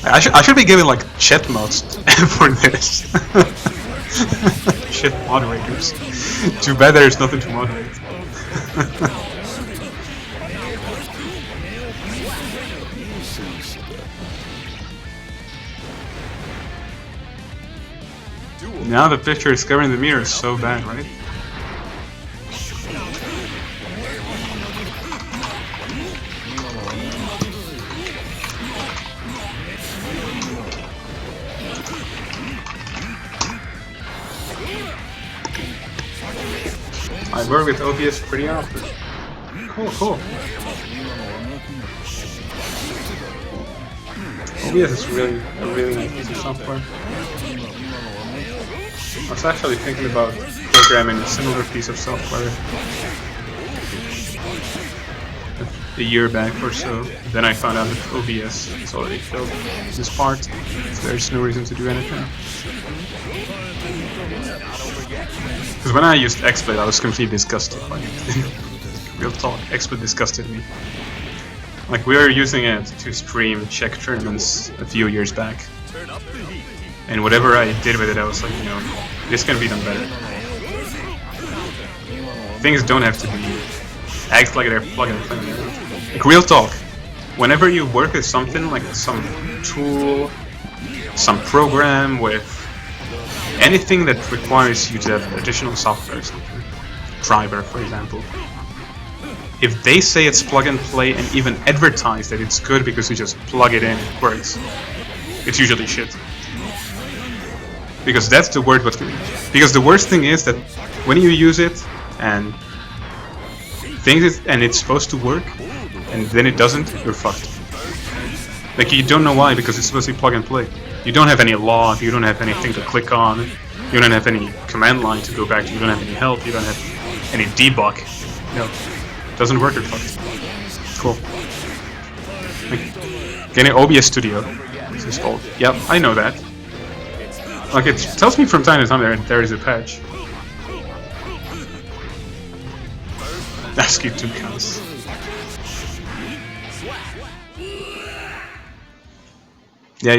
I should be giving like chat mods for this. Shit moderators. Too bad there's nothing to moderate. Now the picture is covering the mirror is so bad, right? I work with OBS pretty often. Cool. OBS is really a really nice piece of software. I was actually thinking about programming a similar piece of software a year back or so. Then I found out that OBS is already filled this part, so there's no reason to do anything. Because when I used XSplit, I was completely disgusted by it. Real talk, XSplit disgusted me. Like, we were using it to stream Czech tournaments a few years back. And whatever I did with it, I was like, you know, this can be done better. Things don't have to be act like they're plug and play. Like, real talk. Whenever you work with something like some tool, some program, with anything that requires you to have additional software, something, driver, for example. If they say it's plug and play and even advertise that it's good because you just plug it in and it works, it's usually shit. Because that's the word. Because the worst thing is that when you use it and it's supposed to work, and then it doesn't, you're fucked. Like, you don't know why, because it's supposed to be plug and play. You don't have any log, you don't have anything to click on, you don't have any command line to go back to, you don't have any help, you don't have any debug. No, it doesn't work, you're fucked. Cool. Like, getting OBS Studio is installed. Yep, I know that. Like, it tells me from time to time there is a patch. ASCII 2 counts. Yeah,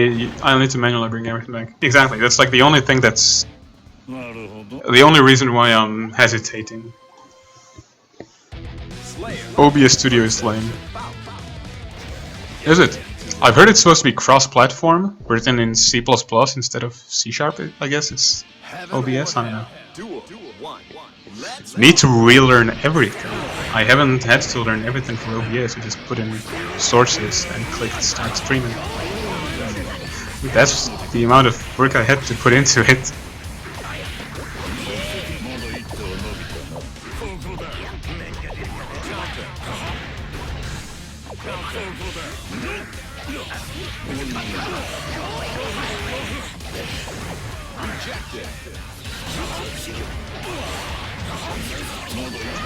I need to manually bring everything back. Exactly, that's like the only thing that's... the only reason why I'm hesitating. OBS Studio is lame. Is it? I've heard it's supposed to be cross-platform, written in C++ instead of C#. I guess it's OBS, I don't know. Need to relearn everything. I haven't had to learn everything for OBS, I just put in sources and clicked start streaming. That's the amount of work I had to put into it.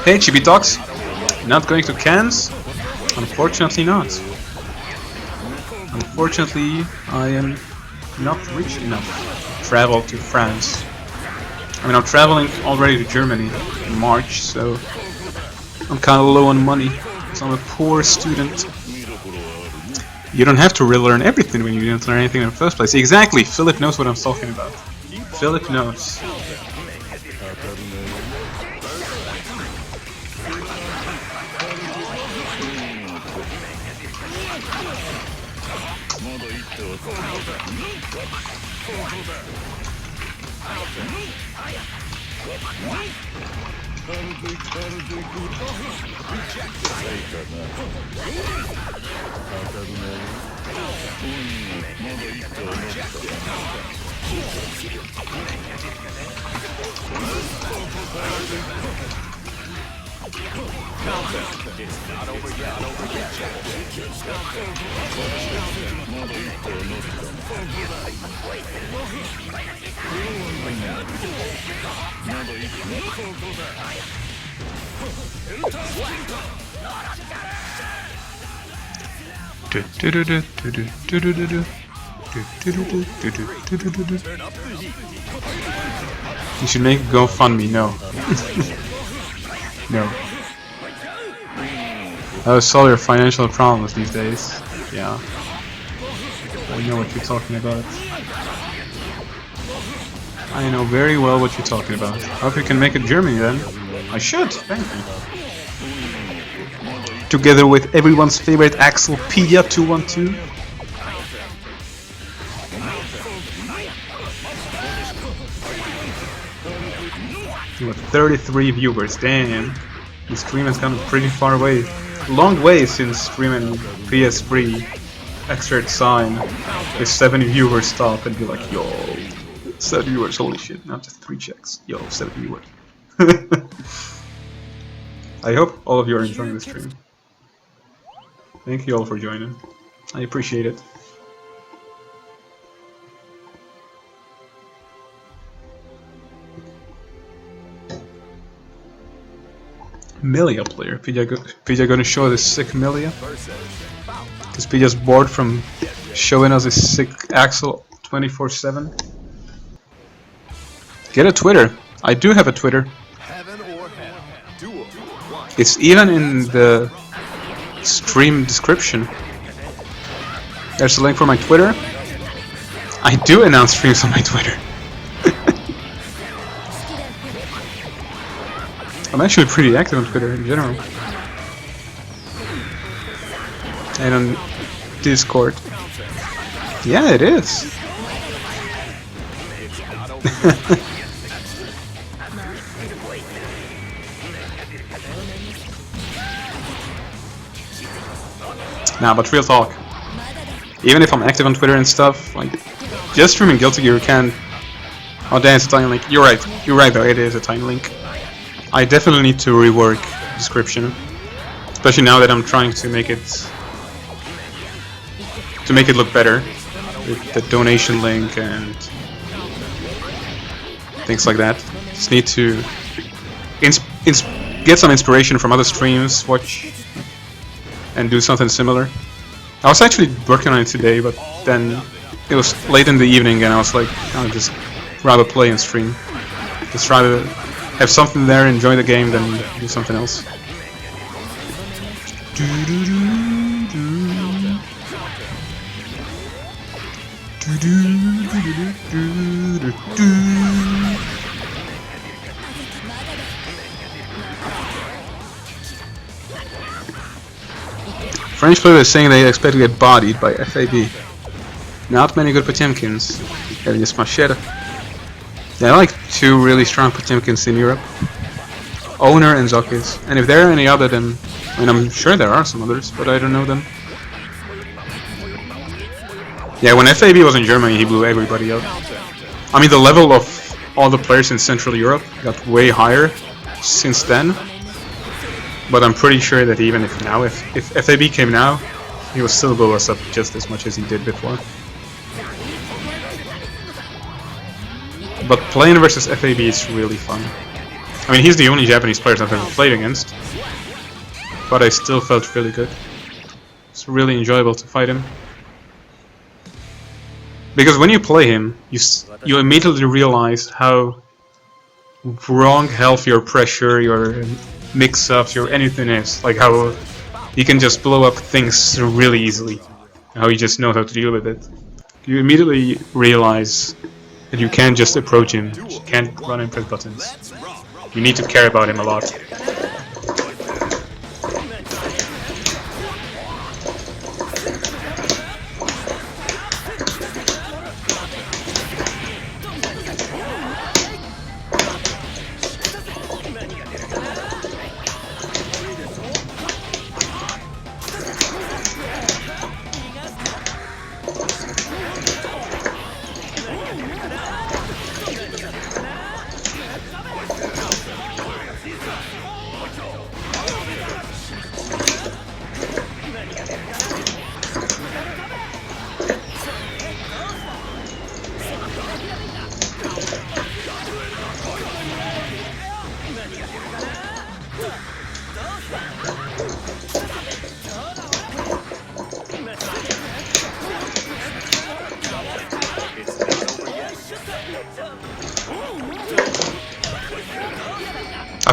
Hey, Chibi Talks! Not going to Cannes? Unfortunately not. Unfortunately, I am not rich enough to travel to France. I mean, I'm traveling already to Germany in March, so I'm kind of low on money, because I'm a poor student. You don't have to relearn everything when you didn't learn anything in the first place. Exactly, Philip knows what I'm talking about. Philip knows. You should make GoFundMe. No. No. I solve your financial problems these days. Yeah. I know what you're talking about. I know very well what you're talking about. Hope you can make it Germany then. I should. Thank you. Together with everyone's favorite Axelpedia 212. With 33 viewers, damn. The stream has gone pretty far away. Long way since streaming PS3 Xrd sign with 70 viewers stop and be like, yo, 7 viewers, holy shit, not just 3 checks. Yo, 7 viewers. I hope all of you are enjoying the stream. Thank you all for joining. I appreciate it. Milia player. Pidya gonna show this sick Milia. Because Pidya's bored from showing us his sick Axel 24/7. Get a Twitter. I do have a Twitter. It's even in the stream description. There's a link for my Twitter. I do announce streams on my Twitter. I'm actually pretty active on Twitter in general. And on Discord. Yeah, it is. Nah, but real talk. Even if I'm active on Twitter and stuff, like, just streaming Guilty Gear can't... Oh damn, it's a tiny link. You're right though, it is a tiny link. I definitely need to rework the description, especially now that I'm trying to make it look better with the donation link and things like that. Just need to get some inspiration from other streams, watch and do something similar. I was actually working on it today, but then it was late in the evening and I was like, I'll just rather play and stream. Just try to have something there, enjoy the game, then do something else. French player is saying they expect to get bodied by FAB. Not many good Potemkins. Elias Machete. There are like 2 really strong Potemkins in Europe. Owner and Zokis. And if there are any other, then... I mean, I'm sure there are some others, but I don't know them. Yeah, when FAB was in Germany, he blew everybody up. I mean, the level of all the players in Central Europe got way higher since then. But I'm pretty sure that even if now, if FAB came now, he would still blow us up just as much as he did before. But playing versus FAB is really fun. I mean, he's the only Japanese player I've ever played against. But I still felt really good. It's really enjoyable to fight him. Because when you play him, you immediately realize how wrong health your pressure, your mix-ups, your anything is. Like how you can just blow up things really easily. How you just know how to deal with it. You immediately realize that you can't just approach him, you can't run and press buttons. You need to care about him a lot.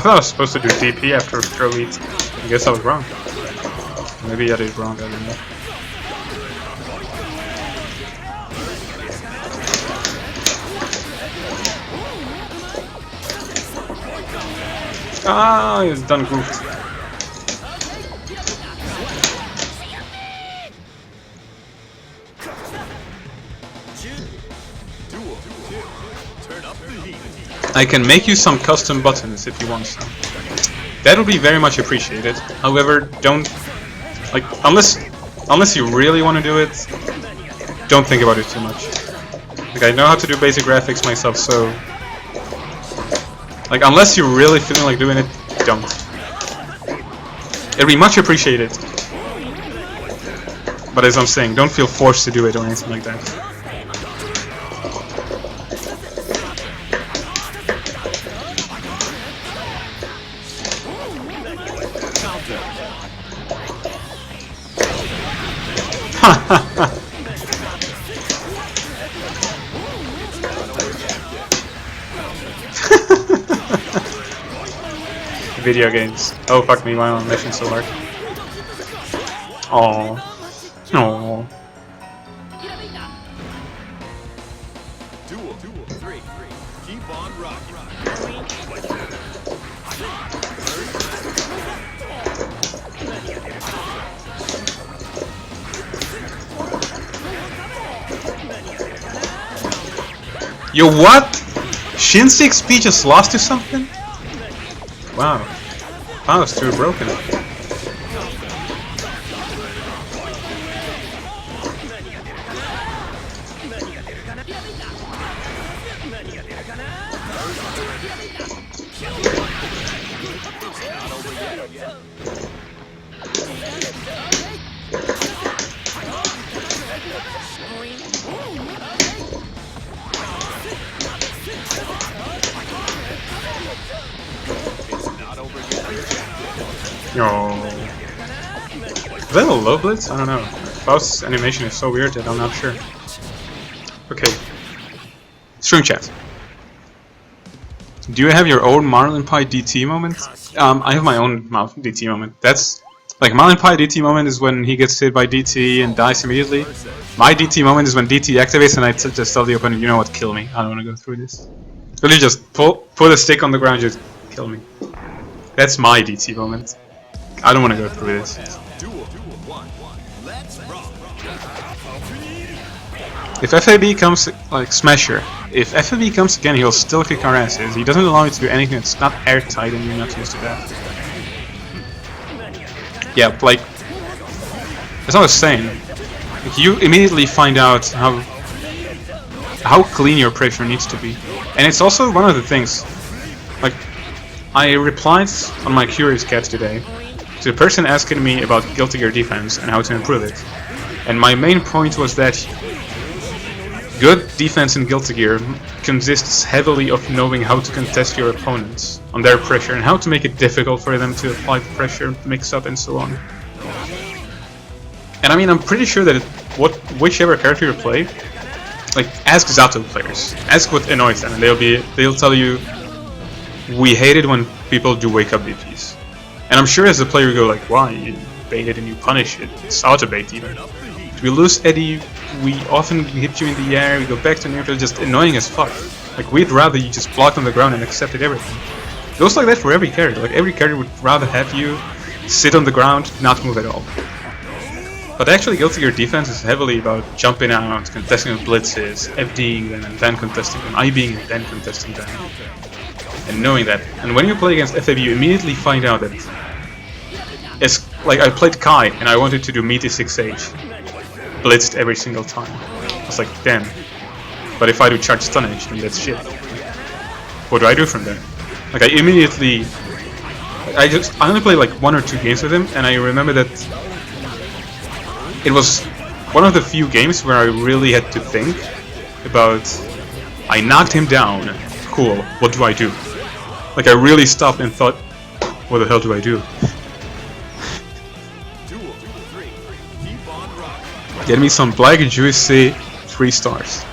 I thought I was supposed to do DP after throw eat. I guess I was wrong. Maybe I did wrong, I don't know. Ah, he's done goofed. I can make you some custom buttons if you want some. That would be very much appreciated. However, don't like unless you really want to do it, don't think about it too much. Like I know how to do basic graphics myself, so like unless you're really feeling like doing it, don't. It'd be much appreciated. But as I'm saying, don't feel forced to do it or anything like that. Video games. Oh fuck me, why am I mashing so hard? Aww. Aww. Duel 3. Keep on rocking. Yo, what? Shin's XP just lost to something? Wow. Wow, it's too broken. No. Is that a low blitz? I don't know. Faust's animation is so weird that I'm not sure. Okay. Stream chat. Do you have your own Marlin Pie DT moment? I have my own DT moment. That's like Marlin Pie DT moment is when he gets hit by DT and dies immediately. My DT moment is when DT activates and I just tell the opponent, you know what, kill me. I don't want to go through this. Really just put a stick on the ground, just kill me. That's my DT moment. I don't want to go through this. If FAB comes, like Smasher, if FAB comes again, he'll still kick our asses. He doesn't allow you to do anything that's not airtight and you're not used to that. Yeah, like, as I was saying, like, you immediately find out how clean your pressure needs to be. And it's also one of the things, like, I replied on my Curious Cat today to the person asking me about Guilty Gear defense and how to improve it. And my main point was that good defense in Guilty Gear consists heavily of knowing how to contest your opponents on their pressure and how to make it difficult for them to apply pressure, mix up and so on. And I mean, I'm pretty sure that whichever character you play, like ask Zato players, ask what annoys them and they'll tell you, we hate it when people do wake up DPs. And I'm sure as a player you go like, why? You bait it and you punish it. It's auto-bait even. If we lose Eddie, we often hit you in the air, we go back to neutral, just annoying as fuck. Like, we'd rather you just block on the ground and accepted everything. It goes like that for every character. Like, every character would rather have you sit on the ground, not move at all. But actually, Guilty Gear defense is heavily about jumping out, contesting blitzes, FDing them and then contesting them, IBing and then contesting them. And knowing that. And when you play against FAB, you immediately find out that it's like I played Kai and I wanted to do meaty 6H. Blitzed every single time. I was like, damn. But if I do charge stun edge, then that's shit. What do I do from there? Like I immediately I only played like 1 or 2 games with him and I remember that it was one of the few games where I really had to think about I knocked him down. Cool, what do I do? Like I really stopped and thought, what the hell do I do? Get me some black juicy 3 stars.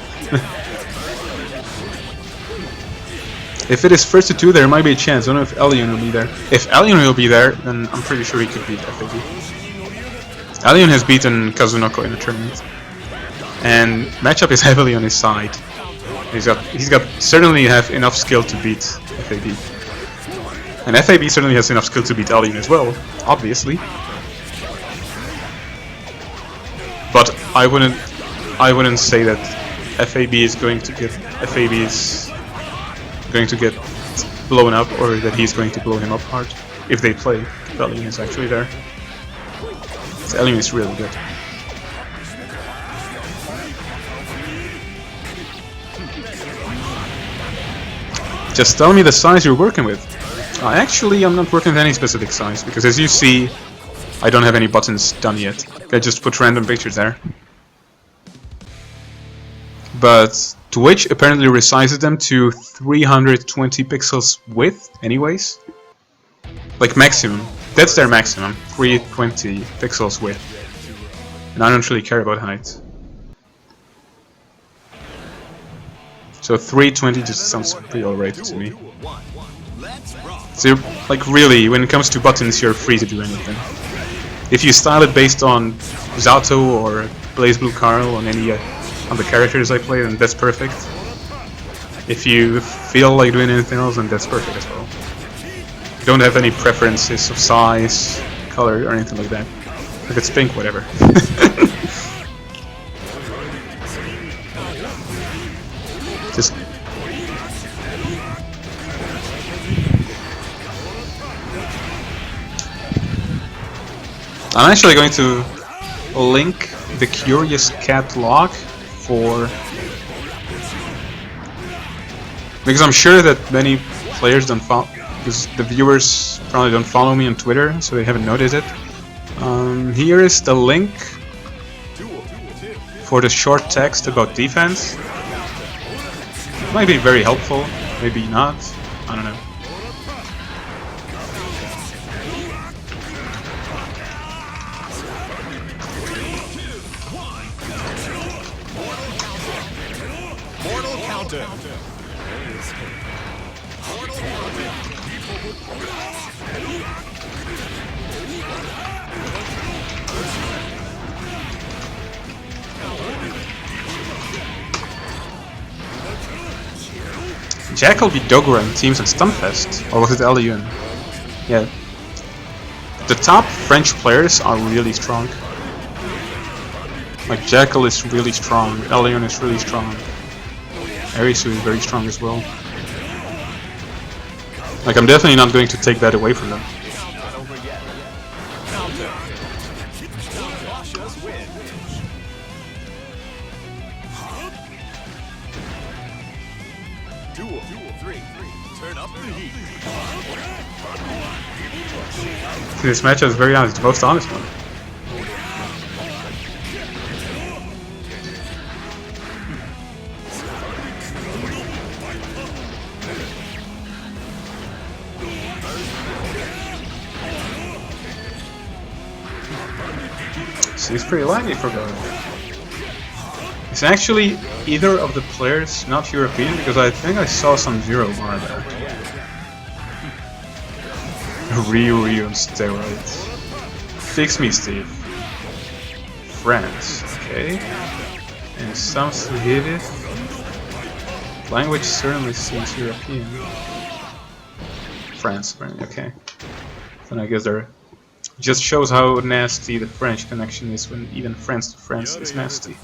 If it is first to 2, there might be a chance. I don't know if Elion will be there. If Elion will be there, then I'm pretty sure he could beat FAB. Elion has beaten Kazunoko in a tournament, and matchup is heavily on his side. He's got certainly have enough skill to beat FAB, and FAB certainly has enough skill to beat Elion as well, obviously. But I wouldn't say that FAB is going to get blown up, or that he's going to blow him up hard if they play. Elion is actually there. Elion is really good. Just tell me the size you're working with. Actually, I'm not working with any specific size, because as you see, I don't have any buttons done yet. I just put random pictures there. But Twitch apparently resizes them to 320 pixels width, anyways. Like maximum. That's their maximum. 320 pixels width. And I don't really care about height. So 320 just sounds pretty alright to me. So, like, really, when it comes to buttons, you're free to do anything. If you style it based on Zato or BlazBlue Carl on any on the characters I play, then that's perfect. If you feel like doing anything else, then that's perfect as well. You don't have any preferences of size, color, or anything like that. If it's pink, whatever. Just I'm actually going to link the Curious Cat log for, because I'm sure that many players don't follow, because the viewers probably don't follow me on Twitter, so they haven't noticed it. Here is the link for the short text about defense. It might be very helpful, maybe not, I don't know. Jackal beat Dogura in teams on Stunfest, or was it Elion? Yeah. The top French players are really strong. Like Jackal is really strong, Elion is really strong. Arisu is very strong as well. Like, I'm definitely not going to take that away from them. This matchup is very honest, the most honest one. Seems pretty laggy for going. It's actually either of the players not European, because I think I saw some Zero bar there. Ryu on steroids. Fix me, Steve. France, okay. And some Swedish. Language certainly seems European. France, okay. Then I guess they're. Just shows how nasty the French connection is when even France to France is nasty.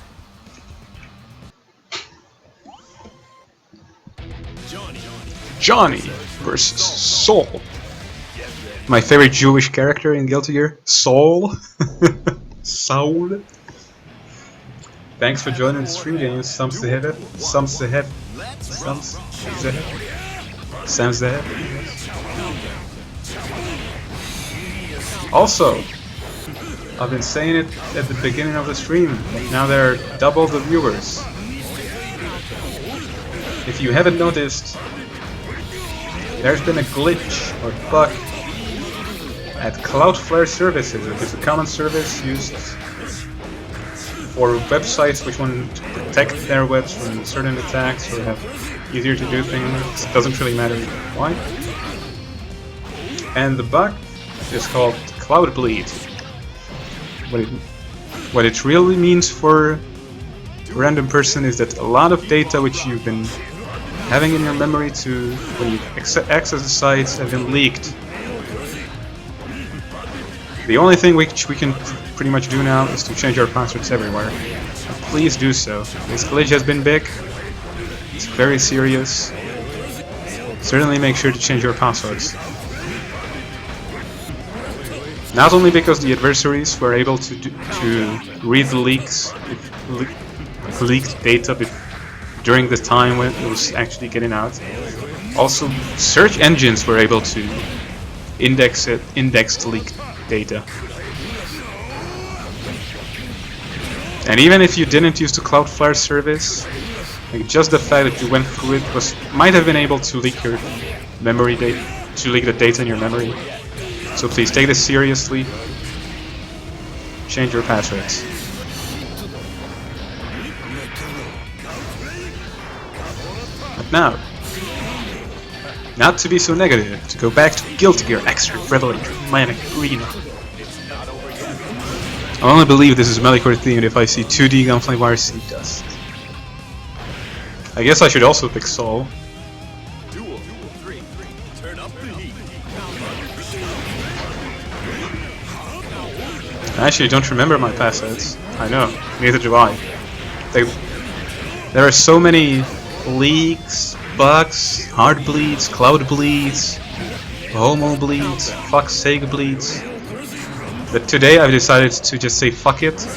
Johnny versus Soul. My favorite Jewish character in Guilty Gear, Soul. Saul. Thanks for joining the stream, games. Samsehev. Also, I've been saying it at the beginning of the stream, but now there are double the viewers. If you haven't noticed, there's been a glitch or bug at Cloudflare services, which is a common service used for websites which want to protect their webs from certain attacks or have easier to do things. Doesn't really matter why. And the bug is called Cloud Bleed. What it really means for a random person is that a lot of data which you've been having in your memory to when you access the sites have been leaked. The only thing which we can pretty much do now is to change our passwords everywhere. Please do so. This glitch has been big. It's very serious. Certainly make sure to change your passwords. Not only because the adversaries were able to read the leaked data during the time when it was actually getting out. Also, search engines were able to index the leaked data. And even if you didn't use the Cloudflare service, like just the fact that you went through it might have been able to leak your memory data, to leak the data in your memory. So please take this seriously. Change your passwords. But now, not to be so negative, to go back to Guilty Gear Xrd Revelation Manic Arena. I only believe this is Melicor themed if I see 2D Gunflame Wire see dust. I guess I should also pick Soul. I actually don't remember my passwords. I know, neither do I. There are so many leaks, bugs, hard bleeds, cloud bleeds, homo bleeds, fuck's sake bleeds. But today I've decided to just say fuck it.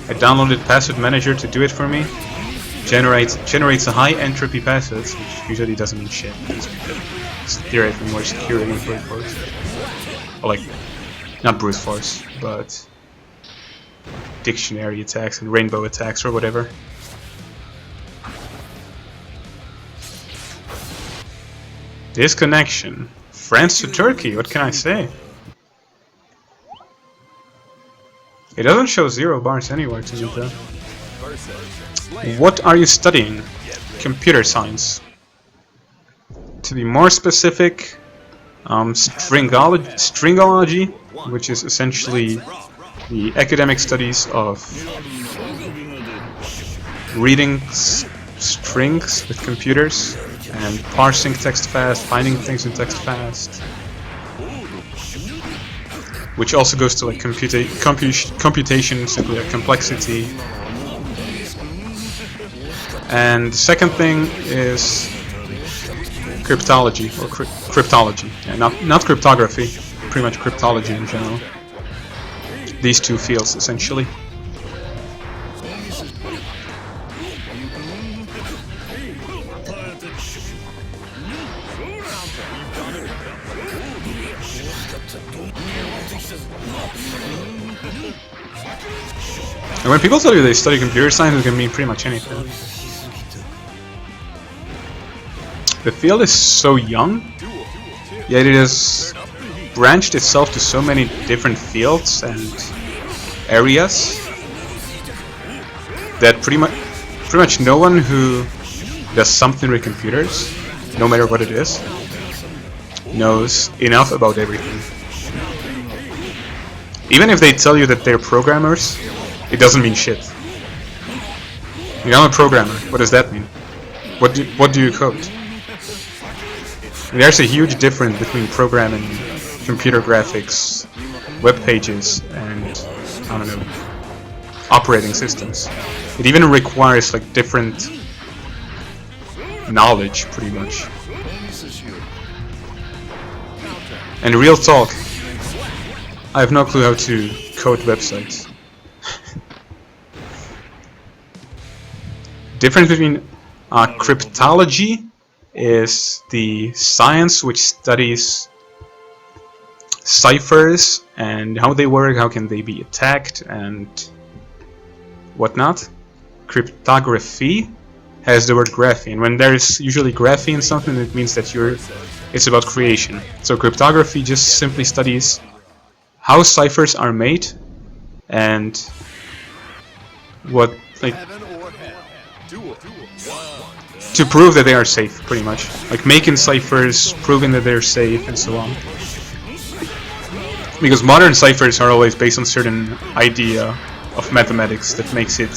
I downloaded Password Manager to do it for me. Generates a high entropy passwords, which usually doesn't mean shit. It's theoretically more secure than brute force. Or like, not brute force, but dictionary attacks and rainbow attacks or whatever. Disconnection. France to Turkey, what can I say? It doesn't show 0 bars anywhere to me though. What are you studying? Computer science. To be more specific, stringology, which is essentially the academic studies of reading strings with computers and parsing text fast, finding things in text fast, which also goes to like computation, simply like complexity. And the second thing is cryptology, or cryptology, yeah, not cryptography, pretty much cryptology in general. These two fields, essentially. And when people tell you they study computer science, it can mean pretty much anything. The field is so young, yet it has branched itself to so many different fields and areas that pretty much no one who does something with computers, no matter what it is, knows enough about everything. Even if they tell you that they're programmers, it doesn't mean shit. I'm a programmer. What does that mean? What do you code? There's a huge difference between programming computer graphics, web pages, and I don't know, operating systems. It even requires like different knowledge, pretty much. And real talk, I have no clue how to code websites. Difference between cryptology is the science which studies ciphers and how they work, how can they be attacked, and whatnot. Cryptography has the word graphene. When there's usually graphene in something, it means that it's about creation. So cryptography just simply studies how ciphers are made and what, like, to prove that they are safe, pretty much. Like making ciphers, proving that they're safe, and so on. Because modern ciphers are always based on certain idea of mathematics that makes it,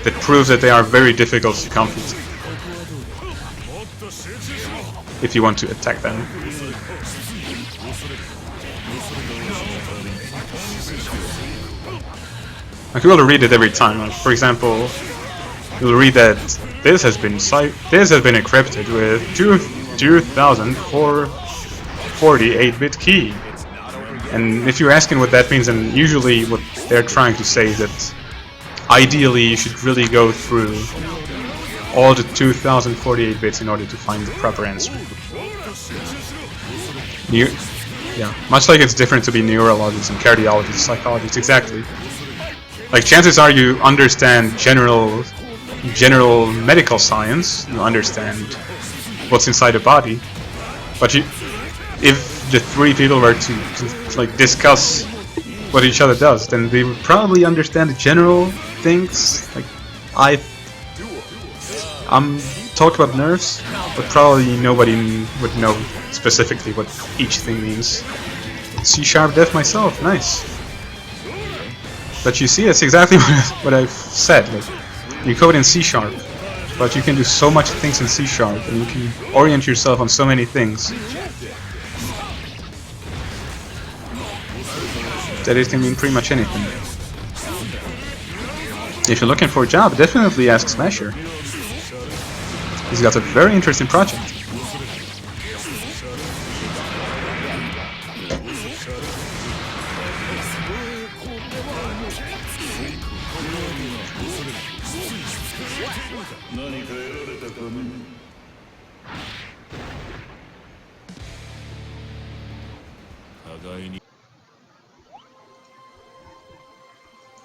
that proves that they are very difficult to compute if you want to attack them. Like you will read it every time. Like for example, you'll read that this has been encrypted with 2048-bit key. And if you're asking what that means, then usually what they're trying to say is that ideally you should really go through all the 2048 bits in order to find the proper answer. Yeah, much like it's different to be neurologists and cardiologists, psychologists, exactly. Like chances are you understand general medical science, you understand what's inside the body, but if the three people were to like discuss what each other does, then they would probably understand the general things. Like I'm talking about nerves, but probably nobody would know specifically what each thing means. C# def myself, nice. But you see, that's exactly what I've said. Like, you code in C#, but you can do so much things in C#, and you can orient yourself on so many things that it can mean pretty much anything. If you're looking for a job, definitely ask Smasher. He's got a very interesting project.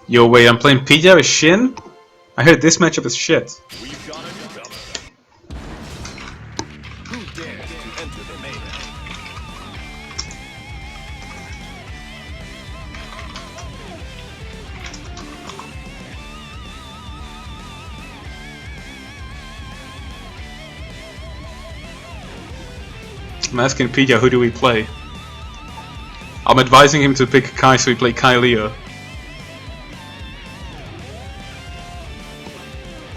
Yo, wait, I'm playing Pija with Shin? I heard this matchup is shit. We've got a newcomer. Who dares to enter the main event? I'm asking Pija, who do we play? I'm advising him to pick Kai, so we play Kai Leo.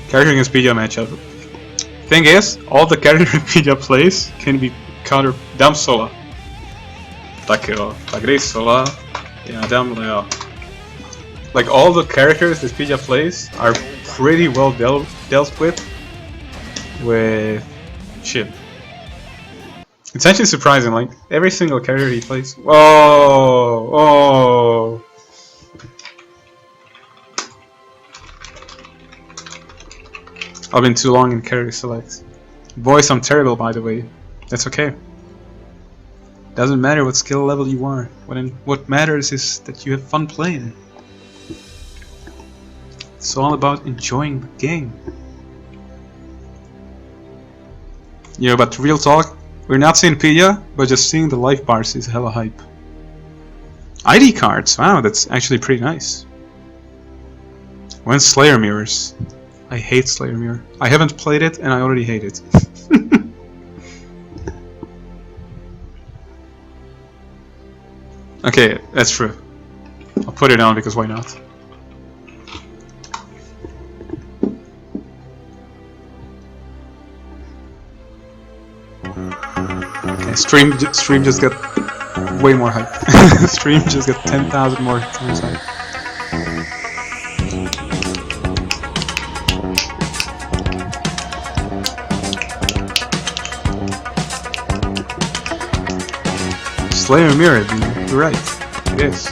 Character against Pija matchup. Thing is, all the character Pija plays can be counter Dam Sola. Takeo, Tagri Sola, yeah, Dam Leo. Like all the characters that Pija plays are pretty well dealt with shit. It's actually surprising, like every single character he plays. Whoa! Oh! I've been too long in character select. Boys, I'm terrible, by the way. That's okay. Doesn't matter what skill level you are. What matters is that you have fun playing. It's all about enjoying the game. You know, but real talk, we're not seeing Pija, but just seeing the life bars is hella hype. ID cards, wow, that's actually pretty nice. When's Slayer Mirrors? I hate Slayer Mirror. I haven't played it and I already hate it. Okay, that's true. I'll put it on because why not? Okay, stream just got way more hype. Stream just got 10,000 more times hype. Slayer Mirror, you're right. It is.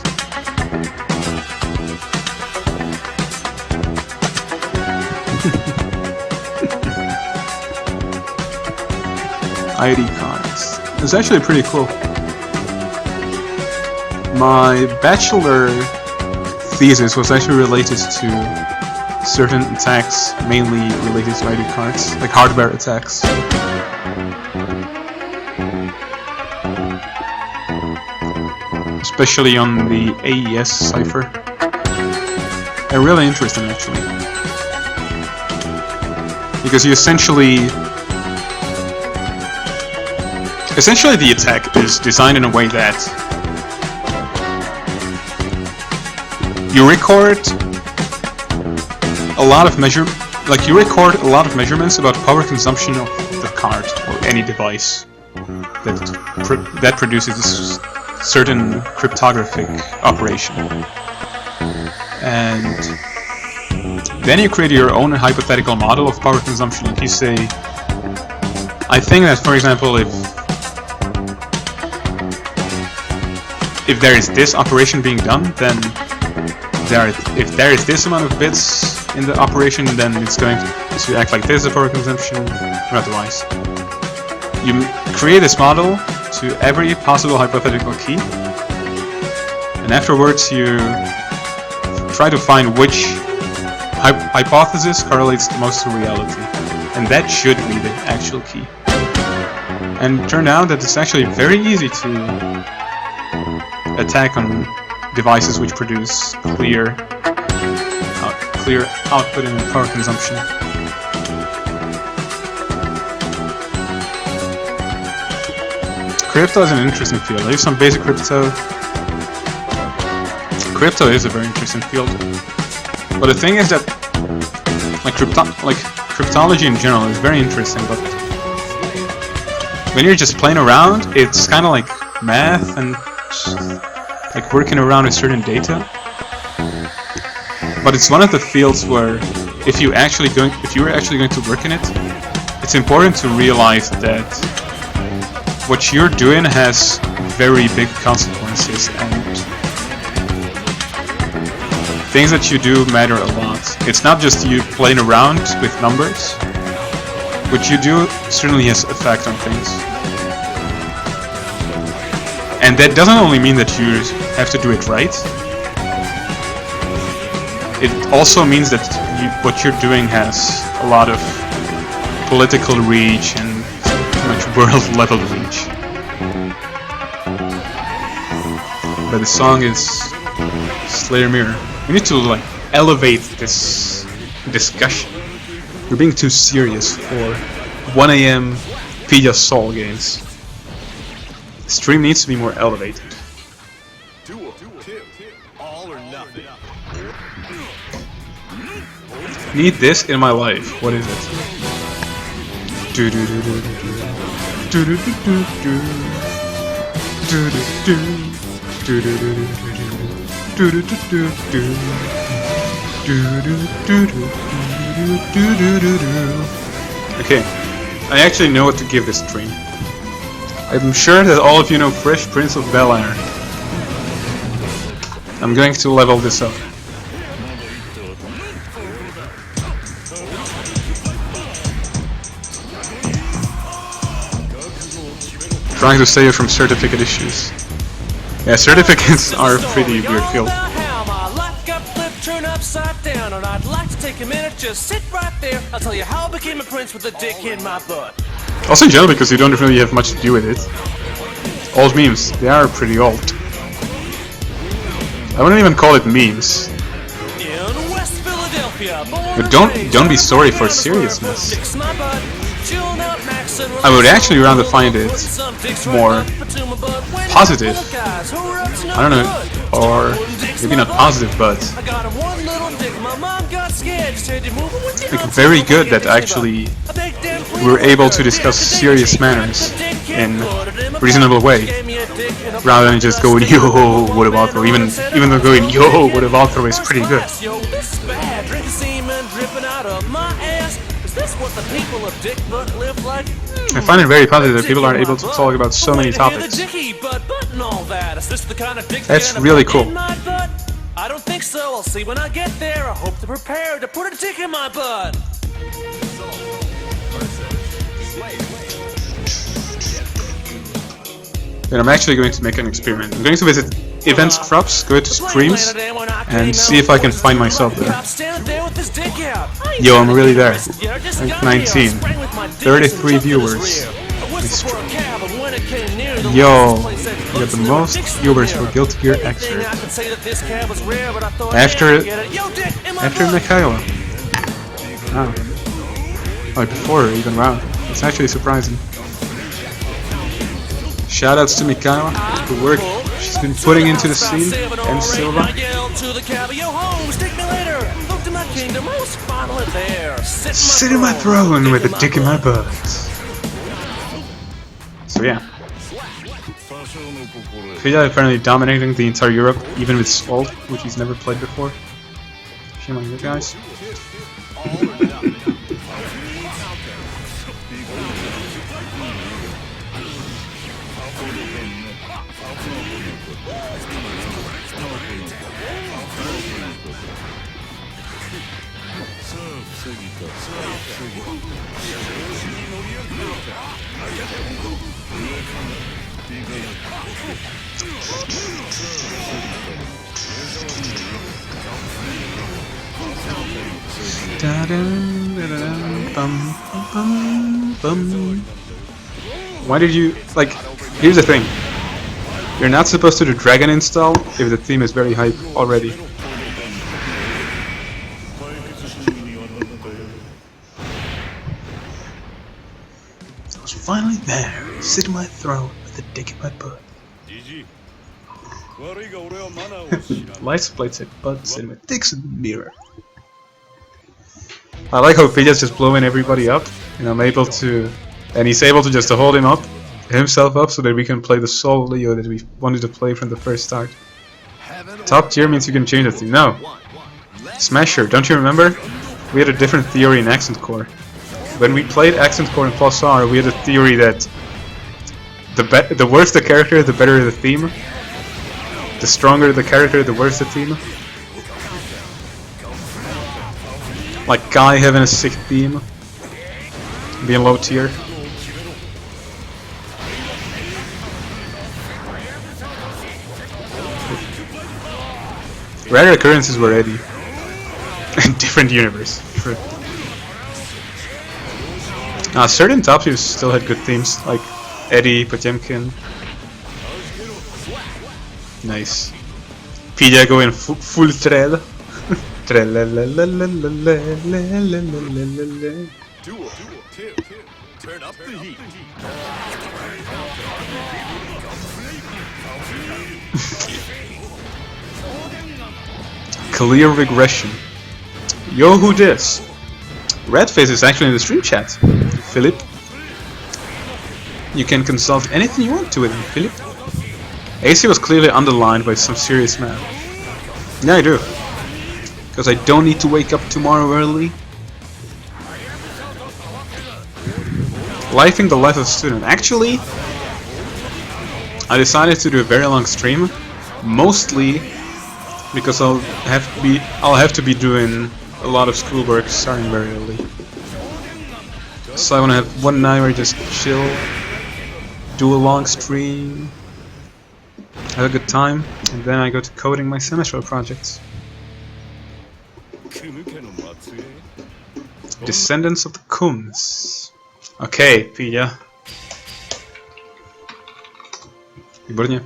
ID cards. It's actually pretty cool. My bachelor thesis was actually related to certain attacks, mainly related to ID cards, like hardware attacks. Especially on the AES cipher. They're really interesting, actually. because you essentially the attack is designed in a way that you record a lot of measurements about power consumption of the card or any device that produces a certain cryptographic operation. And then you create your own hypothetical model of power consumption. Like you say, I think that, for example, if there is this operation being done, then if there is this amount of bits in the operation, then it's going to act like this, the power consumption, or otherwise. You create this model to every possible hypothetical key, and afterwards you try to find which hypothesis correlates the most to reality, and that should be the actual key. And it turned out that it's actually very easy to attack on devices which produce clear output and power consumption. Crypto is an interesting field. There's some basic crypto. Crypto is a very interesting field. But the thing is that cryptology in general is very interesting, but when you're just playing around, it's kind of like math and like working around with certain data. But it's one of the fields where if you were actually going to work in it, it's important to realize that what you're doing has very big consequences, and things that you do matter a lot. It's not just you playing around with numbers. What you do certainly has effect on things. And that doesn't only mean that you have to do it right. It also means that what you're doing has a lot of political reach and much world-level reach. But the song is Slayer Mirror. We need to elevate this discussion. We're being too serious for 1 AM Pija Sol games. The stream needs to be more elevated. All or nothing. Need this in my life. What is it? Do do do do do do do do do do do do do do. Okay, I actually know what to give this stream. I'm sure that all of you know Fresh Prince of Bel-Air. I'm going to level this up. Trying to stay away from certificate issues. Yeah, certificates are a pretty weird field. Also in general, because you don't really have much to do with it. Old memes, they are pretty old. I wouldn't even call it memes. But don't be sorry for seriousness. I would actually rather find it more positive. I don't know, or maybe not positive, but like very good that actually we're able to discuss serious matters in a reasonable way, rather than just going yo, what about throw? Even though going yo, what about throw is pretty good. I find it very positive that people are able to talk about so many topics. That's really cool. I don't think so. I'll see when I get there. I hope to prepare to put a dick in my butt. Then I'm actually going to make an experiment. I'm going to visit events crops, go to streams, and see if I can find myself there. Yo, I'm really there. Like 19. 33 viewers. Yo, we got the most viewers for Guilty Gear Xrd. After Michaela. Wow. Like before even, wow. It's actually surprising. Shoutouts to Mikaela, the work she's been putting into the scene, and Silva. Sit in my throne with a dick in my butt. So yeah. Fija apparently dominating the entire Europe, even with Svold, which he's never played before. Shame on you guys. Why did you, like, here's the thing. You're not supposed to do dragon install if the theme is very hype already. I was finally there, sit in my throne with a dick in my butt. Lights plates it, but cinema dicks in the mirror. I like how Fija's just blowing everybody up, and I'm able to, and he's able to just hold himself up so that we can play the Soul Leo that we wanted to play from the first start. Top tier means you can change the theme. No. Smasher, don't you remember? We had a different theory in Accent Core. When we played Accent Core in Plus R, we had a theory that the worse the character, the better the theme. The stronger the character, the worse the theme. Like Guy having a sick theme, being low tier. Rare occurrences were Eddie. Different universe. True. Certain top tiers still had good themes, like Eddie, Potemkin. Nice. Fija going full thread. Duel 2. Turn up the heat. Clear regression. Yo, who dis? Redface is actually in the stream chat. Philip. You can consult anything you want to with him, Philip. AC was clearly underlined by some serious man. Yeah, I do. Because I don't need to wake up tomorrow early. Lifing the life of a student. Actually, I decided to do a very long stream, mostly because I'll have to be doing a lot of schoolwork starting very early. So I want to have one night where I just chill, do a long stream, have a good time, and then I go to coding my semestral projects. Descendants of the Kums. Okay, Fija. Výborně.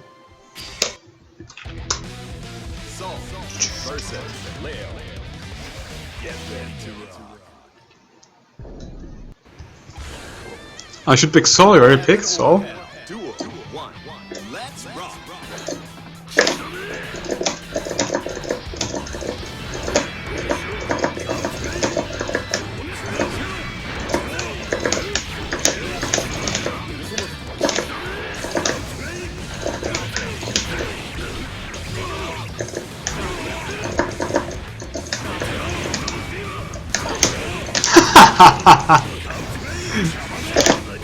I should pick Sol. You already picked Sol. Duel 1. Let's rock.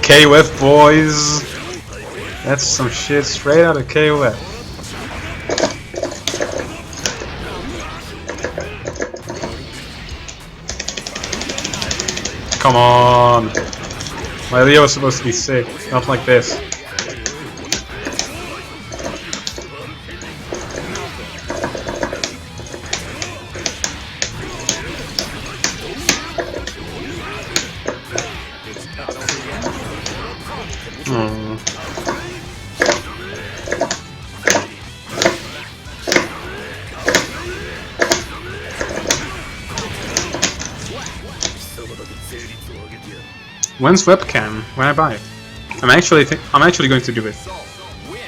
KOF boys, that's some shit straight out of KOF. Come on, my Leo was supposed to be sick, not like this. When's webcam? When I buy it? I'm actually going to do it.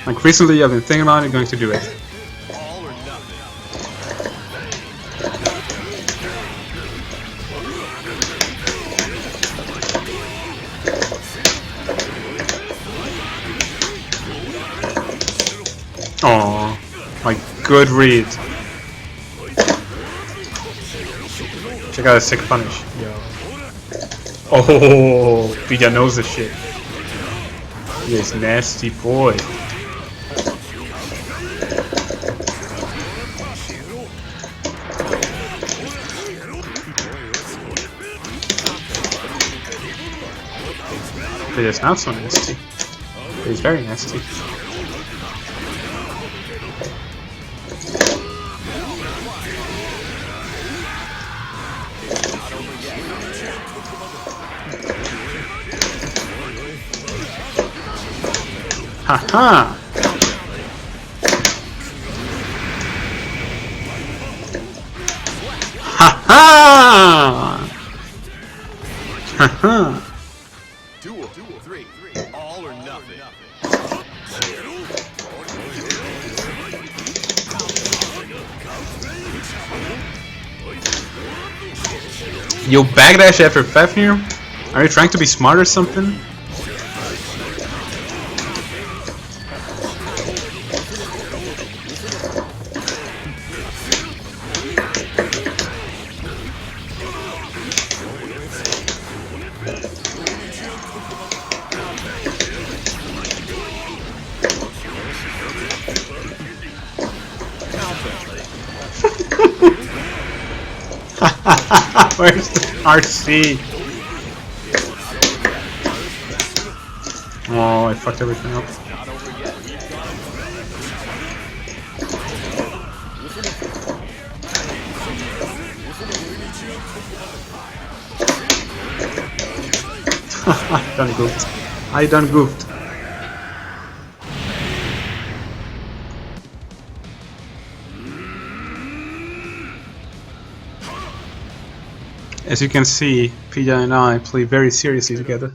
Like recently, I've been thinking about it, going to do it. All or nothing. Oh, my good read. Check out a sick punish. Yo. Oh, Pija knows this shit. This nasty boy. It's not so nasty. It's very nasty. Haha! Haha! Haha! Duel 3. All or nothing. You backdash after Fafnir? Are you trying to be smart or something? Where's the RC? Oh, I fucked everything up. I done goofed. As you can see, Pija and I play very seriously together.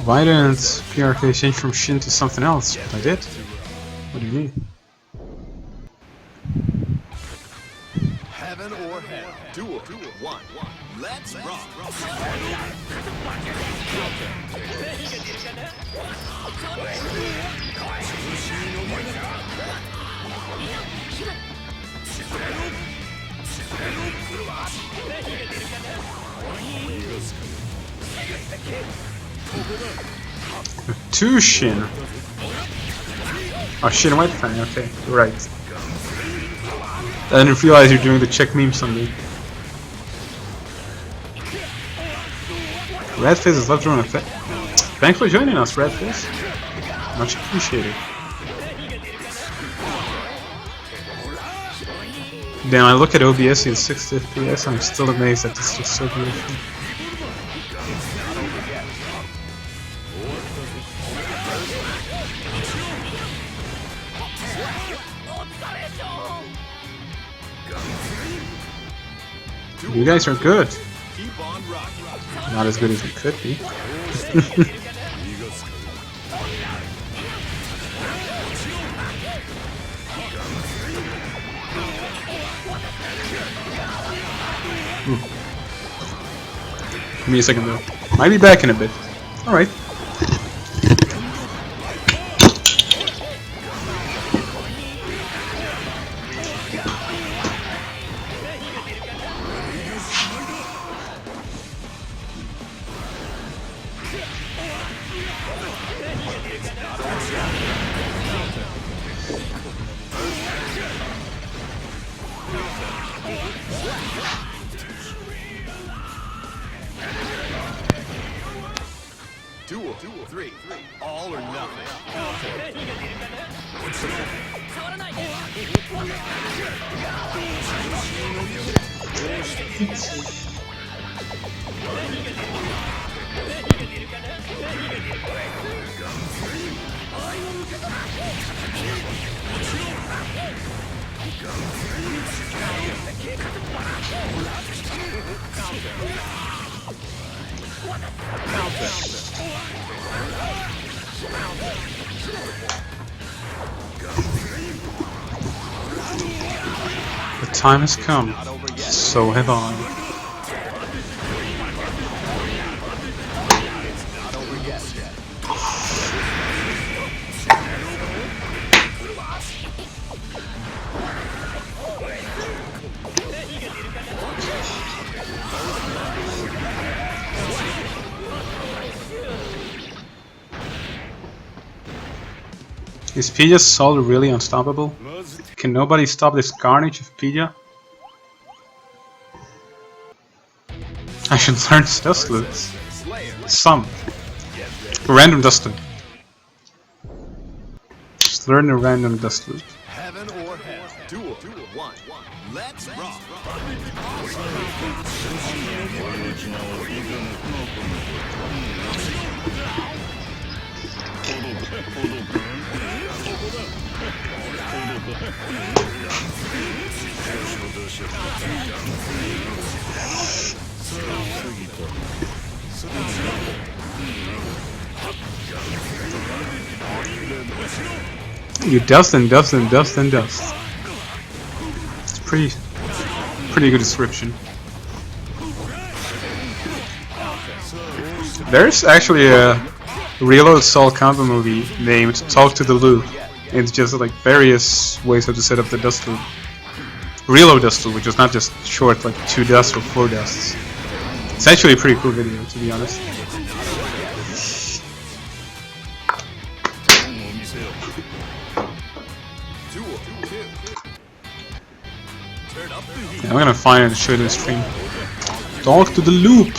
Why didn't PRK change from Shin to something else? I did. What do you mean? Heaven or hell. Duel 1. Let's rock. Two Shin. Oh, Shin White Fang, okay, you're right. I didn't realize you're doing the check memes on me. Redface is left drawing effect. Thanks for joining us, Redface. Much appreciated. Damn, I look at OBS in 60 FPS, I'm still amazed that this looks so beautiful. You guys are good. Not as good as we could be. Give me a second though. Might be back in a bit. Alright. Duel 3. All or nothing. The time has come. So have I. Is Pilla's soul really unstoppable? Can nobody stop this carnage of Pilla? I should learn dust loops. Some. Random dust loop. Just learn a random dust loop. Heaven or hell. Duel 1. Let's rock. You dust and dust and dust and dust. It's pretty good description. There's actually a Reload Soul combo movie named Talk to the Loop. It's just like various ways how to set up the dust loop. Reload dust loop, which is not just short like 2 dusts or 4 dusts. It's actually a pretty cool video, to be honest. Yeah, I'm gonna find it and show you the stream. Talk to the loop!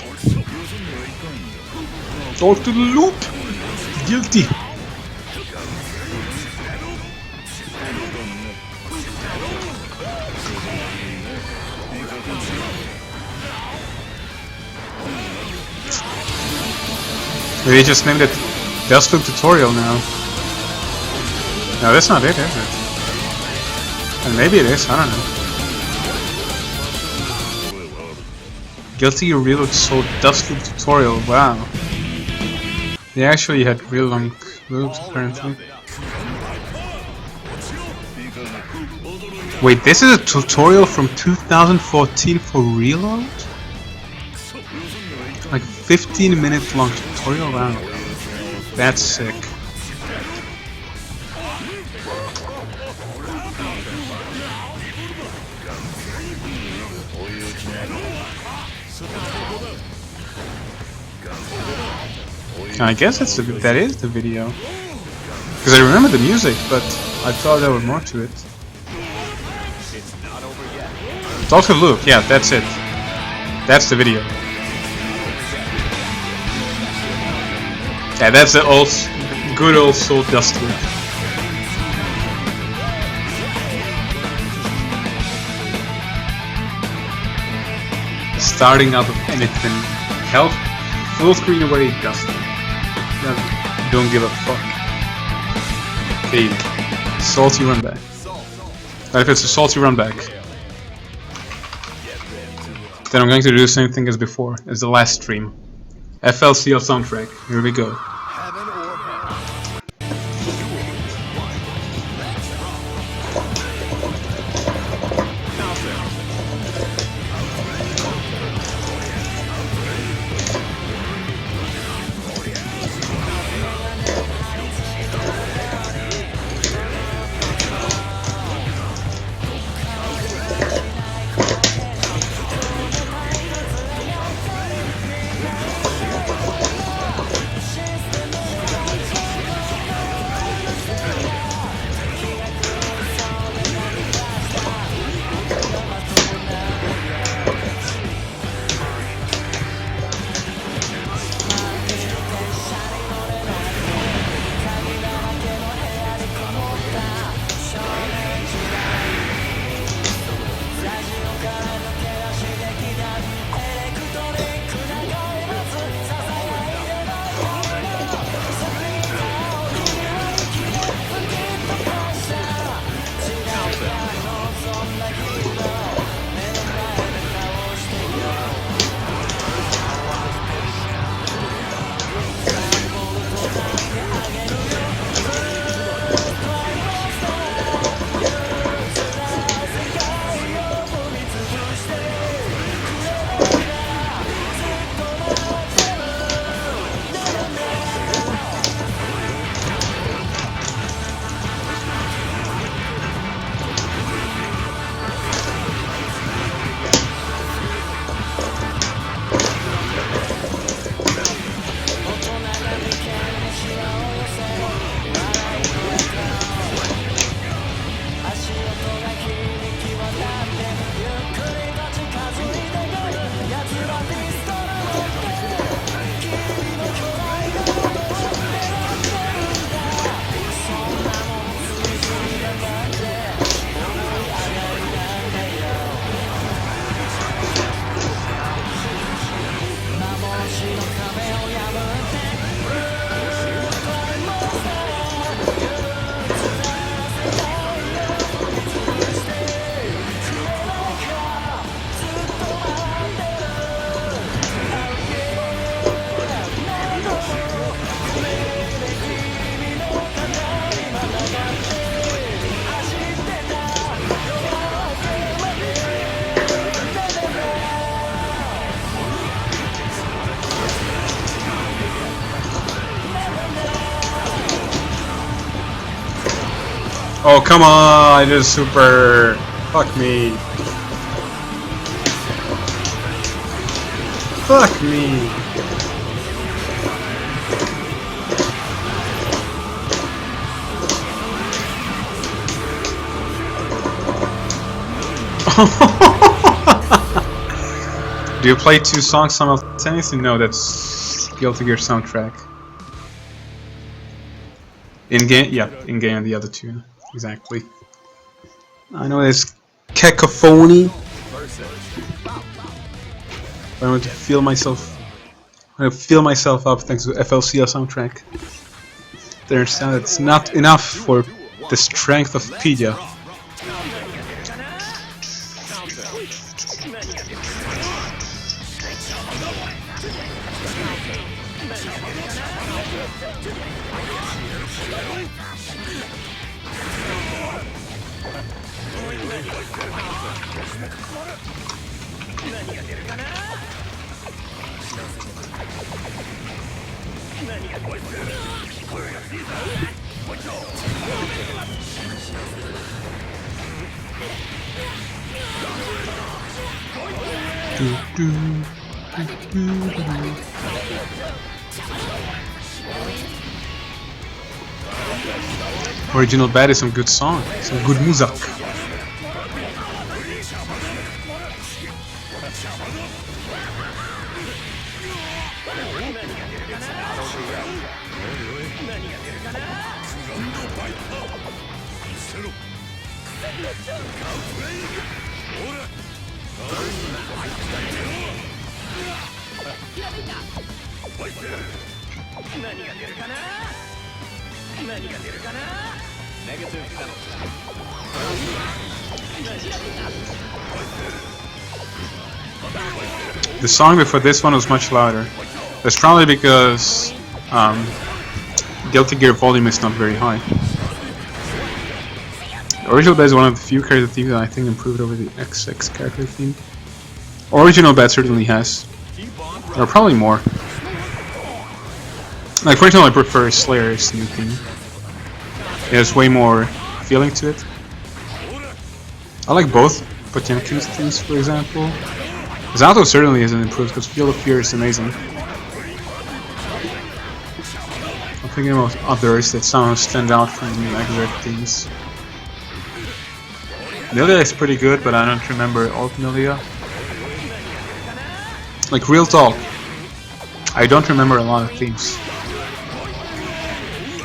Talk to the loop! Guilty! They just named it Dust Loop Tutorial now. No, that's not it, is it? And maybe it is, I don't know. Guilty Reload Soul Dust Loop Tutorial, wow. They actually had real long loops, apparently. Wait, this is a tutorial from 2014 for Reload? Like 15-minute long tutorial? Wow. That's sick. I guess that is the video. Because I remember the music, but I thought there was more to it. Talk to the loop, yeah, that's it. That's the video. Yeah, that's the good old Soul Dust loop. Starting out of anything. Help. Full screen away, Dust. Don't give a fuck. Okay, salty run back. And if it's a salty run back, then I'm going to do the same thing as before, as the last stream. FLCL soundtrack. Here we go. Oh, come on! I did a super. Fuck me. Fuck me. Do you play two songs simultaneously? No, that's Guilty Gear soundtrack. In game, yeah, in game and the other two, exactly. I know there's cacophony. But I want to feel myself. I want to feel myself up thanks to FLCL soundtrack. They understand it's not enough for the strength of Pedia. Original bad is some good song, some good music. The song before this one was much louder. That's probably because Guilty Gear volume is not very high. The original bed is one of the few character themes that I think improved over the XX character theme. Original bed certainly has. There are probably more. Like, for example, I prefer Slayer's new theme. It has way more feeling to it. I like both Potemkin's themes, for example. Zato certainly isn't improved because Field of Fear is amazing. I'm thinking about others that somehow stand out from the XRD themes. Milia is pretty good, but I don't remember Alt Milia. Like, real talk, I don't remember a lot of themes.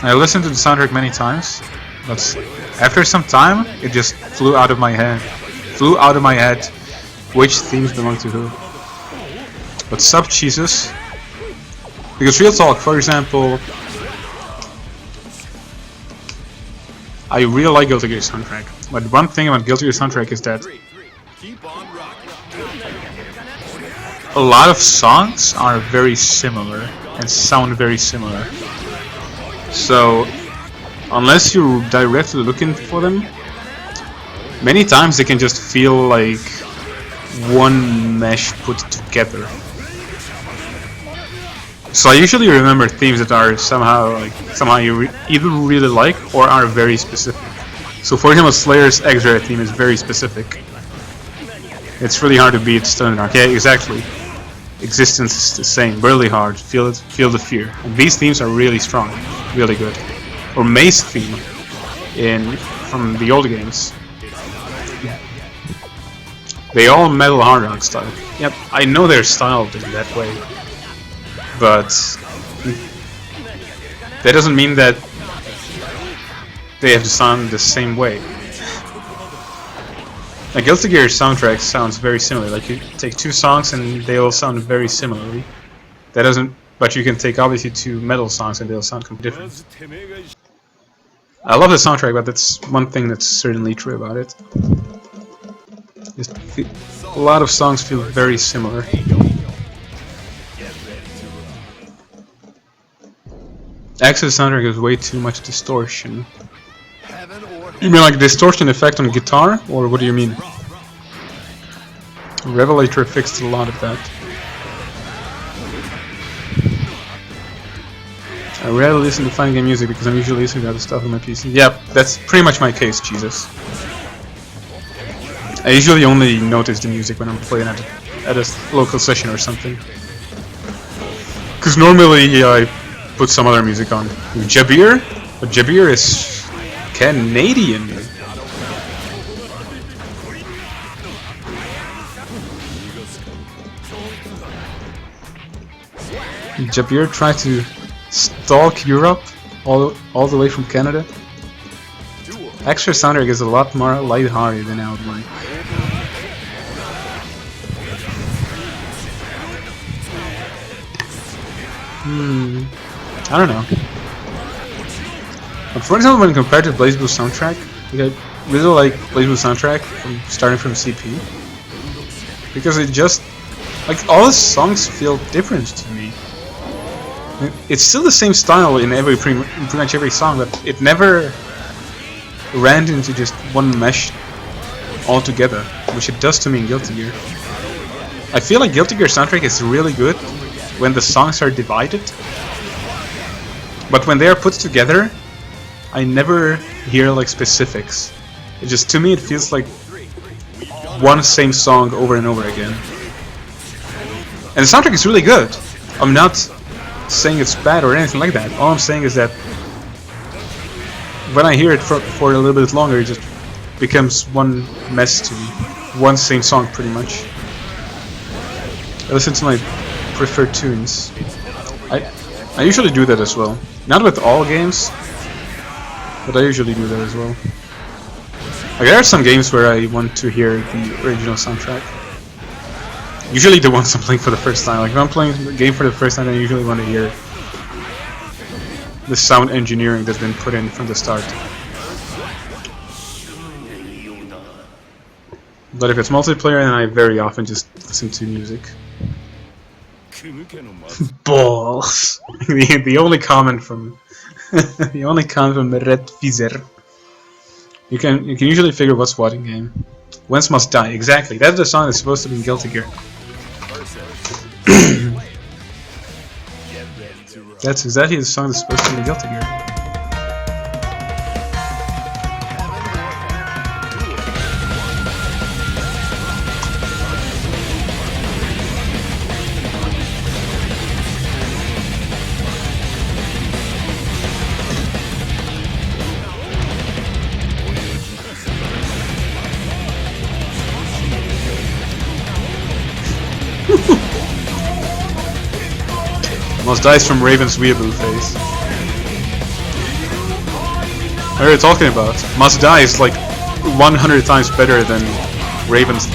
I listened to the soundtrack many times, but after some time, it just flew out of my head. Which themes belong to who. But sub cheeses, because real talk, for example, I really like Guilty Gear soundtrack. But one thing about Guilty Gear soundtrack is that a lot of songs are very similar and sound very similar. So unless you're directly looking for them, many times they can just feel like one mesh put together. So I usually remember themes that are somehow you either really like or are very specific. So for example, Slayer's XRD theme is very specific. It's really hard to beat Stone Arc. Yeah, exactly. Existence is the same, really hard. Feel the fear. And these themes are really strong, really good. Or Mace theme from the old games. They all metal hard rock style. Yep, I know they're styled in that way, but that doesn't mean that they have to sound the same way. Like Guilty Gear soundtrack sounds very similar. Like you take two songs and they all sound very similarly. That doesn't. But you can take obviously two metal songs and they'll sound completely different. I love the soundtrack, but that's one thing that's certainly true about it. A lot of songs feel very similar. Access soundtrack has way too much distortion. You mean like distortion effect on guitar, or what do you mean? Revelator fixed a lot of that. I rarely listen to fighting game music because I'm usually listening to other stuff on my PC. Yeah, that's pretty much my case, Jesus. I usually only notice the music when I'm playing at a local session or something. Because normally I put some other music on. Jabir? But Jabir is Canadian. Jabir tried to stalk Europe all the way from Canada. Extra soundtrack is a lot more lighthearted than I would like. I don't know. But for example, when compared to Blaze Blue's soundtrack, I really like Blaze Blue's soundtrack starting from CP. Because it just, like, all the songs feel different to me. It's still the same style in pretty much every song, but it never ran into just one mesh altogether, which it does to me in Guilty Gear. I feel like Guilty Gear soundtrack is really good when the songs are divided, but when they are put together, I never hear like specifics. It just, to me, it feels like one same song over and over again. And the soundtrack is really good. I'm not saying it's bad or anything like that. All I'm saying is that when I hear it for a little bit longer, it just becomes one mess to me. One same song, pretty much. I listen to my preferred tunes. I usually do that as well. Not with all games, but I usually do that as well. Like, there are some games where I want to hear the original soundtrack. Usually the ones I'm playing for the first time. Like, if I'm playing the game for the first time, I usually want to hear the sound engineering that's been put in from the start. But if it's multiplayer, then I very often just listen to music. Balls. the only comment from the only comment from Red Vizer. You can usually figure what's what in game. Whence Must Die. Exactly. That's the song that's supposed to be in Guilty Gear. That's exactly the song that's supposed to be in Guilty Gear. Must Die from Raven's weeaboo face. What are you talking about? Must Die is like 100 times better than Raven's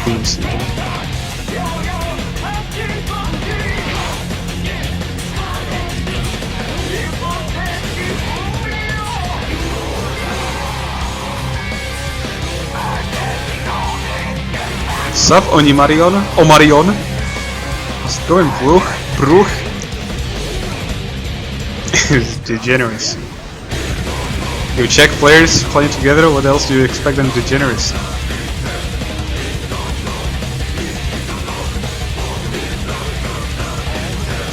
themes. Sup, Onimarion? Omarion? How's it going, bro? Bruch. Degenerates. You check players playing together, what else do you expect them to degenerates?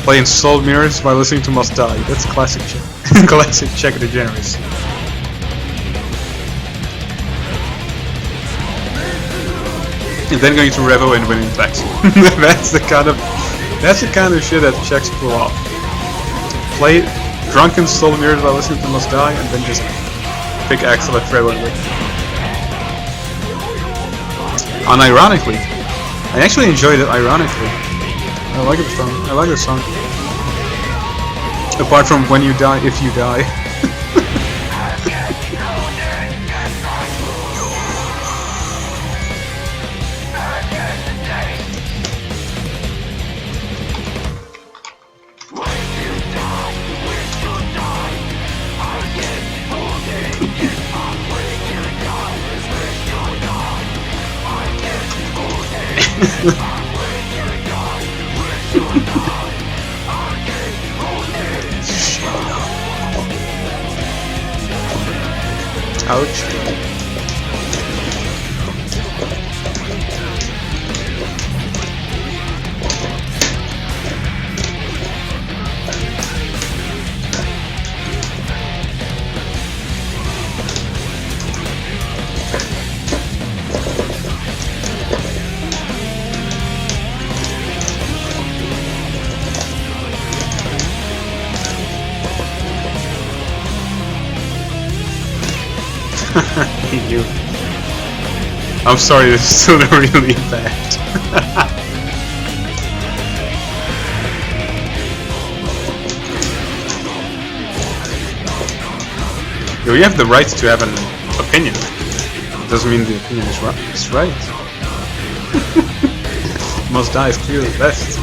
Playing Soul Mirrors while listening to Must Die. That's classic check. Classic check degenerates. And then going to Revo and winning Flex. That's the kind of shit that checks pull off. Play drunken Soul Mirrors while listening to Must Die, and then just pick Axel at Revo and win. Unironically, I actually enjoyed it. Ironically, I like the song. I like the song. Apart from When You Die, If You Die. Ouch. You. I'm sorry, this is still really bad. You have the right to have an opinion. It doesn't mean the opinion is right. It's right. Must die is clearly the best.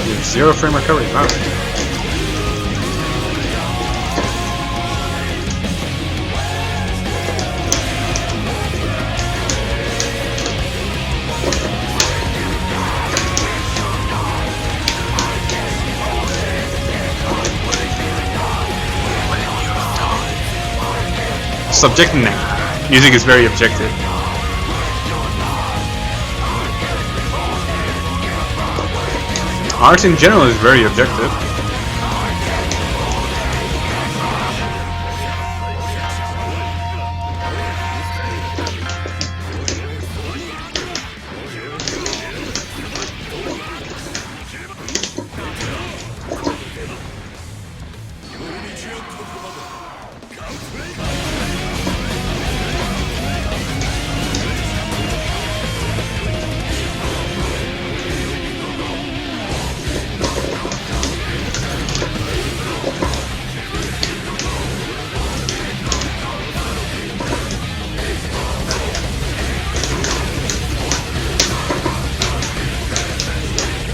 You have 0 frame recovery. Wow. Subjective now. Music is very objective. Art in general is very objective.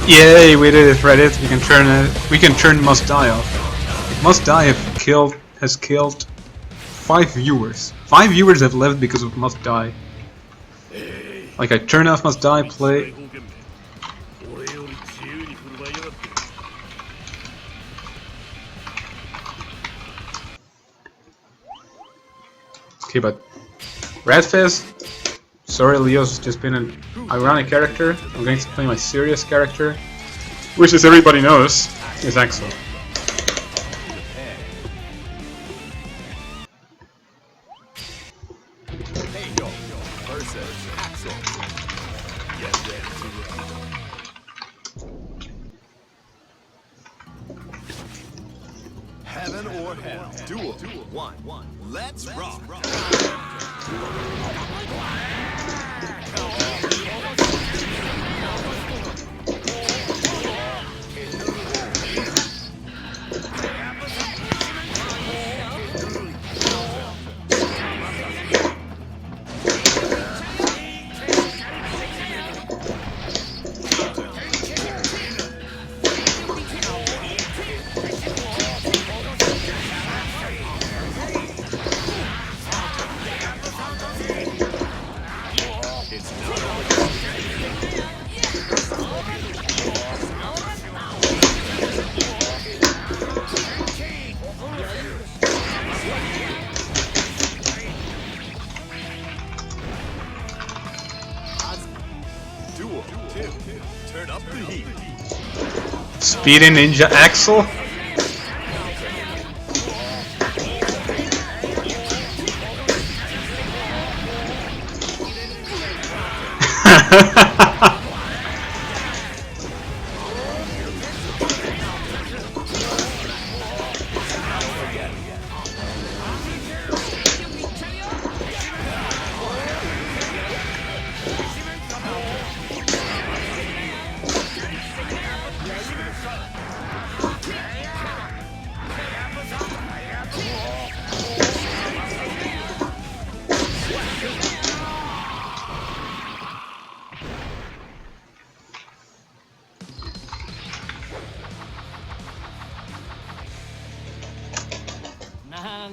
Yay, we did it, Reddit. We can turn Must Die off. Must Die has killed 5 viewers. 5 viewers have left because of Must Die. Like, I turn off Must Die, play. Okay, but Redfizz. Sorry, Leo's just been an ironic character. I'm going to play my serious character, which, as everybody knows, is Axel. Heaven or hell. Duel 1. Let's rock. Duel 2. Turn up the heat. Speedy Ninja Axel.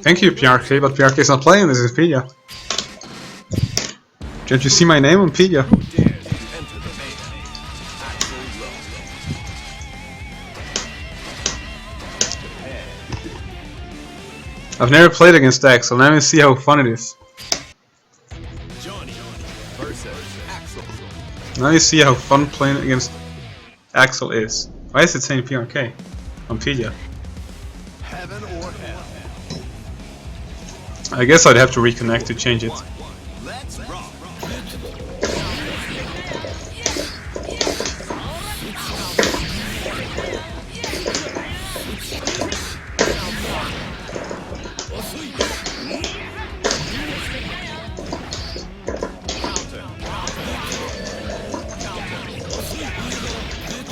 Thank you, PRK, but PRK is not playing this, is Pia. Can't you see my name on Pia? I've never played against Axel, let me see how fun it is. Now you see how fun playing against Axel is. Why is it saying PRK on Pia? heaven or hell. I guess I'd have to reconnect to change it. Let's rock.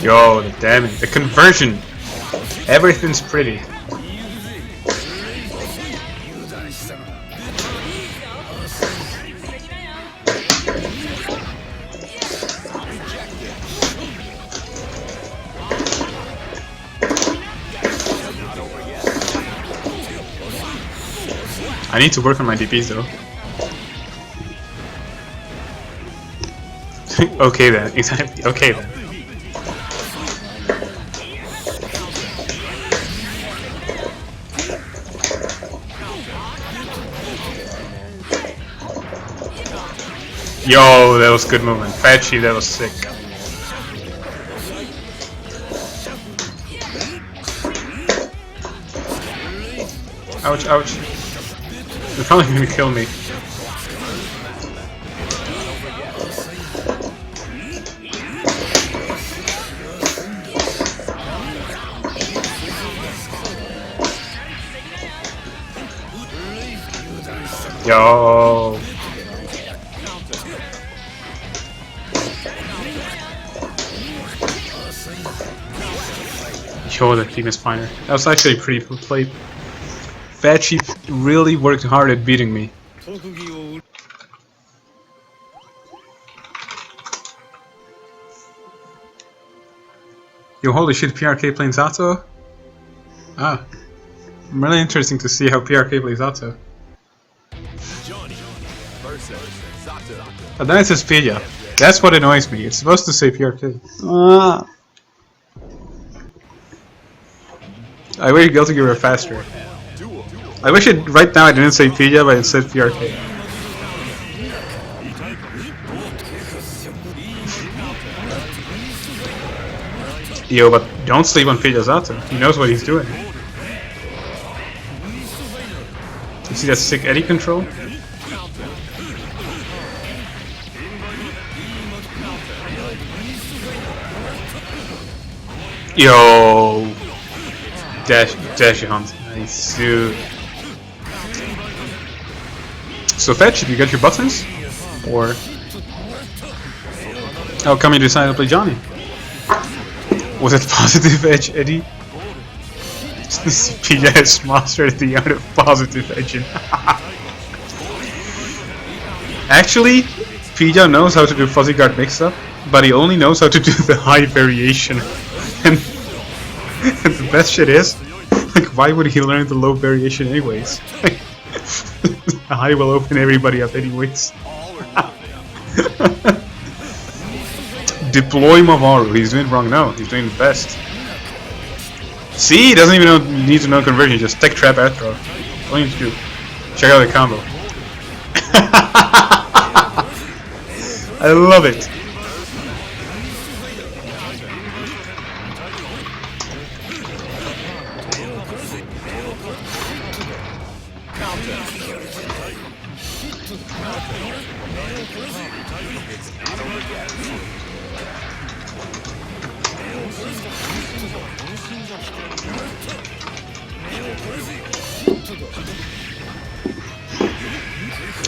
Yo, the damage, the conversion, everything's pretty. I need to work on my DPs though. Okay then, exactly. Okay then. Yo, that was good movement. Patchy, that was sick. Ouch, ouch. They're probably gonna kill me. Yo. Yo, the Venus Spiner. That was actually pretty played. Fat Sheep really worked hard at beating me. Yo, holy shit, PRK playing Zato? Ah. Really interesting to see how PRK plays Zato. But then it says Pia. That's what annoys me. It's supposed to say PRK. Ah. I wish Guilty Gear were faster. I wish it right now I didn't say Pia, but it said PRK. Yo, but don't sleep on Pia Zato. He knows what he's doing. You see that sick eddy control? Yo, dash hunt, nice dude. So Fetch, you got your buttons, or how come you decided to play Johnny? Was it positive edge, Eddie? Pia has mastered the art of positive edging. Actually, Pia knows how to do fuzzy guard mix-up, but he only knows how to do the high variation. And the best shit is, like, why would he learn the low variation anyways? The high will open everybody up anyways. Deploy Mavaru, he's doing wrong. No, he's doing the best. See, he doesn't even need to know conversion, just tech trap air throw. All you need to do. Check out the combo. I love it.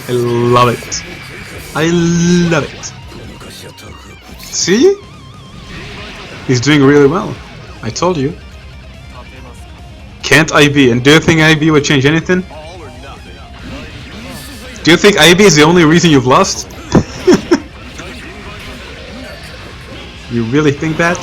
I love it. I love it. See? He's doing really well. I told you. Can't IB, and do you think IB would change anything? Do you think IB is the only reason you've lost? You really think that?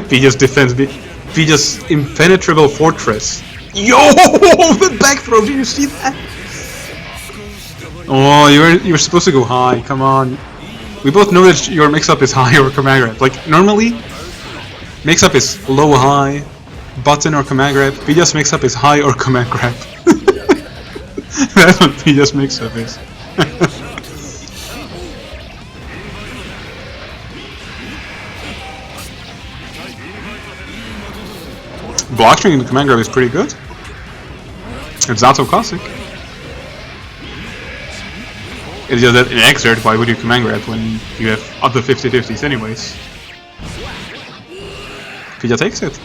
Pija's defense, Pija's impenetrable fortress. Yo, the back throw! Did you see that? Oh, you're supposed to go high. Come on. We both know that your mix-up is high or command grab. Like normally, mix-up is low high, Button or command grab. Pija's mix-up is high or command grab. That's what Pija's mix-up is. Block string in the command grab is pretty good. It's not so classic. It's just that in Xrd, why would you command grab when you have other 50-50s anyways? Pija takes it.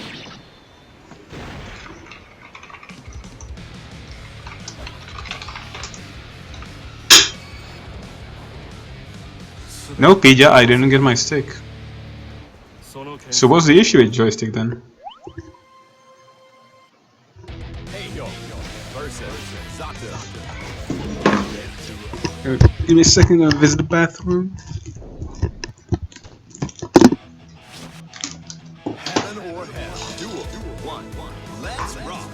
No, Pija, I didn't get my stick. So what's the issue with joystick then? Give me a second, I'll visit the bathroom. Heaven or hell. Duel 1. Let's rock.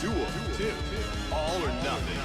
Duel 2. All or nothing.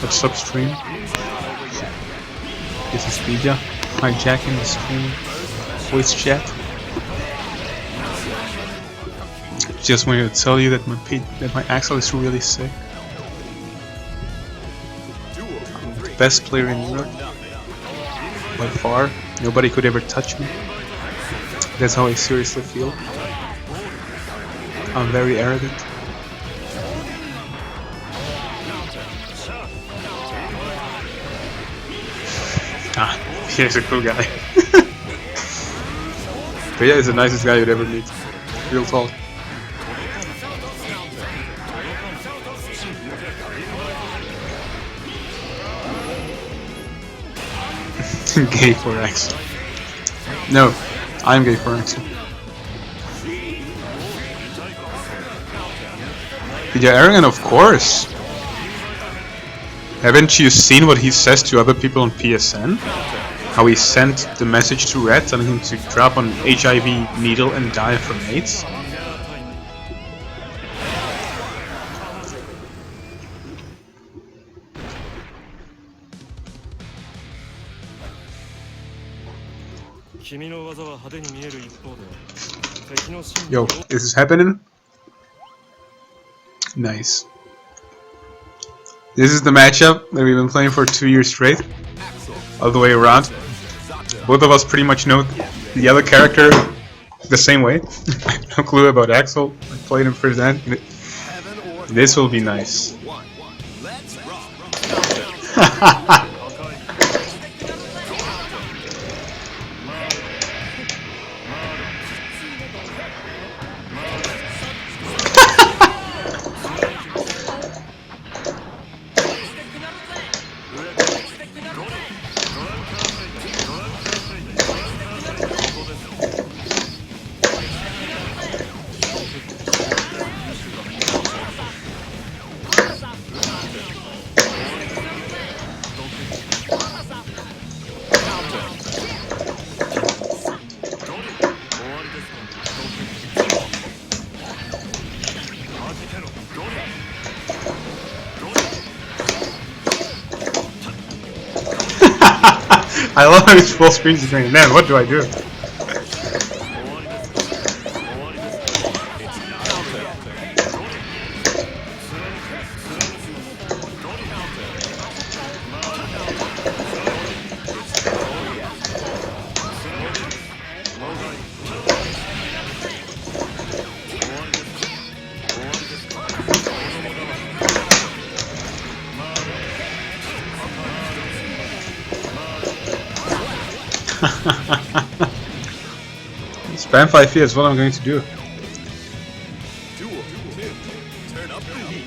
What's up, stream? This is Pija, hijacking the stream. Voice chat. Just wanted to tell you that my Axel is really sick. I'm the best player in Europe. By far. Nobody could ever touch me. That's how I seriously feel. I'm very arrogant. Ah, he's a cool guy. But yeah, he's the nicest guy you'd ever meet. Real talk. Gay for Axel. No, I'm gay for Axel. Yeah, Arrogant, of course. Haven't you seen what he says to other people on PSN? How he sent the message to Red telling him to drop an HIV needle and die from AIDS? Yo, is this happening? Nice. This is the matchup that we've been playing for 2 years straight. All the way around. Both of us pretty much know the other character the same way. I have no clue about Axel. I played him first hand. This will be nice. I love how it's full screen screen. Man, what do I do? Spam 5 feet is what I'm going to do. Duel 2. Turn up the heat.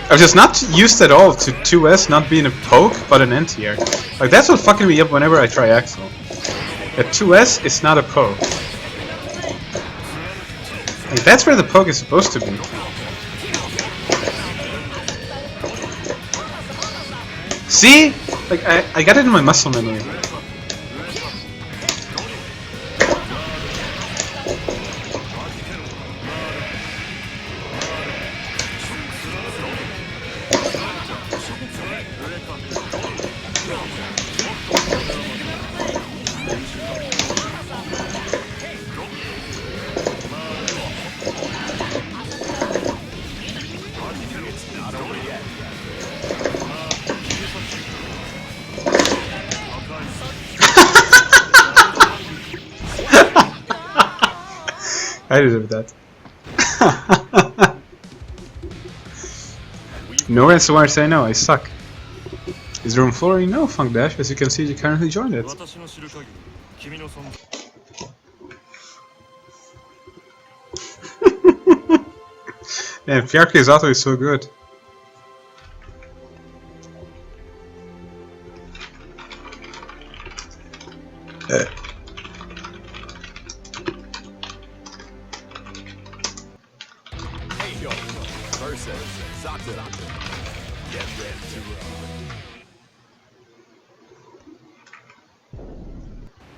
I was just not used at all to 2S not being a poke, but an anti-air. Like, that's what fucking me up whenever I try Axel. At 2S, it's not a poke. Like, that's where the poke is supposed to be. See? Like, I got it in my muscle memory. I deserve that. No answer why I say no, I suck. Is the room flooring? No, Funk Dash. As you can see, you currently joined it. Man, Fjarki's auto is so good. Get ready to rock.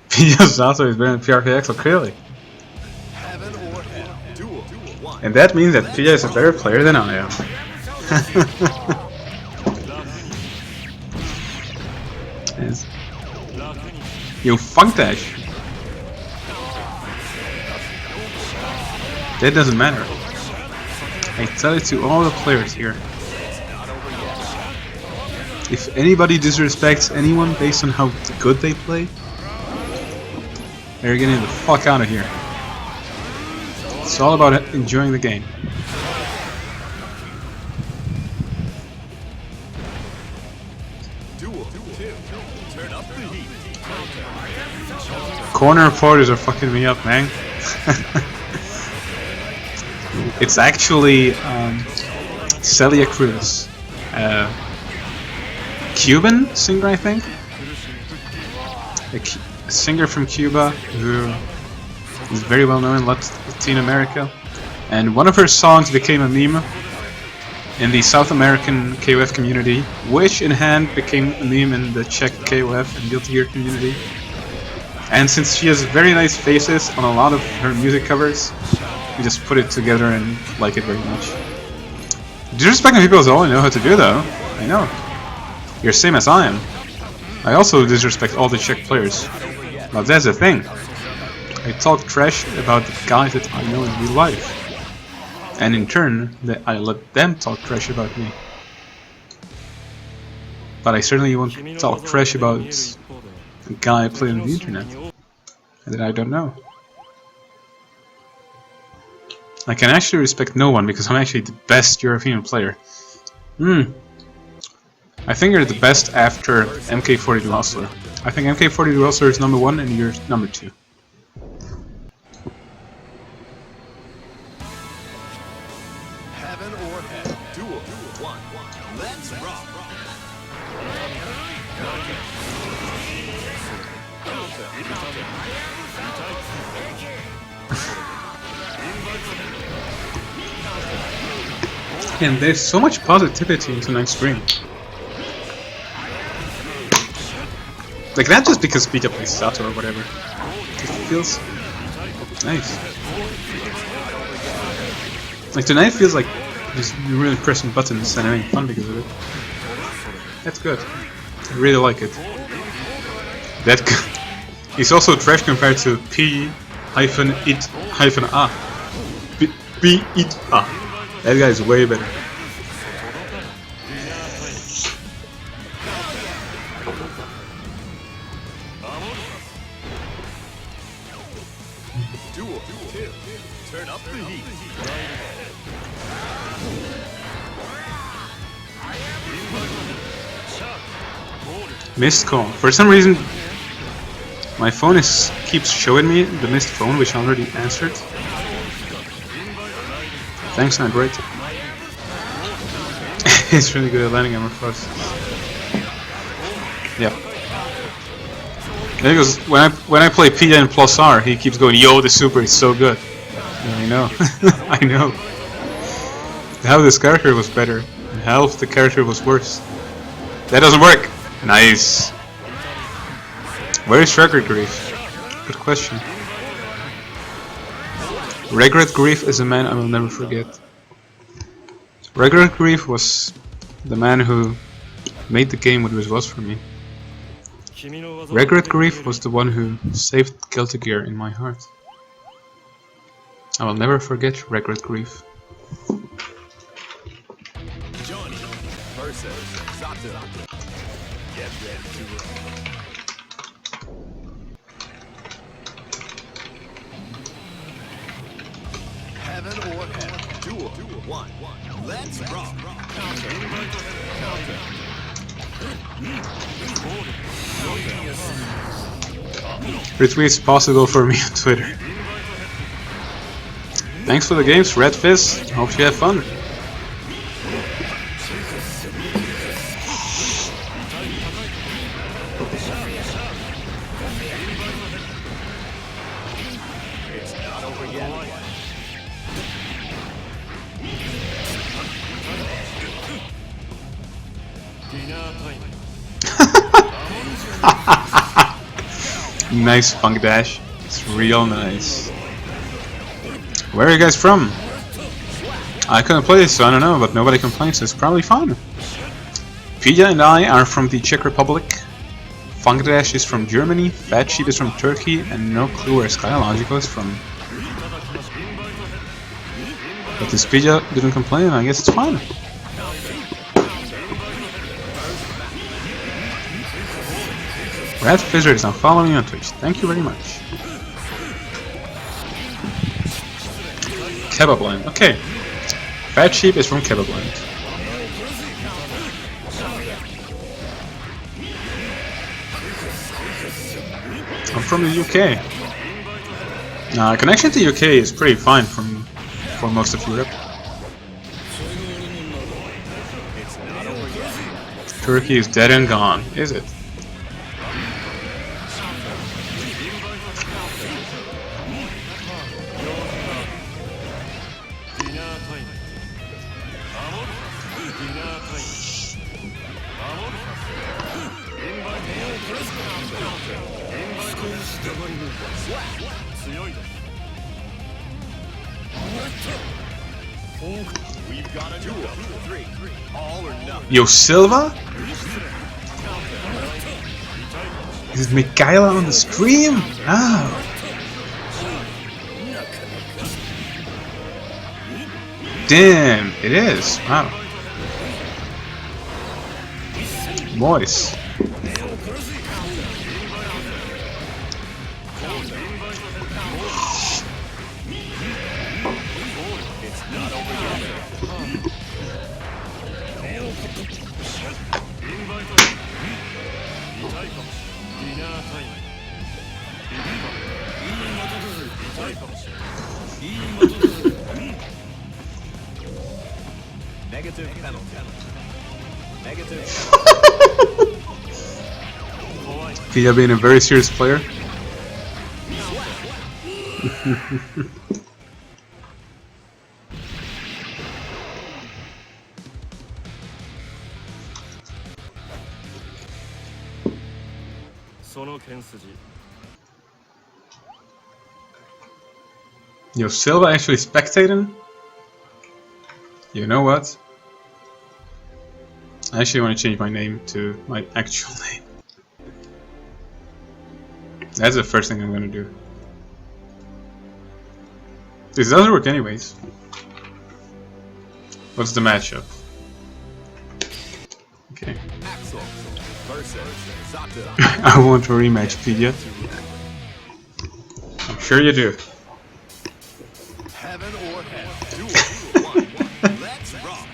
Pia's auto is better than PRKX, so clearly. Heaven or hell. Duel 1. And that means that Pia is a better player than I am. Yes. Yo, Funk Dash. That doesn't matter. I tell it to all the players here. If anybody disrespects anyone based on how good they play, they're getting the fuck out of here. It's all about enjoying the game. Duel 2. Turn up the heat. Corner reporters are fucking me up, man. It's actually Celia Cruz, Cuban singer, I think. A singer from Cuba who is very well known in Latin America. And one of her songs became a meme in the South American KOF community, which in hand became a meme in the Czech KOF and Guilty Gear community. And since she has very nice faces on a lot of her music covers, we just put it together and like it very much. Disrespecting people is all I know how to do, though. I know. You're same as I am. I also disrespect all the Czech players. But that's the thing. I talk trash about the guys that I know in real life. And in turn, I let them talk trash about me. But I certainly won't talk trash about a guy I play on the internet that I don't know. I can actually respect no one because I'm actually the best European player. I think you're the best after MK40 Hustler. I think MK40 Hustler is number 1 and you're number 2. Heaven or hell. Duel 1. Let's rock. And there's so much positivity in tonight's stream. Like, not just because Pika plays Sato or whatever. Nice. Like tonight feels like just you're really pressing buttons and having fun because of it. That's good. I really like it. That he's also trash compared to P-it-a. P-it-a. That guy is way better. Duel 2. Turn up the heat. Missed call. For some reason, my phone keeps showing me the missed phone, which I already answered. Thanks, Android. He's really good at landing armor cross. Yeah. Because when I play P and plus R, he keeps going, "Yo, the super is so good." Yeah, I know. I know. How this character was better, and how the character was worse. That doesn't work. Nice. Where is Regret Grief? Good question. Regret Grief is a man I will never forget. Regret Grief was the man who made the game what it was for me. Regret Grief was the one who saved Guilty Gear in my heart. I will never forget Regret Grief. Johnny versus Sato. Get ready to roll. Heaven or hell. Duel 1. Let's rock. Retweets possible for me on Twitter. Thanks for the games, Red Fizz. Hope you have fun. It's not over yet. Nice funk dash. It's real nice. Where are you guys from? I couldn't play this, so I don't know, but nobody complains, so it's probably fun. Pija and I are from the Czech Republic. Funk Dash is from Germany, Fat Sheep is from Turkey, and no clue where Skylogical is from. But this Pija didn't complain, I guess it's fine. Red Fizzard is now following me on Twitch. Thank you very much. Kebabland. Okay. Fat Sheep is from Kebabland. I'm from the UK. Connection to UK is pretty fine for most of Europe. Turkey is dead and gone, is it? We've got a duel 3. All or nothing. Yo, Silva? Is it Michaela on the stream? Oh. Damn, it is. Wow. Boys. Negative penalty. Negative. Pia being a very serious player. Yo, Silva actually spectating? You know what? I actually want to change my name to my actual name. That's the first thing I'm gonna do. This doesn't work anyways. What's the matchup? Okay. Axel versus Sato. I want a rematch, Pedia. I'm sure you do. Heaven or hell. Duel 1. Let's rock.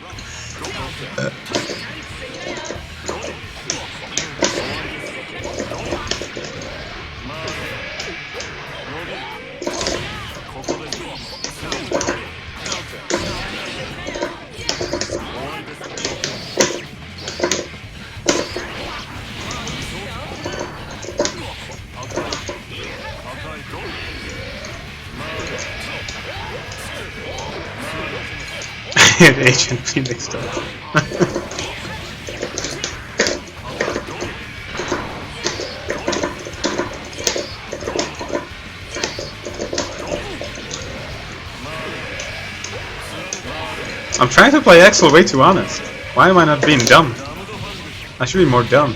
Agent Phoenix stuff. I'm trying to play Axel way too honest. Why am I not being dumb? I should be more dumb.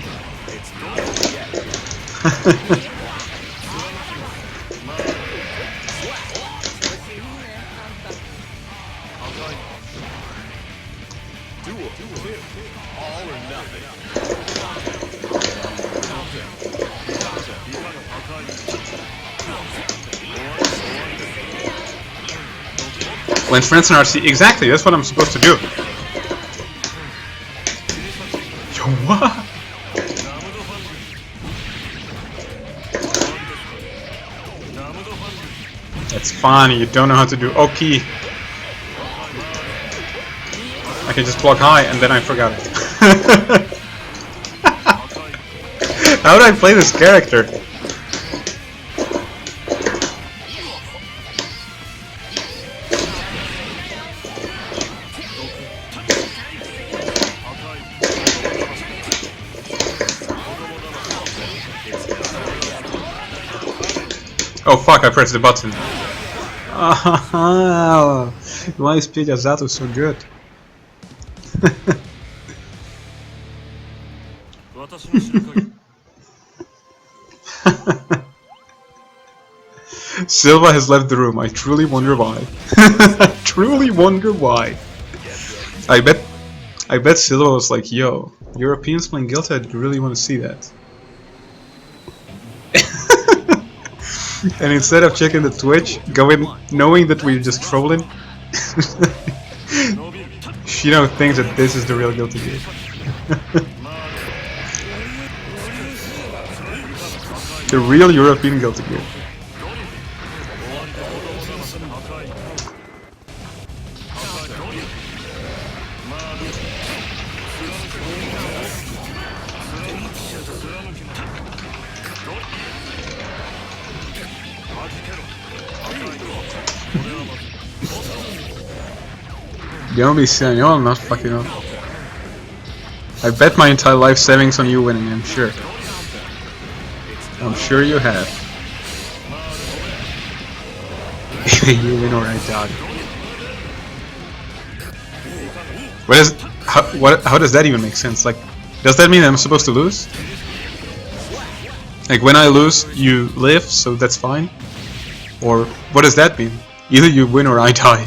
Duel 2. All or nothing. When friends in RC, exactly, that's what I'm supposed to do. Yo, what? That's funny, you don't know how to do Oki. I can just block high and then I forgot it. How do I play this character? Oh fuck, I pressed the button. Oh, why is GGXrdR so good? Silva has left the room. I truly wonder why. I truly wonder why. I bet Silva was like, yo, Europeans playing Guild, I really want to see that. And instead of checking the Twitch, go in knowing that we're just trolling. She thinks that this is the real Guilty Gear. The real European Guilty Gear. Don't be silly, no, I'm not fucking up. I bet my entire life savings on you winning, I'm sure. I'm sure you have. You win or I die. How does that even make sense? Like, does that mean I'm supposed to lose? Like, when I lose, you live, so that's fine? Or, what does that mean? Either you win or I die.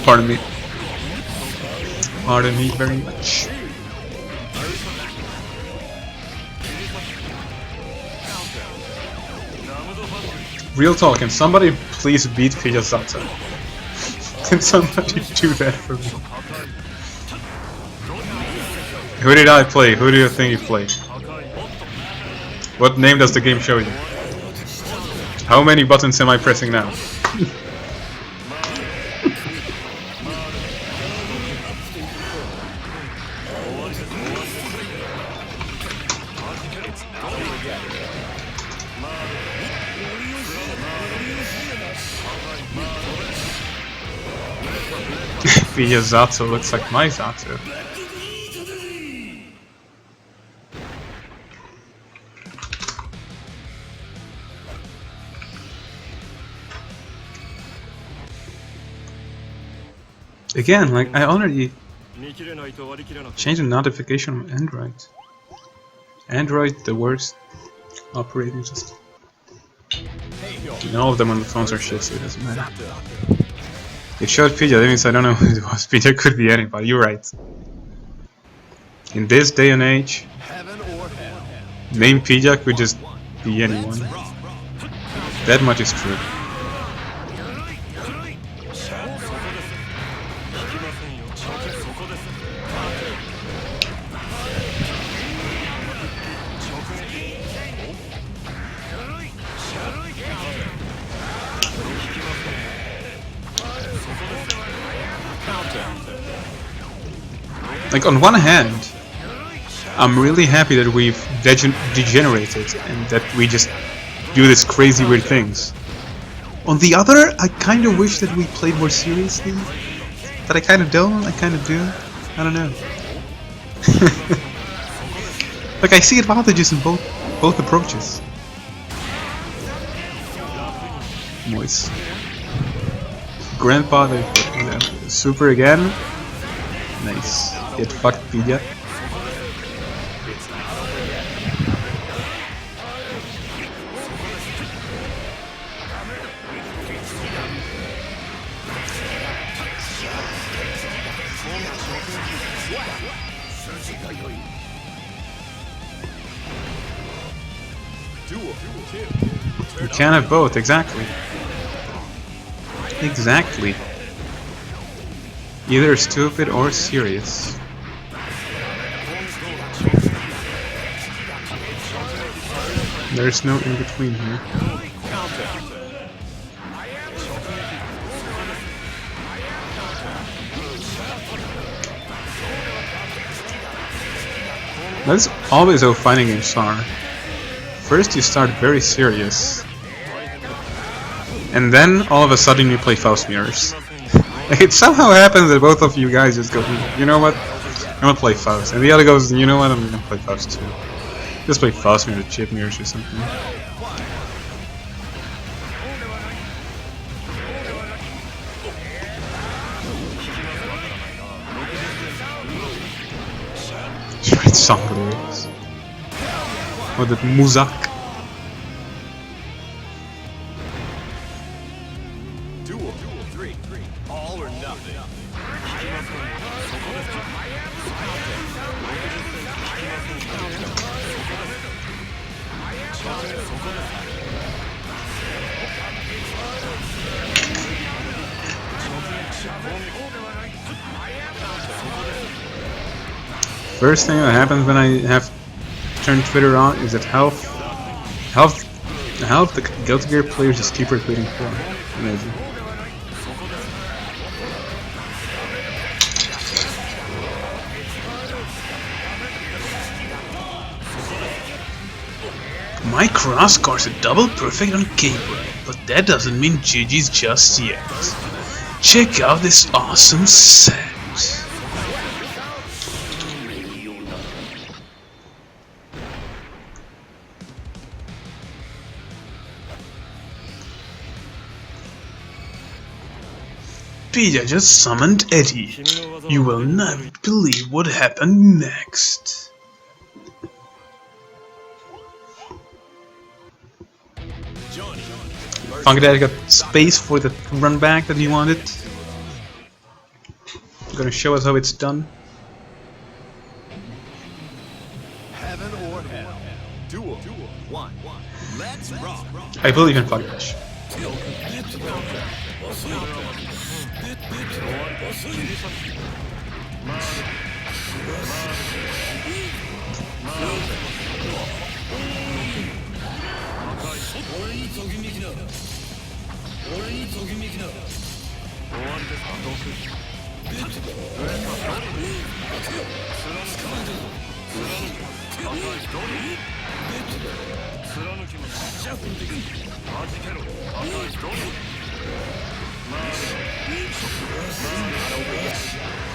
Pardon me. Pardon me very much. Real talk, can somebody please beat GGXrdR? Can somebody do that for me? Who did I play? Who do you think you played? What name does the game show you? How many buttons am I pressing now? GGXrdR looks like my Zato. Again, like I already changed the notification on Android. Android, the worst operating system. All of them on the phones are shit, so it doesn't matter. It showed Pidgeot, that means I don't know who it was. Pidgeot could be anybody, you're right. In this day and age, name Pidgeot could just be anyone. That much is true. Like, on one hand, I'm really happy that we've degenerated and that we just do this crazy weird things. On the other, I kind of wish that we played more seriously. But I kind of don't, I kind of do. I don't know. Like, I see advantages in both approaches. Moist. Grandfather, super again. Nice. Get fucked, Pidgeot. You can't have both, exactly. Exactly. Either stupid or serious. There's no in between here. That's always how fighting games are. First you start very serious, and then all of a sudden you play Faust Mirrors. It somehow happens that both of you guys just go, you know what, I'm gonna play Faust, and the other goes, you know what, I'm gonna play Faust too. Just play Faust Mirrors or Chip Mirrors or something. Right, song lyrics. Or that Muzak. Duel 3, all or nothing. First thing that happens when I have turned Twitter on is that health the Guilty Gear players just keep repeating for. Amazing. My cross course a double perfect on Gateway, but that doesn't mean GG's just yet. Check out this awesome set. Pidgeot just summoned Eddie. You will never believe what happened next. Funky Dad got space for the run back that he wanted. Gonna show us how it's done. Heaven or hell. Duel 1. Let's rock. I believe in Funky Dash.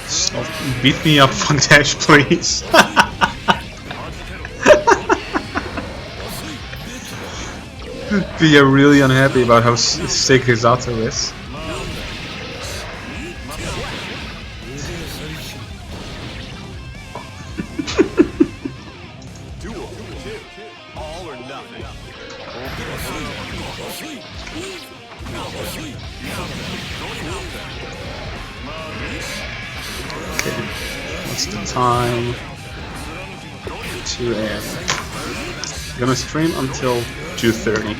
Stop. Beat me up, Funk Dash, please. We are really unhappy about how sick his auto is. Okay. What's the time? 2 AM. I'm gonna stream until 2:30.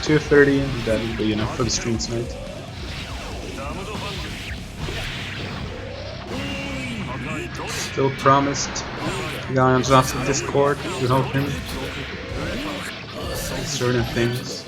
2:30, that will be enough for the stream tonight. Still promised the guy on Zatsu Discord to help him with certain things.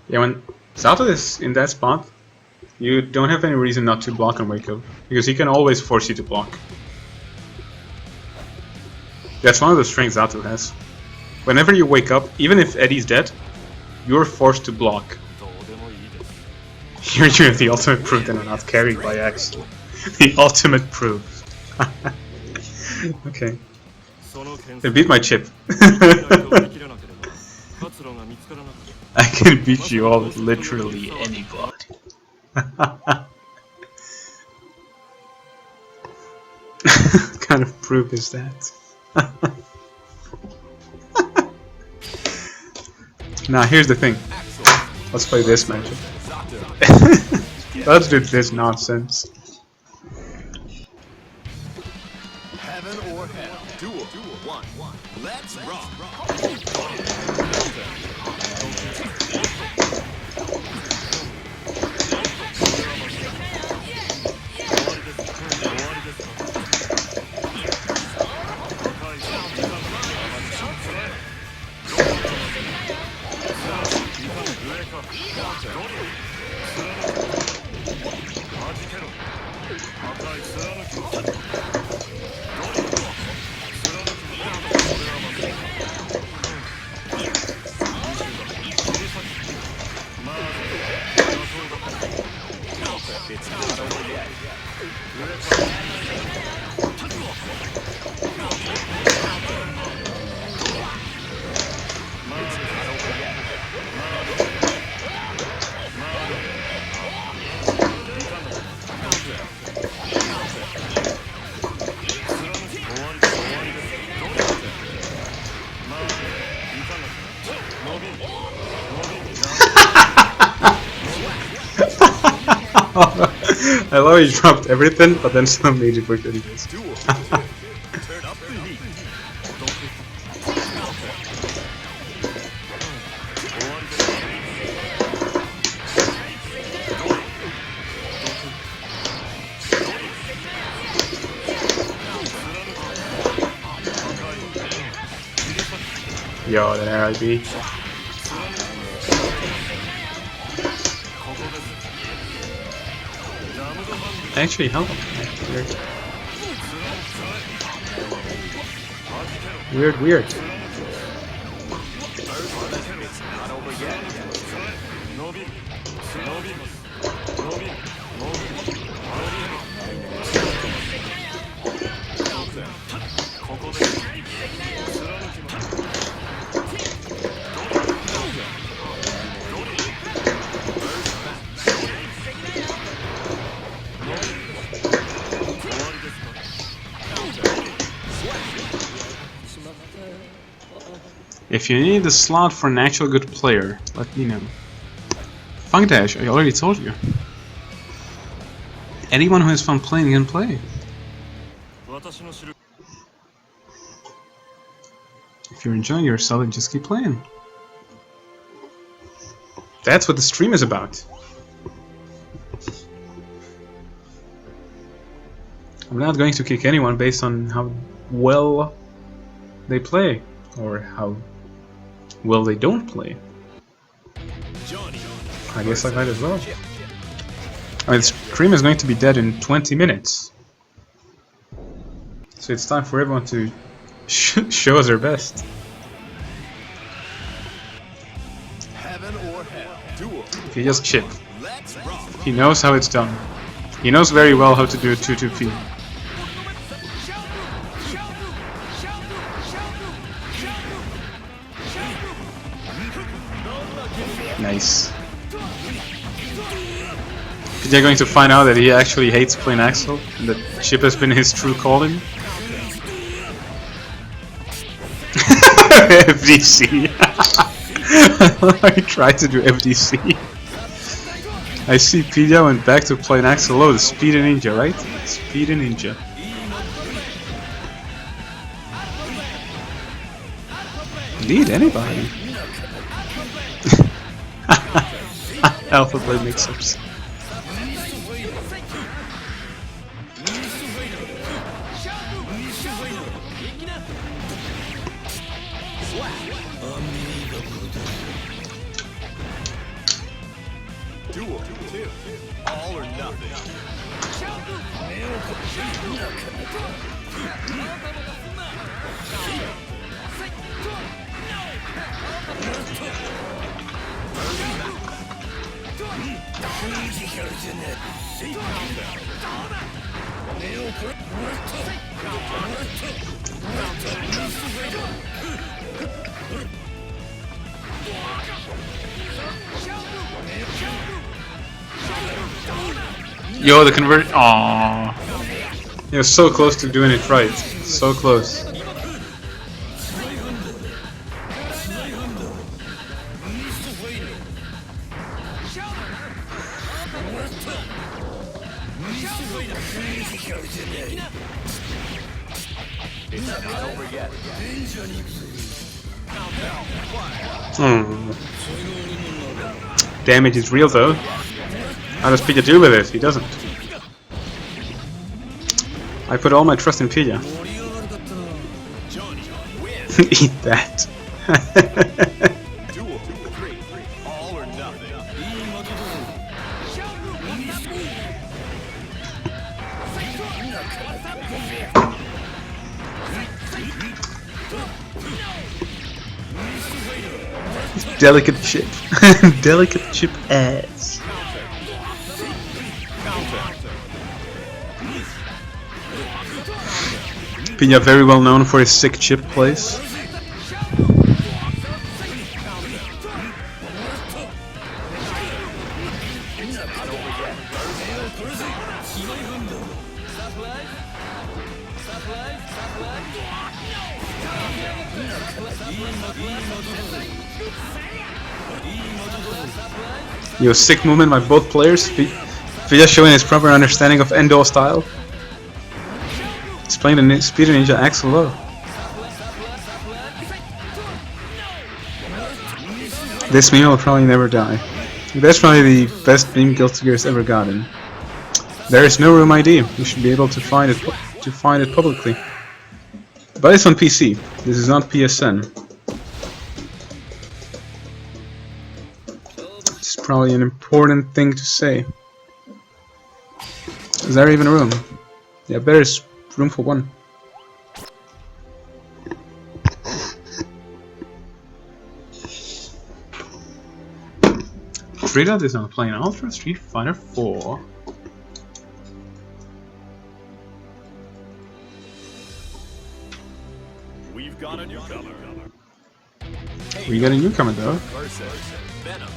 Yeah, when Zato is in that spot, you don't have any reason not to block on wake up, because he can always force you to block. That's one of the strengths Zato has. Whenever you wake up, even if Eddie's dead, you're forced to block. Here you have the ultimate proof that I'm not carried by Axel. The ultimate proof. Okay. They beat my chip. I can beat you all with literally anybody. What kind of proof is that? Now here's the thing. Let's play this matchup. Let's do this nonsense. Heaven or hell. Duel. 1. Let's rock. It's not over yet. I love he dropped everything, but then some major work that he does. Yo, there I be. Actually, help. Weird. Weird. If you need a slot for an actual good player, let me know. Funk Dash, I already told you. Anyone who has fun playing can play. If you're enjoying yourself, then just keep playing. That's what the stream is about. I'm not going to kick anyone based on how well they play, or how well they don't play. I guess I might as well. I mean, the stream is going to be dead in 20 minutes. So it's time for everyone to show us their best. He just chip. He knows how it's done. He knows very well how to do a 2-2-P. Nice. They're going to find out that he actually hates playing Axel, and that Chip has been his true calling. FDC. I tried to do FDC. I see Pidya went back to playing Axel. Oh, the Speed Ninja, right? Speed Ninja. Indeed, anybody. Alpha Blade mix-ups. Duel 2. All or nothing. Yo, the convert. Aww. You're so close to doing it right. So close. Damage is real though. How does Pidya deal with it? He doesn't. I put all my trust in Pidya. Eat that. Duel 3. All or nothing. Delicate chip. Delicate chip ass. Pidya very well known for his sick chip plays. Yo, sick movement by both players. Pidya showing his proper understanding of Endo style. He's playing the Speed Ninja Axel low. This meme will probably never die. That's probably the best meme Guilty Gear's ever gotten. There is no room ID. You should be able to find it publicly. But it's on PC. This is not PSN. It's probably an important thing to say. Is there even room? Yeah, there's room for one. Frida is now playing Ultra Street Fighter 4. We've got a newcomer. We got a newcomer though. Versus Venom.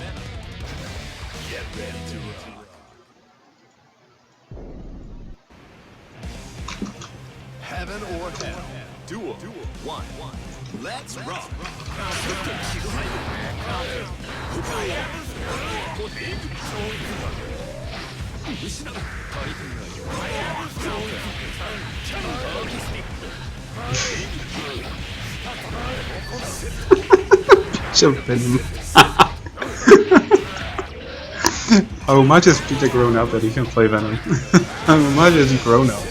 Get ready to rock. Heaven or hell. Duel 1. Let's rock. Jumping. How much has Peter grown up that he can play Venom? How much has he grown up?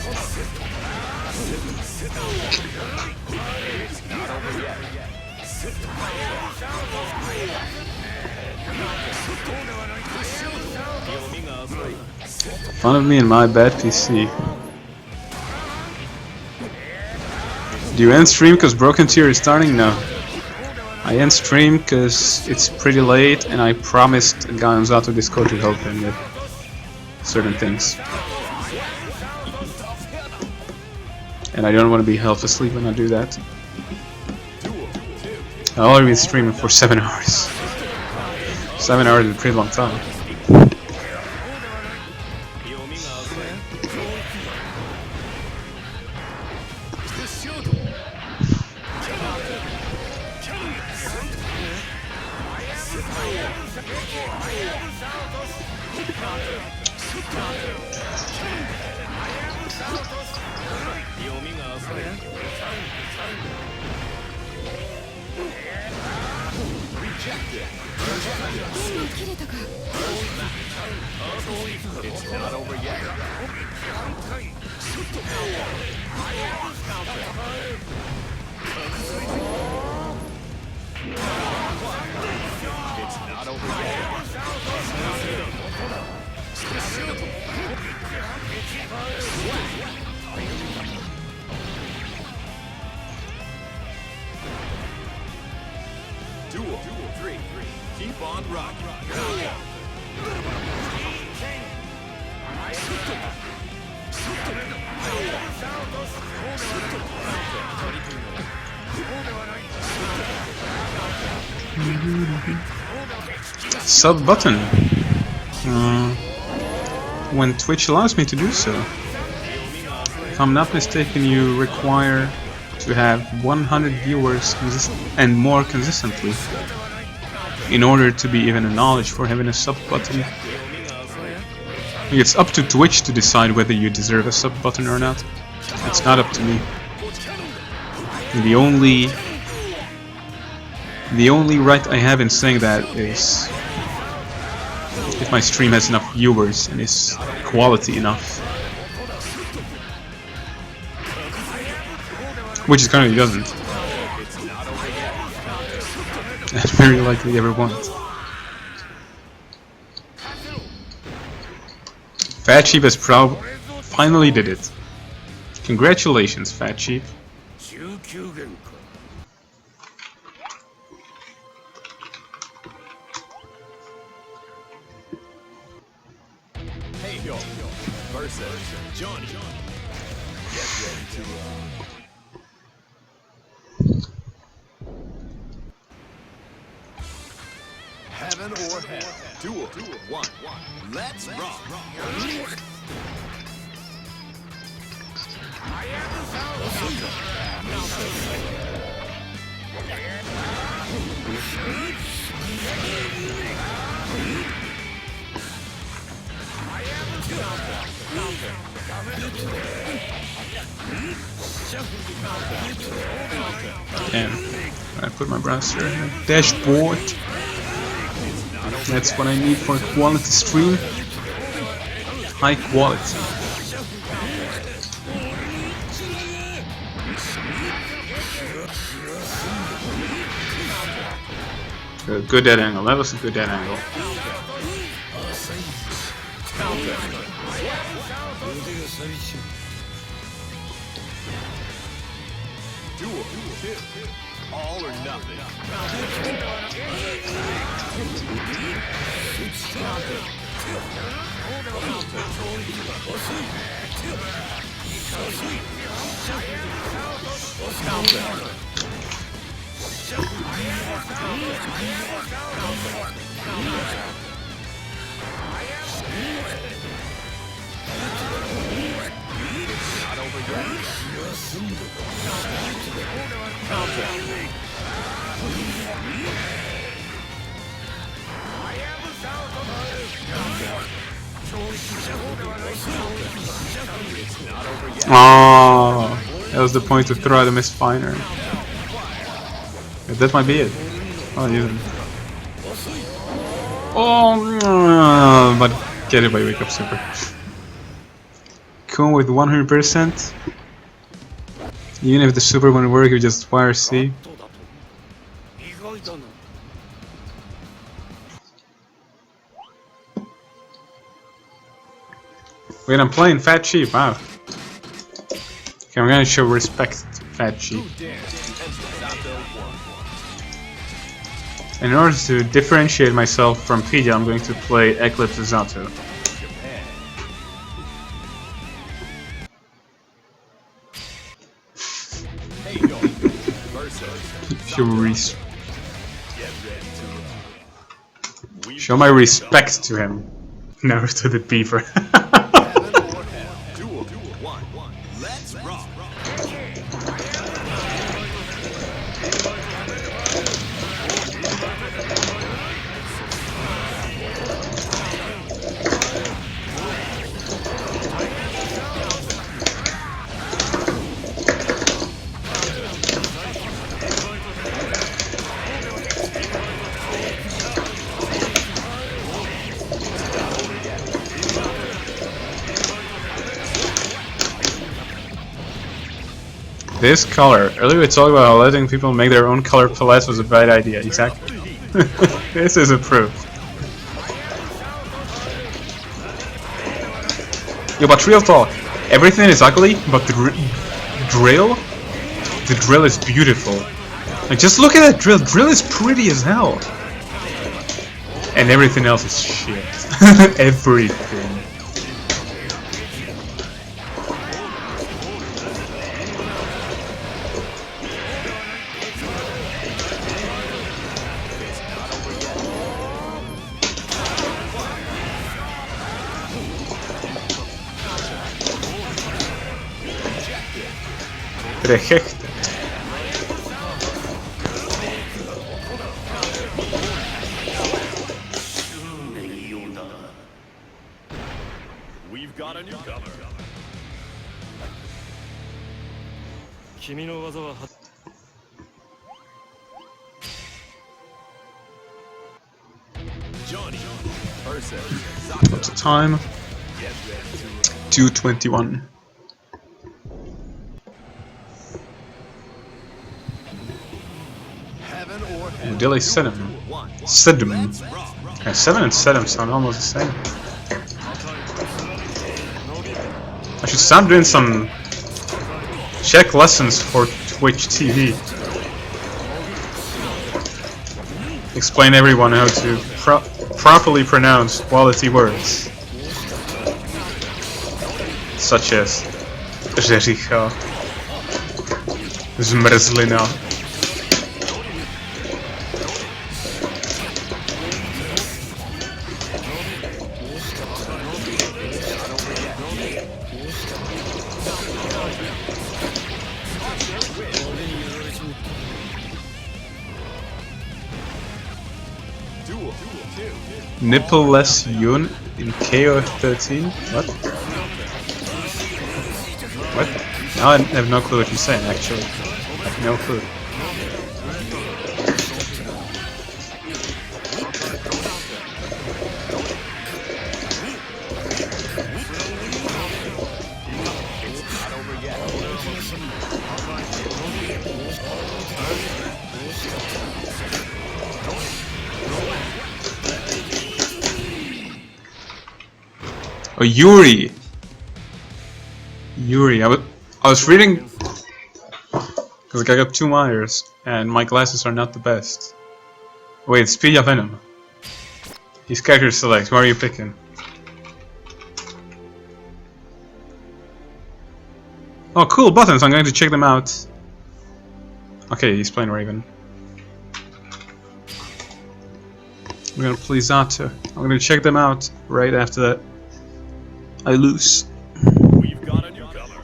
Fun of me and my bad PC. Do you end stream because Broken Tier is starting? No. I end stream because it's pretty late and I promised a guy on Zato Discord to help him with certain things. And I don't want to be half asleep when I do that. I've already been streaming for 7 hours. 7 hours is a pretty long time. It's not over yet. It's not over yet. Duel 3. Keep on rocking. Sub button. When Twitch allows me to do so. If I'm not mistaken, you require to have 100 viewers and more consistently in order to be even acknowledged for having a sub button. It's up to Twitch to decide whether you deserve a sub button or not. It's not up to me. The only right I have in saying that is if my stream has enough viewers and is quality enough. Which it currently doesn't. And very likely ever won't. Fat Sheep has finally did it. Congratulations, Fat Sheep. Hey yo, versus Johnny. Get ready to heaven or hell. Duel 1. Let's rock. And I put my browser in the dashboard. That's what I need for a quality stream. High quality. Good dead angle. That was a good dead angle. Duel 2. All or nothing. Not over yet. Oh, that was the point to throw out a missed finer. That might be it. Oh, even. Oh, but get it by wake up super. Come with 100%. Even if the super won't work, you just fire C. Wait, I'm playing Fat Sheep, wow. Okay, I'm gonna show respect to Fat Sheep. In order to differentiate myself from Pidya, I'm going to play Eclipse Zato. Show my respect to him. Never to the beaver. Duel 1. Let's rock. This color. Earlier we talked about how letting people make their own color palettes was a bad idea. Exactly. This is approved. Yo, but real talk. Everything is ugly, but the drill is beautiful. Like, just look at that drill. Drill is pretty as hell. And everything else is shit. Everything. Rejected. We've got a newcomer. 君の技は Johnny versus What's the time? 2:21. Heaven or hell. Dilly Sedum. Sedum. Okay, 7 and Sedum sound almost the same. I should start doing some Czech lessons for Twitch TV. Explain everyone how to properly pronounce quality words. Such as Řeřicha, Zmrzlina. Nipple-less Yun in KO13? What? What? Now I have no clue what you're saying, actually. I have no clue. Oh, Yuri! Yuri, I was reading... Because I got 2 wires, and my glasses are not the best. Wait, it's Speedy Venom. He's character select, who are you picking? Oh, cool buttons, I'm going to check them out. Okay, he's playing Raven. I'm gonna play Zato. I'm gonna check them out right after that. I lose. We've got a newcomer.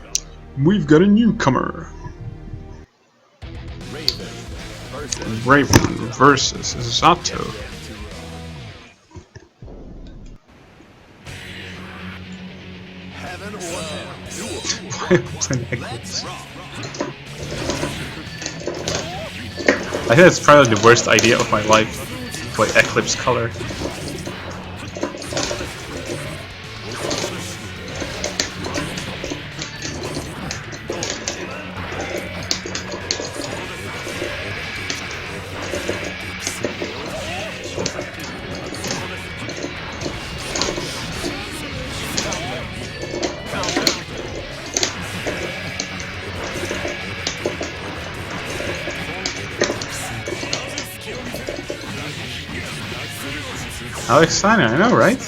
We've got a newcomer. Raven versus Zato. Heaven or hell. Why am I playing Eclipse? I think that's probably the worst idea of my life. To play Eclipse color. How exciting, I know, right?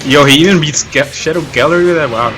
Yo, he even beats Shadow Gallery with that? Wow.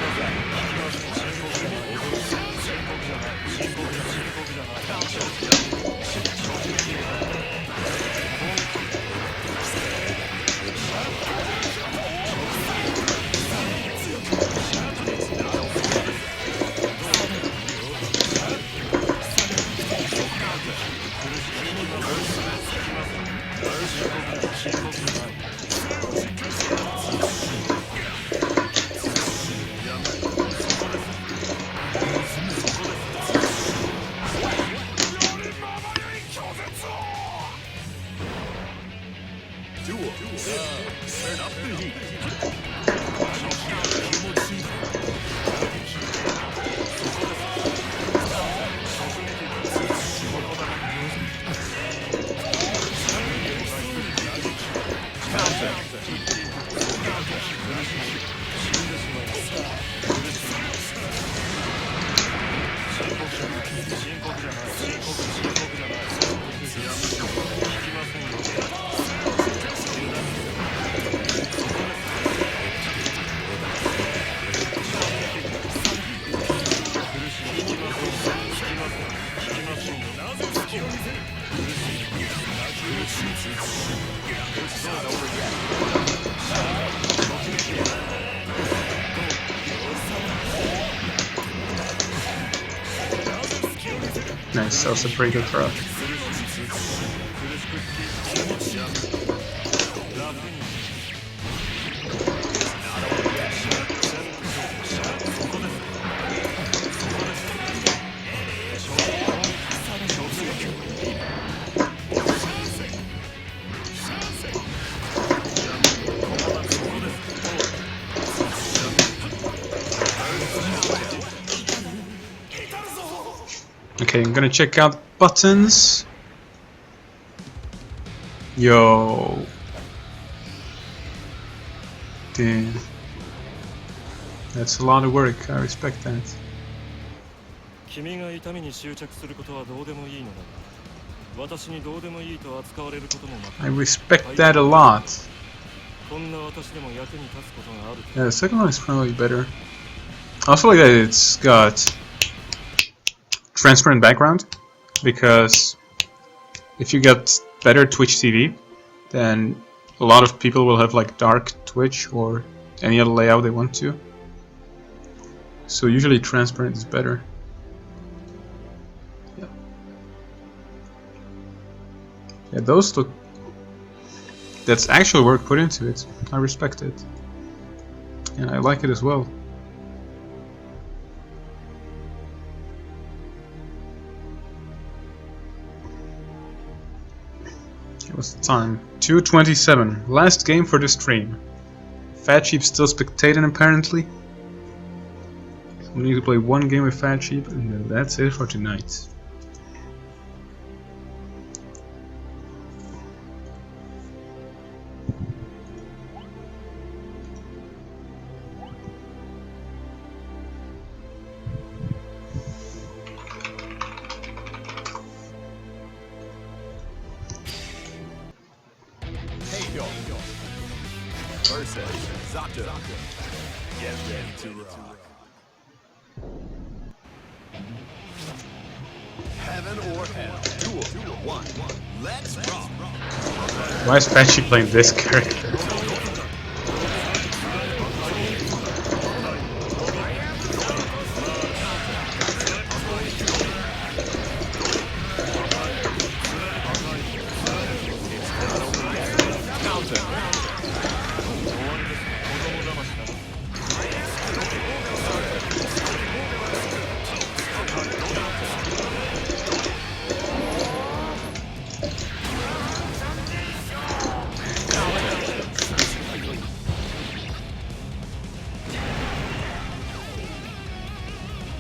Nice, that was a pretty good throw. Okay, I'm gonna check out buttons. Yo. Damn. That's a lot of work, I respect that. 君が痛みに執着することはどうでもいいのだ。私にどうでもいいと扱われることもまた。 I respect that a lot. こんな私でも役に立つことがある。 Yeah, the second one is probably better. I also like that it's got transparent background, because if you get better Twitch TV, then a lot of people will have like dark Twitch or any other layout they want to. So usually transparent is better. Yeah, those look... That's actual work put into it. I respect it. And I like it as well. What's the time? 2:27. Last game for the stream. Fat Sheep still spectating apparently. So we need to play one game with Fat Sheep and then that's it for tonight. Get ready to rock. Heaven or hell. Duel 1. Let's rock. Why is Fat Sheep playing this character?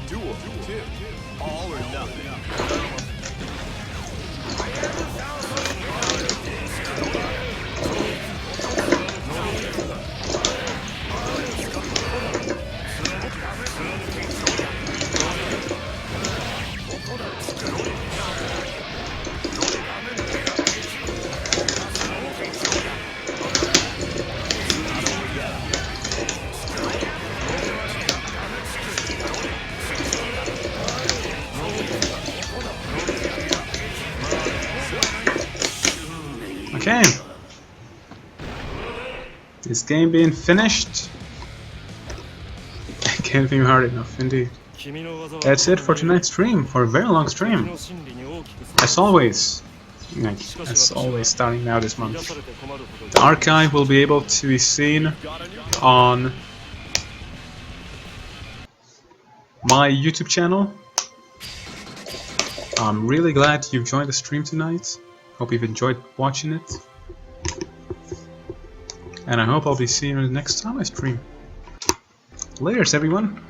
Duel 2. All or nothing. Okay. This game being finished. Can't be hard enough, indeed. That's it for tonight's stream, for a very long stream. As always, starting now this month. The archive will be able to be seen on my YouTube channel. I'm really glad you've joined the stream tonight. Hope you've enjoyed watching it. And I hope I'll be seeing you next time I stream. Laters, everyone!